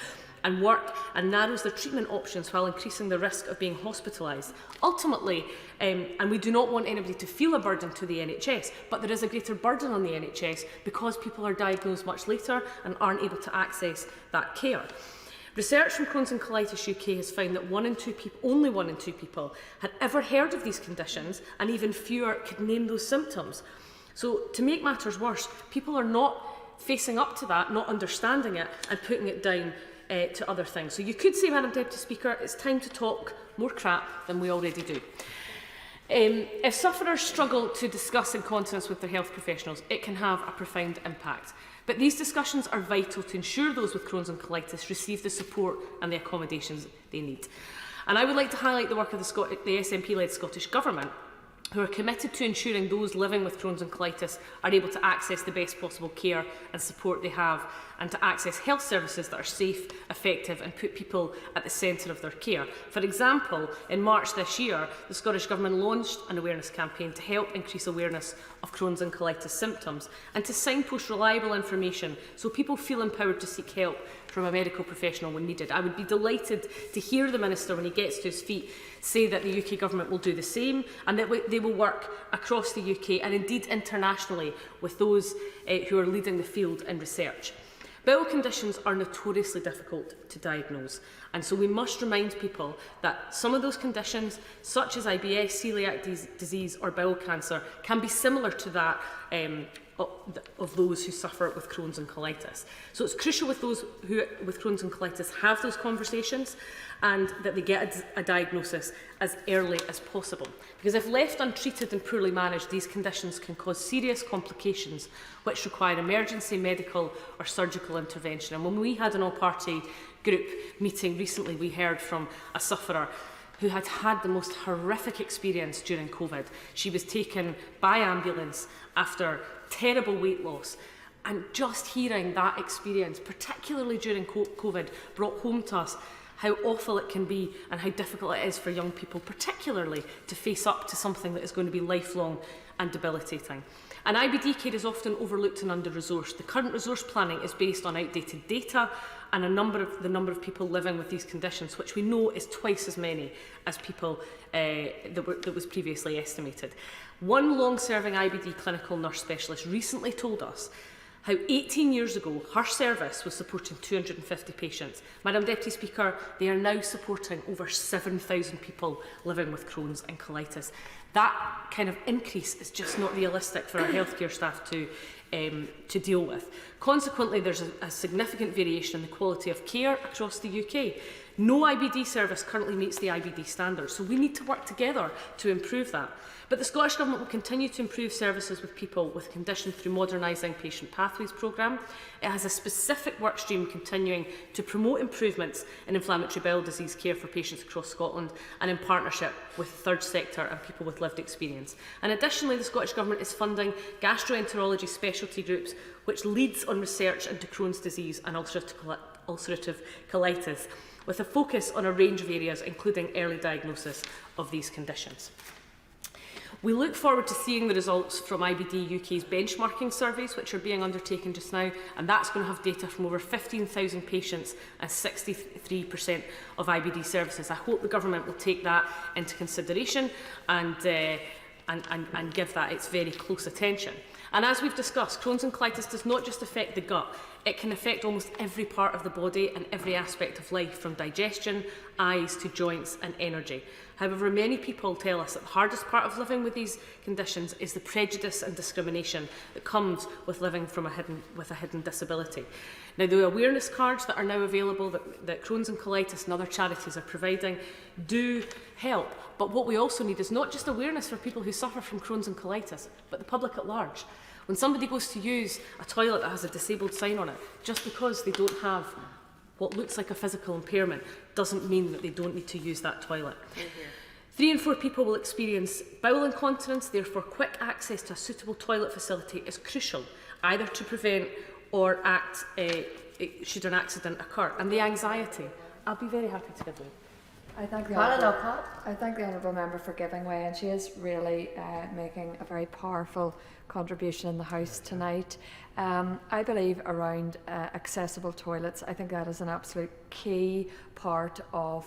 and work, and narrows their treatment options while increasing the risk of being hospitalised. Ultimately, and we do not want anybody to feel a burden to the NHS, but there is a greater burden on the NHS because people are diagnosed much later and aren't able to access that care. Research from Crohn's and Colitis UK has found that only 1 in 2 people had ever heard of these conditions, and even fewer could name those symptoms. So to make matters worse, people are not facing up to that, not understanding it, and putting it down to other things. So you could say, Madam Deputy Speaker, it's time to talk more crap than we already do. If sufferers struggle to discuss incontinence with their health professionals, it can have a profound impact. But these discussions are vital to ensure those with Crohn's and colitis receive the support and the accommodations they need. And I would like to highlight the work of the SNP-led Scottish Government, who are committed to ensuring those living with Crohn's and colitis are able to access the best possible care and support they have, and to access health services that are safe, effective, and put people at the centre of their care. For example, in March this year, the Scottish Government launched an awareness campaign to help increase awareness of Crohn's and colitis symptoms, and to signpost reliable information so people feel empowered to seek help from a medical professional when needed. I would be delighted to hear the Minister, when he gets to his feet, say that the UK Government will do the same, and that they will work across the UK and indeed internationally with those who are leading the field in research. Bowel conditions are notoriously difficult to diagnose, and so we must remind people that some of those conditions, such as IBS, celiac disease or bowel cancer, can be similar to that of those who suffer with Crohn's and colitis. So it's crucial with those who with Crohn's and colitis have those conversations, and that they get a diagnosis as early as possible. Because if left untreated and poorly managed, these conditions can cause serious complications which require emergency medical or surgical intervention. And when we had an all-party group meeting recently, we heard from a sufferer who had had the most horrific experience during COVID. She was taken by ambulance after terrible weight loss, and just hearing that experience, particularly during COVID, brought home to us how awful it can be and how difficult it is for young people, particularly, to face up to something that is going to be lifelong and debilitating. And IBD care is often overlooked and under-resourced. The current resource planning is based on outdated data and the number of people living with these conditions, which we know is twice as many as people that was previously estimated. One long-serving IBD clinical nurse specialist recently told us how 18 years ago her service was supporting 250 patients. Madam Deputy Speaker, they are now supporting over 7,000 people living with Crohn's and colitis. That kind of increase is just not realistic for our healthcare staff to deal with. Consequently, there's a significant variation in the quality of care across the UK. No IBD service currently meets the IBD standards, so we need to work together to improve that. But the Scottish Government will continue to improve services with people with conditions through modernising Patient Pathways programme. It has a specific work stream continuing to promote improvements in inflammatory bowel disease care for patients across Scotland, and in partnership with the third sector and people with lived experience. And additionally, the Scottish Government is funding gastroenterology specialty groups, which leads on research into Crohn's disease and ulcerative colitis, with a focus on a range of areas, including early diagnosis of these conditions. We look forward to seeing the results from IBD UK's benchmarking surveys, which are being undertaken just now, and that's going to have data from over 15,000 patients and 63% of IBD services. I hope the Government will take that into consideration and give that its very close attention. And as we've discussed, Crohn's and colitis does not just affect the gut, it can affect almost every part of the body and every aspect of life, from digestion, eyes to joints and energy. However, many people tell us that the hardest part of living with these conditions is the prejudice and discrimination that comes with living with a hidden disability. Now, the awareness cards that are now available that Crohn's and Colitis and other charities are providing do help. But what we also need is not just awareness for people who suffer from Crohn's and Colitis, but the public at large. When somebody goes to use a toilet that has a disabled sign on it, just because they don't have what looks like a physical impairment doesn't mean that they don't need to use that toilet. 3 in 4 people will experience bowel incontinence, therefore quick access to a suitable toilet facility is crucial, either to prevent or act should an accident occur. And the anxiety, I'll be very happy to give way. I thank the Honourable Member for giving way, and she is really making a very powerful contribution in the House tonight. I believe around accessible toilets, I think that is an absolute key part of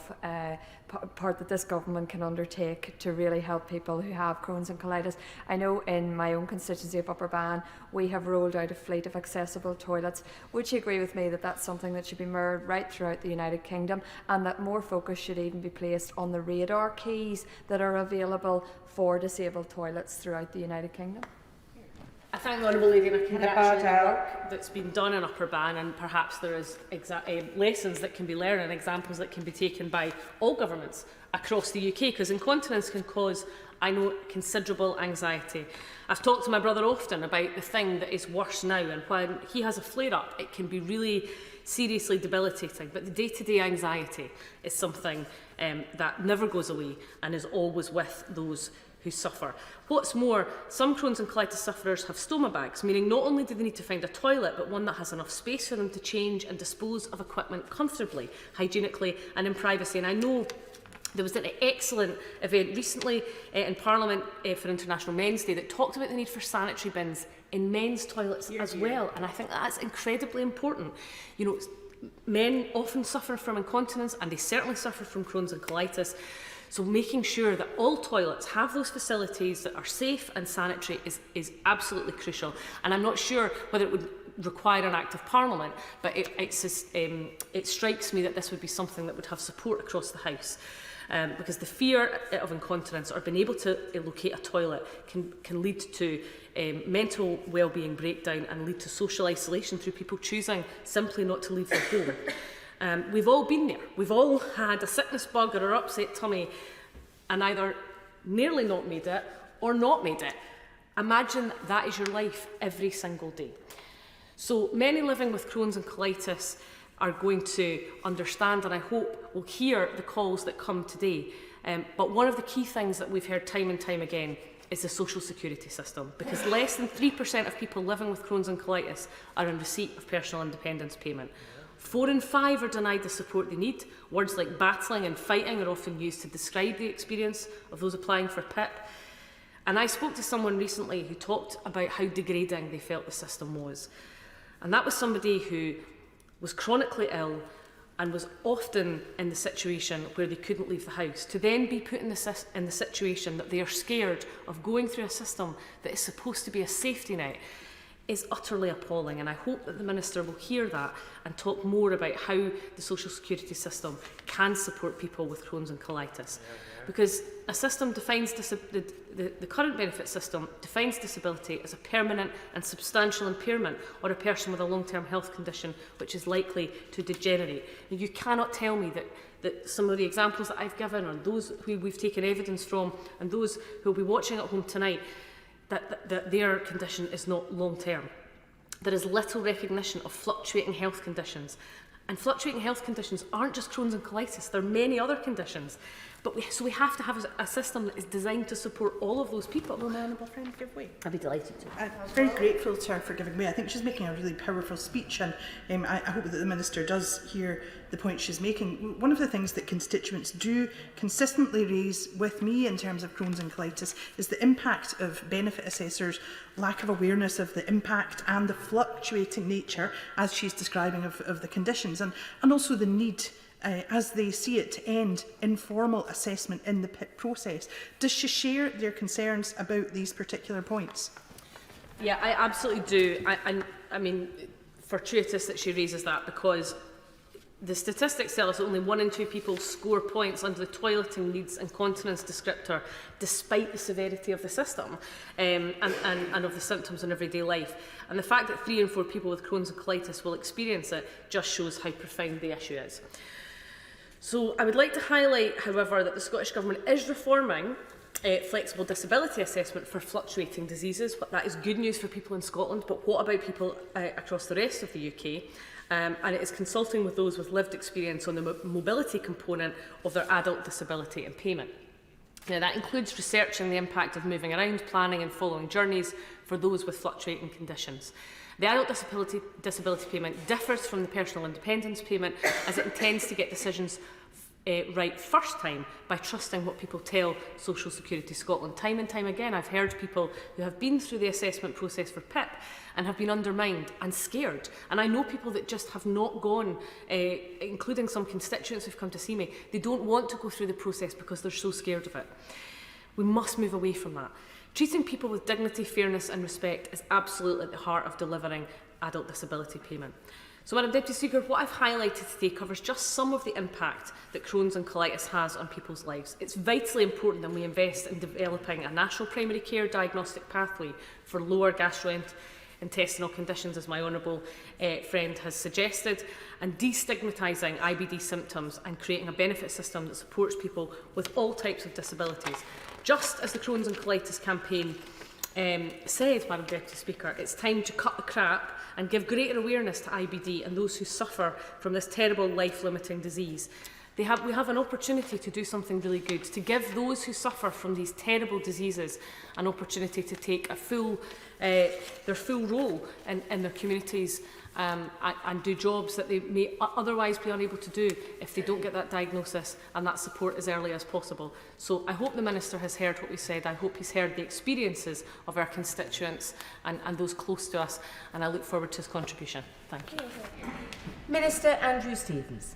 part that this government can undertake to really help people who have Crohn's and colitis. I know in my own constituency of Upper Bann, we have rolled out a fleet of accessible toilets. Would you agree with me that that's something that should be mirrored right throughout the United Kingdom, and that more focus should even be placed on the radar keys that are available for disabled toilets throughout the United Kingdom? I thank the Honourable Lady and I congratulate the work that's been done in Upper Bann, and perhaps there is lessons that can be learned and examples that can be taken by all governments across the UK, because incontinence can cause, I know, considerable anxiety. I've talked to my brother often about the thing that is worse now, and when he has a flare-up it can be really seriously debilitating, but the day-to-day anxiety is something that never goes away and is always with those who suffer. What's more, some Crohn's and colitis sufferers have stoma bags, meaning not only do they need to find a toilet, but one that has enough space for them to change and dispose of equipment comfortably, hygienically and in privacy. And I know there was an excellent event recently in Parliament for International Men's Day that talked about the need for sanitary bins in men's toilets as well, and I think that's incredibly important. You know, men often suffer from incontinence, and they certainly suffer from Crohn's and colitis. So making sure that all toilets have those facilities that are safe and sanitary is absolutely crucial. And I'm not sure whether it would require an Act of Parliament, but it strikes me that this would be something that would have support across the House. Because the fear of incontinence or being able to locate a toilet can lead to mental well-being breakdown and lead to social isolation through people choosing simply not to leave their home. We've all been there. We've all had a sickness bug or an upset tummy and either nearly not made it or not made it. Imagine that is your life every single day. So many living with Crohn's and colitis are going to understand, and I hope will hear the calls that come today. But one of the key things that we've heard time and time again is the social security system, because less than 3% of people living with Crohn's and colitis are in receipt of personal independence payment. 4 in 5 are denied the support they need. Words like battling and fighting are often used to describe the experience of those applying for PIP. And I spoke to someone recently who talked about how degrading they felt the system was. And that was somebody who was chronically ill and was often in the situation where they couldn't leave the house, to then be put in the situation that they are scared of going through a system that is supposed to be a safety net is utterly appalling. And I hope that the Minister will hear that and talk more about how the social security system can support people with Crohn's and colitis. Because a system defines the current benefit system defines disability as a permanent and substantial impairment or a person with a long-term health condition which is likely to degenerate. And you cannot tell me that some of the examples that I've given, or those who we've taken evidence from, and those who will be watching at home tonight, that their condition is not long-term. There is little recognition of fluctuating health conditions. And fluctuating health conditions aren't just Crohn's and colitis, there are many other conditions. So we have to have a system that is designed to support all of those people. Will my honourable friend give way? I'd be delighted to. I'm very grateful to her for giving way. I think she's making a really powerful speech, and I hope that the Minister does hear the point she's making. One of the things that constituents do consistently raise with me in terms of Crohn's and colitis is the impact of benefit assessors' lack of awareness of the impact and the fluctuating nature, as she's describing, of the conditions, and also the need, as they see it, to end informal assessment in the PIP process. Does she share their concerns about these particular points? Yeah, I absolutely do. I mean, fortuitous that she raises that, because The statistics tell us that only 1 in 2 people score points under the toileting needs and continence descriptor, despite the severity of the system and of the symptoms in everyday life. And the fact that 3 in 4 people with Crohn's and colitis will experience it just shows how profound the issue is. So I would like to highlight, however, that the Scottish Government is reforming flexible disability assessment for fluctuating diseases. That is good news for people in Scotland, but what about people across the rest of the UK? And it is consulting with those with lived experience on the mobility component of their adult disability and payment. Now, that includes researching the impact of moving around, planning and following journeys for those with fluctuating conditions. The adult disability payment differs from the personal independence payment as it intends to get decisions right first time by trusting what people tell Social Security Scotland. Time and time again, I've heard people who have been through the assessment process for PIP and have been undermined and scared. And I know people that just have not gone, including some constituents who've come to see me. They don't want to go through the process because they're so scared of it. We must move away from that. Treating people with dignity, fairness and respect is absolutely at the heart of delivering adult disability payment. So, Madam Deputy Speaker, what I've highlighted today covers just some of the impact that Crohn's and colitis has on people's lives. It's vitally important that we invest in developing a national primary care diagnostic pathway for lower gastrointestinal conditions, as my honourable friend has suggested, and destigmatising IBD symptoms and creating a benefit system that supports people with all types of disabilities. Just as the Crohn's and colitis campaign said, Madam Deputy Speaker, it's time to cut the crap and give greater awareness to IBD and those who suffer from this terrible life-limiting disease. We have an opportunity to do something really good, to give those who suffer from these terrible diseases an opportunity to take their full role in their communities and do jobs that they may otherwise be unable to do if they don't get that diagnosis and that support as early as possible. So I hope the Minister has heard what we said. I hope he's heard the experiences of our constituents and those close to us, and I look forward to his contribution. Thank you. Minister Andrew Stevens.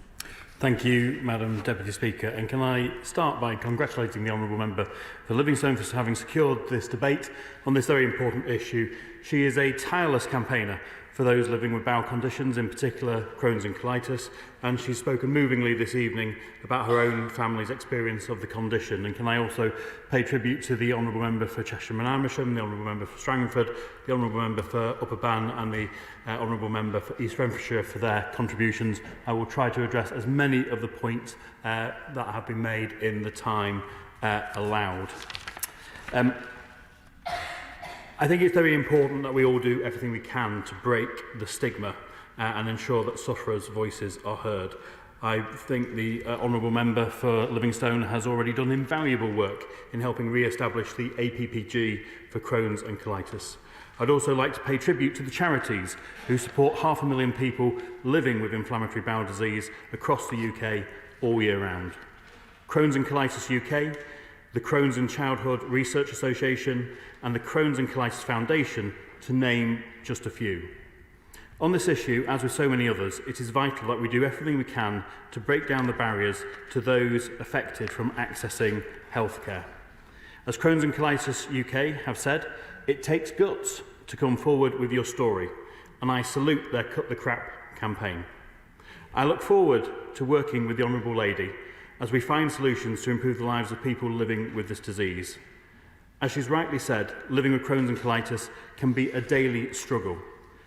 Thank you, Madam Deputy Speaker. And can I start by congratulating the Honourable Member for Livingstone for having secured this debate on this very important issue. She is a tireless campaigner for those living with bowel conditions, in particular Crohn's and colitis, and she's spoken movingly this evening about her own family's experience of the condition. And can I also pay tribute to the Honourable Member for Cheshire and Amersham, the Honourable Member for Strangford, the Honourable Member for Upper Bann and the Honourable Member for East Renfrewshire for their contributions. I will try to address as many of the points that have been made in the time allowed. I think it's very important that we all do everything we can to break the stigma and ensure that sufferers' voices are heard. I think the Honourable Member for Livingstone has already done invaluable work in helping re-establish the APPG for Crohn's and colitis. I'd also like to pay tribute to the charities who support 500,000 people living with inflammatory bowel disease across the UK all year round. Crohn's and Colitis UK, the Crohn's and Childhood Research Association and the Crohn's and Colitis Foundation, to name just a few. On this issue, as with so many others, it is vital that we do everything we can to break down the barriers to those affected from accessing healthcare. As Crohn's and Colitis UK have said, it takes guts to come forward with your story, and I salute their Cut the Crap campaign. I look forward to working with the Honourable Lady as we find solutions to improve the lives of people living with this disease. As she's rightly said, living with Crohn's and colitis can be a daily struggle.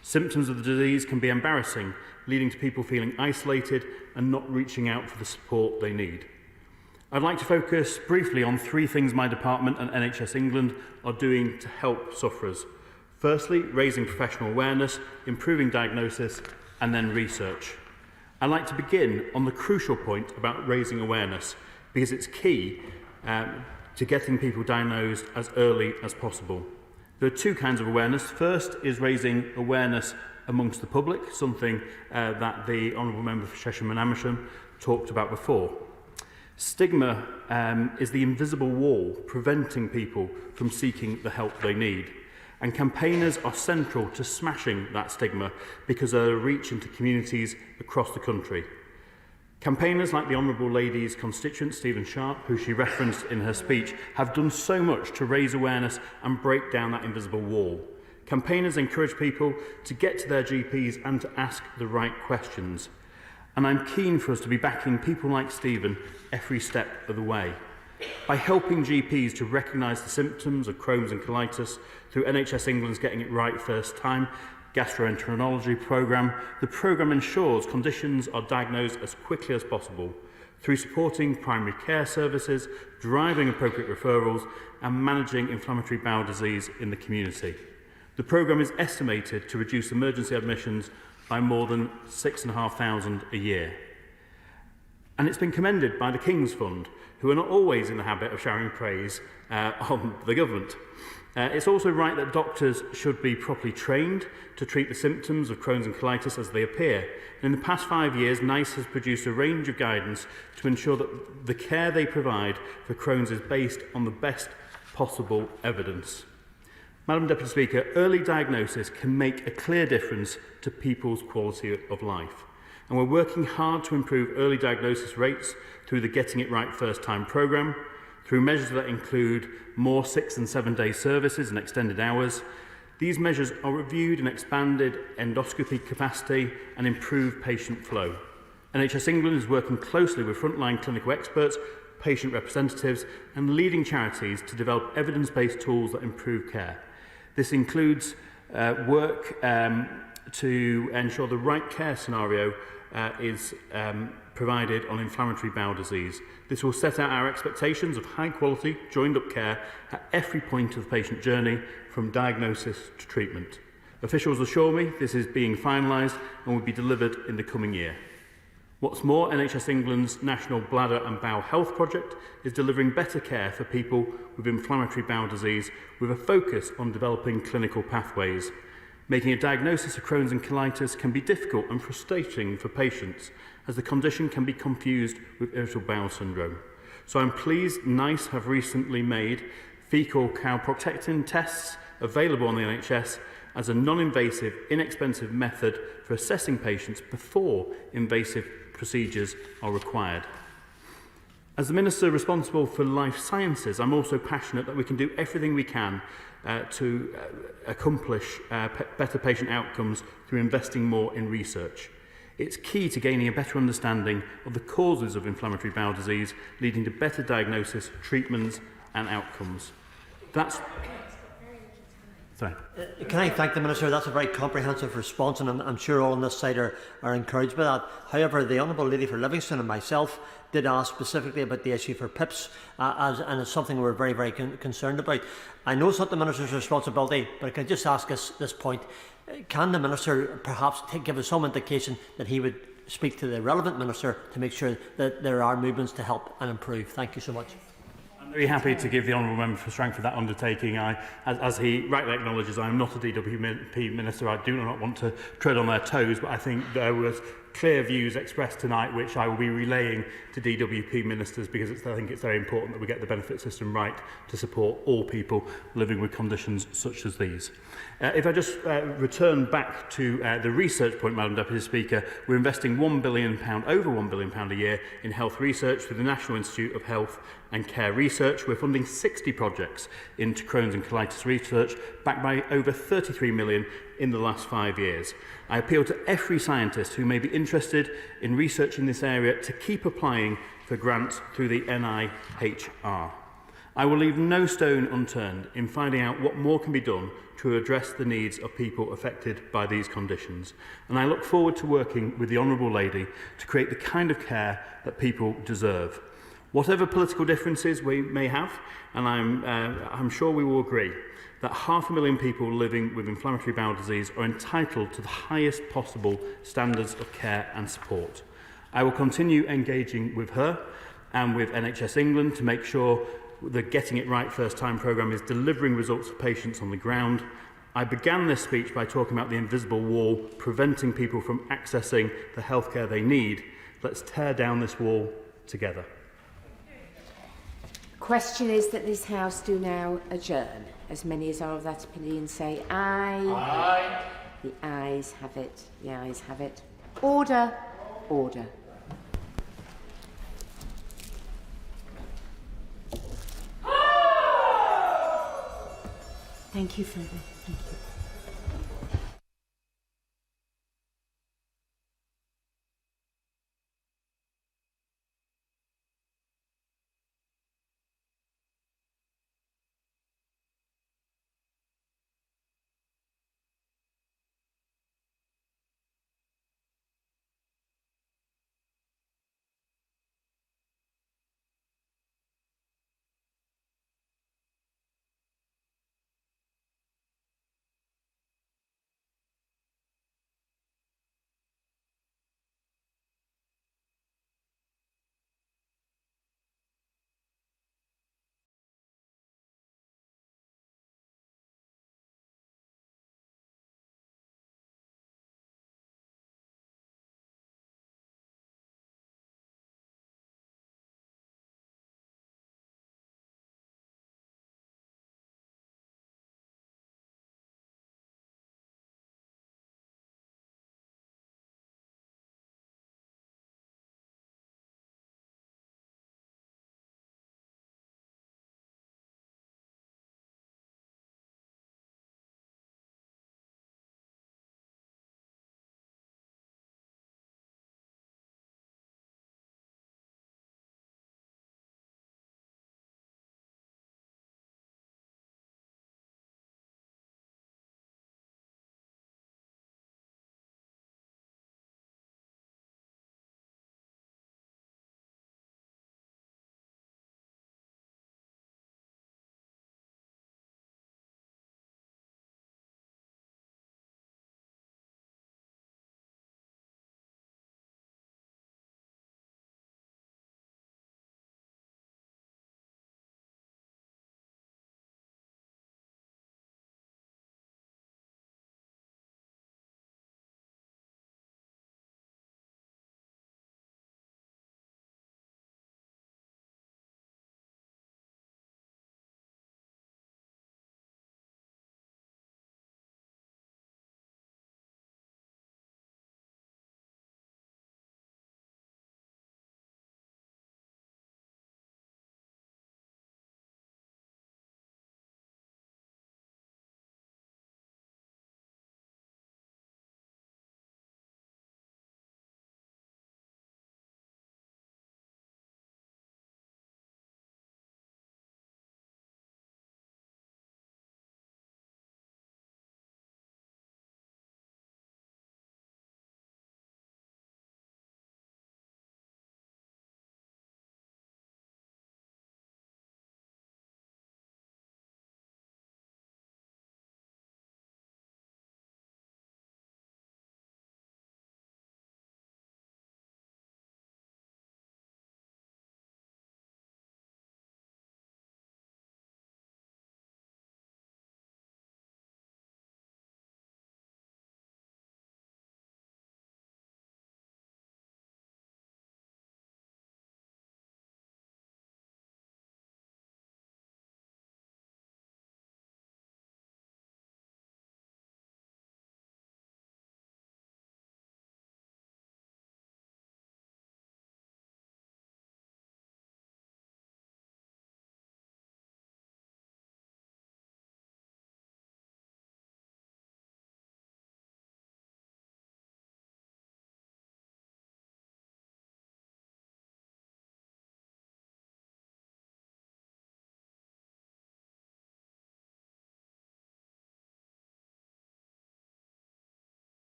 Symptoms of the disease can be embarrassing, leading to people feeling isolated and not reaching out for the support they need. I'd like to focus briefly on 3 things my department and NHS England are doing to help sufferers. Firstly, raising professional awareness, improving diagnosis, and then research. I'd like to begin on the crucial point about raising awareness, because it's key to getting people diagnosed as early as possible. There are 2 kinds of awareness. First is raising awareness amongst the public, something that the Honourable Member for Cheshire and Amersham talked about before. Stigma is the invisible wall preventing people from seeking the help they need. And campaigners are central to smashing that stigma because of their reach into communities across the country. Campaigners like the Honourable Lady's constituent, Stephen Sharp, who she referenced in her speech, have done so much to raise awareness and break down that invisible wall. Campaigners encourage people to get to their GPs and to ask the right questions. And I'm keen for us to be backing people like Stephen every step of the way. By helping GPs to recognise the symptoms of Crohn's and colitis through NHS England's Getting It Right First Time gastroenterology programme, the programme ensures conditions are diagnosed as quickly as possible through supporting primary care services, driving appropriate referrals and managing inflammatory bowel disease in the community. The programme is estimated to reduce emergency admissions by more than 6,500 a year. And it's been commended by the King's Fund, who are not always in the habit of showering praise on the government. It's also right that doctors should be properly trained to treat the symptoms of Crohn's and colitis as they appear. And in the past 5 years, NICE has produced a range of guidance to ensure that the care they provide for Crohn's is based on the best possible evidence. Madam Deputy Speaker, early diagnosis can make a clear difference to people's quality of life. And we're working hard to improve early diagnosis rates through the Getting It Right First Time programme, through measures that include more 6- and 7-day services and extended hours. These measures are reviewed and expanded endoscopy capacity and improved patient flow. NHS England is working closely with frontline clinical experts, patient representatives and leading charities to develop evidence-based tools that improve care. This includes work to ensure the right care scenario is provided on inflammatory bowel disease. This will set out our expectations of high quality, joined up care at every point of the patient journey, from diagnosis to treatment. Officials assure me this is being finalised and will be delivered in the coming year. What's more, NHS England's National Bladder and Bowel Health Project is delivering better care for people with inflammatory bowel disease with a focus on developing clinical pathways. Making a diagnosis of Crohn's and colitis can be difficult and frustrating for patients, as the condition can be confused with irritable bowel syndrome. So I'm pleased NICE have recently made fecal calprotectin tests available on the NHS as a non-invasive, inexpensive method for assessing patients before invasive procedures are required. As the Minister responsible for life sciences, I'm also passionate that we can do everything we can to accomplish better patient outcomes through investing more in research. It's key to gaining a better understanding of the causes of inflammatory bowel disease, leading to better diagnosis, treatments and outcomes. Can I thank the Minister? That's a very comprehensive response, and I'm sure all on this side are encouraged by that. However, the Honourable Lady for Livingston and myself did ask specifically about the issue for PIPs, and it's something we're very, very concerned about. I know it's not the Minister's responsibility, but I can just ask us this point. Can the Minister perhaps give us some indication that he would speak to the relevant Minister to make sure that there are movements to help and improve? Thank you so much. I'm very happy to give the Honourable Member for Strangford that undertaking. As he rightly acknowledges, I am not a DWP Minister. I do not want to tread on their toes, but I think there was clear views expressed tonight which I will be relaying to DWP Ministers, because I think it's very important that we get the benefit system right to support all people living with conditions such as these. If I just return back to the research point, Madam Deputy Speaker, we're investing £1 billion, over £1 billion a year in health research through the National Institute of Health and Care Research. We're funding 60 projects into Crohn's and colitis research, backed by over 33 million in the last 5 years. I appeal to every scientist who may be interested in research in this area to keep applying for grants through the NIHR. I will leave no stone unturned in finding out what more can be done to address the needs of people affected by these conditions. And I look forward to working with the Honourable Lady to create the kind of care that people deserve. Whatever political differences we may have, and I'm sure we will agree, that 500,000 people living with inflammatory bowel disease are entitled to the highest possible standards of care and support. I will continue engaging with her and with NHS England to make sure the Getting It Right First Time programme is delivering results for patients on the ground. I began this speech by talking about the invisible wall preventing people from accessing the healthcare they need. Let's tear down this wall together. Question is that this House do now adjourn. As many as are of that opinion say aye. Aye. The ayes have it. The ayes have it. Order. Order. Thank you, Phoebe. Thank you.